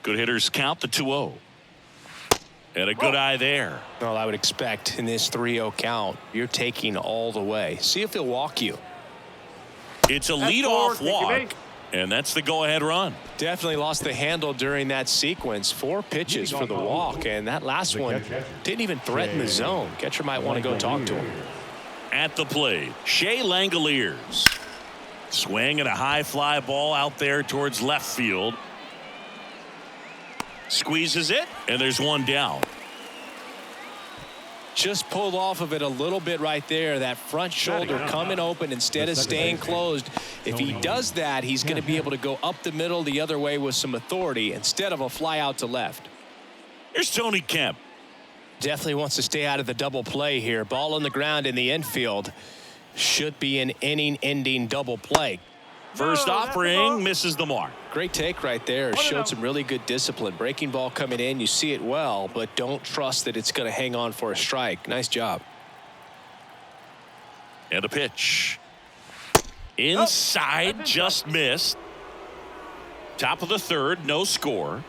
Good hitters count the 2-0. And a good eye there. Well, I would expect in this 3-0 count, you're taking all the way. See if he'll walk you. It's a leadoff walk, and that's the go-ahead run. Definitely lost the handle during that sequence. 4 pitches for the walk, and that last one didn't even threaten the zone. Catcher might want to go talk to him. At the plate, Shea Langoliers. Swing and a high fly ball out there towards left field. Squeezes it, and there's one down. Just pulled off of it a little bit right there. That front shoulder coming open instead of staying closed. If he does that, he's going to be able to go up the middle the other way with some authority instead of a fly out to left. Here's Tony Kemp. Definitely wants to stay out of the double play here. Ball on the ground in the infield. Should be an inning-ending double play. First offering misses the mark. Great take right there. Showed some really good discipline. Breaking ball coming in. You see it well, but don't trust that it's going to hang on for a strike. Nice job. And a pitch. Inside, just missed. Top of the 3rd, no score.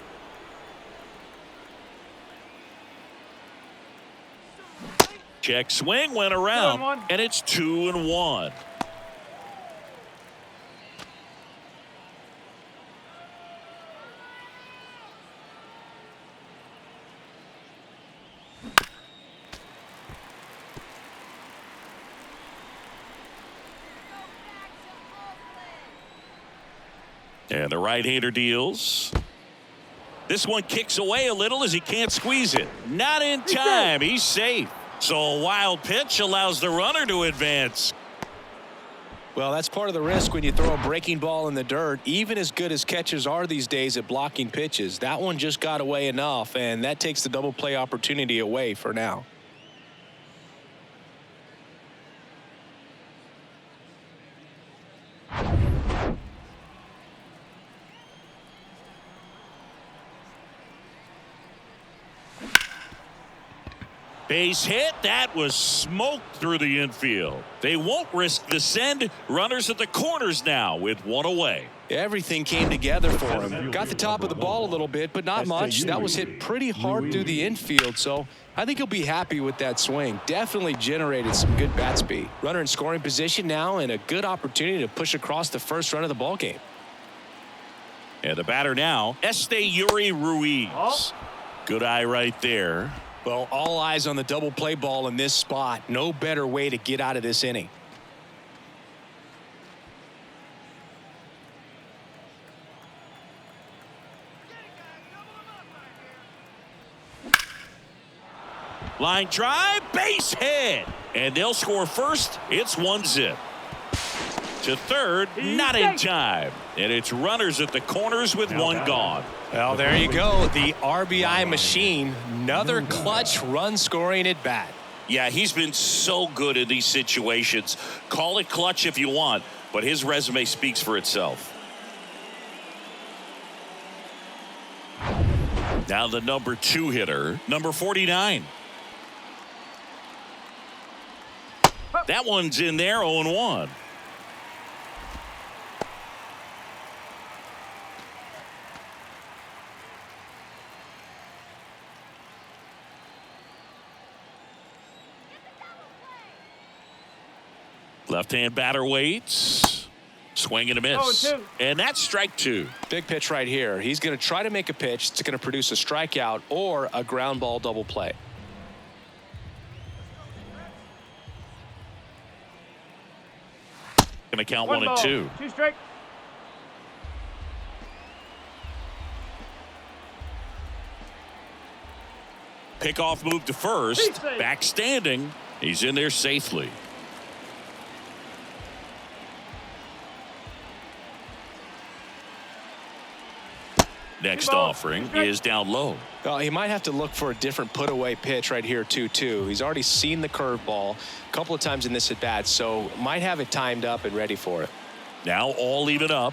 Check swing went around, and it's 2-1. And the right-hander deals. This one kicks away a little as he can't squeeze it. Not in time. He's safe. So a wild pitch allows the runner to advance. Well, that's part of the risk when you throw a breaking ball in the dirt. Even as good as catchers are these days at blocking pitches, that one just got away enough, and that takes the double play opportunity away for now. Base hit. That was smoked through the infield. They won't risk the send. Runners at the corners now with one away. Everything came together for him. Got the top of the ball a little bit, but not much. That was hit pretty hard through the infield, so I think he'll be happy with that swing. Definitely generated some good bat speed. Runner in scoring position now, and a good opportunity to push across the first run of the ball game. And the batter now, Yuri Ruiz. Good eye right there. Well, all eyes on the double play ball in this spot. No better way to get out of this inning. Line drive, base hit. And they'll score first. It's 1-0. To third, not in time. And it's runners at the corners with one gone. Well, there you go. The RBI machine. Another clutch run scoring at bat. Yeah, he's been so good in these situations. Call it clutch if you want, but his resume speaks for itself. Now the number 2 hitter, number 49. That one's in there, 0-1. Left-hand batter waits. Swing and a miss. And that's strike 2. Big pitch right here. He's going to try to make a pitch that's going to produce a strikeout or a ground ball double play. Going to count 1 and 2. 2 strikes. Pickoff move to first. Back standing. He's in there safely. Next offering is down low. Well, he might have to look for a different put-away pitch right here, 2-2. He's already seen the curveball a couple of times in this at-bat, so might have it timed up and ready for it. Now all even up,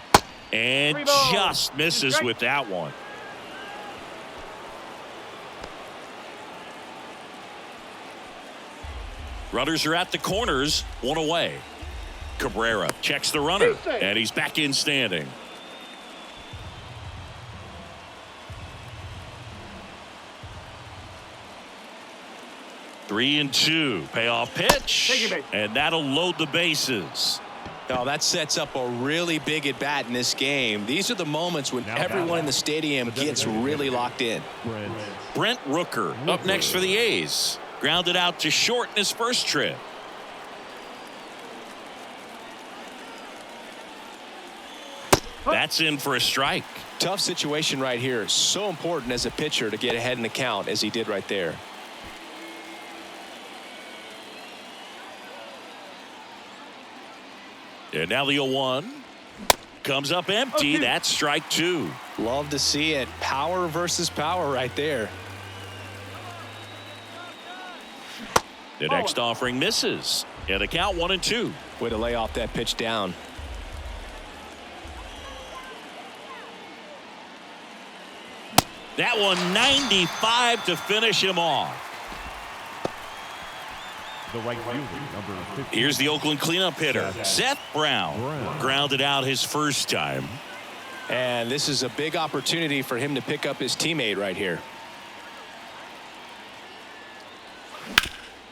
and just misses with that one. Runners are at the corners, one away. Cabrera checks the runner, and he's back in standing. Three and 2. Payoff pitch. And that'll load the bases. Oh, that sets up a really big at bat in this game. These are the moments when everyone in the stadium gets really locked in. Brent Rooker up next for the A's. Grounded out to short in his first trip. That's in for a strike. Tough situation right here. So important as a pitcher to get ahead in the count as he did right there. And now the 0-1 comes up empty. That's strike 2. Love to see it. Power versus power right there. The next offering misses. And the count 1 and 2. Way to lay off that pitch down. That one 95 to finish him off. The right fielder, number 15. Here's the Oakland cleanup hitter, Seth Brown. Grounded out his first time. And this is a big opportunity for him to pick up his teammate right here.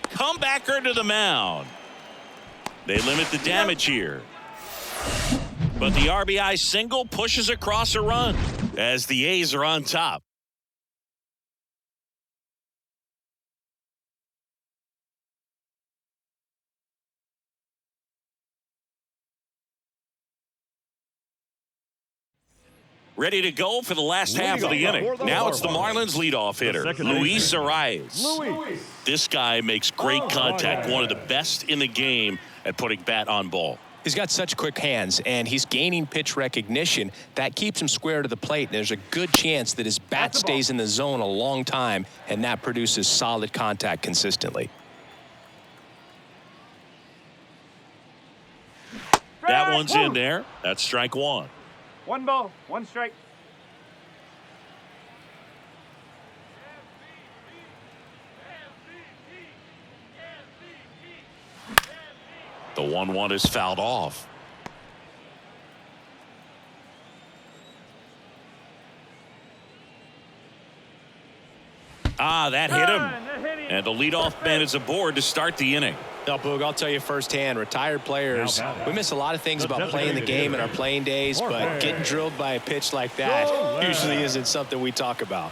Comebacker to the mound. They limit the damage here. But the RBI single pushes across a run as the A's are on top. ready to go for the last half of the inning. Now it's the Marlins leadoff hitter, Luis Arias. This guy makes great contact, one of the best in the game at putting bat on ball. He's got such quick hands, and he's gaining pitch recognition. That keeps him square to the plate, and there's a good chance that his bat stays in the zone a long time, and that produces solid contact consistently. That one's in there. That's strike one. 1 ball, 1 strike. The 1-1 is fouled off. That hit him. And the leadoff man is aboard to start the inning. Now, Boog, I'll tell you firsthand, retired players, we miss a lot of things about playing the game in our playing days, but getting drilled by a pitch like that usually isn't something we talk about.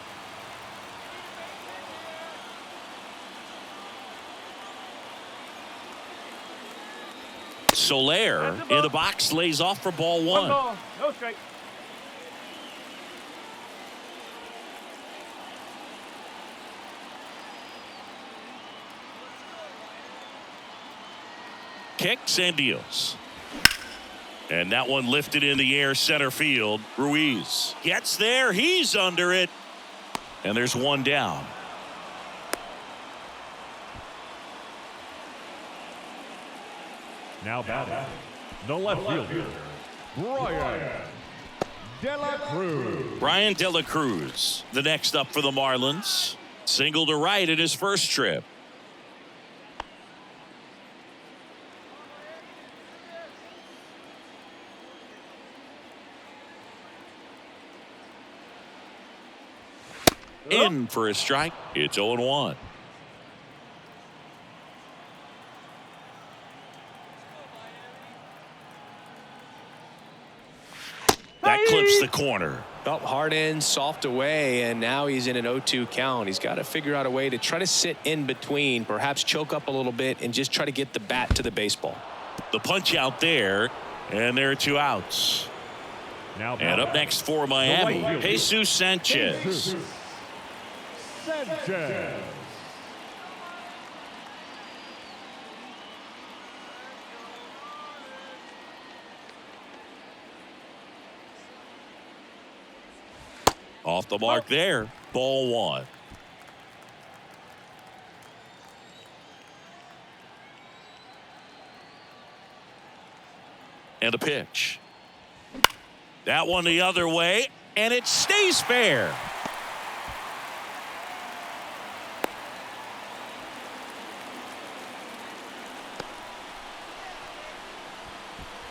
Soler in the box lays off for ball 1. 1 ball, no strike. Kicks and deals. And that one lifted in the air center field. Ruiz gets there. He's under it. And there's one down. Now batting, the left fielder, Brian De La Cruz, the next up for the Marlins. Single to right in his first trip. In for a strike. It's 0-1. That clips the corner. Well, hard in, soft away, and now he's in an 0-2 count. He's got to figure out a way to try to sit in between, perhaps choke up a little bit, and just try to get the bat to the baseball. The punch out there, and there are 2 outs. And up next for Miami, Jesus Sanchez. Off the mark there. Ball 1. And a pitch. That one the other way, and it stays fair.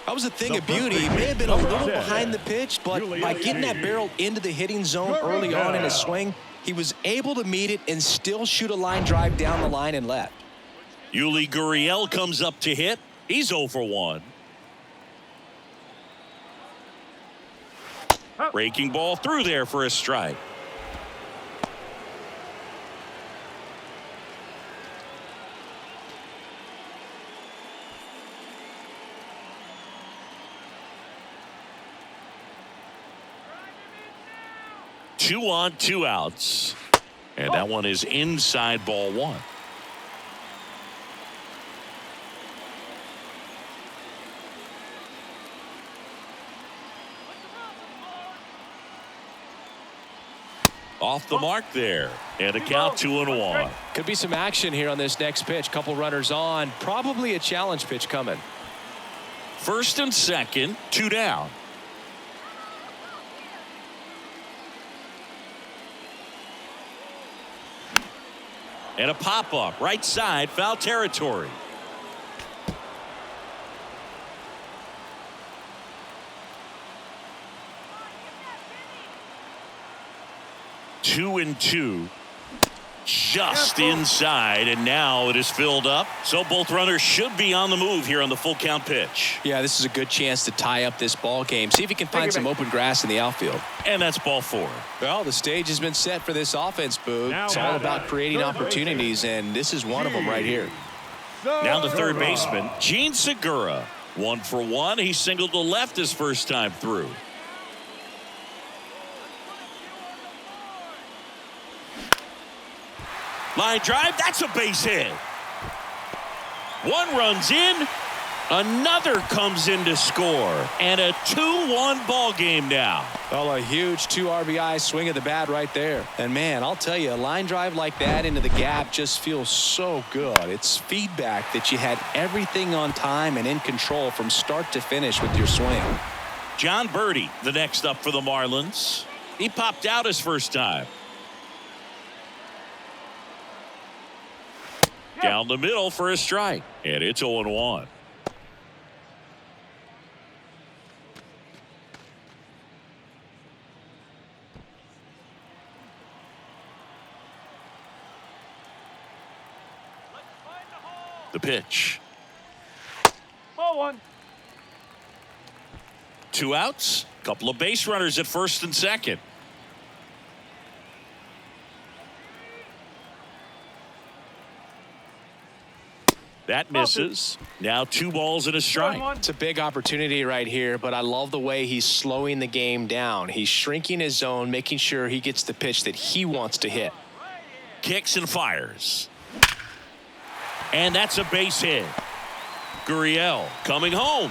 That was a thing of beauty. He may have been a little behind the pitch, but by getting that barrel into the hitting zone early on in his swing, he was able to meet it and still shoot a line drive down the line and left. Yuli Gurriel comes up to hit. He's 0 for 1. Breaking ball through there for a strike. Two on, 2 outs. And that one is inside ball 1. Off the mark there. And a count 2-1. Could be some action here on this next pitch. Couple runners on. Probably a challenge pitch coming. First and second, 2 down. And a pop-up, right side, foul territory. Two and 2. Just inside, and now it is filled up. So both runners should be on the move here on the full count pitch. Yeah, this is a good chance to tie up this ball game. See if he can find some open grass in the outfield. And that's ball 4. Well, the stage has been set for this offense, Boog. It's all about creating opportunities, and this is one of them right here. Now the third baseman, Gene Segura. 1 for 1. He singled to left his first time through. Line drive, that's a base hit. One runs in, another comes in to score, and a 2-1 ball game now. Well, a huge 2 RBI swing of the bat right there. And man, I'll tell you, a line drive like that into the gap just feels so good. It's feedback that you had everything on time and in control from start to finish with your swing. John Birdie, the next up for the Marlins. He popped out his first time. Down the middle for a strike, and it's 0-1. The pitch. Ball 1. 2 outs, couple of base runners at first and second. That misses. Now 2 balls and a strike. It's a big opportunity right here, but I love the way he's slowing the game down. He's shrinking his zone, making sure he gets the pitch that he wants to hit. Kicks and fires. And that's a base hit. Gurriel coming home.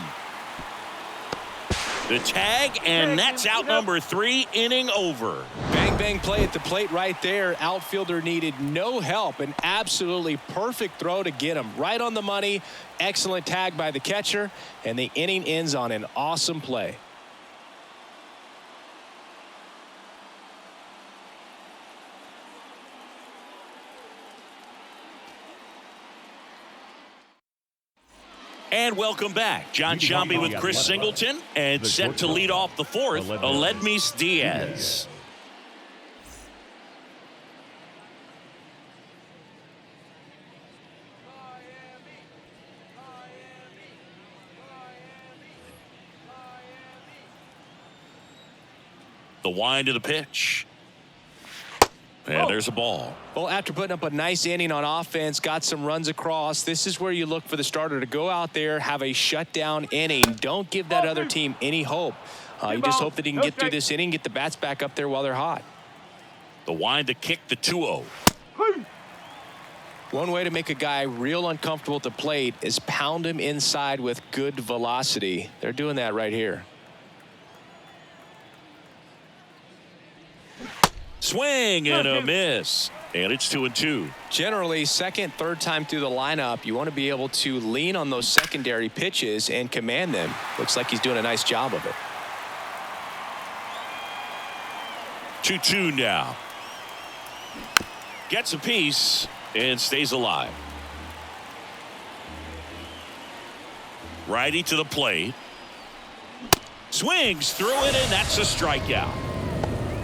The tag, and that's out number 3, inning over. Bang, bang play at the plate right there. Outfielder needed no help. An absolutely perfect throw to get him right on the money. Excellent tag by the catcher, and the inning ends on an awesome play. And welcome back. John Shambi with Chris Singleton, and set to lead off the fourth, Aledmys Diaz. The wind of the pitch. And there's a ball. Well, after putting up a nice inning on offense, got some runs across, this is where you look for the starter to go out there, have a shutdown inning. Don't give that other team any hope. You just hope that he can get through this inning, get the bats back up there while they're hot. The wind to kick the 2-0. One way to make a guy real uncomfortable at the plate is pound him inside with good velocity. They're doing that right here. Swing and a miss, and it's 2-2. Generally, second, third time through the lineup, you want to be able to lean on those secondary pitches and command them. Looks like he's doing a nice job of it. 2-2 now. Gets a piece and stays alive. Righty to the plate. Swings through it, and that's a strikeout.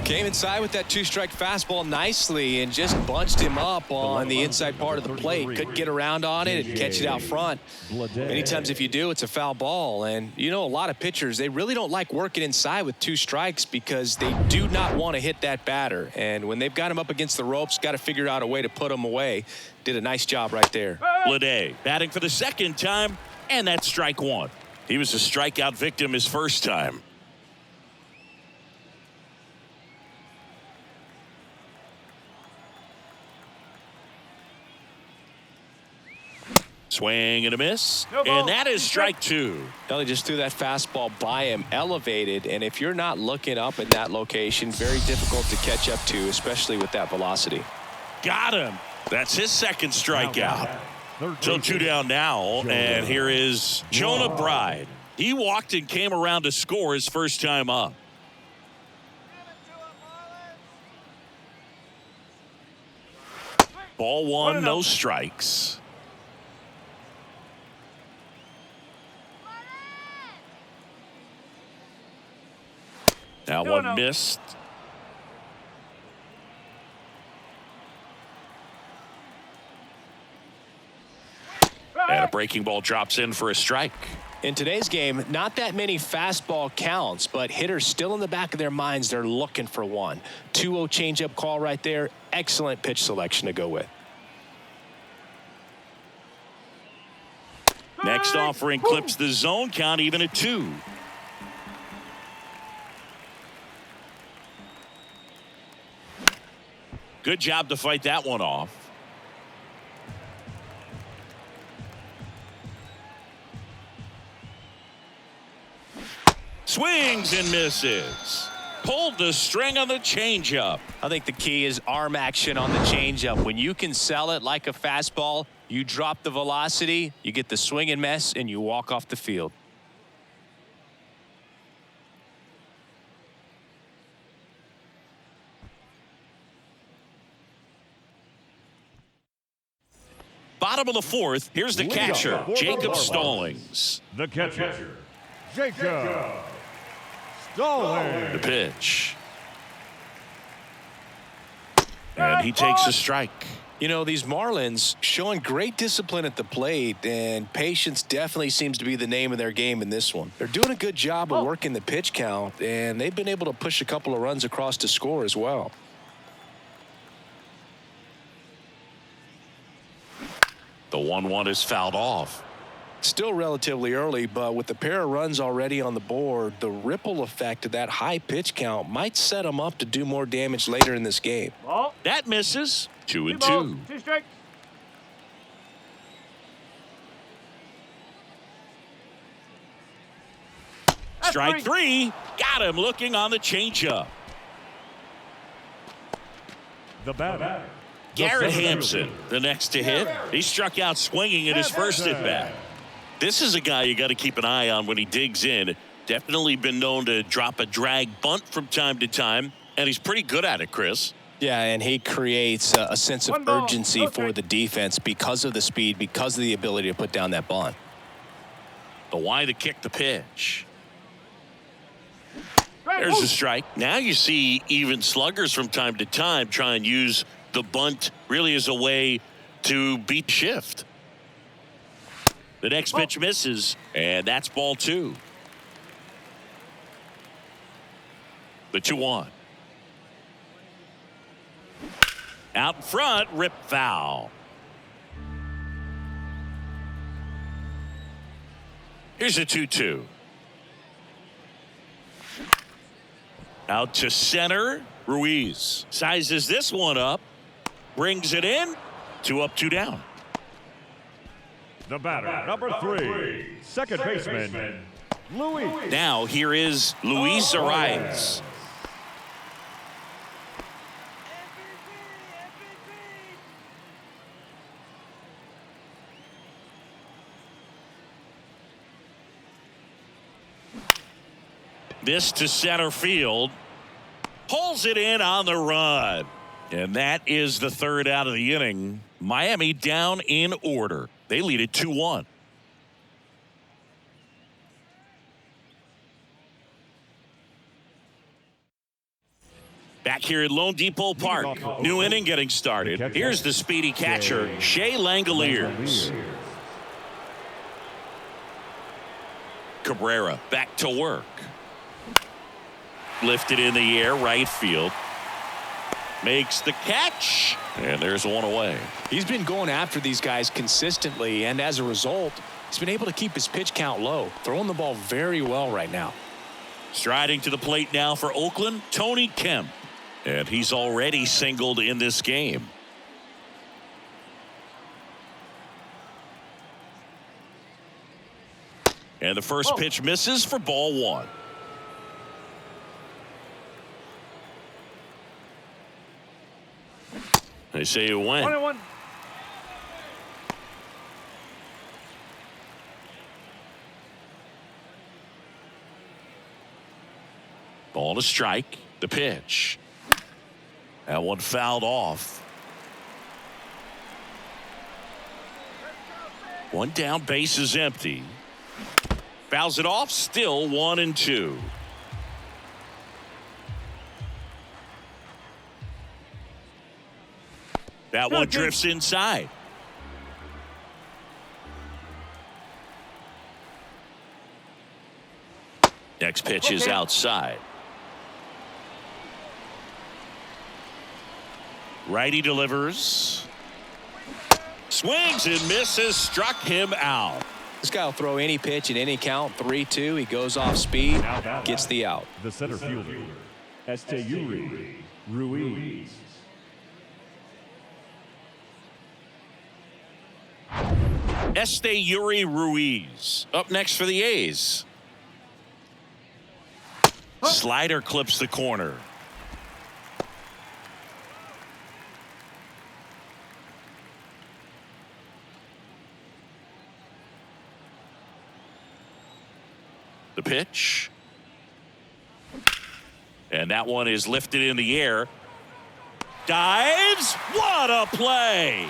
Came inside with that 2-strike fastball nicely and just bunched him up on the inside part of the plate. Couldn't get around on it and catch it out front. Many times if you do, it's a foul ball. And you know, a lot of pitchers, they really don't like working inside with 2 strikes because they do not want to hit that batter. And when they've got him up against the ropes, got to figure out a way to put him away. Did a nice job right there. Bleday batting for the second time, and that's strike 1. He was a strikeout victim his first time. Swing and a miss, and that is strike 2. They just threw that fastball by him, elevated, and if you're not looking up at that location, very difficult to catch up to, especially with that velocity. Got him. That's his second strikeout. So 2 down now, and here is Jonah Bride. He walked and came around to score his first time up. Ball 1, no strikes. Now 1 missed. And a breaking ball drops in for a strike. In today's game, not that many fastball counts, but hitters still in the back of their minds, they're looking for one. 2-0 changeup call right there. Excellent pitch selection to go with. Next offering clips the zone count even at 2. Good job to fight that one off. Swings and misses. Pulled the string on the changeup. I think the key is arm action on the changeup. When you can sell it like a fastball, you drop the velocity, you get the swing and miss, and you walk off the field. Bottom of the fourth, here's the catcher, Jacob Stallings. The catcher, Jacob Stallings. The pitch. And he takes a strike. You know, these Marlins showing great discipline at the plate, and patience definitely seems to be the name of their game in this one. They're doing a good job of working the pitch count, and they've been able to push a couple of runs across to score as well. The 1-1 is fouled off. Still relatively early, but with the pair of runs already on the board, the ripple effect of that high pitch count might set them up to do more damage later in this game. Ball. That misses. 2-2. Balls. 2 strikes. Strike 3. Got him looking on the changeup. The batter, Garrett Hampson, the next to hit. He struck out swinging in his first at bat. This is a guy you got to keep an eye on when he digs in. Definitely been known to drop a drag bunt from time to time, and he's pretty good at it, Chris. Yeah, and he creates a sense of urgency for the defense because of the speed, because of the ability to put down that bunt. The wide to kick the pitch. There's a strike. Now you see even sluggers from time to time try and use the bunt really as a way to beat shift. The next pitch misses, and that's ball 2. The 2-1. Out in front, rip foul. Here's a 2-2. Out to center, Ruiz sizes this one up, brings it in, 2 up, 2 down. the batter, number 3, second baseman, Luis. Now here is Luis Arias. This to center field. Pulls it in on the run. And that is the third out of the inning. Miami down in order. They lead it 2-1. Back here at Lone Depot Park. New inning getting started. Here's the speedy catcher, Shea Langoliers. Cabrera back to work. Lifted in the air, right field. Makes the catch, and there's one away. He's been going after these guys consistently, and as a result, he's been able to keep his pitch count low, throwing the ball very well right now. Striding to the plate now for Oakland, Tony Kemp. And he's already singled in this game. And the first pitch misses for ball 1. They say it went. 1-1. Ball to strike. The pitch. That one fouled off. One down, base is empty. Fouls it off, still 1-2. That one drifts inside. Next pitch is outside. Righty delivers. Swings and misses. Struck him out. This guy will throw any pitch in any count. 3-2. He goes off speed, gets the out. The center fielder, Esteury Ruiz. Esteury Ruiz up next for the A's. slider clips the corner. The pitch. And that one is lifted in the air. Dives. What a play.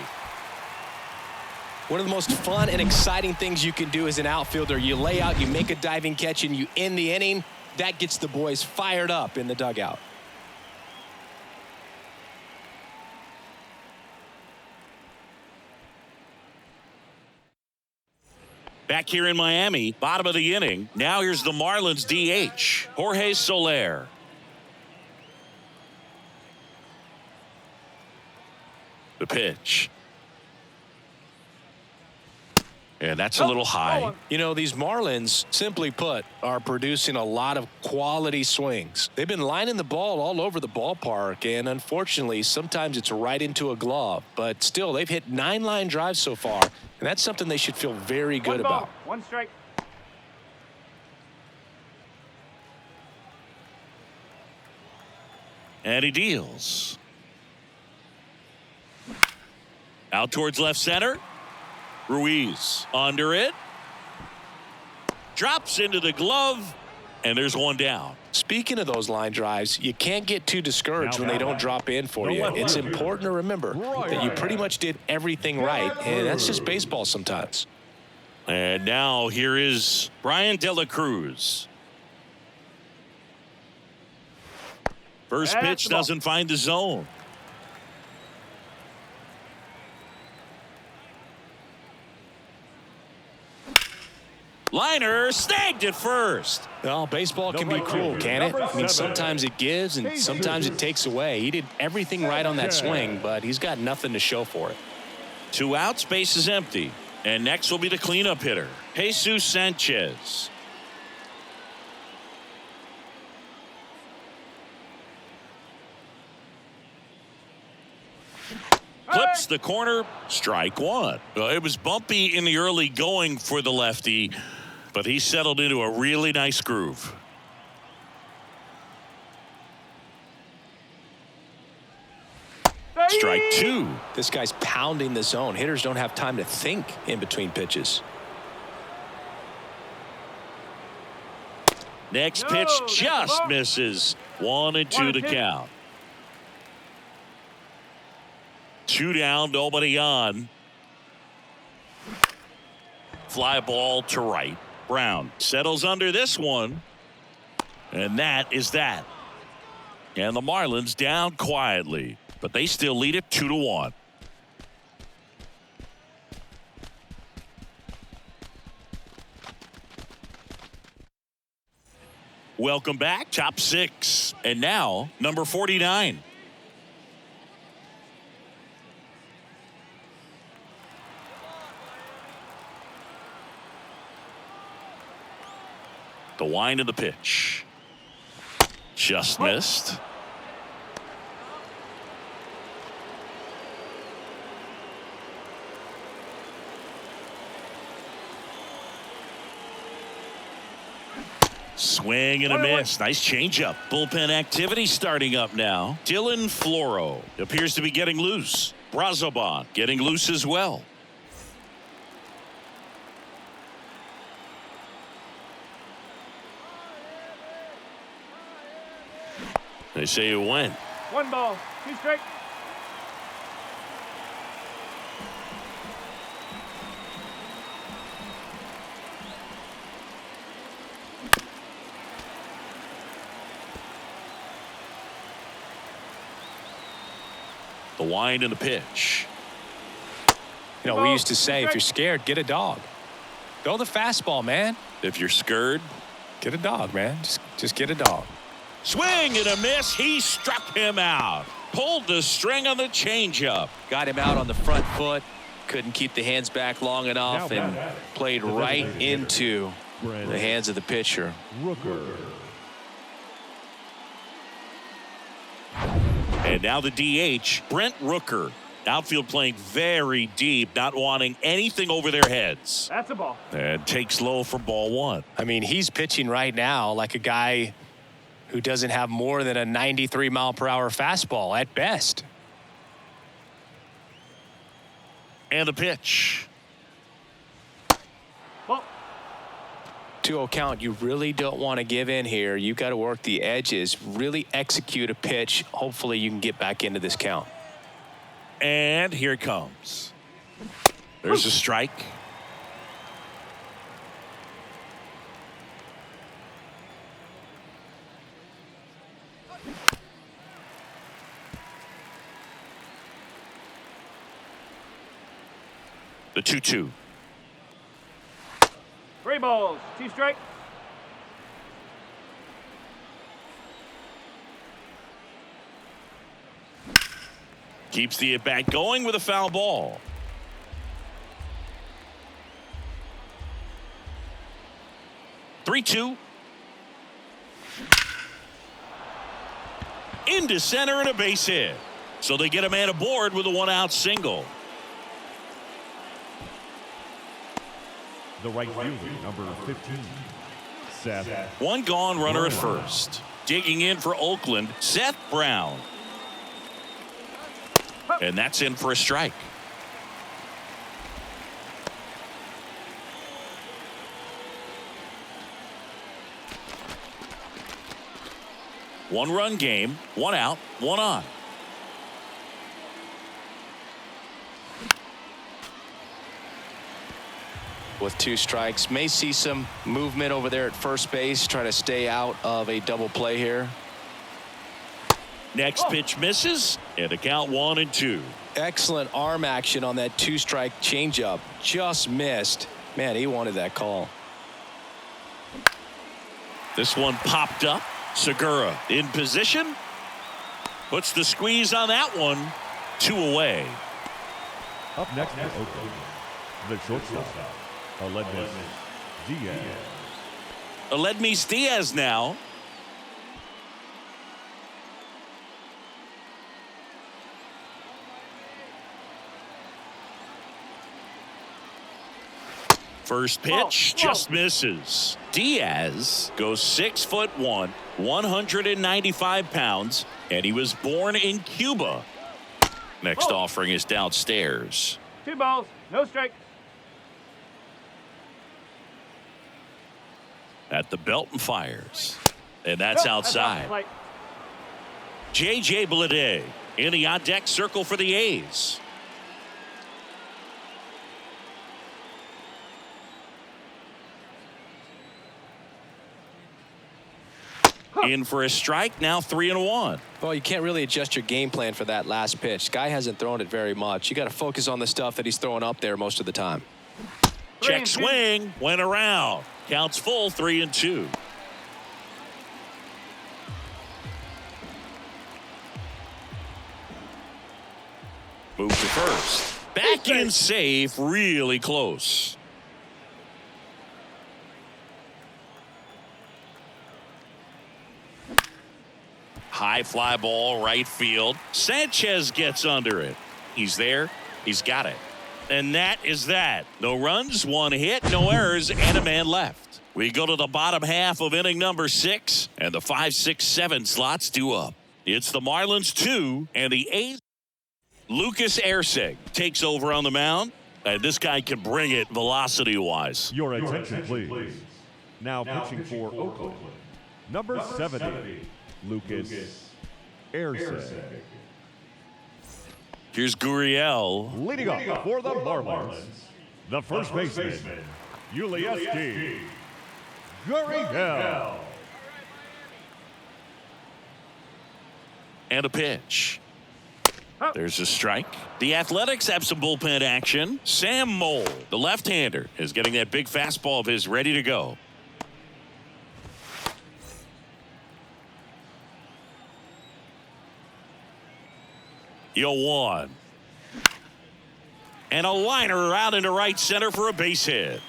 One of the most fun and exciting things you can do as an outfielder. You lay out, you make a diving catch, and you end the inning. That gets the boys fired up in the dugout. Back here in Miami, bottom of the inning. Now here's the Marlins DH, Jorge Soler. The pitch. And that's a little high. You know, these Marlins, simply put, are producing a lot of quality swings. They've been lining the ball all over the ballpark, and unfortunately, sometimes it's right into a glove. But still, they've hit 9 line drives so far, and that's something they should feel very good about. 1 strike. And he deals. Out towards left center. Ruiz under it. Drops into the glove. And there's one down. Speaking of those line drives, you can't get too discouraged when they don't drop in for you. It's important to remember that you pretty much did everything right, and that's just baseball sometimes. And now here is Brian De La Cruz. First pitch doesn't find the zone. Liner snagged at first. Well, baseball can be cruel, can it? I mean, sometimes it gives and sometimes it takes away. He did everything right on that swing, but he's got nothing to show for it. 2 outs, base is empty. And next will be the cleanup hitter, Jesus Sanchez. Clips the corner, strike one. Well, it was bumpy in the early going for the lefty, but he settled into a really nice groove. Strike two. This guy's pounding the zone. Hitters don't have time to think in between pitches. Next pitch just misses. 1-2 to count. 2 down, nobody on. Fly ball to right. Brown settles under this one. And that is that. And the Marlins down quietly, but they still lead it 2-1. Welcome back. Top 6. And now number 49. The wind of the pitch. Just missed. Swing and a miss. Nice changeup. Bullpen activity starting up now. Dylan Floro appears to be getting loose. Brazoban getting loose as well. They say it went. 1 ball, 2 strike. The wind and the pitch. You know, we used to say, if you're scared, get a dog. Throw the fastball, man. If you're scared, get a dog, man. Just get a dog. Swing and a miss. He struck him out. Pulled the string on the changeup. Got him out on the front foot. Couldn't keep the hands back long enough and played right into the hands of the pitcher. Rooker. And now the DH, Brent Rooker. Outfield playing very deep, not wanting anything over their heads. That's a ball. And takes low for ball 1. I mean, he's pitching right now like a guy who doesn't have more than a 93-mile-per-hour fastball at best. And a pitch. 2-0 count. You really don't want to give in here. You got to work the edges, really execute a pitch. Hopefully you can get back into this count. And here it comes. There's a strike. The 2-2. 3 balls, 2 strikes. Keeps the at-bat going with a foul ball. Three-two. Into center and a base hit. So they get a man aboard with a 1-out single. The right fielder, number 15, Seth. One gone, runner at first. Digging in for Oakland, Seth Brown. And that's in for a strike. One-run game, 1 out, 1 on. With 2 strikes, may see some movement over there at first base, trying to stay out of a double play here. Next pitch misses, and a count 1-2. Excellent arm action on that 2-strike changeup. Just missed. Man, he wanted that call. This one popped up. Segura in position. Puts the squeeze on that one. 2 away. Up next for Oakland, the shortstop, Aledmys Diaz. Aledmys Diaz now. First pitch just misses. Diaz goes 6'1", 195 pounds, and he was born in Cuba. Next offering is downstairs. 2 balls, no strike. At the belt and fires. And that's outside. J.J. Bleday in the on-deck circle for the A's. In for a strike, now 3-1. Well, you can't really adjust your game plan for that last pitch. Guy hasn't thrown it very much. You got to focus on the stuff that he's throwing up there most of the time. Check swing, went around. Counts full, 3-2. Move to first. Back in safe, really close. High fly ball, right field. Sanchez gets under it. He's there. He's got it. And that is that. No runs, 1 hit, no errors, and a man left. We go to the bottom half of inning number 6, and the 5, 6, 7 slots due up. It's the Marlins 2 and the A's. Lucas Erceg takes over on the mound, and this guy can bring it velocity-wise. Your attention, please. Now pitching for Oakland, number 70, Lucas Erceg. Here's Gurriel. Leading off for the Marlins, the first baseman, Ulieski Gurriel. And a pitch. There's a strike. The Athletics have some bullpen action. Sam Moll, the left-hander, is getting that big fastball of his ready to go. Yo, 1. And a liner out into right center for a base hit.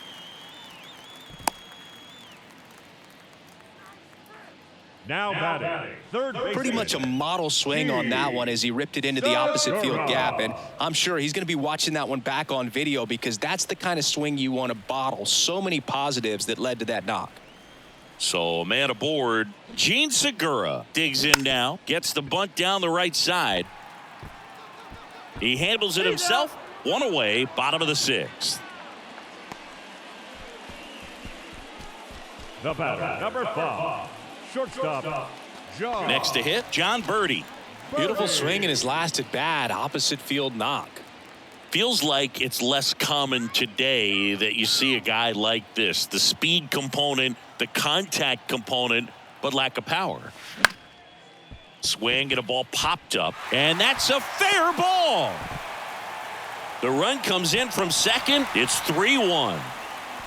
Now batting, third baseman. Pretty much a model swing on that one as he ripped it into the opposite field gap. And I'm sure he's going to be watching that one back on video because that's the kind of swing you want to bottle. So many positives that led to that knock. So a man aboard. Gene Segura digs in now. Gets the bunt down the right side. He handles it himself. One away, bottom of the 6th. The batter, number 5, shortstop, John. Next to hit, John Birdie. Beautiful swing in his last at bat. Opposite field knock. Feels like it's less common today that you see a guy like this. The speed component, the contact component, but lack of power. Swing and a ball popped up, and that's a fair ball. The run comes in from second. It's 3-1.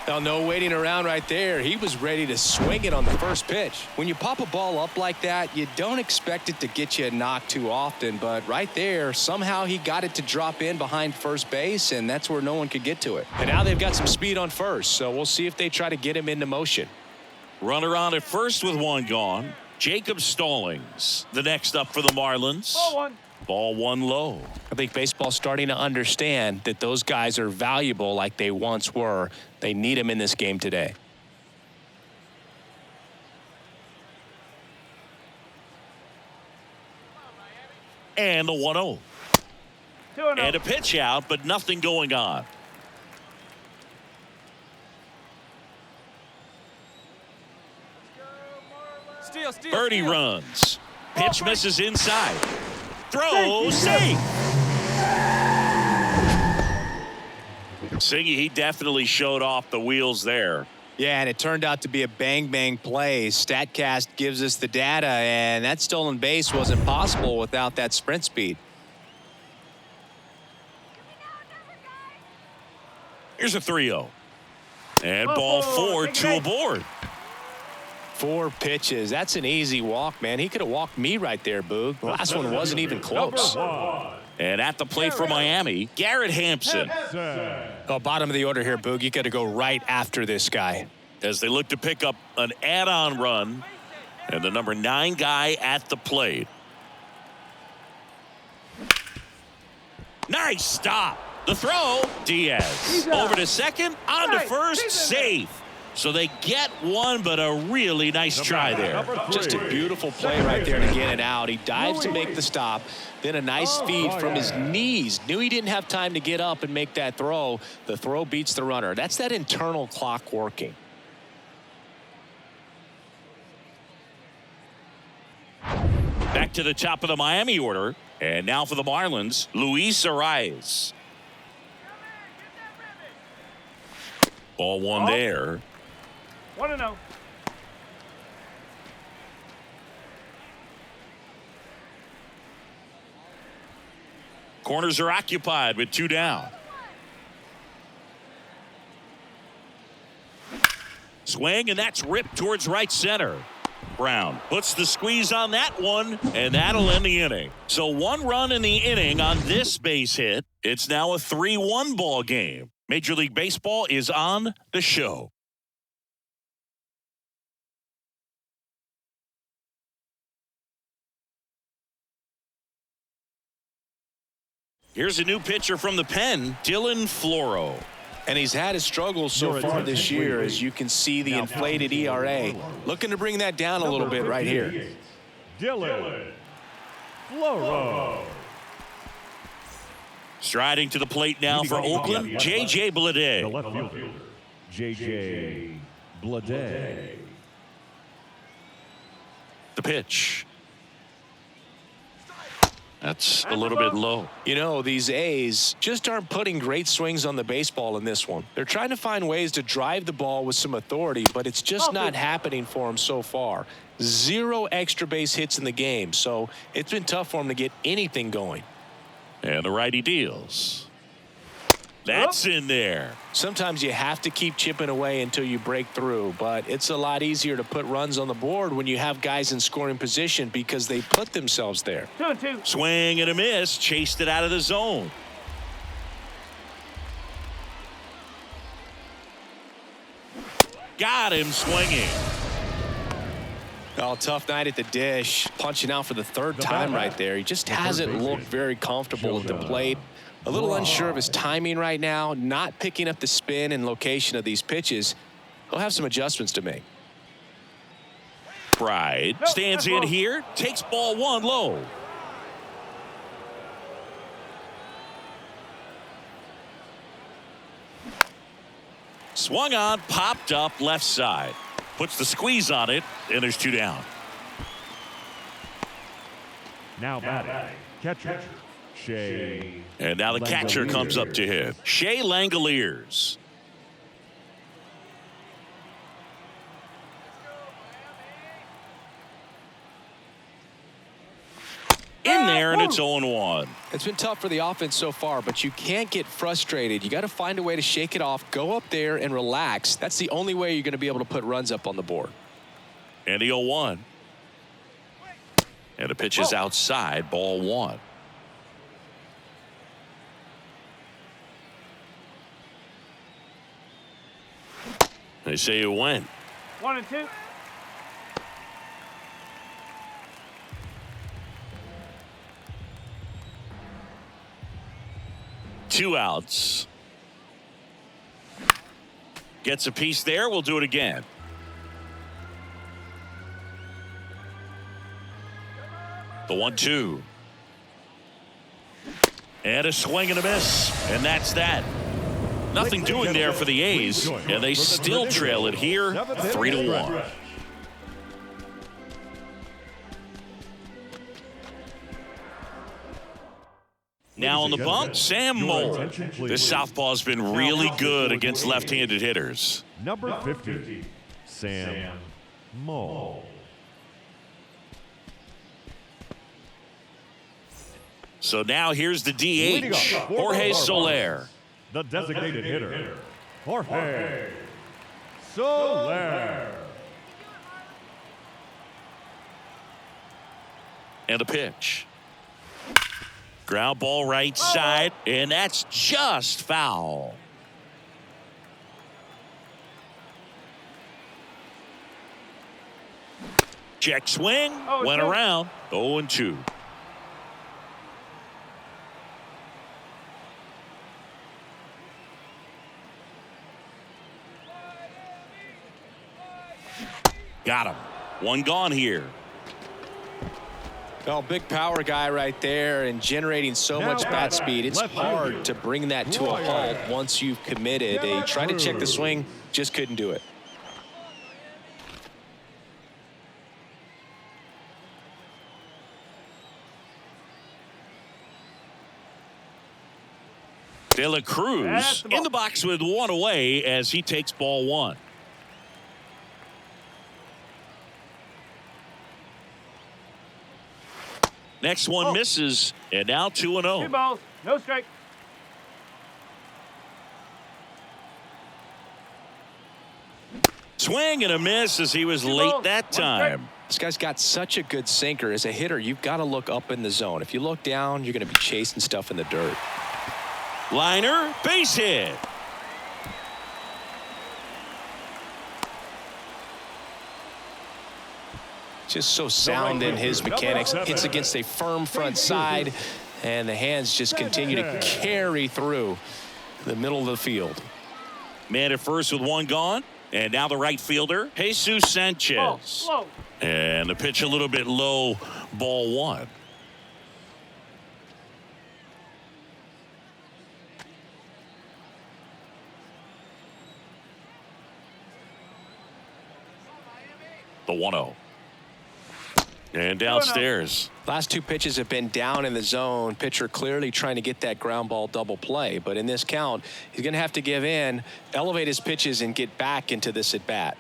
Now, no waiting around right there. He was ready to swing it on the first pitch. When you pop a ball up like that, you don't expect it to get you a knock too often. But right there, somehow he got it to drop in behind first base, and that's where no one could get to it. And now they've got some speed on first, so we'll see if they try to get him into motion. Runner on at first with one gone. Jacob Stallings, the next up for the Marlins. Ball 1. Ball 1 low. I think baseball's starting to understand that those guys are valuable like they once were. They need them in this game today. And the 1-0. 2-0. And a pitch out, but nothing going on. Birdie runs. Pitch misses inside. Throw safe. Siggy, he definitely showed off the wheels there. Yeah, and it turned out to be a bang-bang play. StatCast gives us the data, and that stolen base wasn't possible without that sprint speed. Here's a 3-0. And ball 4, 2 aboard. 4 pitches. That's an easy walk, man. He could have walked me right there, Boog. The last one wasn't even close. And at the plate for Miami, Garrett Hampson. Oh, bottom of the order here, Boog. You got to go right after this guy. As they look to pick up an add-on run. And the number 9 guy at the plate. Nice stop. The throw, Diaz. Over to second, on to first, safe. So they get one, but a really nice try there. Just a beautiful play right there to get it out. He dives to make the stop. Then a nice feed from his knees. Knew he didn't have time to get up and make that throw. The throw beats the runner. That's that internal clock working. Back to the top of the Miami order. And now for the Marlins, Luis Arias. Ball 1 there. 1-0. Corners are occupied with 2 down. Swing, and that's ripped towards right center. Brown puts the squeeze on that one, and that'll end the inning. So 1 run in the inning on this base hit. It's now a 3-1 ball game. Major League Baseball is on the show. Here's a new pitcher from the pen, Dylan Floro. And he's had his struggles so far this year, as you can see the inflated ERA. Looking to bring that down a little bit right here. Dylan Floro. Striding to the plate now for Oakland, J.J. The Bleday. left fielder, J.J. Bleday. The pitch. That's a little bit low. You know, these A's just aren't putting great swings on the baseball in this one. They're trying to find ways to drive the ball with some authority, but it's just not happening for them so far. 0 extra base hits in the game, so it's been tough for them to get anything going. And the righty deals. That's in there. Sometimes you have to keep chipping away until you break through, but it's a lot easier to put runs on the board when you have guys in scoring position because they put themselves there. 2-2. Swing and a miss. Chased it out of the zone. Got him swinging. Oh, tough night at the dish. Punching out for the 3rd time right there. He just hasn't looked very comfortable at the plate. A little unsure of his timing right now. Not picking up the spin and location of these pitches. He'll have some adjustments to make. McBride stands in here, takes ball 1 low. Swung on, popped up left side. Puts the squeeze on it, and there's 2 down. Now batting, catcher, Shea. And now the catcher comes up to him. Shea Langoliers. In there, and it's 0-1. It's been tough for the offense so far, but you can't get frustrated. You got to find a way to shake it off, go up there and relax. That's the only way you're going to be able to put runs up on the board. And the 0-1. And the pitch is outside, ball 1. They say it went. 1-2. Two outs. Gets a piece there. We'll do it again. The 1-2. And a swing and a miss. And that's that. Nothing doing there for the A's. And they still trail it here 3-1. Now on the bump, Sam Moll. This southpaw's been really good against left-handed hitters. Number 50, Sam Moll. So now here's the DH, Jorge Soler. The designated hitter, Jorge Soler. And a pitch. Ground ball right side, and that's just foul. Check swing, went around, 0-2. Got him. One gone here. Oh, big power guy right there and generating so much bat speed. It's hard to bring that to a halt once you've committed. They tried to check the swing, just couldn't do it. De La Cruz in the box with 1 away as he takes ball 1. Next one misses, and now 2-0. 2 balls, no strike. Swing and a miss as he was late that time. This guy's got such a good sinker. As a hitter, you've got to look up in the zone. If you look down, you're going to be chasing stuff in the dirt. Liner, base hit. Just so sound in his mechanics. Hits against a firm front side, and the hands just continue to carry through the middle of the field. Man at first with 1 gone, and now the right fielder, Jesus Sanchez. And the pitch a little bit low, ball 1. The 1-0. And downstairs. Last 2 pitches have been down in the zone. Pitcher clearly trying to get that ground ball double play. But in this count, he's going to have to give in, elevate his pitches, and get back into this at bat.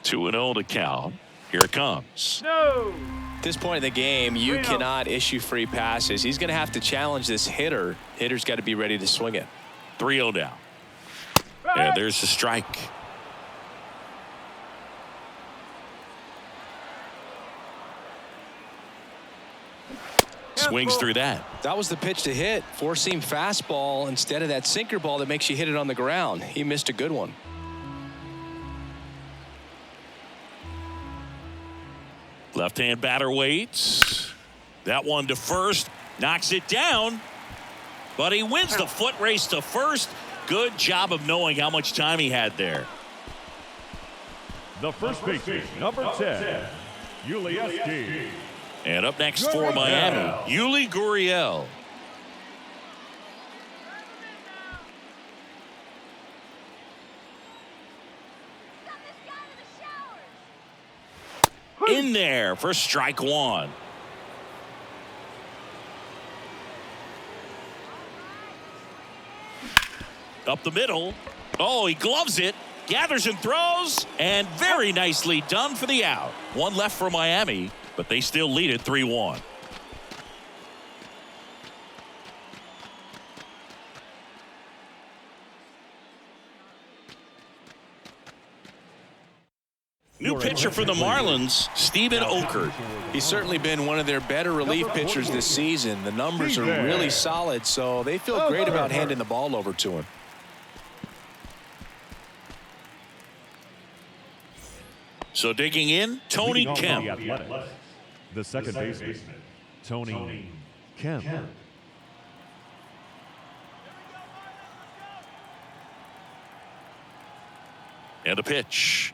2-0 to count. Here it comes. No. At this point in the game, you cannot issue free passes. He's going to have to challenge this hitter. Hitter's got to be ready to swing it. 3-0 down. And there's the strike. Swings through that. That was the pitch to hit. 4-seam fastball instead of that sinker ball that makes you hit it on the ground. He missed a good one. Left-hand batter waits. That one to first. Knocks it down. But he wins the foot race to first. Good job of knowing how much time he had there. The first baseman, number 10, Ulieski. And up next for Miami, Yuli Gurriel. In there for strike one. Up the middle. Oh, he gloves it. Gathers and throws. And very nicely done for the out. One left for Miami, but they still lead it 3-1. New pitcher for the Marlins, Steven Okert. He's certainly been one of their better relief pitchers this season. The numbers are really solid, so they feel great about handing the ball over to him. So digging in, Tony Kemp. The second baseman, Tony Kemp. And a pitch.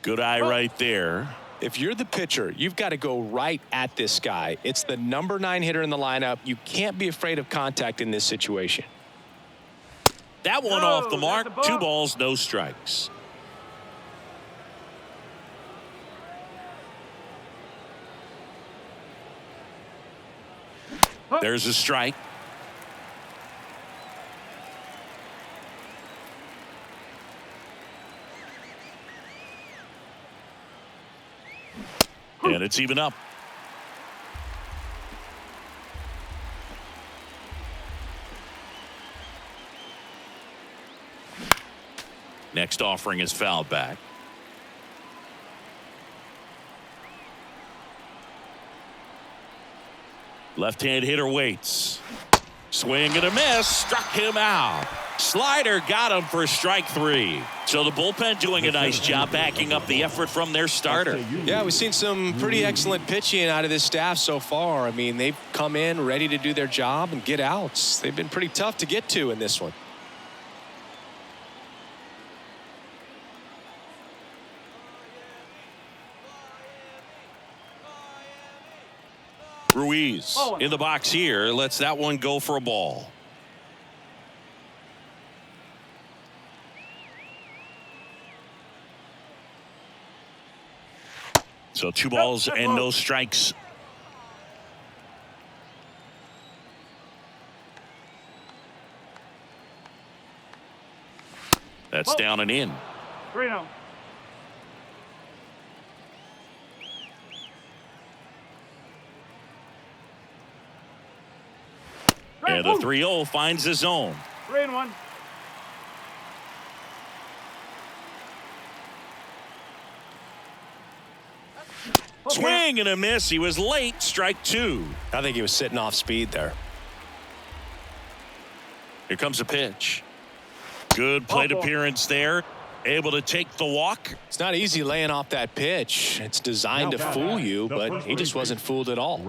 Good eye right there. If you're the pitcher, you've got to go right at this guy. It's the number 9 hitter in the lineup. You can't be afraid of contact in this situation. That one off the mark. 2 balls, no strikes. There's a strike. And it's even up. Next offering is fouled back. Left-hand hitter waits. Swing and a miss. Struck him out. Slider got him for strike 3. So the bullpen doing a nice job backing up the effort from their starter. Yeah, we've seen some pretty excellent pitching out of this staff so far. I mean, they've come in ready to do their job and get outs. They've been pretty tough to get to in this one. Ruiz in the box here. Lets that one go for a ball. So 2 balls and no strikes. That's down and in. 3-0. And the 3-0 finds the zone. 3-1. Swing and a miss. He was late. Strike 2. I think he was sitting off speed there. Here comes a pitch. Good plate appearance there. Able to take the walk. It's not easy laying off that pitch. It's designed to fool you, but he just wasn't fooled at all.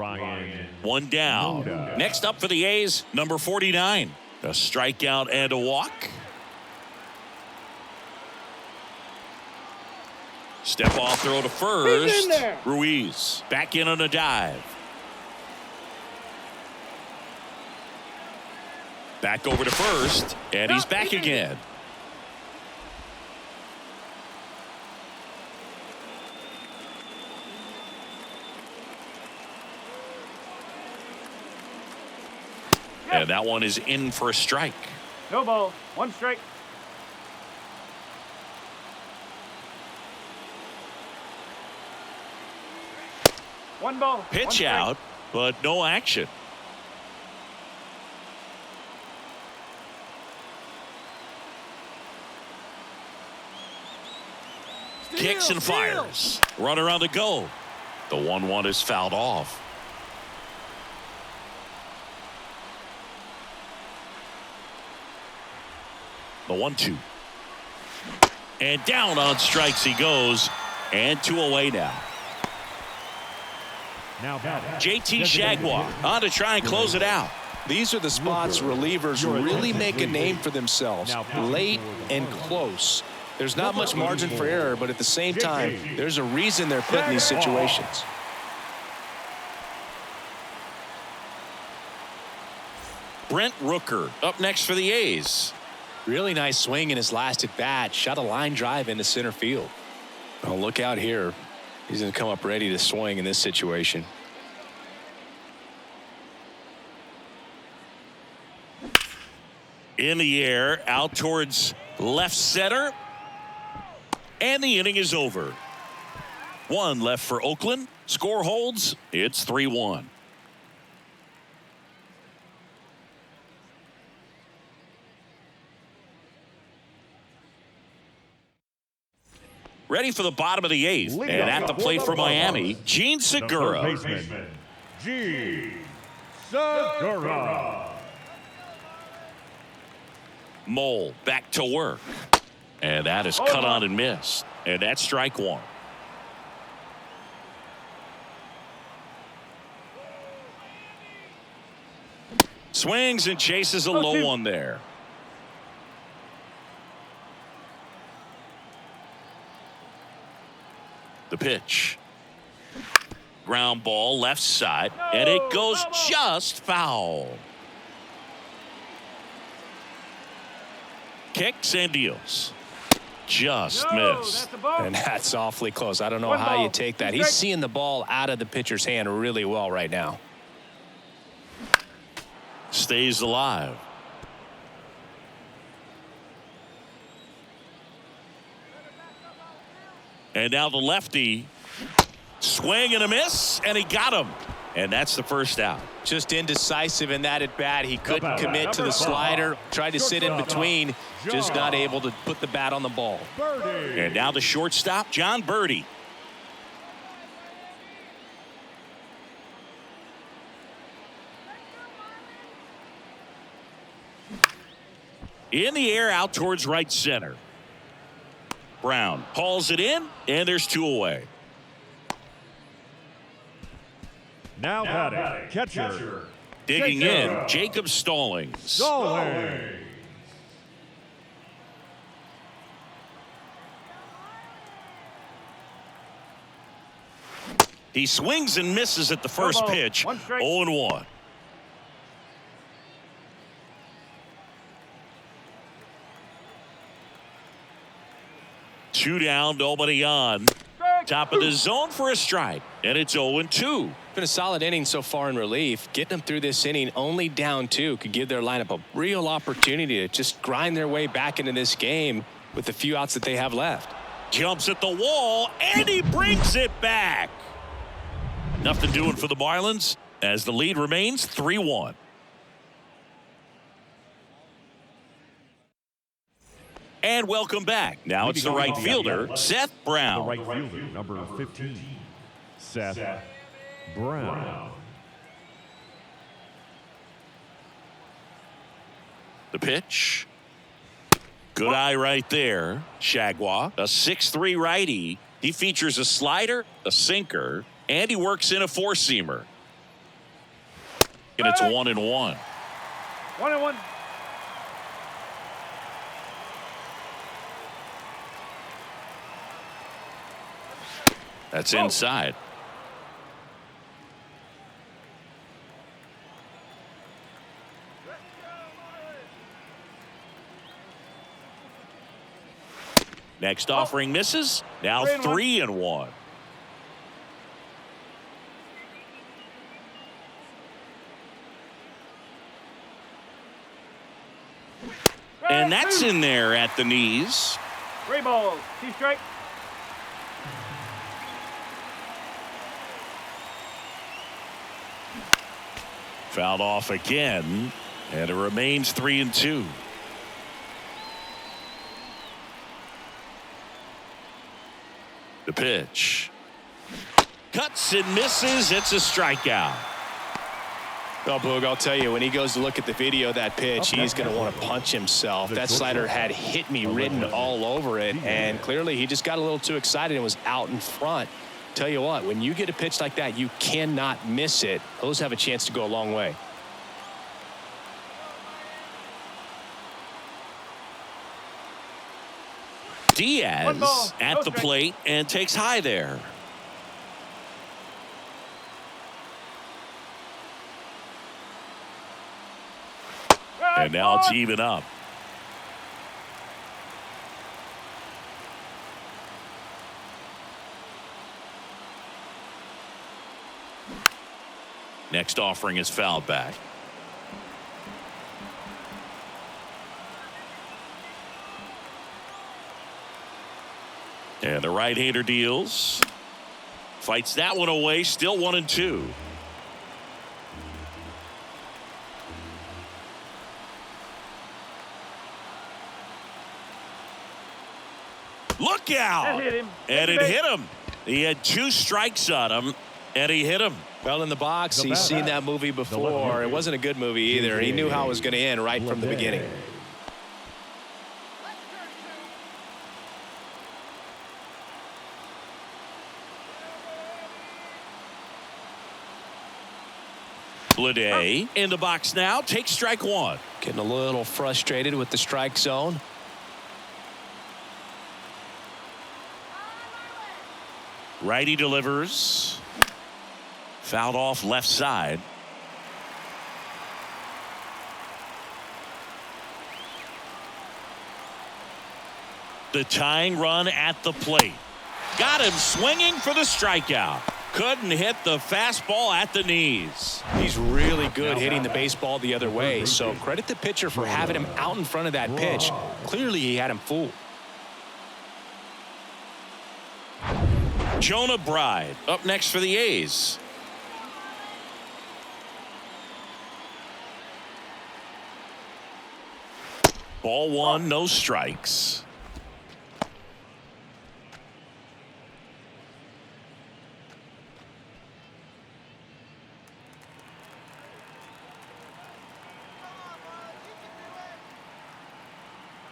One down. Next up for the A's, number 49. A strikeout and a walk. Step off throw to first. Ruiz back in on a dive. Back over to first, and he's back again. And that one is in for a strike. No ball. 1 strike. One ball. Pitch out, but no action. Kicks and fires. Runner on the go. The 1-1 is fouled off. The 1-2. And down on strikes he goes. And 2 away now. JT Jaguar on to try and close it out. These are the spots relievers really make a name for themselves. Late and close. There's not much margin for error, but at the same time, there's a reason they're put in these situations. Brent Rooker up next for the A's. Really nice swing in his last at bat. Shot a line drive into center field. Oh, look out here. He's going to come up ready to swing in this situation. In the air, out towards left center. And the inning is over. One left for Oakland. Score holds. It's 3-1. Ready for the bottom of the eighth. And at the plate for Miami, Gene Segura. Gene Segura. Mole back to work. And that is cut on and missed. And that's strike one. Swings and chases a low one there. The pitch. Ground ball left side. And it goes just foul. Kicks and deals. Just missed. And that's awfully close. I don't know how you take that. He's seeing the ball out of the pitcher's hand really well right now. Stays alive. And now the lefty. Swing and a miss, and he got him. And that's the first out. Just indecisive in that at bat. He couldn't commit to the slider. Tried to sit in between. Just not able to put the bat on the ball. And now the shortstop, John Birdie. In the air, out towards right center. Brown hauls it in, and there's two away. Now batting, catcher. Digging in, Jacob Stallings. He swings and misses at the first pitch. 0-1. Two down, nobody on. Top of the zone for a strike, and it's 0-2. Been a solid inning so far in relief. Getting them through this inning only down 2 could give their lineup a real opportunity to just grind their way back into this game with the few outs that they have left. Jumps at the wall, and he brings it back. Nothing doing for the Marlins as the lead remains 3-1. And welcome back. Now it's the right fielder, Seth Brown. The right fielder, number 15, Seth Brown. The pitch. Good eye right there. Shagwa, a 6'3" righty. He features a slider, a sinker, and he works in a four-seamer. And it's 1-1. 1-1. That's inside. Next offering misses. Now 3-1. And that's in there at the knees. 3 balls, 2 strikes. Fouled off again, and it remains 3-2. The pitch. Cuts and misses. It's a strikeout. Well, Boog, I'll tell you, when he goes to look at the video of that pitch, he's going to want to punch himself. That slider had hit me written all over it, and clearly he just got a little too excited and was out in front. Tell you what, when you get a pitch like that, you cannot miss it. Those have a chance to go a long way. Diaz at the plate and takes high there. And now it's even up. Next offering is fouled back. And the right-hander deals. Fights that one away. Still 1-2. Look out! That hit him. And it hit him. He had 2 strikes on him, and he hit him. Well, in the box, he's seen that movie before. It wasn't a good movie either. He knew how it was going to end right from the beginning. Bleday in the box now. Takes strike 1. Getting a little frustrated with the strike zone. Righty delivers. Fouled off left side. The tying run at the plate. Got him swinging for the strikeout. Couldn't hit the fastball at the knees. He's really good hitting the baseball the other way, so credit the pitcher for having him out in front of that pitch. Clearly he had him fooled. Jonah Bride up next for the A's. Ball 1, no strikes.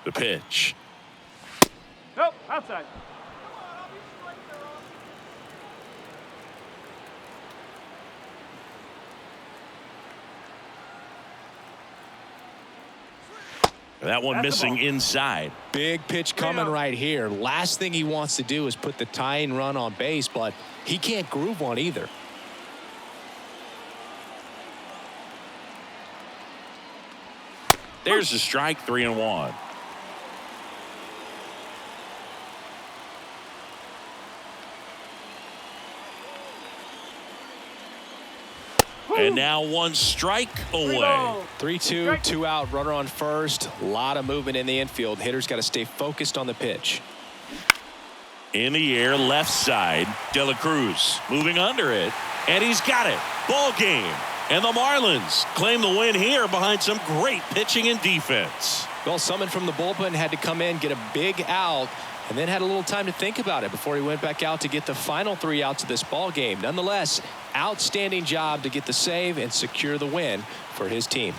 The pitch. Nope, outside. That one missing inside. Big pitch coming right here. Last thing he wants to do is put the tying run on base, but he can't groove one either. There's the strike, 3-1. And now 1 strike away. 3-2, 2 out, runner on first. A lot of movement in the infield. Hitter's got to stay focused on the pitch. In the air, left side. De La Cruz moving under it. And he's got it. Ball game. And the Marlins claim the win here behind some great pitching and defense. Well, someone from the bullpen had to come in, get a big out, and then had a little time to think about it before he went back out to get the final 3 outs of this ball game. Nonetheless, outstanding job to get the save and secure the win for his team.